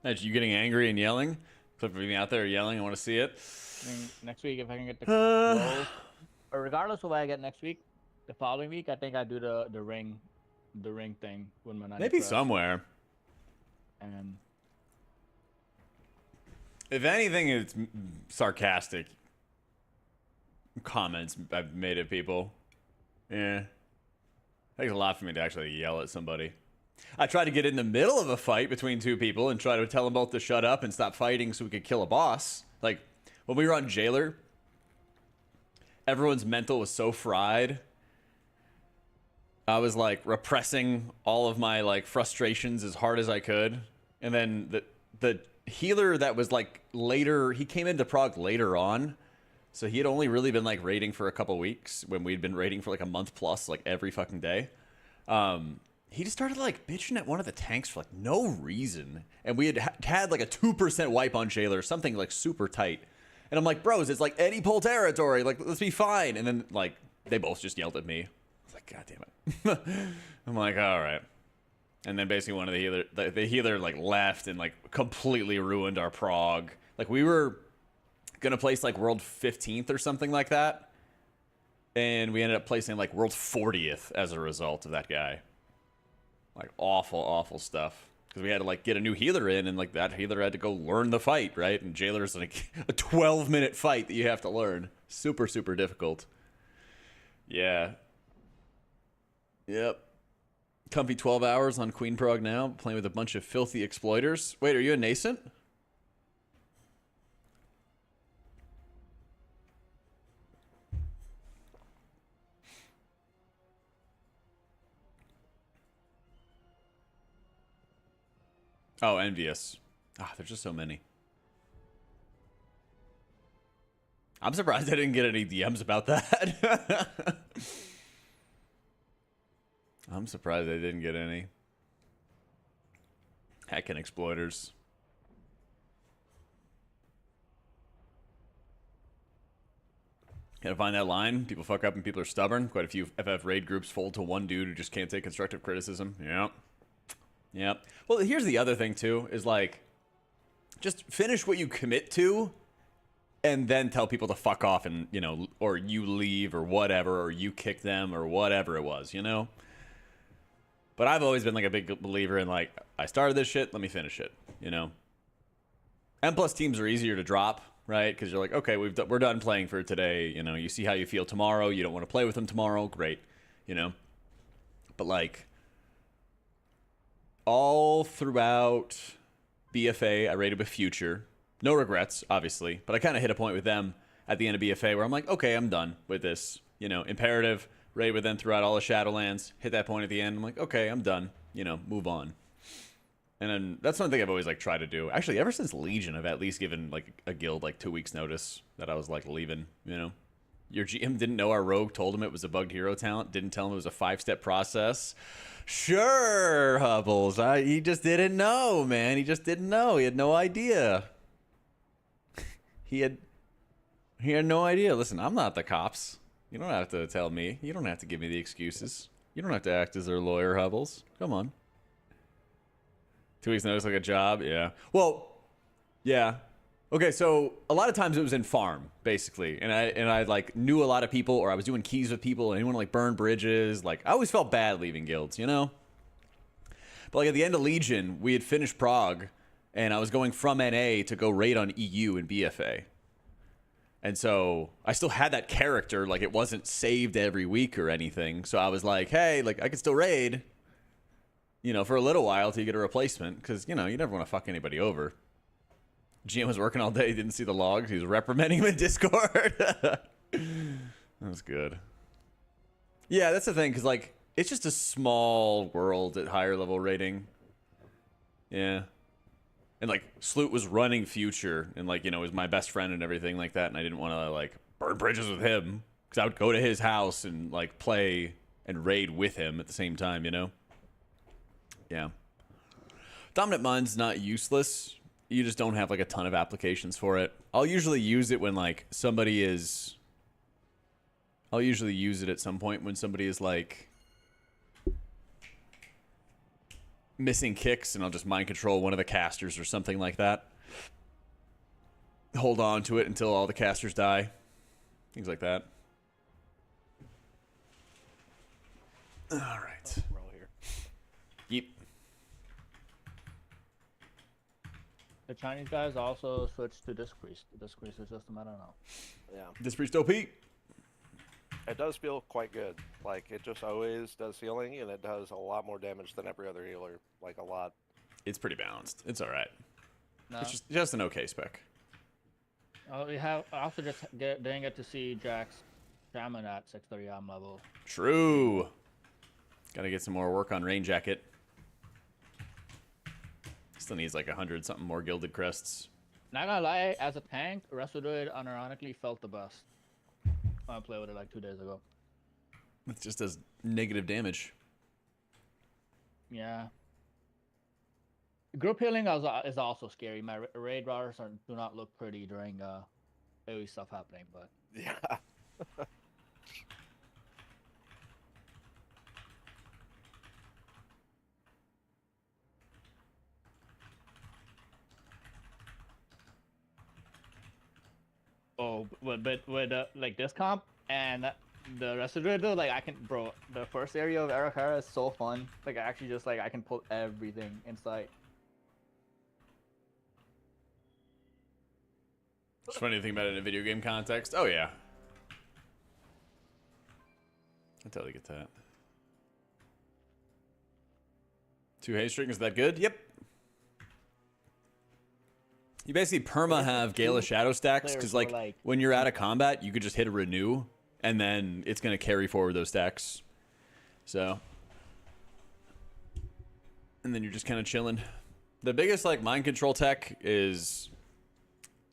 Imagine you getting angry and yelling. Clip of me out there yelling. I want to see it. I mean, next week if I can get the clothes, or regardless of what I get next week, the following week I think I do the ring thing with my 90 Maybe press. somewhere. And If anything, it's sarcastic comments I've made at people. Yeah. It takes a lot for me to actually yell at somebody. I tried to get in the middle of a fight between two people and try to tell them both to shut up and stop fighting so we could kill a boss. Like, when we were on Jailer, everyone's mental was so fried. I was, like, repressing all of my, like, frustrations as hard as I could. And then the healer that was, like, later, he came into Prague later on. So he had only really been, like, raiding for a couple weeks when we'd been raiding for, like, a month plus, like, every fucking day. He just started, like, bitching at one of the tanks for, like, no reason. And we had like, a 2% wipe on Jailer, something, like, super tight. And I'm like, bros, it's, like, Eddie Pole territory. Like, let's be fine. And then, like, they both just yelled at me. I was like, God damn it. I'm like, all right. And then basically one of the healer, like, left and, like, completely ruined our Prague. Like, we were gonna place, like, world 15th or something like that. And we ended up placing, like, world 40th as a result of that guy. Like, awful, awful stuff. Because we had to, like, get a new healer in, and, like, that healer had to go learn the fight, right? And Jailer's, like, a 12-minute fight that you have to learn. Super, super difficult. Yeah. Yep. Comfy 12 hours on Queen Prague now, playing with a bunch of filthy exploiters. Wait, are you a nascent? Oh, envious. Ah, there's just so many. I'm surprised I didn't get any DMs about that. I'm surprised I didn't get any. Heckin' exploiters. Gotta find that line. People fuck up and people are stubborn. Quite a few FF raid groups fold to one dude who just can't take constructive criticism. Yep. Yep. Well, here's the other thing, too, is, like, just finish what you commit to and then tell people to fuck off and, you know, or you leave or whatever, or you kick them or whatever it was, you know? But I've always been, like, a big believer in, like, I started this shit, let me finish it, you know? M+ teams are easier to drop, right? Because you're like, okay, we're done playing for today, you know? You see how you feel tomorrow, you don't want to play with them tomorrow, great, you know? But, like, all throughout BFA, I raided with Future. No regrets, obviously, but I kind of hit a point with them at the end of BFA where I'm like, okay, I'm done with this. You know, Imperative, raid with them throughout all the Shadowlands. Hit that point at the end. I'm like, okay, I'm done. You know, move on. And then that's one thing I've always, like, tried to do. Actually, ever since Legion, I've at least given, like, a guild, like, 2 weeks notice that I was, like, leaving, you know? Your GM didn't know our rogue told him it was a bugged hero talent. Didn't tell him it was a 5-step process. Sure, Hubbles. He just didn't know, man. He just didn't know. He had no idea. He had no idea. Listen, I'm not the cops. You don't have to tell me. You don't have to give me the excuses. You don't have to act as their lawyer, Hubbles. Come on. 2 weeks notice, like a job? Yeah. Well, yeah. Okay, so a lot of times it was in farm, basically, and I like knew a lot of people, or I was doing keys with people, and anyone like burn bridges. Like, I always felt bad leaving guilds, you know. But like at the end of Legion, we had finished Prague, and I was going from NA to go raid on EU and BFA, and so I still had that character. Like, it wasn't saved every week or anything. So I was like, hey, like I could still raid, you know, for a little while till you get a replacement, because you know you never want to fuck anybody over. GM was working all day. He didn't see the logs. He was reprimanding him in Discord. That was good. Yeah, that's the thing, because, like, it's just a small world at higher level rating. Yeah. And, like, Sloot was running Future and, like, you know, was my best friend and everything like that, and I didn't want to, like, burn bridges with him, because I would go to his house and, like, play and raid with him at the same time, you know? Yeah. Dominant Mind's not useless. You just don't have, like, a ton of applications for it. I'll usually use it when, like, somebody is... I'll usually use it at some point when somebody is, like, missing kicks, and I'll just mind control one of the casters or something like that. hold on to it until all the casters die. Things like that. All right. Roll here. Yep. The Chinese guys also switched to Disc Priest. The Disc Priest system, I don't know. Yeah. This priest OP. It does feel quite good. Like, it just always does healing, and it does a lot more damage than every other healer. Like, a lot. It's pretty balanced. It's all right. No. It's just an okay spec. Oh, we have. I also just didn't get to see Jack's Shaman at 630 level. True. Gotta get some more work on Rain Jacket. Still needs like 100 something more Gilded Crests. Not gonna lie, as a tank, Resolute unironically felt the best. I played with it like 2 days ago. It just does negative damage. Yeah. Group healing is also scary. My raid routers do not look pretty during AoE stuff happening, but Yeah. oh, but with like this comp and the rest of it though, like I can, bro, the first area of Arakara is so fun. Like I actually just like I can pull everything in sight. It's funny to think about it in a video game context. Oh yeah. I totally get that. 2 haste string, is that good? Yep. You basically perma have Gala Shadow stacks, because like when you're out of combat, you could just hit a renew, and then it's going to carry forward those stacks. So. And then you're just kind of chilling. The biggest like mind control tech is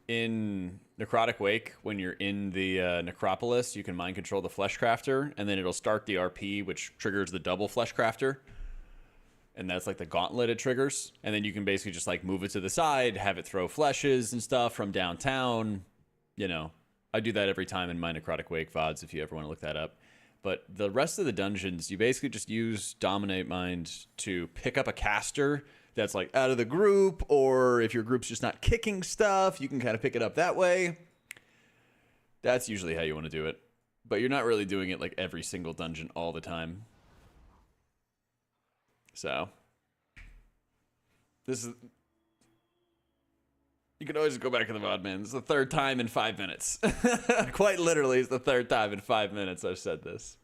in Necrotic Wake. When you're in the Necropolis, you can mind control the Flesh Crafter, and then it'll start the RP, which triggers the double Flesh Crafter. And that's like the gauntlet it triggers. And then you can basically just like move it to the side, have it throw fleshes and stuff from downtown. You know, I do that every time in my Necrotic Wake VODs if you ever want to look that up. But the rest of the dungeons, you basically just use Dominate Mind to pick up a caster that's like out of the group, or if your group's just not kicking stuff, you can kind of pick it up that way. That's usually how you want to do it. But you're not really doing it like every single dungeon all the time. So, this is... You can always go back to the VOD, man. It's the 3rd time in 5 minutes. Quite literally, it's the 3rd time in 5 minutes I've said this.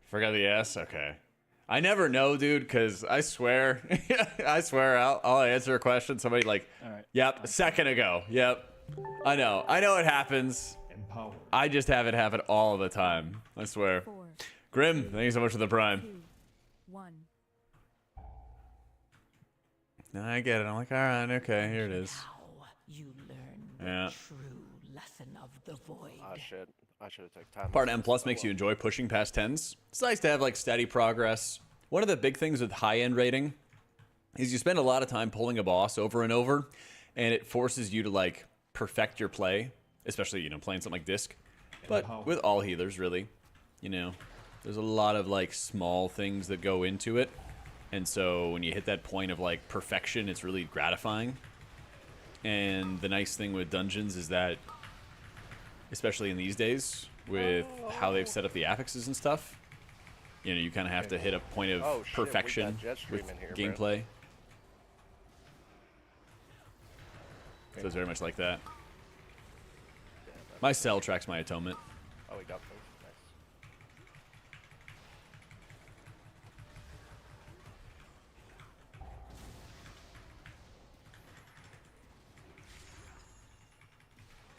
Forgot the S? Okay. I never know, dude, because I swear, I'll answer a question. Somebody like, all right. Yep, a second ago. Yep. I know it happens. Empower. I just have it happen all the time. I swear. 4, Grim, thank you so much for the prime. 2, 1. I get it. I'm like, all right, okay, here it is. Now you learn Yeah. the true lesson of the void. Ah, shit. I should have taken time. Part M plus makes you enjoy pushing past 10s. It's nice to have like steady progress. One of the big things with high end rating is you spend a lot of time pulling a boss over and over, and it forces you to like perfect your play, especially, you know, playing something like Disc. But with all healers, really, you know, there's a lot of like small things that go into it. And so when you hit that point of like perfection, it's really gratifying. And the nice thing with dungeons is that, especially in these days, with how they've set up the affixes and stuff, you know, you kind of have to hit a point of perfection with gameplay. So it's very much like that. My cell tracks my atonement. Oh, we got those. Nice.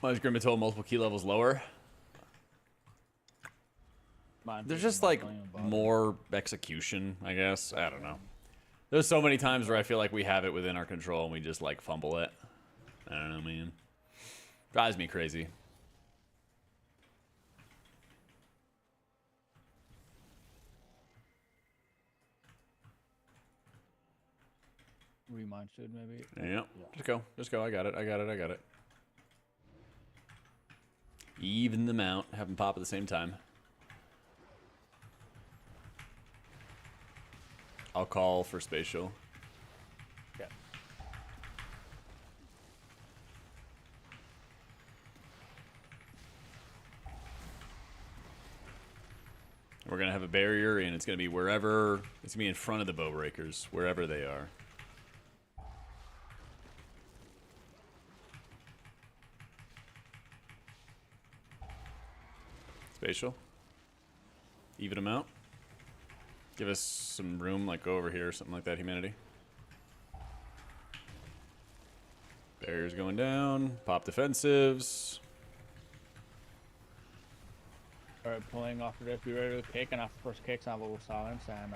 Why is Grimatul multiple key levels lower? There's just like more execution, I guess. I don't know. There's so many times where I feel like we have it within our control and we just like fumble it. I don't know, man. Drives me crazy. Remind should maybe. Yep. Just go. Just go. I got it. I got it. I got it. Even them out. Have them pop at the same time. I'll call for spatial. Yeah. We're going to have a barrier, and it's going to be wherever... It's going to be in front of the bow breakers, wherever they are. Spatial. Even them out. Give us some room, like go over here or something like that, humanity. Barriers going down. Pop defensives. Alright, pulling off of this. Be ready to kick, and after first kicks, I will silence and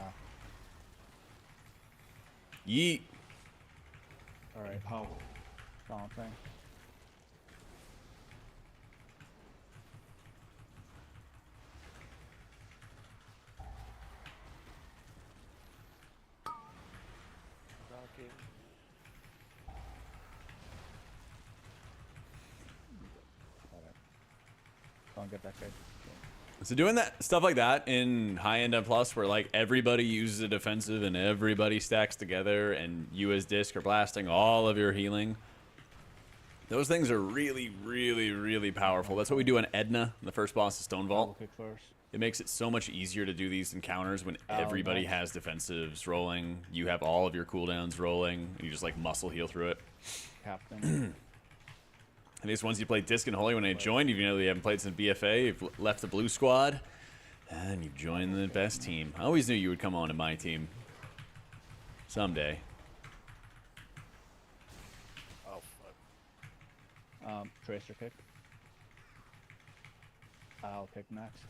Yeet. Alright. Power. Silencing. Rocky. Don't get that kid. So doing that stuff like that in high-end M+, where like everybody uses a defensive and everybody stacks together and you as disc are blasting all of your healing, those things are really, really, really powerful. That's what we do on Edna, the first boss of Stonevault. Kick first. It makes it so much easier to do these encounters when everybody has defensives rolling. You have all of your cooldowns rolling. And you just like muscle heal through it. Captain. And these ones you played Disc and Holy when I joined, even though you haven't played since BFA, you've left the blue squad, and you've joined the best team. I always knew you would come on to my team. Someday. Oh, fuck. Tracer kick. I'll kick next.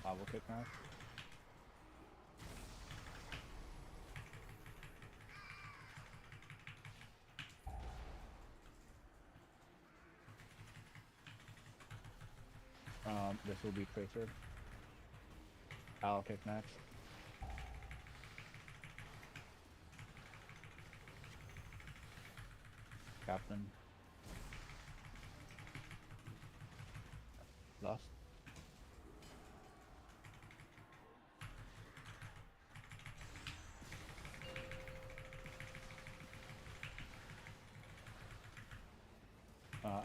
I will kick next. This will be Tracer. I'll kick next. Captain. Lost.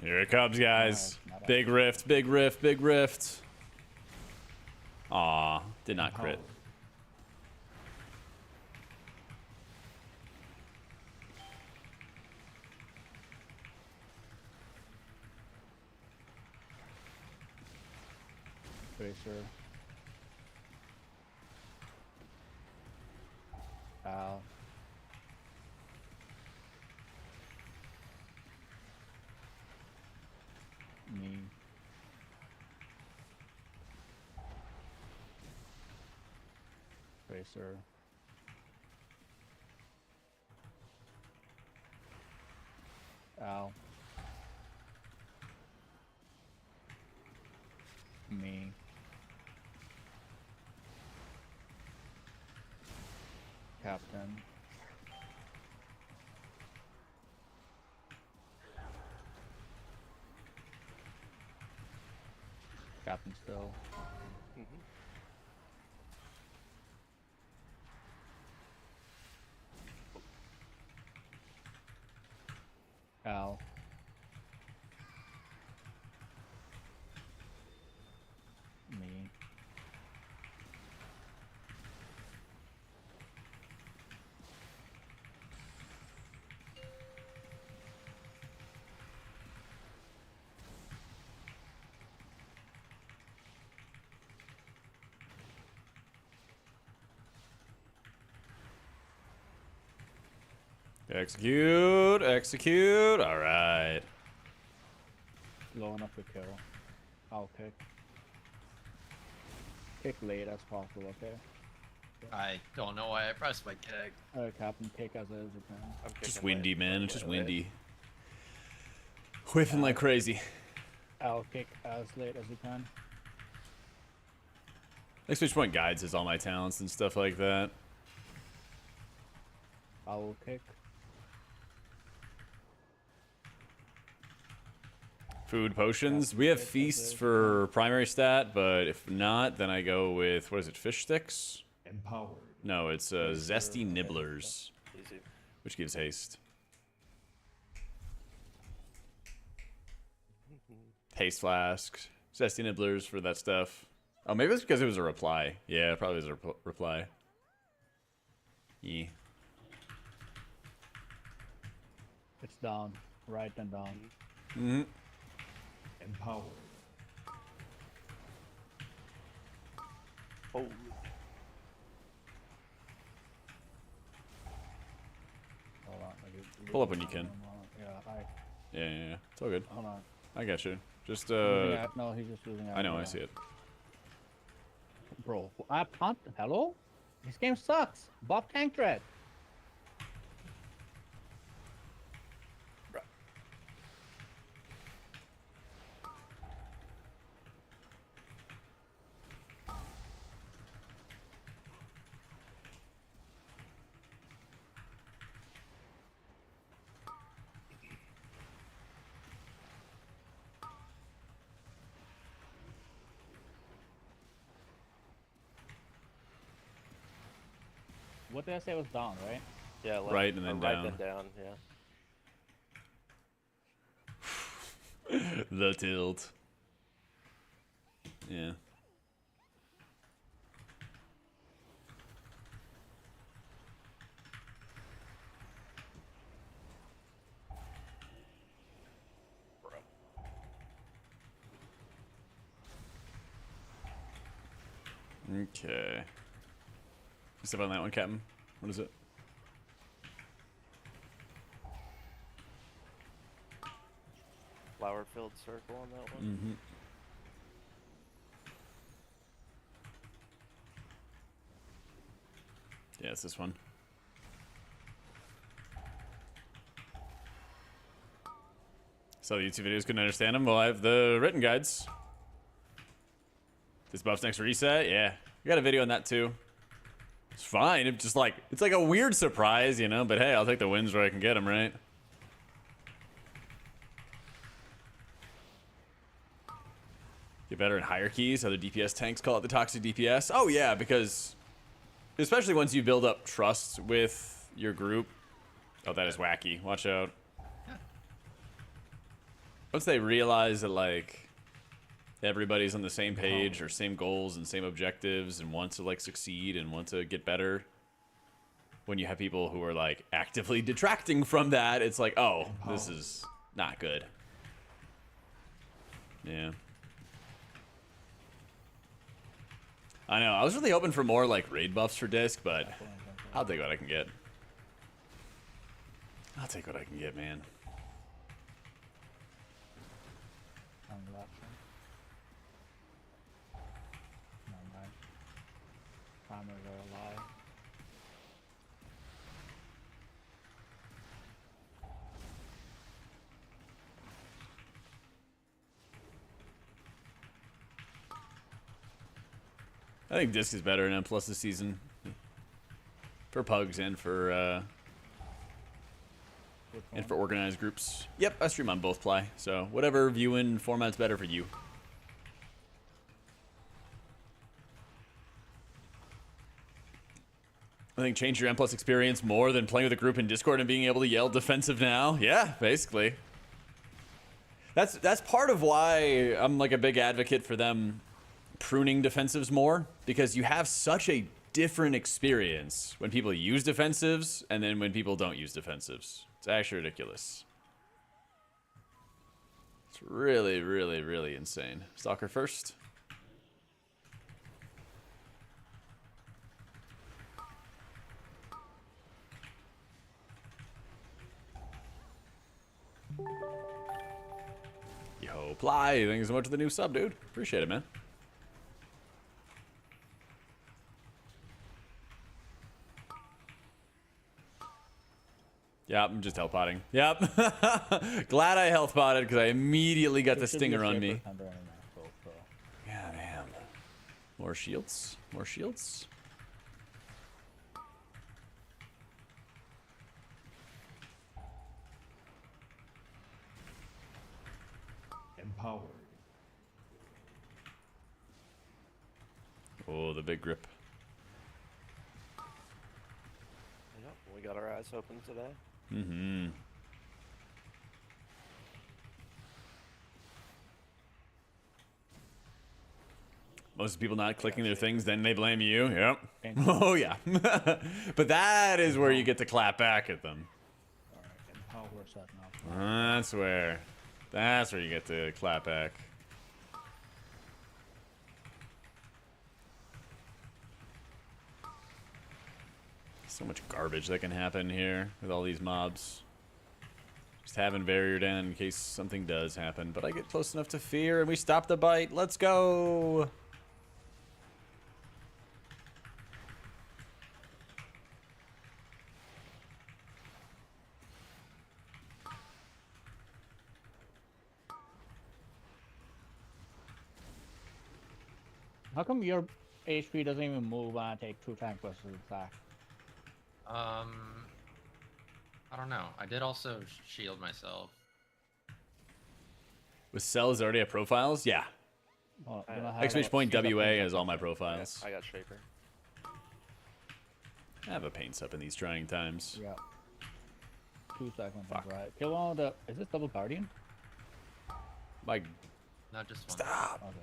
Here it comes, guys. Big rift, big rift, big rift. Aw, did not crit. Tracer. Al. Me. Tracer. Al. Me. Captain. Captain still. Al. Me. Execute, execute. All right. low enough to kill, I'll kick. Kick late as possible, okay? I don't know why I pressed my kick. Captain, kick as it is you can. I'm Just kicking windy, late. man. It's just Yeah, late. windy. Whiffing like crazy. I'll kick as late as you can. Like Switch Point Guides has all my talents and stuff like that. I will kick. Food potions. We have feasts for primary stat, but if not, then I go with, what is it, fish sticks? Empowered. No, it's zesty nibblers, Easy. which gives haste. Haste flasks, zesty nibblers for that stuff. Oh, maybe it's because it was a reply. Yeah, it probably was a reply. Yeah. It's down. Right and down. Mm-hmm. Empowered. Oh. Hold on. Pull up when you can. Yeah, Yeah. It's all good. hold on. I got you. Just, No, he's just losing out. I know, I see it. Bro, I can't. Hello? This game sucks. Bob Tank Thread. What did I say was down, right? Yeah, left, Right and then right down. then down. Yeah. The tilt. Yeah. Okay. You step on that one, Captain. What is it? Flower filled circle on that one. Mm-hmm. Yeah, it's this one. So the YouTube videos couldn't understand them. Well, I have the written guides. This buff's next reset. Yeah, we got a video on that too. It's fine. It's just like it's like a weird surprise, you know. But hey, I'll take the wins where I can get them, right? Get better in higher keys. Other DPS tanks call it the toxic DPS. Oh yeah, because especially once you build up trust with your group. Oh, that is wacky. Watch out. Once they realize that like everybody's on the same page or same goals and same objectives and want to like succeed and want to get better, when you have people who are like actively detracting from that, it's like, oh, this is not good. Yeah. I know. I was really hoping for more like raid buffs for disc, but I'll take what I can get. I'll take what I can get, man. Timers are alive. I think disc is better in M+ this season. For pugs and for organized groups. Yep, I stream on both play. So whatever viewing format's better for you. I think change your M+ experience more than playing with a group in Discord and being able to yell defensive now. Yeah, basically. That's part of why I'm like a big advocate for them pruning defensives more, because you have such a different experience when people use defensives and then when people don't use defensives. It's actually ridiculous. It's really, really, really insane. Stalker first. Ply, thank you so much for the new sub, dude. Appreciate it, man. Yep, I'm just health potting. Yep. Glad I health potted because I immediately got the stinger on me. Yeah, man. More shields. More shields. Empowered. Oh, the big grip. Yep, we got our eyes open today. Mm-hmm. Most people not clicking their things, then they blame you. Yep. Oh, yeah. But that is where you get to clap back at them. That's where you get to clap back. So much garbage that can happen here with all these mobs. Just having barrier down in case something does happen. But I get close enough to fear and we stop the bite. Let's go! How come your HP doesn't even move when I take 2 tank versus attack? I don't know. I did also shield myself. With cells already at profiles? Yeah. Oh, Exclamation point WA has all my profiles. I got Shaper. I have a paint sup in these trying times. Yeah. 2 seconds. Fuck. Right. Kill one of the. Is this double guardian? My. Not just one. Stop! Okay.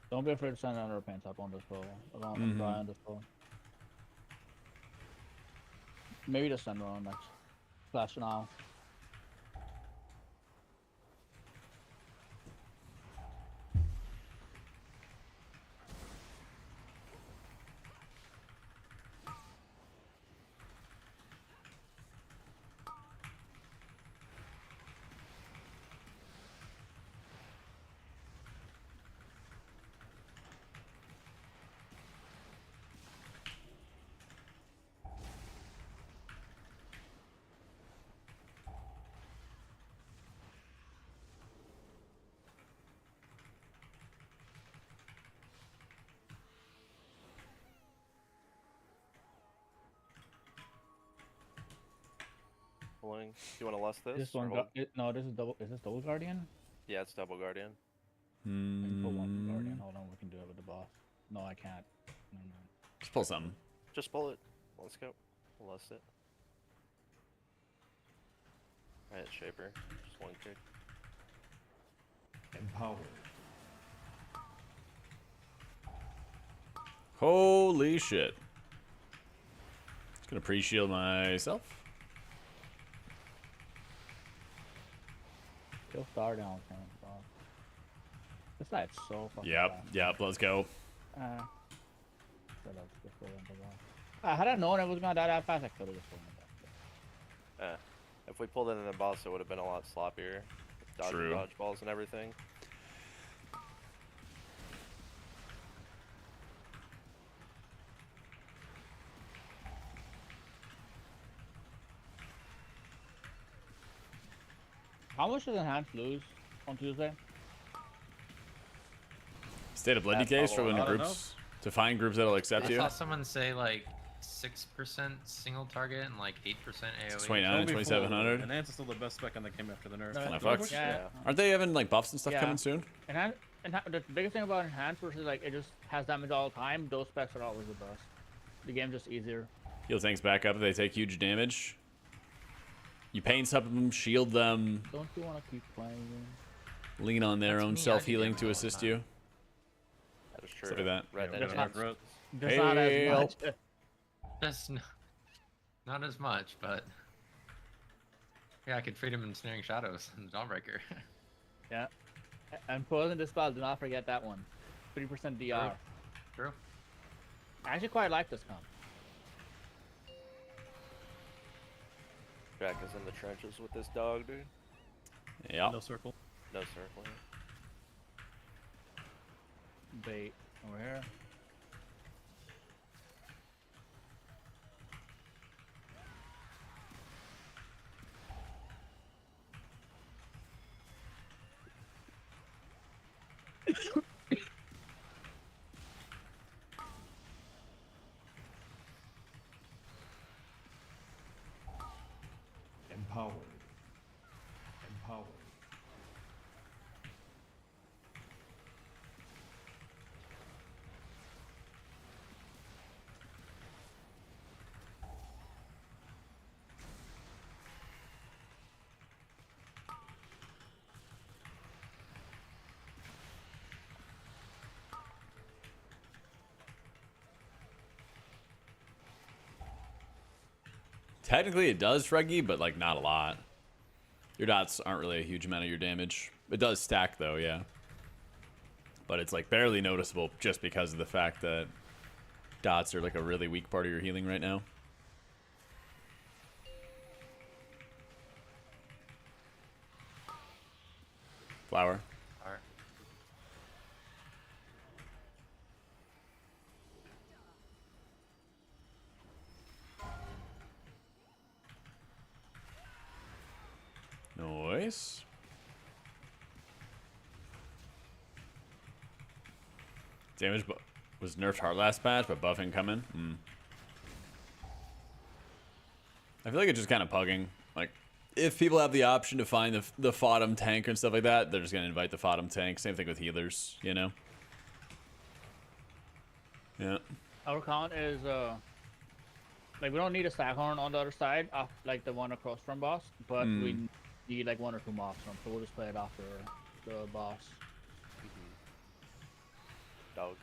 Don't be afraid to send another paint up on this floor. On this floor. Maybe just send one on next. Flash now. Pulling. Do you want to lust this? This one. No, this is double. Is this double guardian? Yeah, it's double guardian. I can pull one guardian. Hold on, we can do it with the boss. No, I can't. Never mind. Just pull something. Just pull it. Let's go. Lust it. Alright, Shaper. Just one kick. Empowered. Holy shit. Just gonna pre-shield myself. Kill star down, man. This guy's so fucking Yep, let's go. Had I known I was gonna die that fast, I could have just pulled it. If we pulled it in the boss, it would have been a lot sloppier. Dodge balls and everything. How much does Enhance lose on Tuesday? State of Bloody case for when groups to find groups that'll accept you. I saw someone say like 6% single target and like 8% AoE. 29 and 2700. Enhance is still the best spec on the game after the nerf. 20 bucks. Yeah. Aren't they having like buffs and stuff coming soon? And the biggest thing about Enhance versus like it just has damage all the time. Those specs are always the best. The game's just easier. Heal tanks back up if they take huge damage. You pain sub them, shield them. Don't you want to keep playing? Lean on their own self-healing to assist you. That is true. Stuff like that. Just not as much. Just not as much, but yeah, I could treat him in Snaring Shadows and Dawnbreaker. Yeah. And pros in this spell, do not forget that one. 3% DR. True. I actually quite like this comp. Jack is in the trenches with this dog, dude. Yeah. No circle. No circling. Bait over here. Empowered. Empowered. Technically it does, Freggy, but like not a lot. Your dots aren't really a huge amount of your damage. It does stack though, yeah. But it's like barely noticeable just because of the fact that dots are like a really weak part of your healing right now. Flower. Alright. Nice. Damage was nerfed hard last patch, but buffing coming. I feel like it's just kind of pugging. Like, if people have the option to find the Fodum tank and stuff like that, they're just going to invite the Fodum tank. Same thing with healers, you know? Yeah. Our count is, like, we don't need a Staghorn on the other side, like the one across from boss, but we need like 1 or 2 mobs from, so we'll just play it after the boss. Dog.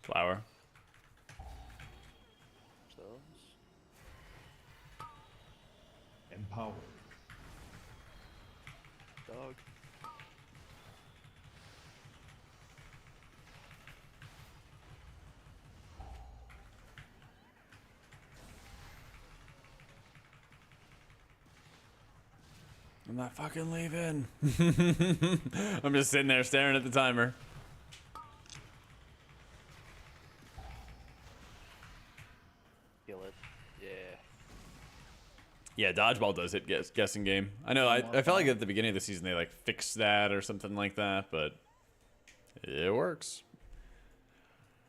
Flower. Empowered. Dog. I'm not fucking leaving. I'm just sitting there staring at the timer. Kill it. Yeah. Yeah, dodgeball does it. Guessing game. I know. I felt like at the beginning of the season they like fixed that or something like that, but it works.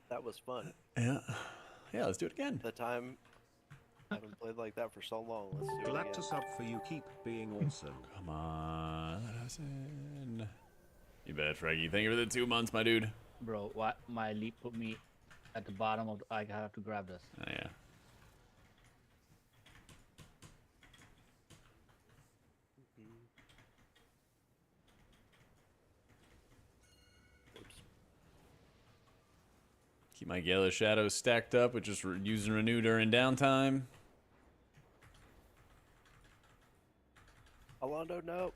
That was fun. Yeah. Yeah. Let's do it again. The time. I haven't played like that for so long. Let's do it Glad again. to sub for you. Keep being awesome. Come on, let us in. You bet, Freggy. Thank you for the 2 months, my dude. Bro, what? My leap put me at the bottom of. I have to grab this. Oh yeah. Keep my Gala Shadows stacked up, with just use and renew during downtime. Alondo, no.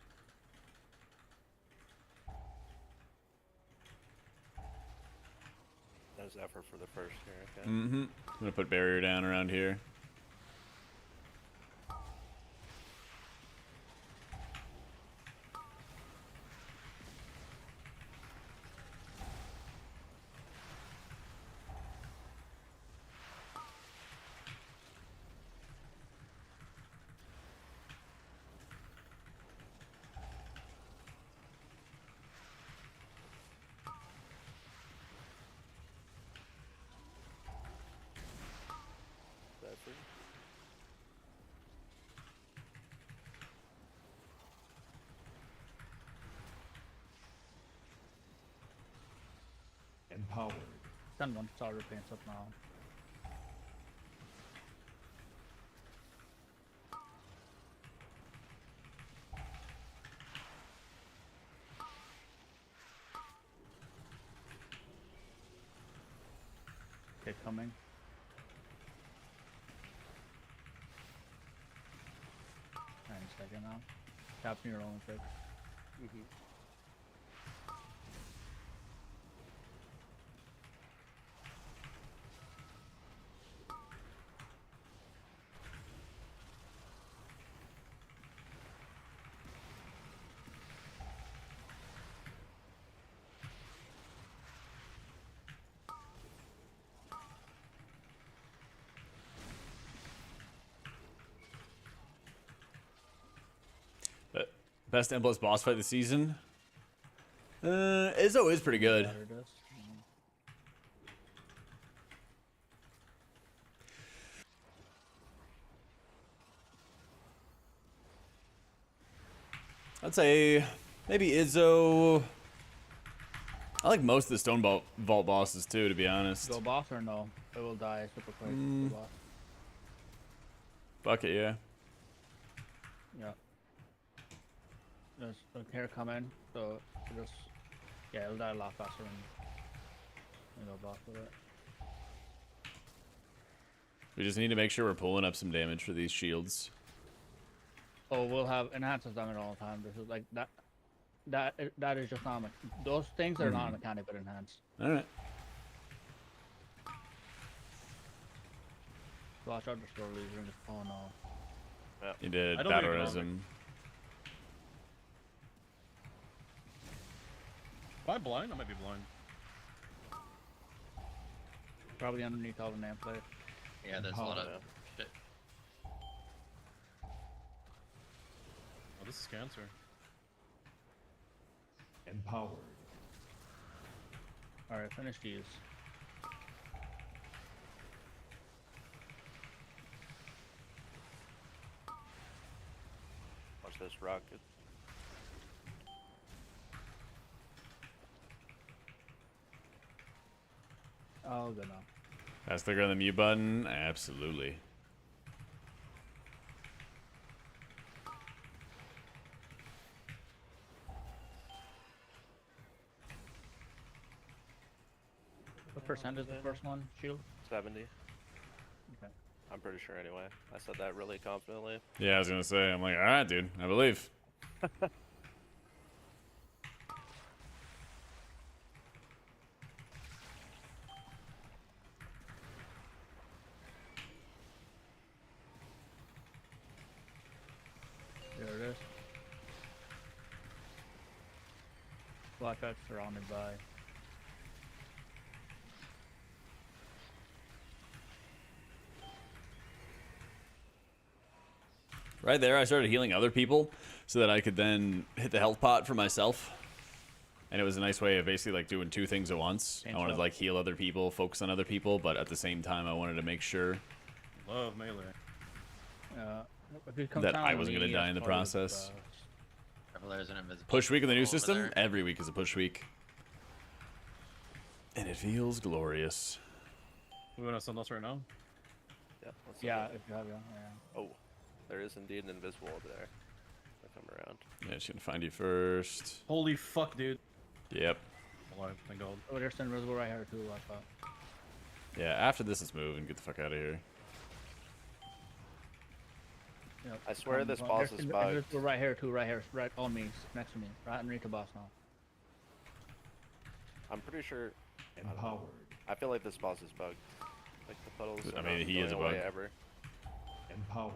That was effort for the first here, okay. I'm gonna put barrier down around here. Effort. Empowered. Done one starter pants up now. Hit coming. Hang a second now. Tapping your own trick. Best M+ boss fight this season? Izzo is pretty good. I'd say maybe Izzo. I like most of the Stone Vault bosses too, to be honest. Go boss or no? It will die super quick. Go boss. Fuck it, yeah. Yeah. There's a hair coming, so just yeah, it'll die a lot faster than go boss with it. We just need to make sure we're pulling up some damage for these shields. Oh, we'll have enhancers damage all the time. This is like that. That is just not those things are not mechanic but enhanced. All right. Watch out, the store leader. Oh no. Yeah. He did I don't think Battlerism. Am I blind? I might be blind. Probably underneath all the nameplate. Yeah, there's a lot of shit. Oh, this is cancer. Empowered. Alright, finish these. Watch this rocket. Oh, good enough. Fast clicker on the mute button? Absolutely. What percent is the first one? Shield? 70. Okay. I'm pretty sure anyway. I said that really confidently. Yeah, I was gonna say. I'm like, all right, dude. I believe. There it is. Watch out, surrounded by. Right there, I started healing other people so that I could then hit the health pot for myself. And it was a nice way of basically like doing two things at once. I wanted to like heal other people, focus on other people, but at the same time I wanted to make sure Love melee. that I wasn't going to die in the process. Reveler's an invisible Push week in the new over system? there. Every week is a push week. And it feels glorious. We want to send us right now? Yeah. Let's Yeah, see. if you have yeah. Oh, there is indeed an invisible over there. I'll come around. Yeah, she's going to find you first. Holy fuck, dude. Yep. Alive, thank God. Oh, there's an invisible right here too. Watch out. Yeah, after this, let's move and get the fuck out of here. Yep. I swear this boss There's is an bugged. invisible right here too. Right here, right on me, next to me, right underneath the boss now. I'm pretty sure. Empowered. I feel like this boss is bugged. Like the puddles. I are mean, not he is a going away bug. Ever. Empowered.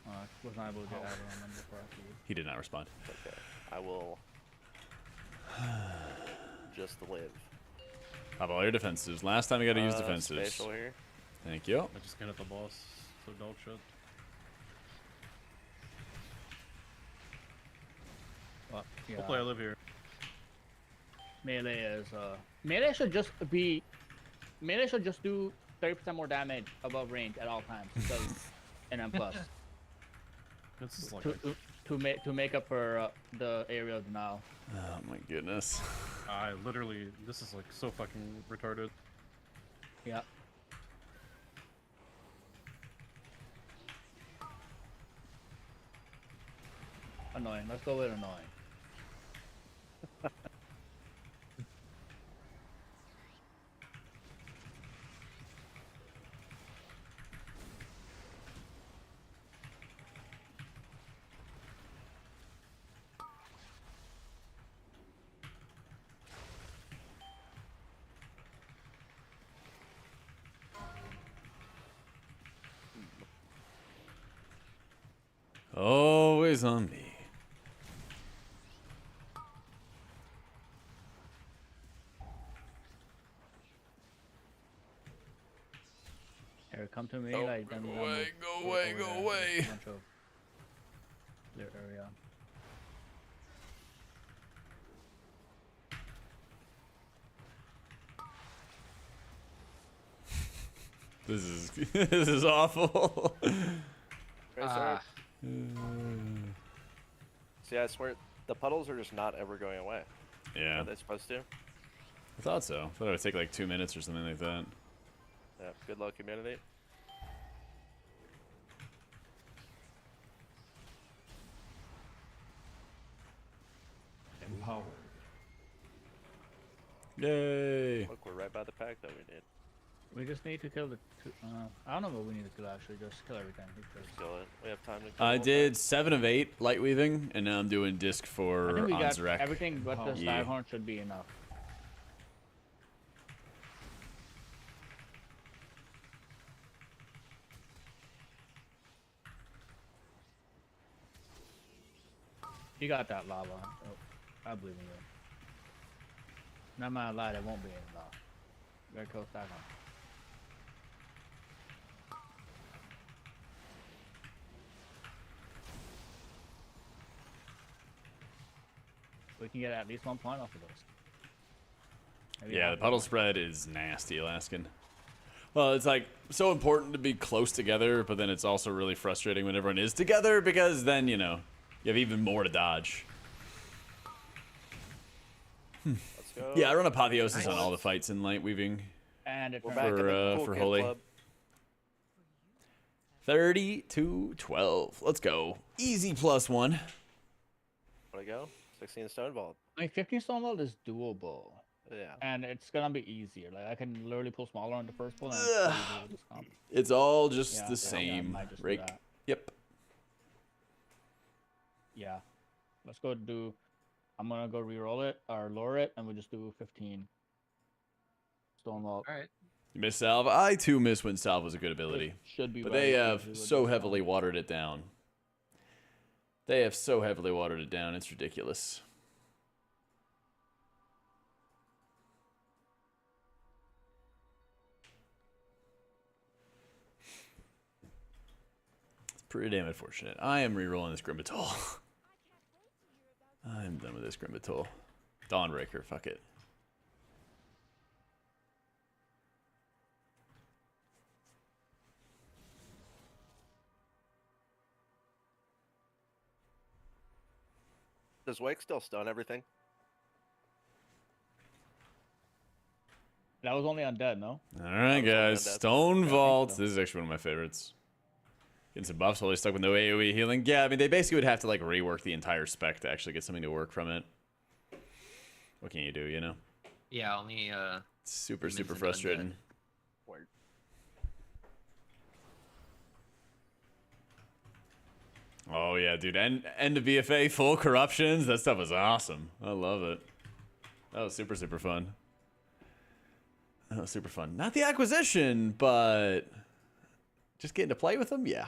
I was not able to get out of them before I could. He did not respond. Okay. I will just live. Pop all your defenses. Last time we got to use defenses. Spatial here. Thank you. I just can't hit the boss. So dog shit. Well, yeah. Hopefully I live here. Melee is melee should just be melee should just do 30% more damage above range at all times. So an M plus This is like to make up for the area of denial. Oh my goodness. I literally, this is like so fucking retarded. Yeah. Annoying. Let's go with annoying. Always on me. Here, come to me, Oh, like then go we'll away, move go away, over go there. away. There's a bunch of clear area. This is this is awful. Razor. See, I swear, the puddles are just not ever going away. Yeah. Are they supposed to? I thought so. I thought it would take like 2 minutes or something like that. Yeah. Good luck, humanity. Empowered. Yay. Look, we're right by the pack that we need. We just need to kill the. I don't know what we need to kill actually. Just kill everything. Just kill it. We have time to kill I the whole did 7 of 8 light weaving, and now I'm doing disc I for think we got Anzarek. everything but the Yeah. Staghorn should be enough. You got that lava. Oh, I believe in you. Not my lie, there won't be any lava. Very close Staghorn. We can get at least 1 point off of this. Maybe Yeah, half the puddle point. spread is nasty, Alaskan. Well, it's like so important to be close together, but then it's also really frustrating when everyone is together because then, you know, you have even more to dodge. Let's go. Yeah, I run apotheosis on all the fights in light weaving. And it's We're back in the cool for kid Holy. club. 30-12. Let's go. Easy +1. Want to go? 16 stone vault. I mean, 15 stone vault is doable. Yeah. And it's gonna be easier. Like I can literally pull smaller on the first pull and it's pretty easy with this comp. It's all just Yeah, the I same. might just do Rake. that. Yep. Yeah. Let's go do. I'm gonna go re-roll it or lower it, and we just do 15 stone vault. All right. You miss salve. I too miss when salve was a good ability. Should be. But right they easy have with so this heavily comp. watered it down. They have so heavily watered it down. It's ridiculous. It's pretty damn unfortunate. I am re-rolling this Grimbatol. I'm done with this Grimbatol. Dawnbreaker, fuck it. Does Wake still stun everything? That was only undead, no? All right, guys. undead. Stone Yeah, I Vault. think so. This is actually one of my favorites. Getting some buffs, always stuck with no AoE healing. Yeah, I mean, they basically would have to like rework the entire spec to actually get something to work from it. What can you do, you know? Yeah, only Super, Humans super and frustrating. undead. Word. Oh, yeah, dude. End of VFA, full corruptions. That stuff was awesome. I love it. That was super, super fun. That was super fun. Not the acquisition, but just getting to play with them, yeah.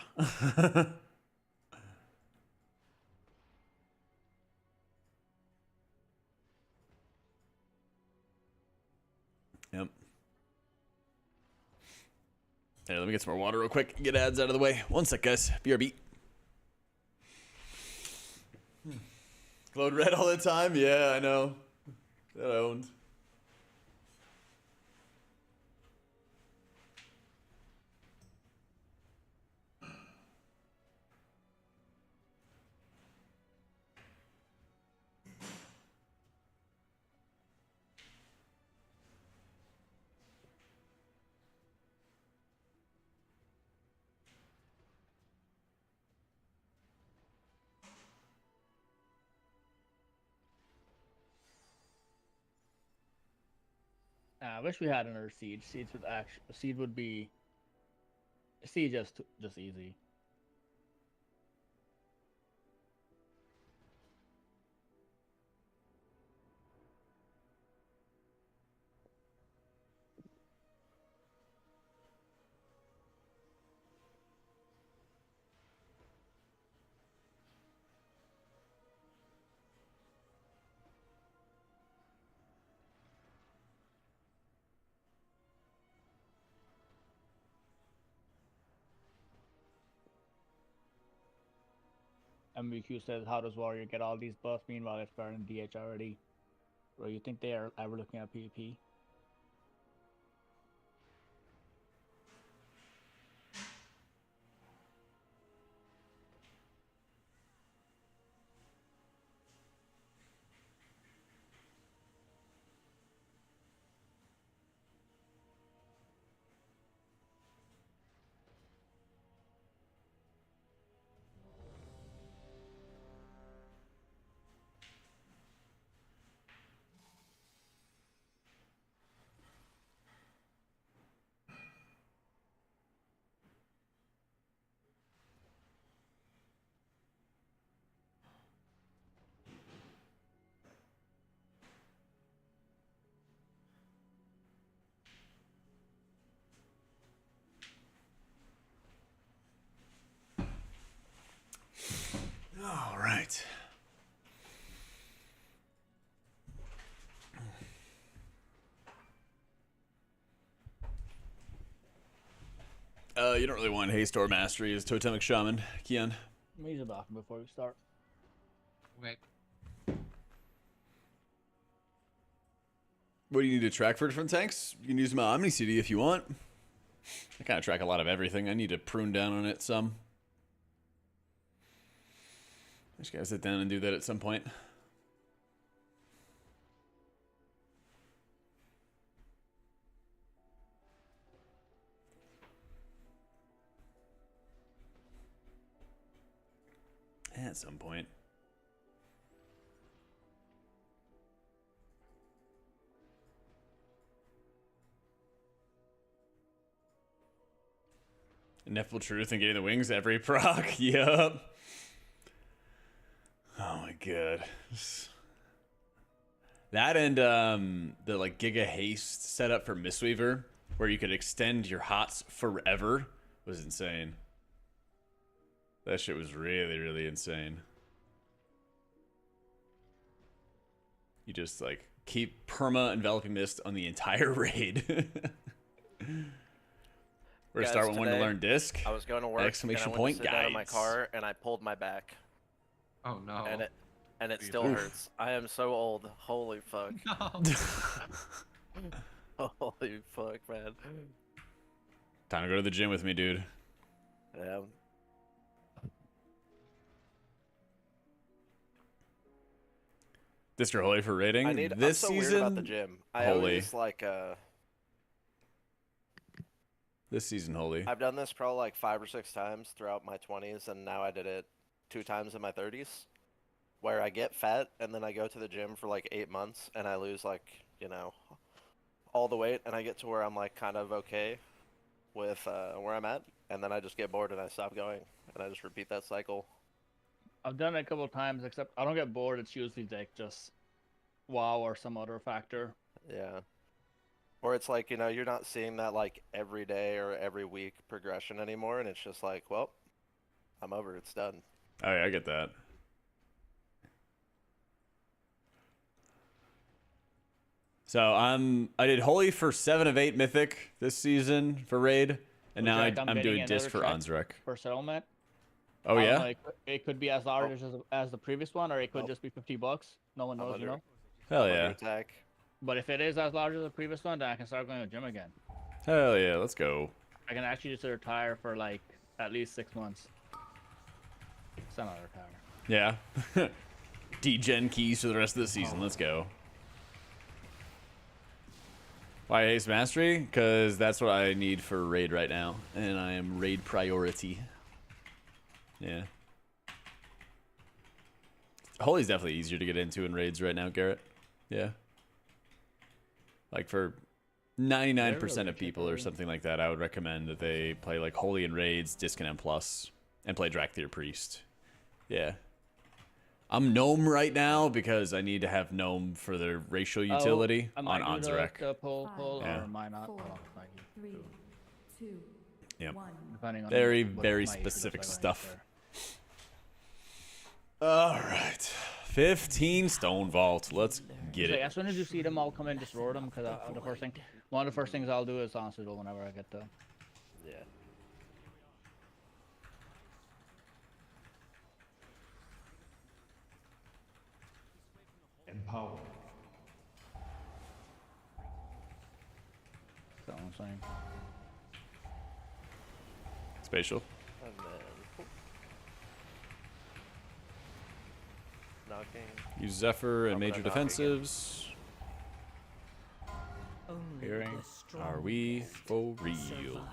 Yep. Hey, let me get some more water real quick. Get ads out of the way. 1 sec, guys. BRB. Glowed red all the time? Yeah, I know. That I owned. I wish we had another siege. Siege would actually. Siege would be. Siege just easy. MVQ says, how does Warrior get all these buffs? Meanwhile, it's better than DH already. Or you think they are ever looking at PvP? All right. You don't really want haste or mastery as Totemic Shaman, Kian. Use a bathroom before we start. Okay. What do you need to track for different tanks? You can use my Omni CD if you want. I kind of track a lot of everything. I need to prune down on it some. I just gotta sit down and do that at some point. At some point. Ineffable Truth and getting the wings every proc. Yup. Oh my god. That and the like Giga Haste setup for Mistweaver, where you could extend your hots forever, was insane. That shit was really, really insane. You just like keep perma enveloping mist on the entire raid. We're gonna start with one to learn disc. I was going to work. Exclamation and I point, went to sit down in my guides. car and I pulled my back. Oh no. And it still hurts. I am so old. Holy fuck. No. Holy fuck, man. Time to go to the gym with me, dude. Yeah. Disc or Holy for rating? I'm This so season, weird about the gym. I Holy. always like This season, Holy. I've done this probably like 5 or 6 times throughout my 20s, and now I did it 2 times in my 30s, where I get fat and then I go to the gym for like 8 months and I lose like, you know, all the weight, and I get to where I'm like kind of okay with where I'm at, and then I just get bored and I stop going, and I just repeat that cycle. I've done it a couple of times, except I don't get bored. It's usually like just WoW or some other factor. Yeah. Or it's like, you know, you're not seeing that like every day or every week progression anymore, and it's just like, well, I'm over, it's done. Oh yeah, I get that. So I did Holy for 7 of 8 Mythic this season for raid, and now I'm doing Disc for Unzrek. For settlement. Oh yeah? Know, it could be as large as the previous one, or it could just be $50. No one knows, you know? Hell yeah. Attack. But if it is as large as the previous one, then I can start going to the gym again. Hell yeah, let's go. I can actually just retire for like at least 6 months. Semi-retire. Yeah. D-Gen keys for the rest of the season. Let's go. Why Haste Mastery? Because that's what I need for raid right now. And I am raid priority. Yeah. Holy's definitely easier to get into in raids right now, Garrett. Yeah. Like for 99% of people or something like that, I would recommend that they play like Holy in raids, Disc and M+, and play Drakthir Priest. Yeah. I'm Gnome right now because I need to have Gnome for the racial utility on Onzrek. Pull, yeah. or am I not? 4, 3, 2, Yep. 1. Depending on Very, what very my issue specific looks like stuff. All right. 15 Stone Vault. Let's get it. As soon as you see them, I'll come in, just roar them, because one of the first things I'll do is honestly whenever I get them. Yeah. Empower. That's what I'm saying. Spatial. And then knocking. Use Zephyr and I'm major gonna knock again. defensives. Only Hearing. the Are we strongest for real? survive.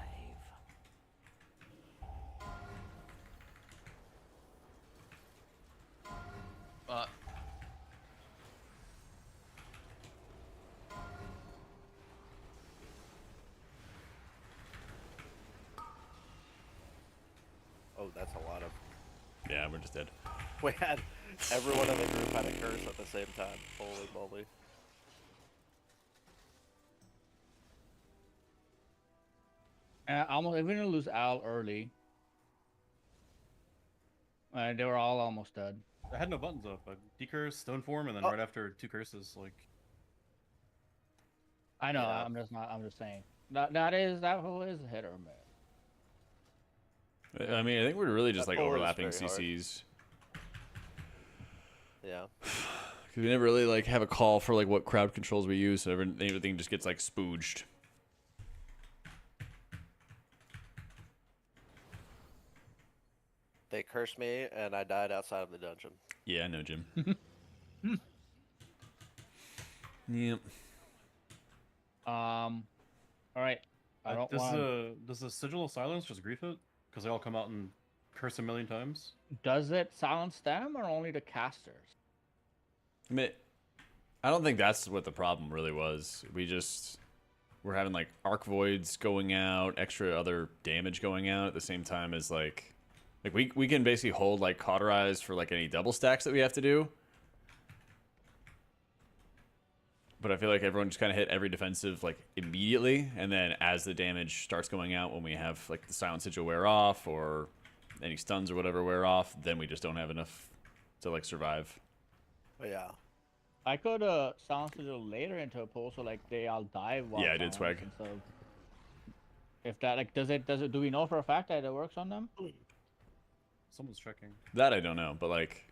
Oh, that's a lot of. Yeah, we're just dead. We had everyone in the group had a curse at the same time. Holy moly. Almost, if we didn't lose Al early, they were all almost dead. I had no buttons up. I decurse, stone form, and then Oh. right after 2 curses, like. I know. Yeah. I'm just saying. That whole is a hit or miss. I mean, I think we're really just That like pull is overlapping very hard. CCs. Yeah. Because we never really like have a call for like what crowd controls we use, so everything just gets like spooged. They cursed me and I died outside of the dungeon. Yeah, I know, Jim. Yep. All right. I don't does want. the sigil of silence just grief it? Because they all come out and curse a million times. Does it silence them or only the casters? I mean, I don't think that's what the problem really was. We're having like arc voids going out, extra other damage going out at the same time as like we can basically hold like cauterize for like any double stacks that we have to do. But I feel like everyone just kind of hit every defensive like immediately, and then as the damage starts going out, when we have like the silent sigil wear off or any stuns or whatever wear off, then we just don't have enough to like survive. But yeah. I could silence it later into a pull, so like they all die while. Yeah, I did, Swag. So if that like does it do we know for a fact that it works on them? Someone's checking. That I don't know, but like.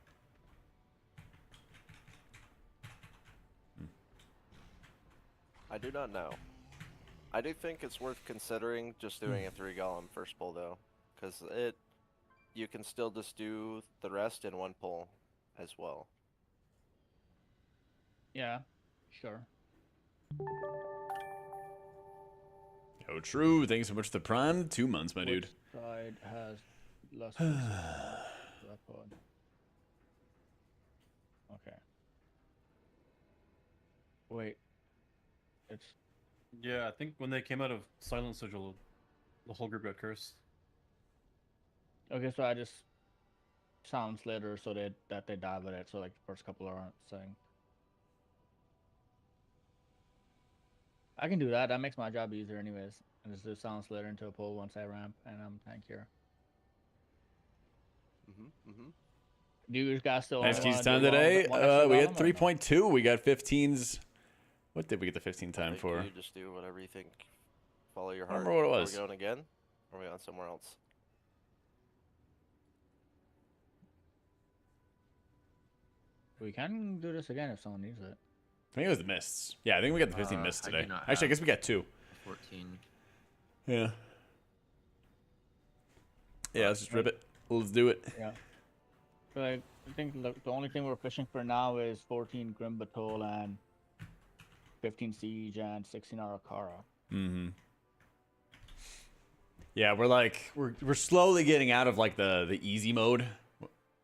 I do not know. I do think it's worth considering just doing a 3 golem first pull though, because you can still just do the rest in one pull as well. Yeah, sure. Oh, true. Thanks so much for the prime. 2 months, my dude. Which side has less weapon? Okay. Wait. It's Yeah, I think when they came out of Silent Sigil, the whole group got cursed. okay. So I just silence later so that they die with it. So like the first couple aren't saying. I can do that. That makes my job easier, anyways. And just do silence later into a pull once I ramp and I'm tankier. Do you guys still? Nice wanna keys do time one today. extra We golem had or no? 3.2. We got 15s. What did we get the 15 I time think for? you just do whatever you think. Follow your I don't heart. remember what it was. Are we going again? Or are we on somewhere else? We can do this again if someone needs it. I think it was the mists. Yeah, I think we got the 15 mists I do today. not Actually, I have guess we got 2. 14. Yeah. Yeah, let's just rip it. Let's do it. Yeah. So I think the only thing we're fishing for now is 14 Grim Batol and 15 Siege and 16 Arakara. Mm-hmm. Yeah, we're slowly getting out of like the easy mode.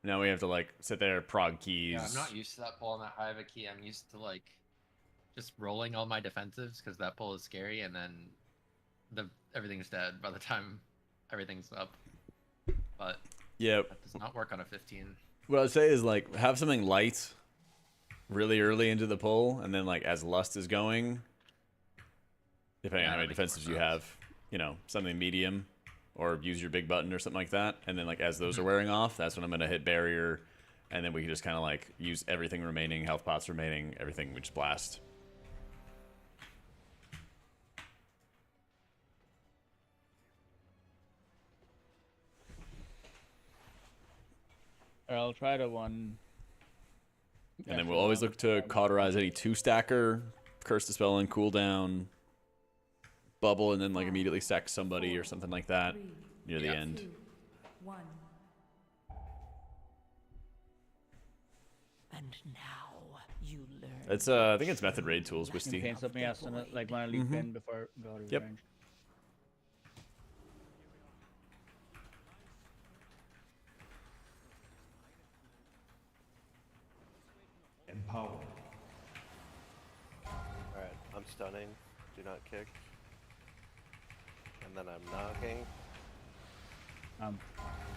Now we have to like sit there, prog keys. Yeah, I'm not used to that pull on that high of a key. I'm used to like just rolling all my defensives because that pull is scary, and then everything's dead by the time everything's up. But yeah, that does not work on a 15. What I'd say is like have something light really early into the pull, and then like as lust is going, depending on how many defensives you have, you know, something medium, or use your big button or something like that. And then like as those are wearing off, that's when I'm gonna hit barrier, and then we can just kind of like use everything remaining, health pots remaining, everything we just blast. Or I'll try the one. And then we'll always look to cauterize any 2-stacker, curse the spell and cooldown, bubble, and then like immediately sack somebody or something like that near the end. 2, 1. And now you learn. It's I think it's method raid tools, You Wisty. paint something else, like when I leap in before I go to Yep. range. Empower. Alright, I'm stunning. Do not kick. And then I'm knocking.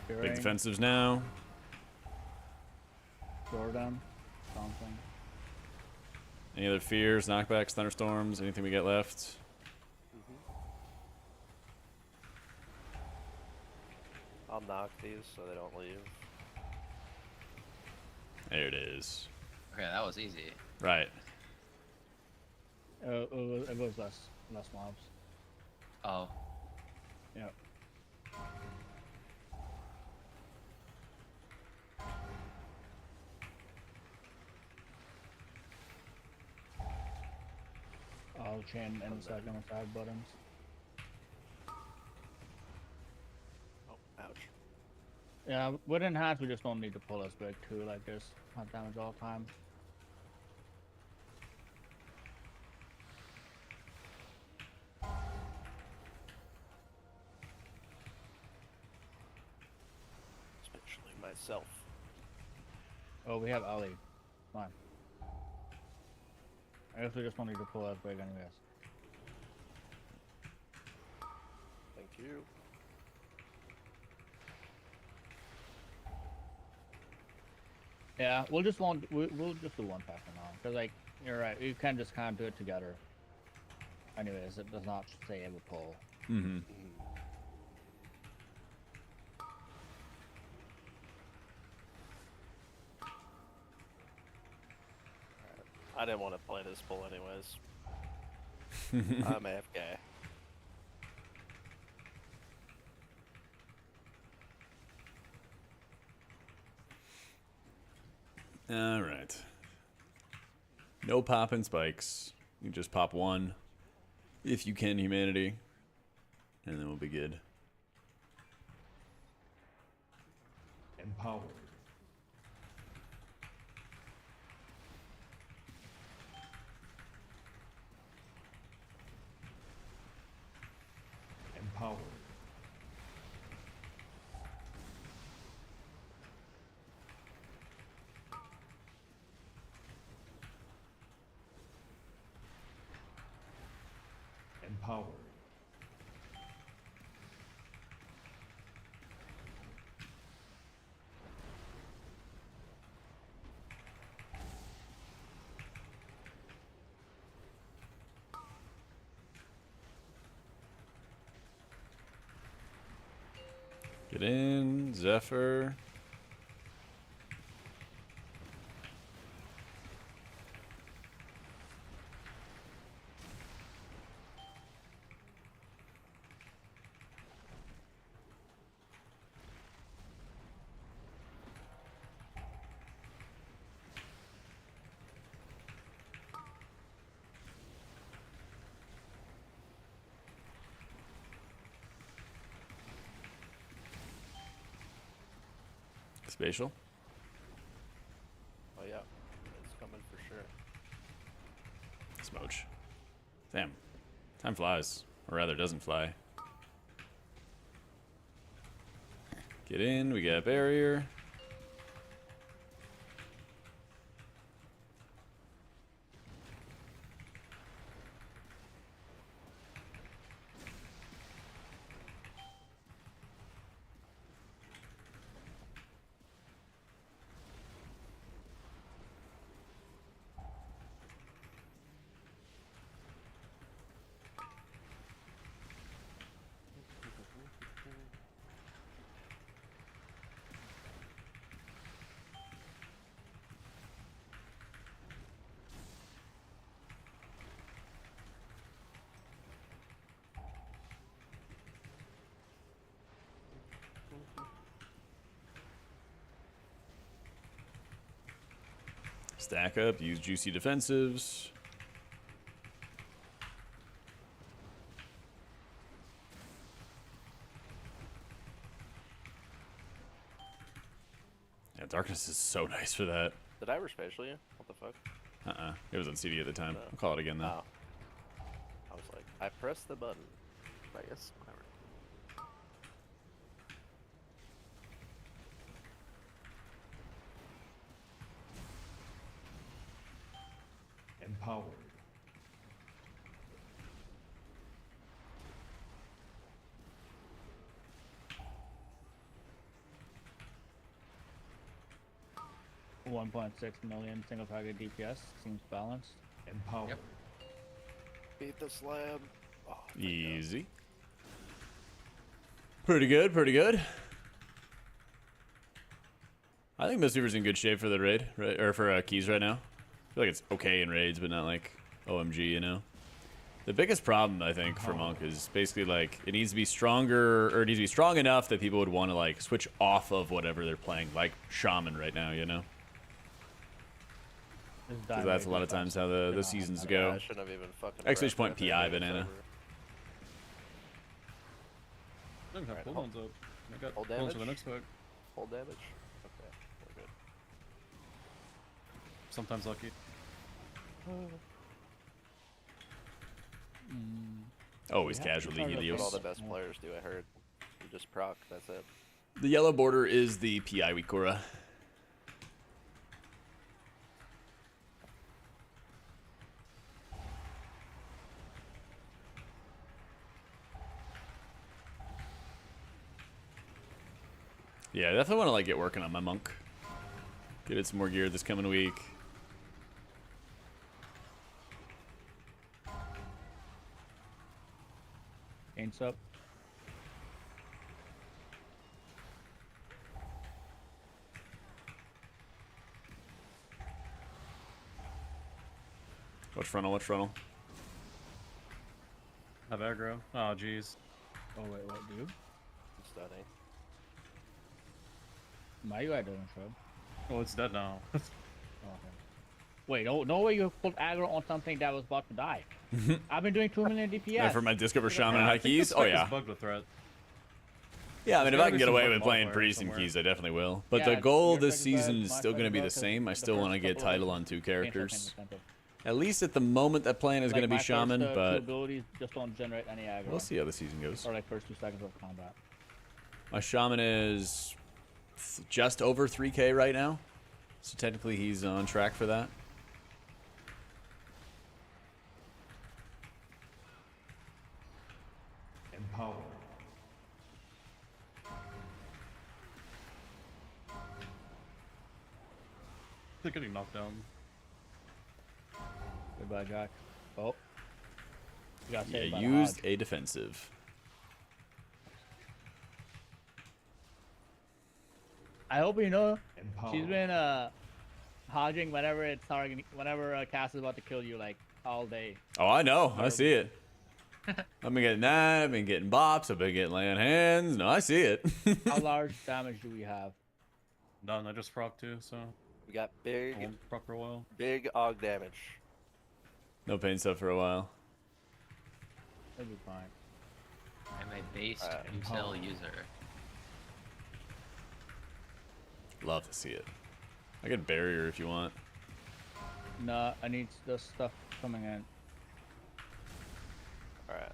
Big defensives now. Throw down. Something. Any other fears, knockbacks, thunderstorms, anything we get left? I'll knock these so they don't leave. There it is. Okay, that was easy. Right. It was less mobs. Oh. Yep. I'll chain in a second with 5 buttons. Oh, ouch. Yeah, with enhance we just don't need to pull as big too, like this. Not damage all the time. Especially myself. Oh, we have Ali. Fine. I guess we just don't need to pull as big anyways. Thank you. Yeah, we'll just do one pack for now. Cause like, you're right, you can just kind of do it together. Anyways, it does not say it will pull. Mm-hmm. I didn't want to play this pull anyways. I'm AFK. All right. No popping spikes. You just pop one, if you can, humanity, and then we'll be good. Empower. Empower. Empower. Get in, Zephyr. Spatial. Oh yeah, it's coming for sure. Smoach. Damn. Time flies. Or rather, doesn't fly. Get in. We got barrier. Stack up, use juicy defensives. Yeah, darkness is so nice for that. Did I ever spatial you? What the fuck? It was on CD at the time. No. I'll call it again though. Oh. I was like, I pressed the button. I guess, whatever. Empowered. $1.6 million single target DPS seems balanced. Empowered. Yep. Beat the slab. Oh, thank Easy. Pretty good, pretty good. I think Mistweaver's in good shape for the raid, right? Or for keys right now. I feel like it's okay in raids, but not like OMG, you know? The biggest problem, I think, for Monk is basically like it needs to be stronger, or it needs to be strong enough that people would want to like switch off of whatever they're playing, like Shaman right now, you know? Because that's a lot of times how the seasons go. I shouldn't have even fucking. Exclamation point pressed it. PI It was banana. over. I don't have Alright, cooldowns up. I got hold cooldowns for the damage? next fight. Full damage. Okay, we're good. Sometimes lucky. Always casually That's what all Helios. the best players do. I heard. You just proc. That's it. The yellow border is the PI Wikura. Yeah, I definitely want to like get working on my monk. Get it some more gear this coming week. Aints up. Watch frontal, watch frontal. Have aggro. Oh, jeez. Oh, wait, what, dude? I'm stunning. My UI doesn't show. Oh, it's dead now. Oh, okay. Wait, no way you pulled aggro on something that was about to die. I've been doing 2 million DPS. Yeah, for my Discover Shaman and I high think keys? this Oh spec is yeah. bugged with threat. Yeah, I mean, if There's I can gotta be get some away bug with playing modifier Priest and somewhere. keys, I definitely will. But Yeah, the goal your this second best, season is my still going to second be the best, same. I the still first want to get couple of title races, on 2 ain't characters. something incentive. At least at the moment, that plan is Like, going to be my Shaman, first, two but abilities just don't generate any aggro. we'll see how the season goes. Or like first 2 seconds of combat. My Shaman is just over 3k right now. So technically he's on track for that. Empowered. They're getting knocked down. Goodbye, Jack. Oh. You got saved Yeah, by the used Hodge. a defensive. I hope you know Empowered. she's been hodging whenever whenever Cass is about to kill you, like all day. Oh, I know. I see it. I've been getting that. I've been getting bops. I've been getting laying hands. No, I see it. How large damage do we have? None. I just proc too, so We got I big, won't proc for a while. big og damage. No pain stuff for a while. It'll be fine. I'm a based Empowered. util user. Love to see it. I get barrier if you want. No, I need the stuff coming in. Alright.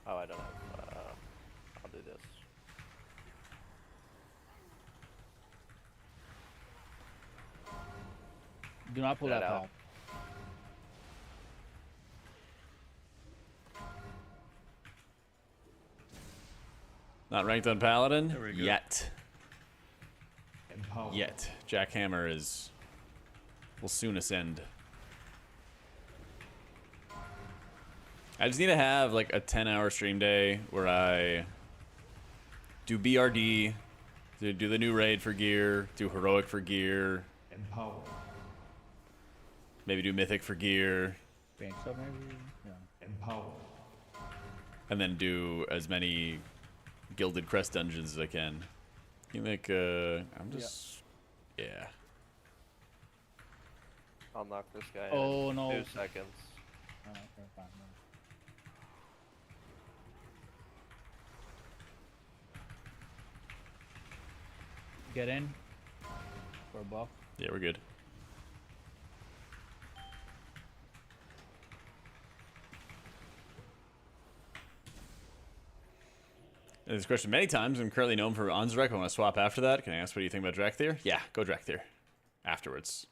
Oh, I don't have. I'll do this. Do not pull Get that out. out. Not ranked on Paladin There we go. yet. Empowered. Yet. Jackhammer is will soon ascend. I just need to have like a 10-hour stream day where I do BRD, do the new raid for gear, do heroic for gear, Empowered. maybe do mythic for gear, Range stuff maybe? Yeah. Empowered. and then do as many Gilded Crest dungeons as I can. You make I'm just yeah. I'll knock this guy Oh, in no. 2 seconds. Okay, fine, no. Get in for a buff. Yeah, we're good. This question many times. I'm currently known for Anzarek. I want to swap after that. Can I ask what do you think about Drakthir? Yeah, go Drakthir. Afterwards.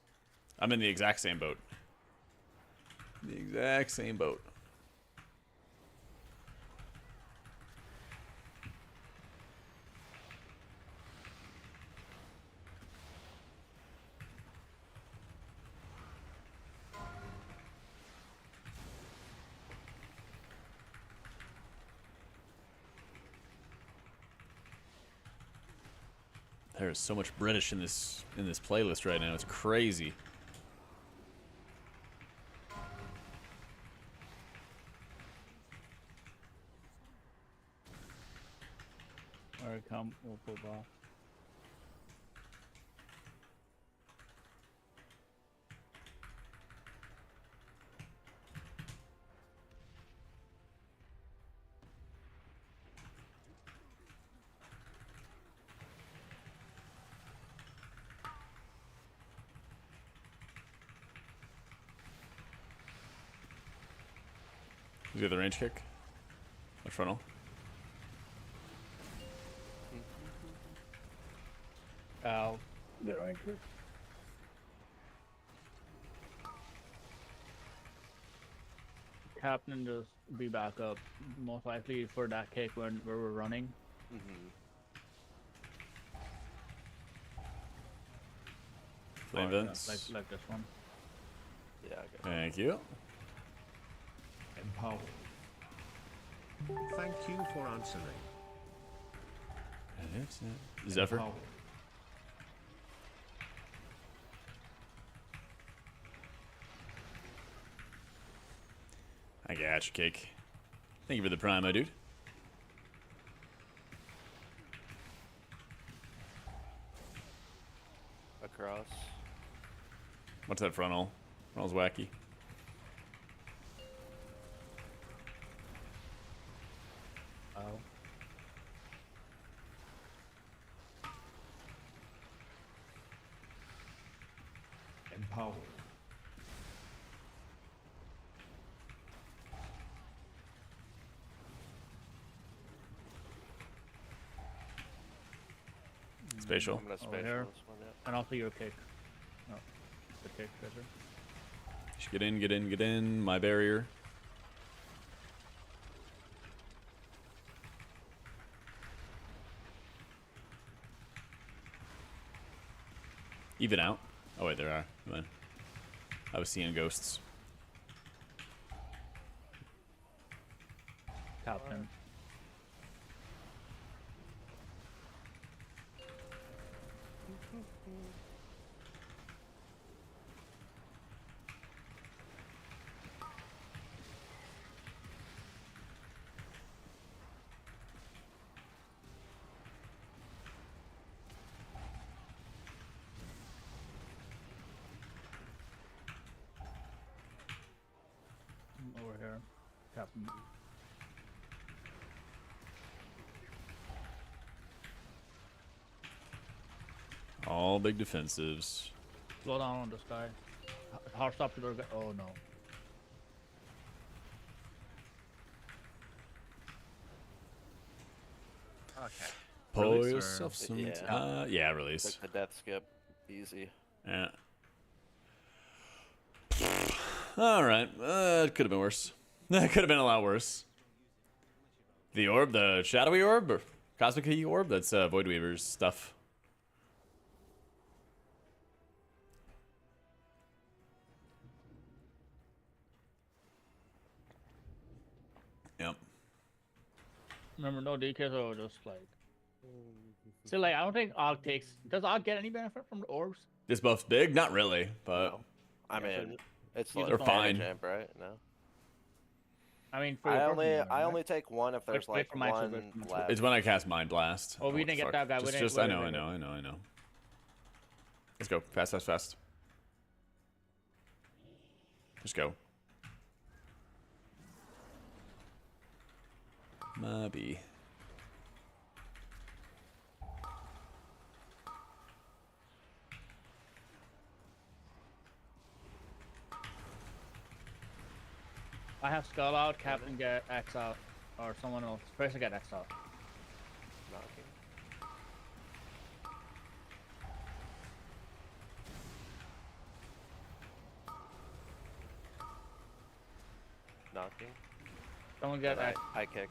I'm in the exact same boat. The exact same boat. There is so much British in this playlist right now. It's crazy. Alright, come. We'll pull buff. Who's got the range kick? The frontal. Ow. Get anchored. Captain just be back up. Most likely for that kick when where we're running. Flame vents. Like this one. Yeah, okay. Thank you. Empower. Thank you for answering. Zephyr. Empower. I got you, cake. Thank you for the prime, my dude. Across. What's that frontal? Frontal's wacky. Oh. Empower. Spatial. I'm gonna Over spatial here. this one, yeah. And also your kick. No. The kick treasure. Just get in, get in, get in. My barrier. Even out. Oh wait, there are. Come on. I was seeing ghosts. Captain. Over here. Captain. All big defensives. Slow down on this guy. Hard stop to the guy. Oh no. Okay. Pull Release or- yourself some. Yeah. Yeah, release. Took the death skip. Easy. Yeah. All right. It could have been worse. That could have been a lot worse. The orb, the shadowy orb, or cosmic key orb. That's Void Weaver's stuff. Yep. Remember, no DKs are just like. So like, I don't think Og takes. Does Og get any benefit from the orbs? This buff's big? Not really, but I mean, it's These like are fine. Jump, right? No. I mean, for I your only personal, I right? only take one if there's Wait like for my one turn, wait for my turn. left. it's when I cast Mind Blast. Oh, we what didn't the get fuck. that guy. We Just, didn't- I wait, know, wait, I know. Let's go. Fast, fast, fast. Just go. Maybe. I have Skull out, Captain get X out, or someone else. Person get X out. Knocking. Knocking. Someone get And X. I kick.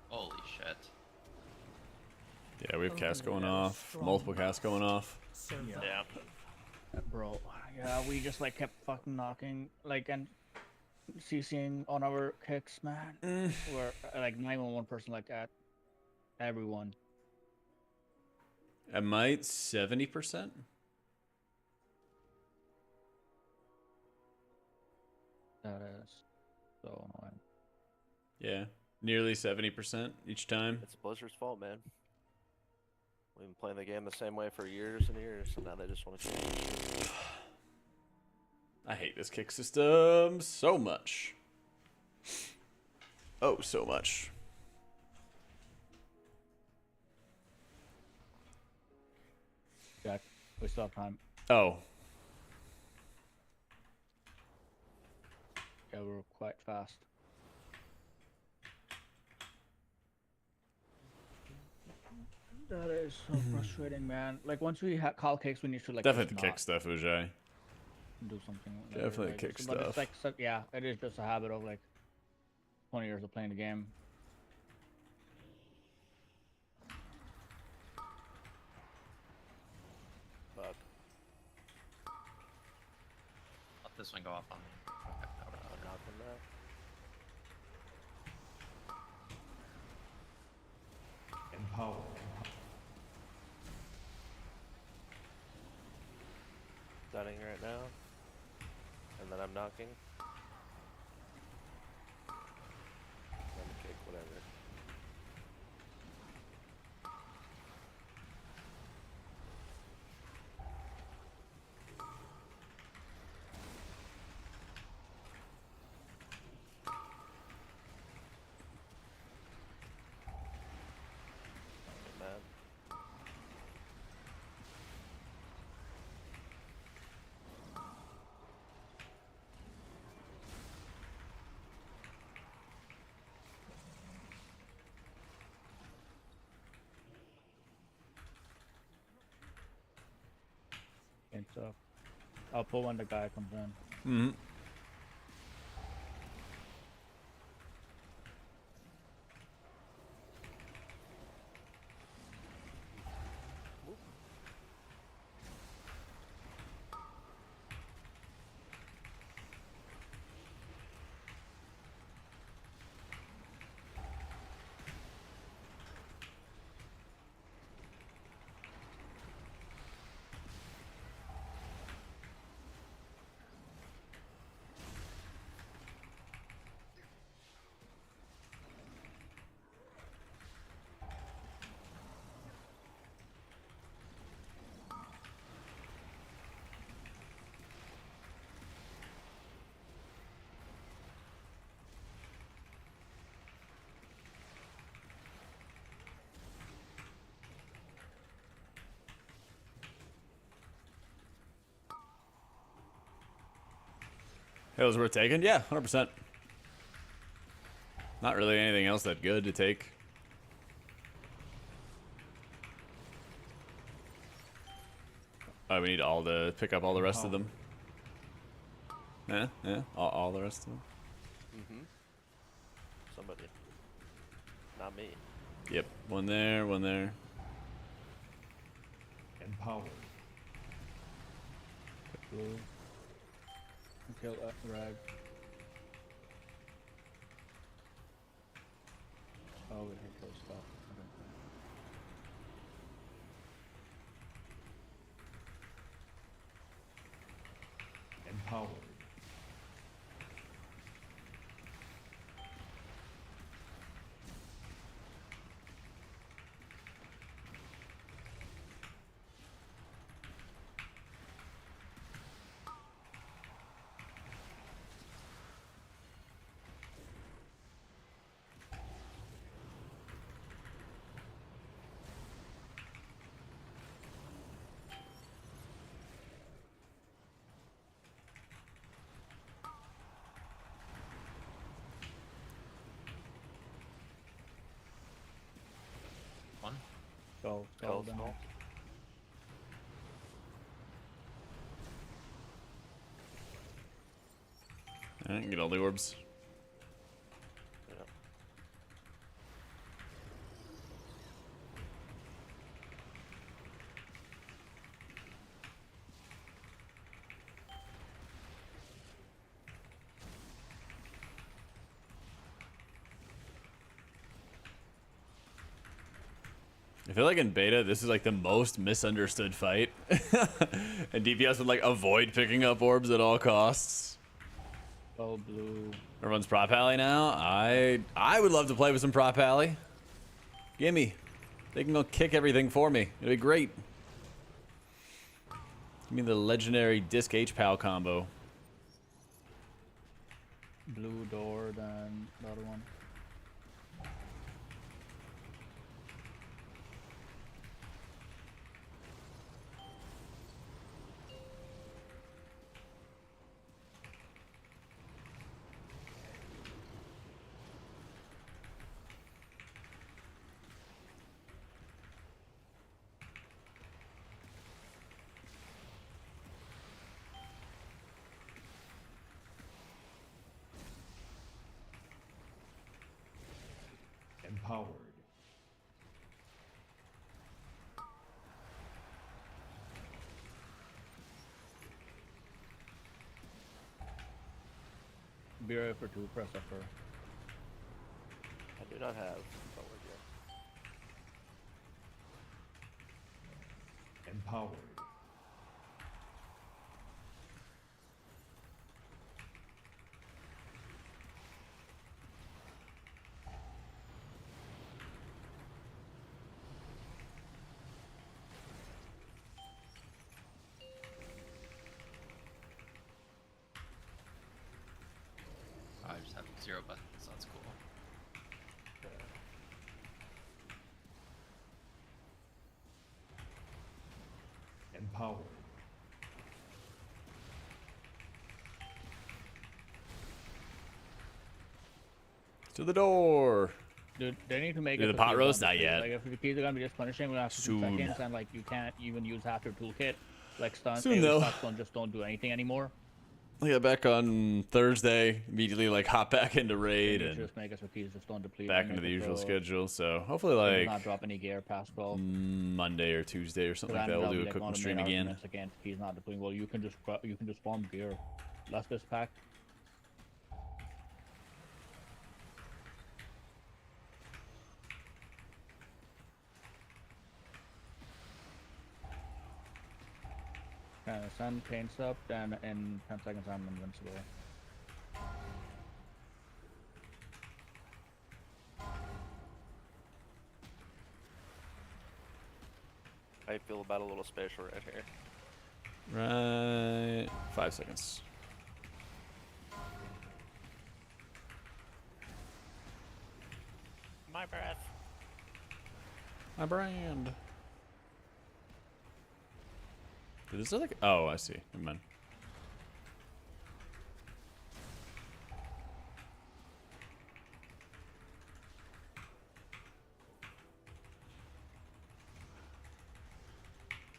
Holy shit. Yeah, we have casts going off. Multiple casts going off. Yeah. Bro, yeah, we just like kept fucking knocking, like, and CCing on our kicks, man. We're like not even one person like that. Everyone. I might 70%. That is so annoying. Yeah, nearly 70% each time. It's Blizzard's fault, man. We've been playing the game the same way for years and years, and now they just want to change it. I hate this kick system so much. Oh, so much. Jack, we still have time. Oh. Yeah, we're quite fast. That is so frustrating, man. Like once we call kicks, we need to like Definitely just the kick stuff, Ujai. do something. Definitely like, kick but stuff. it's like yeah, it is just a habit of like 20 years of playing the game. Fuck. Let this one go off on me. Okay, that works. I'm knocking that. Empower. Stunning right now. And then I'm knocking. Then kick, whatever. Man. And so I'll pull when the guy comes in. Mm-hmm. Hills worth taking? Yeah, 100%. Not really anything else that good to take. Oh, we need all to pick up all the rest of them. Yeah, all the rest of them. Mm-hmm. Somebody. Not me. Yep, one there, one there. Empower. Blue. Kill that rag. Oh, we can kill stuff. Empowered. Go, Go, then. go. Alright, get all the orbs. Yep. I feel like in beta, this is like the most misunderstood fight. And DPS would like avoid picking up orbs at all costs. Go blue. Everyone's prop alley now. I would love to play with some prop alley. Gimme. They can go kick everything for me. It'd be great. Give me the legendary disc H-PAL combo. Blue door, then the other one. Empowered. Be ready for 2, press upper. I do not have forward yet. Empowered. I just have 0 buttons, so that's cool. Empowered. To the door. Dude, they need to make Do it the so pot keys roast? don't Not be- yet. Like if the keys are gonna be just punishing we have 2 Soon. seconds, and like you can't even use half your toolkit. Like stun, Soon, AoE though. stun, stun, just don't do anything anymore. I got back on Thursday. Immediately like hop back into They raid need to and just make it so keys just don't deplete. back and into the make it usual so schedule. So hopefully it does like not drop any gear past 12. Monday or Tuesday or something like Because that. I'm We'll do a like cooking one of the stream main again. arguments against keys not depleting. Well, you can just farm gear. Less this pack. Sun paints up, then in 10 seconds I'm invincible. How you feel about a little spatial right here? Right. 5 seconds. My breath. My brand. Did this like? Oh, I see. Never mind.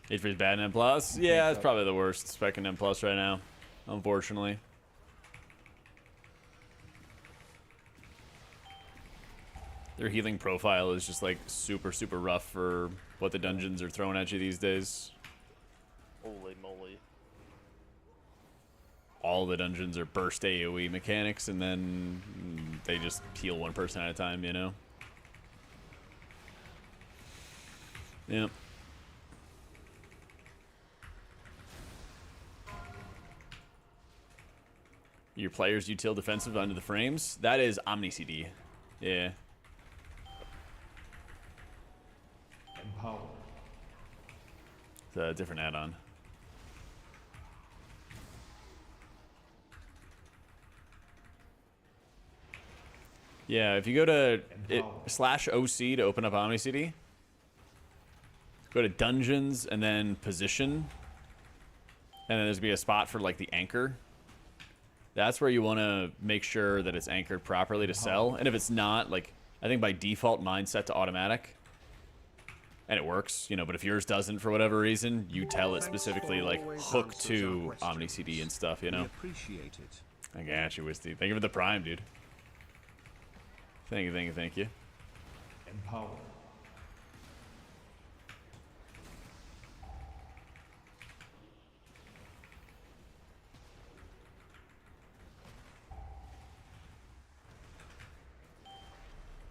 H3's bad in M+. Yeah, it's probably the worst spec in M+ right now, unfortunately. Their healing profile is just like super, super rough for what the dungeons are throwing at you these days. Holy moly. All the dungeons are burst AoE mechanics, and then they just heal one person at a time, you know? Yep. Your players util defensive under the frames? That is Omni CD. Yeah. Empowered. It's a different add-on. Yeah, if you go to /OC to open up Omni CD, go to dungeons and then position, and then there's gonna be a spot for like the anchor. That's where you want to make sure that it's anchored properly to sell. And if it's not, like I think by default mine's set to automatic. and it works, you know. But if yours doesn't for whatever reason, you tell it Thanks specifically for like always hook answers our to questions. Omni CD and stuff, you We know. appreciate it. I got you, Wisty. Thank you for the prime, dude. Thank you, thank you, thank you. Empower.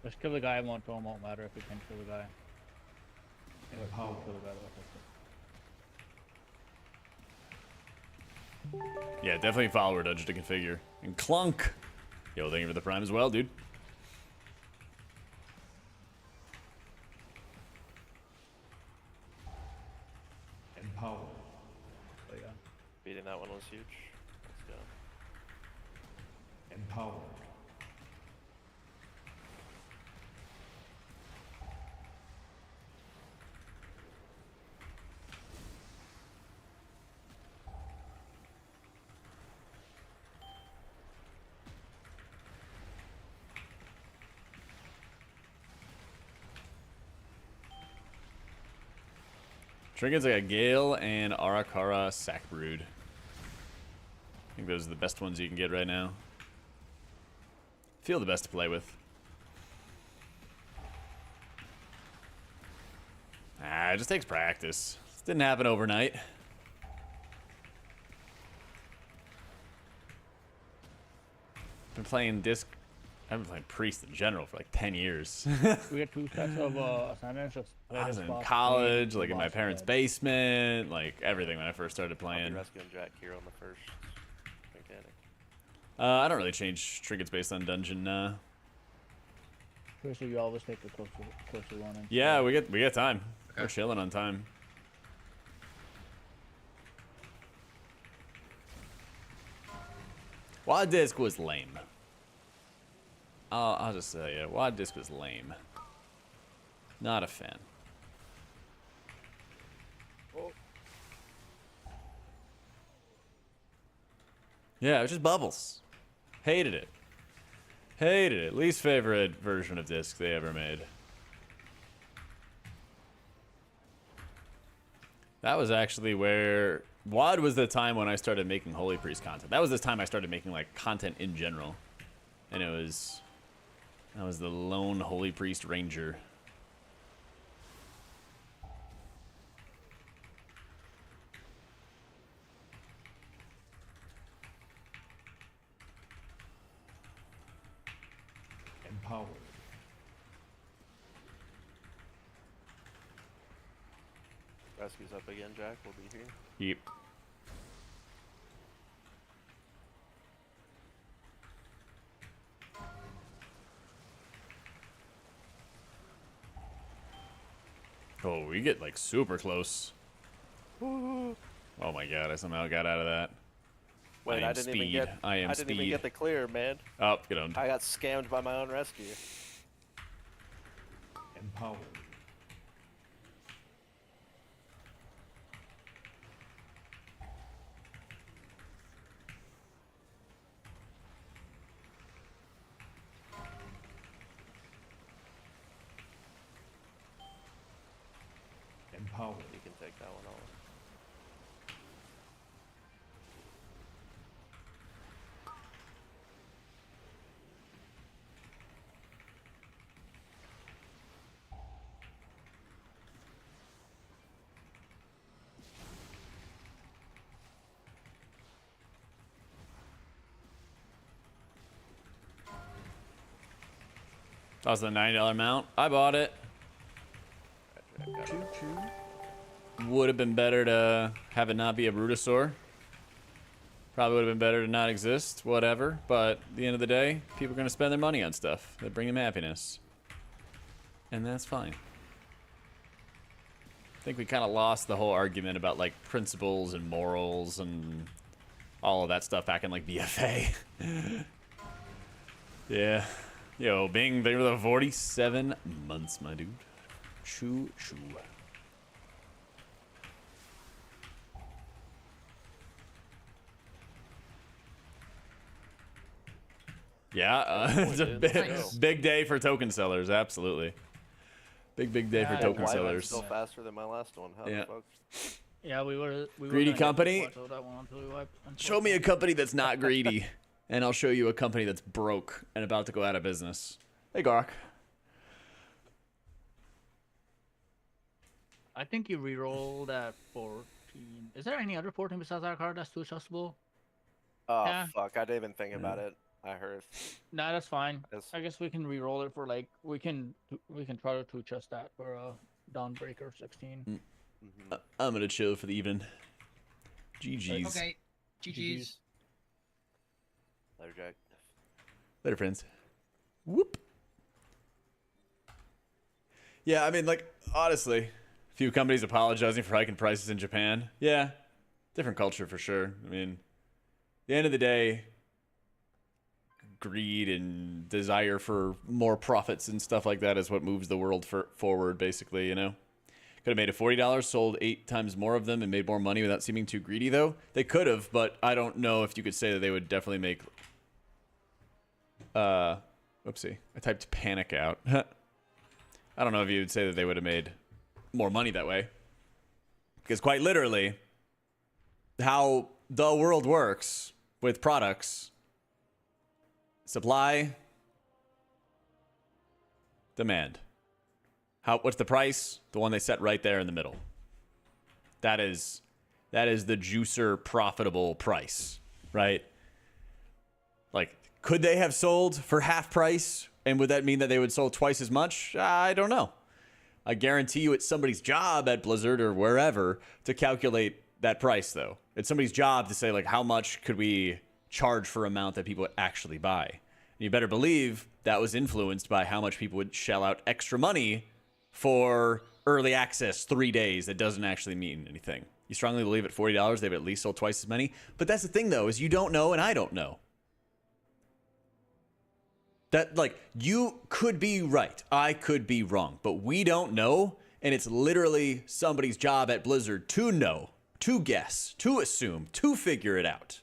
Just kill the guy. Won't matter if we can kill the guy. Empower. Kill the guy. Yeah, definitely follower dodge to configure. And clunk. Yo, thank you for the prime as well, dude. Empower. Oh, yeah. Beating that one was huge. Let's go. Empower. Trinkets, I got Gale and Arakara Sackbrood. I think those are the best ones you can get right now. Feel the best to play with. It just takes practice. This didn't happen overnight. Been playing disc. I've been playing Priest in general for like 10 years. We get 2 sets of Ascendants. Just I was in college, like in my parents' basement, like everything when I first started I'll playing. be rescuing Jack here on the first mechanic. I don't really change trinkets based on dungeon. So you always take the closer one. And Yeah, we get time. Okay. We're chilling on time. Wad Disc was lame. I'll just say, yeah, Wad Disc was lame. Not a fan. Yeah, it was just bubbles. Hated it. Hated it. Least favorite version of Disc they ever made. That was actually where WoD was the time when I started making Holy Priest content. That was the time I started making like content in general, and that was the lone Holy Priest Ranger. Empower. Rescue's up again, Jack. We'll be here. Yep. Oh, we get like super close. Oh my god, I somehow got out of that. Wait, I am I didn't speed. even get. I am didn't speed. even get the clear, man. Oh, get on. I got scammed by my own rescue. Empower. Empower. You can take that one off. That was the $90 mount. I bought it. Choo choo. Would have been better to have it not be a Brutosaur. Probably would have been better to not exist. Whatever. But at the end of the day, people are going to spend their money on stuff that bring them happiness. And that's fine. I think we kind of lost the whole argument about like principles and morals and all of that stuff back in like BFA. Yeah. Yo, Bing, thank you for the 47 months, my dude. Choo choo. Yeah, it's a big day for token sellers, absolutely. Big day for Yeah, token Why am I sellers. still faster than my last one? How Yeah. the fuck? Yeah, we were Greedy gonna get company? to plateau that one until we wiped. Show me a company that's not greedy, and I'll show you a company that's broke and about to go out of business. Hey, Gark. I think you re-rolled at 14. Is there any other 14 besides that card that's too adjustable? Oh Yeah. fuck! I didn't even think about it. I heard. Nah, that's fine. It's- I guess we can re-roll it for like we can try to adjust that for Dawnbreaker 16. I'm gonna chill for the evening. GG's. Okay. GG's. Later, Jack. Later, friends. Whoop. Yeah, I mean, like, honestly, a few companies apologizing for hiking prices in Japan. Yeah, different culture for sure. I mean, at the end of the day, greed and desire for more profits and stuff like that is what moves the world forward, basically, you know? Could have made it $40, sold 8 times more of them, and made more money without seeming too greedy, though. They could have, but I don't know if you could say that they would definitely make... Whoopsie. I typed panic out. I don't know if you would say that they would have made more money that way. Because quite literally, how the world works with products, supply, demand. What's the price? The one they set right there in the middle. That is the juicer profitable price, right? Like, could they have sold for half price? And would that mean that they would sold twice as much? I don't know. I guarantee you it's somebody's job at Blizzard or wherever to calculate that price, though. It's somebody's job to say, like, how much could we charge for amount that people would actually buy? And you better believe that was influenced by how much people would shell out extra money for early access 3 days that doesn't actually mean anything. You strongly believe at $40 they've at least sold twice as many? But that's the thing, though, is you don't know and I don't know. That, like, you could be right. I could be wrong. But we don't know, and it's literally somebody's job at Blizzard to know, to guess, to assume, to figure it out.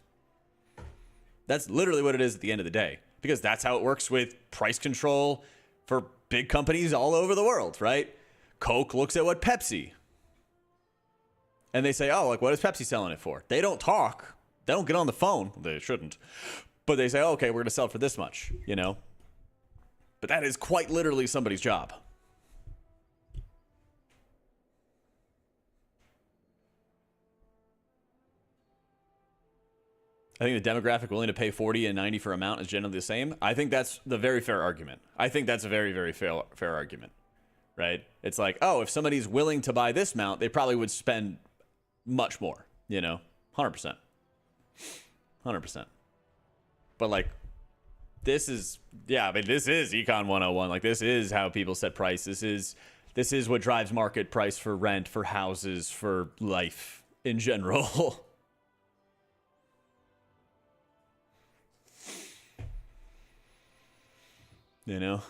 That's literally what it is at the end of the day. Because that's how it works with price control for big companies all over the world, right? Coke looks at what Pepsi. And they say, oh, like, what is Pepsi selling it for? They don't talk. They don't get on the phone. They shouldn't. But they say, oh, okay, we're going to sell it for this much, you know? But that is quite literally somebody's job. I think the demographic willing to pay 40 and 90 for a mount is generally the same. I think that's the very fair argument. I think that's a very, very fair argument, right? It's like, oh, if somebody's willing to buy this mount, they probably would spend much more, you know? 100%. 100%. But, like, this is, yeah, I mean, this is Econ 101. Like, this is how people set price. This is what drives market price for rent, for houses, for life in general. You know,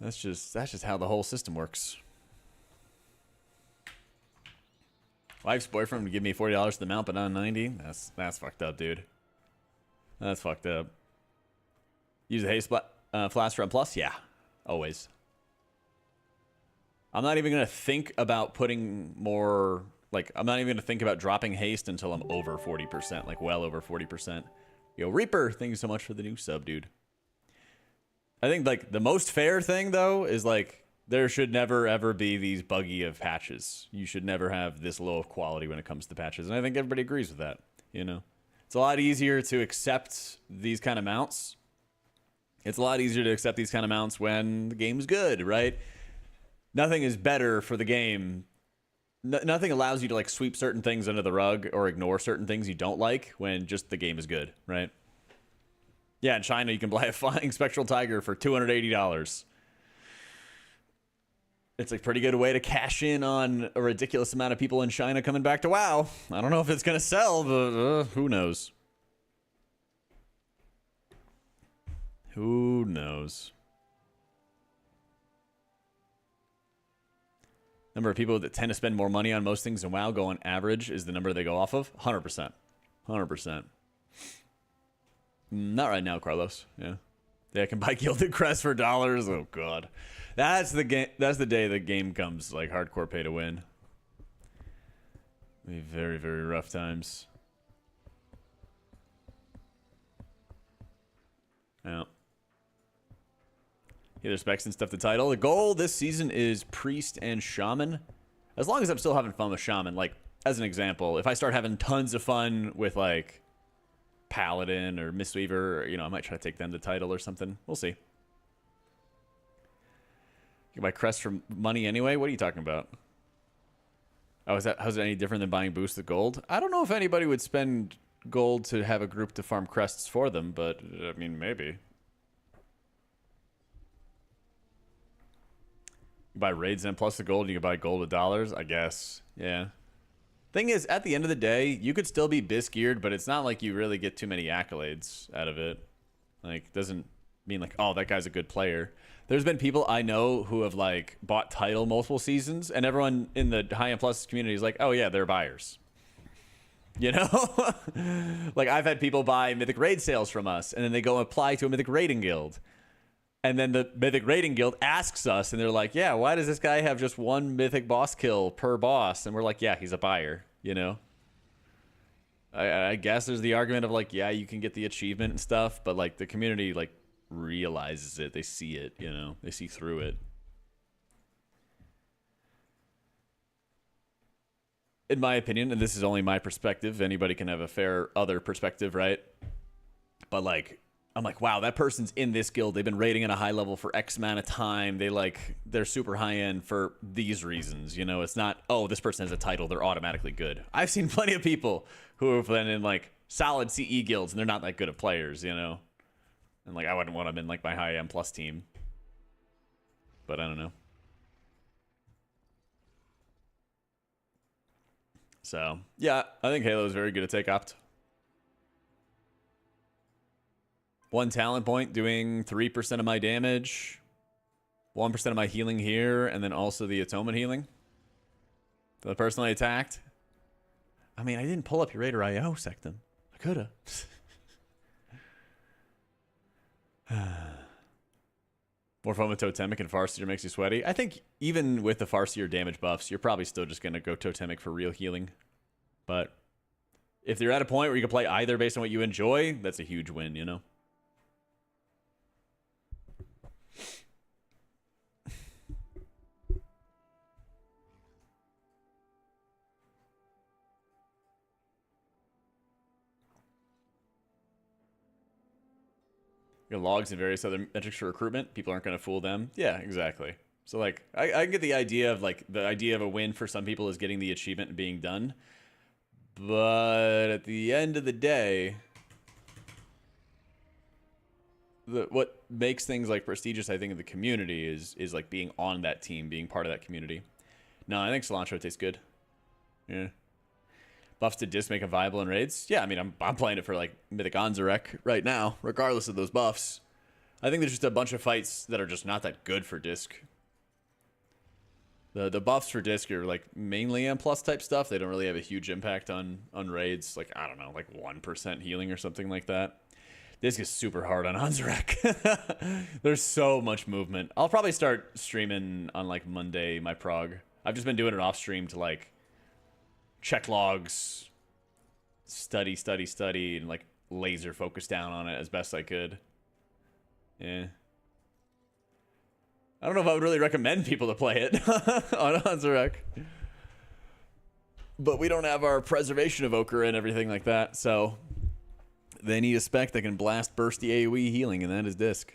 that's just how the whole system works. Wife's boyfriend would give me $40 for the mount, but not 90. That's fucked up, dude. That's fucked up. Use the haste flash run plus? Yeah, always. I'm not even going to think about putting more, like, I'm not even going to think about dropping haste until I'm over 40%, like well over 40%. Yo, Reaper, thank you so much for the new sub, dude. I think, like, the most fair thing, though, is, like, there should never, ever be these buggy of patches. You should never have this low of quality when it comes to patches. And I think everybody agrees with that, you know? It's a lot easier to accept these kind of mounts. It's a lot easier to accept these kind of mounts when the game's good, right? Nothing is better for the game. Nothing allows you to, like, sweep certain things under the rug or ignore certain things you don't like when just the game is good, right? Yeah, in China, you can buy a flying spectral tiger for $280. It's a pretty good way to cash in on a ridiculous amount of people in China coming back to WoW. I don't know if it's going to sell, but who knows? Who knows? Number of people that tend to spend more money on most things in WoW go on average is the number they go off of. 100%. 100%. Not right now, Carlos. Yeah. They can buy Gilded Crest for dollars. Oh, God. That's the game. That's the day the game comes like hardcore pay to win. It'll be very, very rough times. Yeah. Either specs and stuff the title. The goal this season is Priest and Shaman. As long as I'm still having fun with Shaman, like, as an example, if I start having tons of fun with, like, Paladin or Mistweaver, or, you know, I might try to take them the title or something. We'll see. You buy crests for money anyway? What are you talking about? Oh, how's it any different than buying boosts of gold? I don't know if anybody would spend gold to have a group to farm crests for them, but, I mean, maybe. You buy raids and plus the gold, you can buy gold with dollars, I guess. Yeah. Thing is, at the end of the day, you could still be bis geared, but it's not like you really get too many accolades out of it. Like, doesn't mean like, oh, that guy's a good player. There's been people I know who have like bought title multiple seasons, and everyone in the high end plus community is like, oh yeah, they're buyers. You know? Like, I've had people buy Mythic Raid sales from us, and then they go apply to a Mythic Raiding Guild. And then the Mythic Raiding Guild asks us, and they're like, yeah, why does this guy have just one Mythic boss kill per boss? And we're like, yeah, he's a buyer, you know? I guess there's the argument of like, yeah, you can get the achievement and stuff, but like the community like realizes it. They see it, you know? They see through it. In my opinion, and this is only my perspective, anybody can have a fair other perspective, right? But like, I'm like, wow, that person's in this guild. They've been raiding at a high level for X amount of time. They're super high end for these reasons. You know, it's not, oh, this person has a title, they're automatically good. I've seen plenty of people who have been in like solid CE guilds and they're not that good of players, you know? And like, I wouldn't want them in like my high M plus team. But I don't know. So, yeah, I think Halo is very good at take opt. One talent point doing 3% of my damage, 1% of my healing here, and then also the atonement healing for the person I attacked. I mean, I didn't pull up your Raider IO Sectum. I could have. More fun with Totemic and Farseer makes you sweaty. I think even with the Farseer damage buffs, you're probably still just going to go Totemic for real healing. But if you're at a point where you can play either based on what you enjoy, that's a huge win, you know? Your logs and various other metrics for recruitment. People aren't going to fool them. Yeah, exactly. So, like, I can get the idea of, like, the idea of a win for some people is getting the achievement and being done. But at the end of the day, what makes things, like, prestigious, I think, in the community is like, being on that team, being part of that community. No, I think cilantro tastes good. Yeah. Buffs to disc make it viable in raids? Yeah, I mean, I'm playing it for, like, Mythic Anzarek right now, regardless of those buffs. I think there's just a bunch of fights that are just not that good for disc. The buffs for disc are, like, mainly M+ type stuff. They don't really have a huge impact on raids. Like, I don't know, like 1% healing or something like that. Disc is super hard on Anzarek. There's so much movement. I'll probably start streaming on, like, Monday, my prog. I've just been doing it off stream to, like, check logs, study, and like laser focus down on it as best I could. Yeah. I don't know if I would really recommend people to play it on Anzarek. But we don't have our preservation evoker and everything like that, so they need a spec that can blast bursty AoE healing, and that is disc.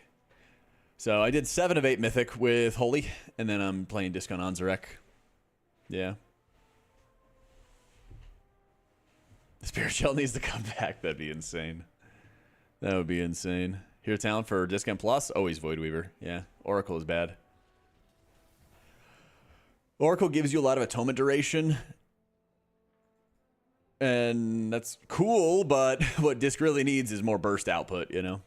So I did 7 of 8 mythic with Holy, and then I'm playing disc on Anzarek. Yeah. The Spirit Shell needs to come back. That'd be insane. That would be insane. Hero talent for Discount Plus? Always Voidweaver. Yeah. Oracle is bad. Oracle gives you a lot of atonement duration. And that's cool, but what Disc really needs is more burst output, you know?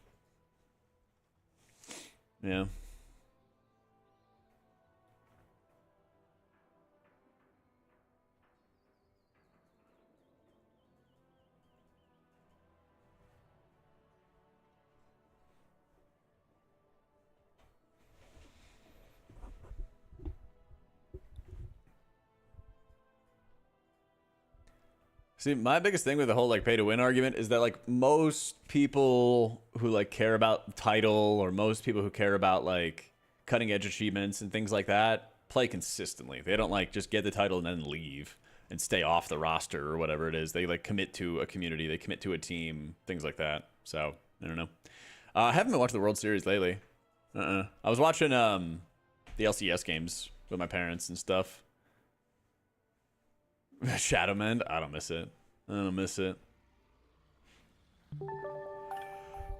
Yeah. See, my biggest thing with the whole like pay to win argument is that like most people who like care about title or most people who care about like cutting edge achievements and things like that play consistently. They don't like just get the title and then leave and stay off the roster or whatever it is. They like commit to a community, they commit to a team, things like that. So I don't know. I haven't been watching the World Series lately. I was watching the LCS games with my parents and stuff. Shadowmend, I don't miss it. I don't miss it.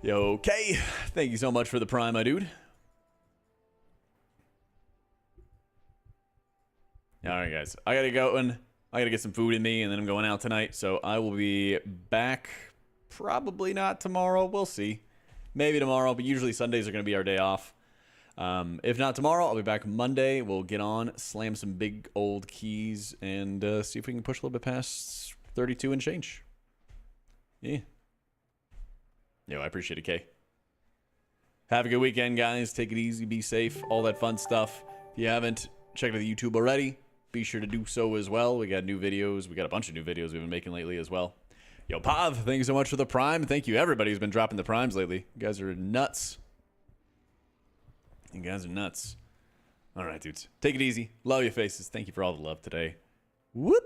Yo, okay. Thank you so much for the prime, my dude. All right, guys. I gotta go and I gotta get some food in me, and then I'm going out tonight. So I will be back. Probably not tomorrow. We'll see. Maybe tomorrow, but usually Sundays are gonna be our day off. If not tomorrow, I'll be back Monday. We'll get on, slam some big old keys, and see if we can push a little bit past 32 and change. Yeah. Yo, I appreciate it, Kay. Have a good weekend, guys. Take it easy. Be safe. All that fun stuff. If you haven't checked out the YouTube already, be sure to do so as well. We got new videos. We got a bunch of new videos we've been making lately as well. Yo, Pav, thank you so much for the prime. Thank you, everybody who's been dropping the primes lately. You guys are nuts. You guys are nuts. All right, dudes. Take it easy. Love your faces. Thank you for all the love today. Whoop.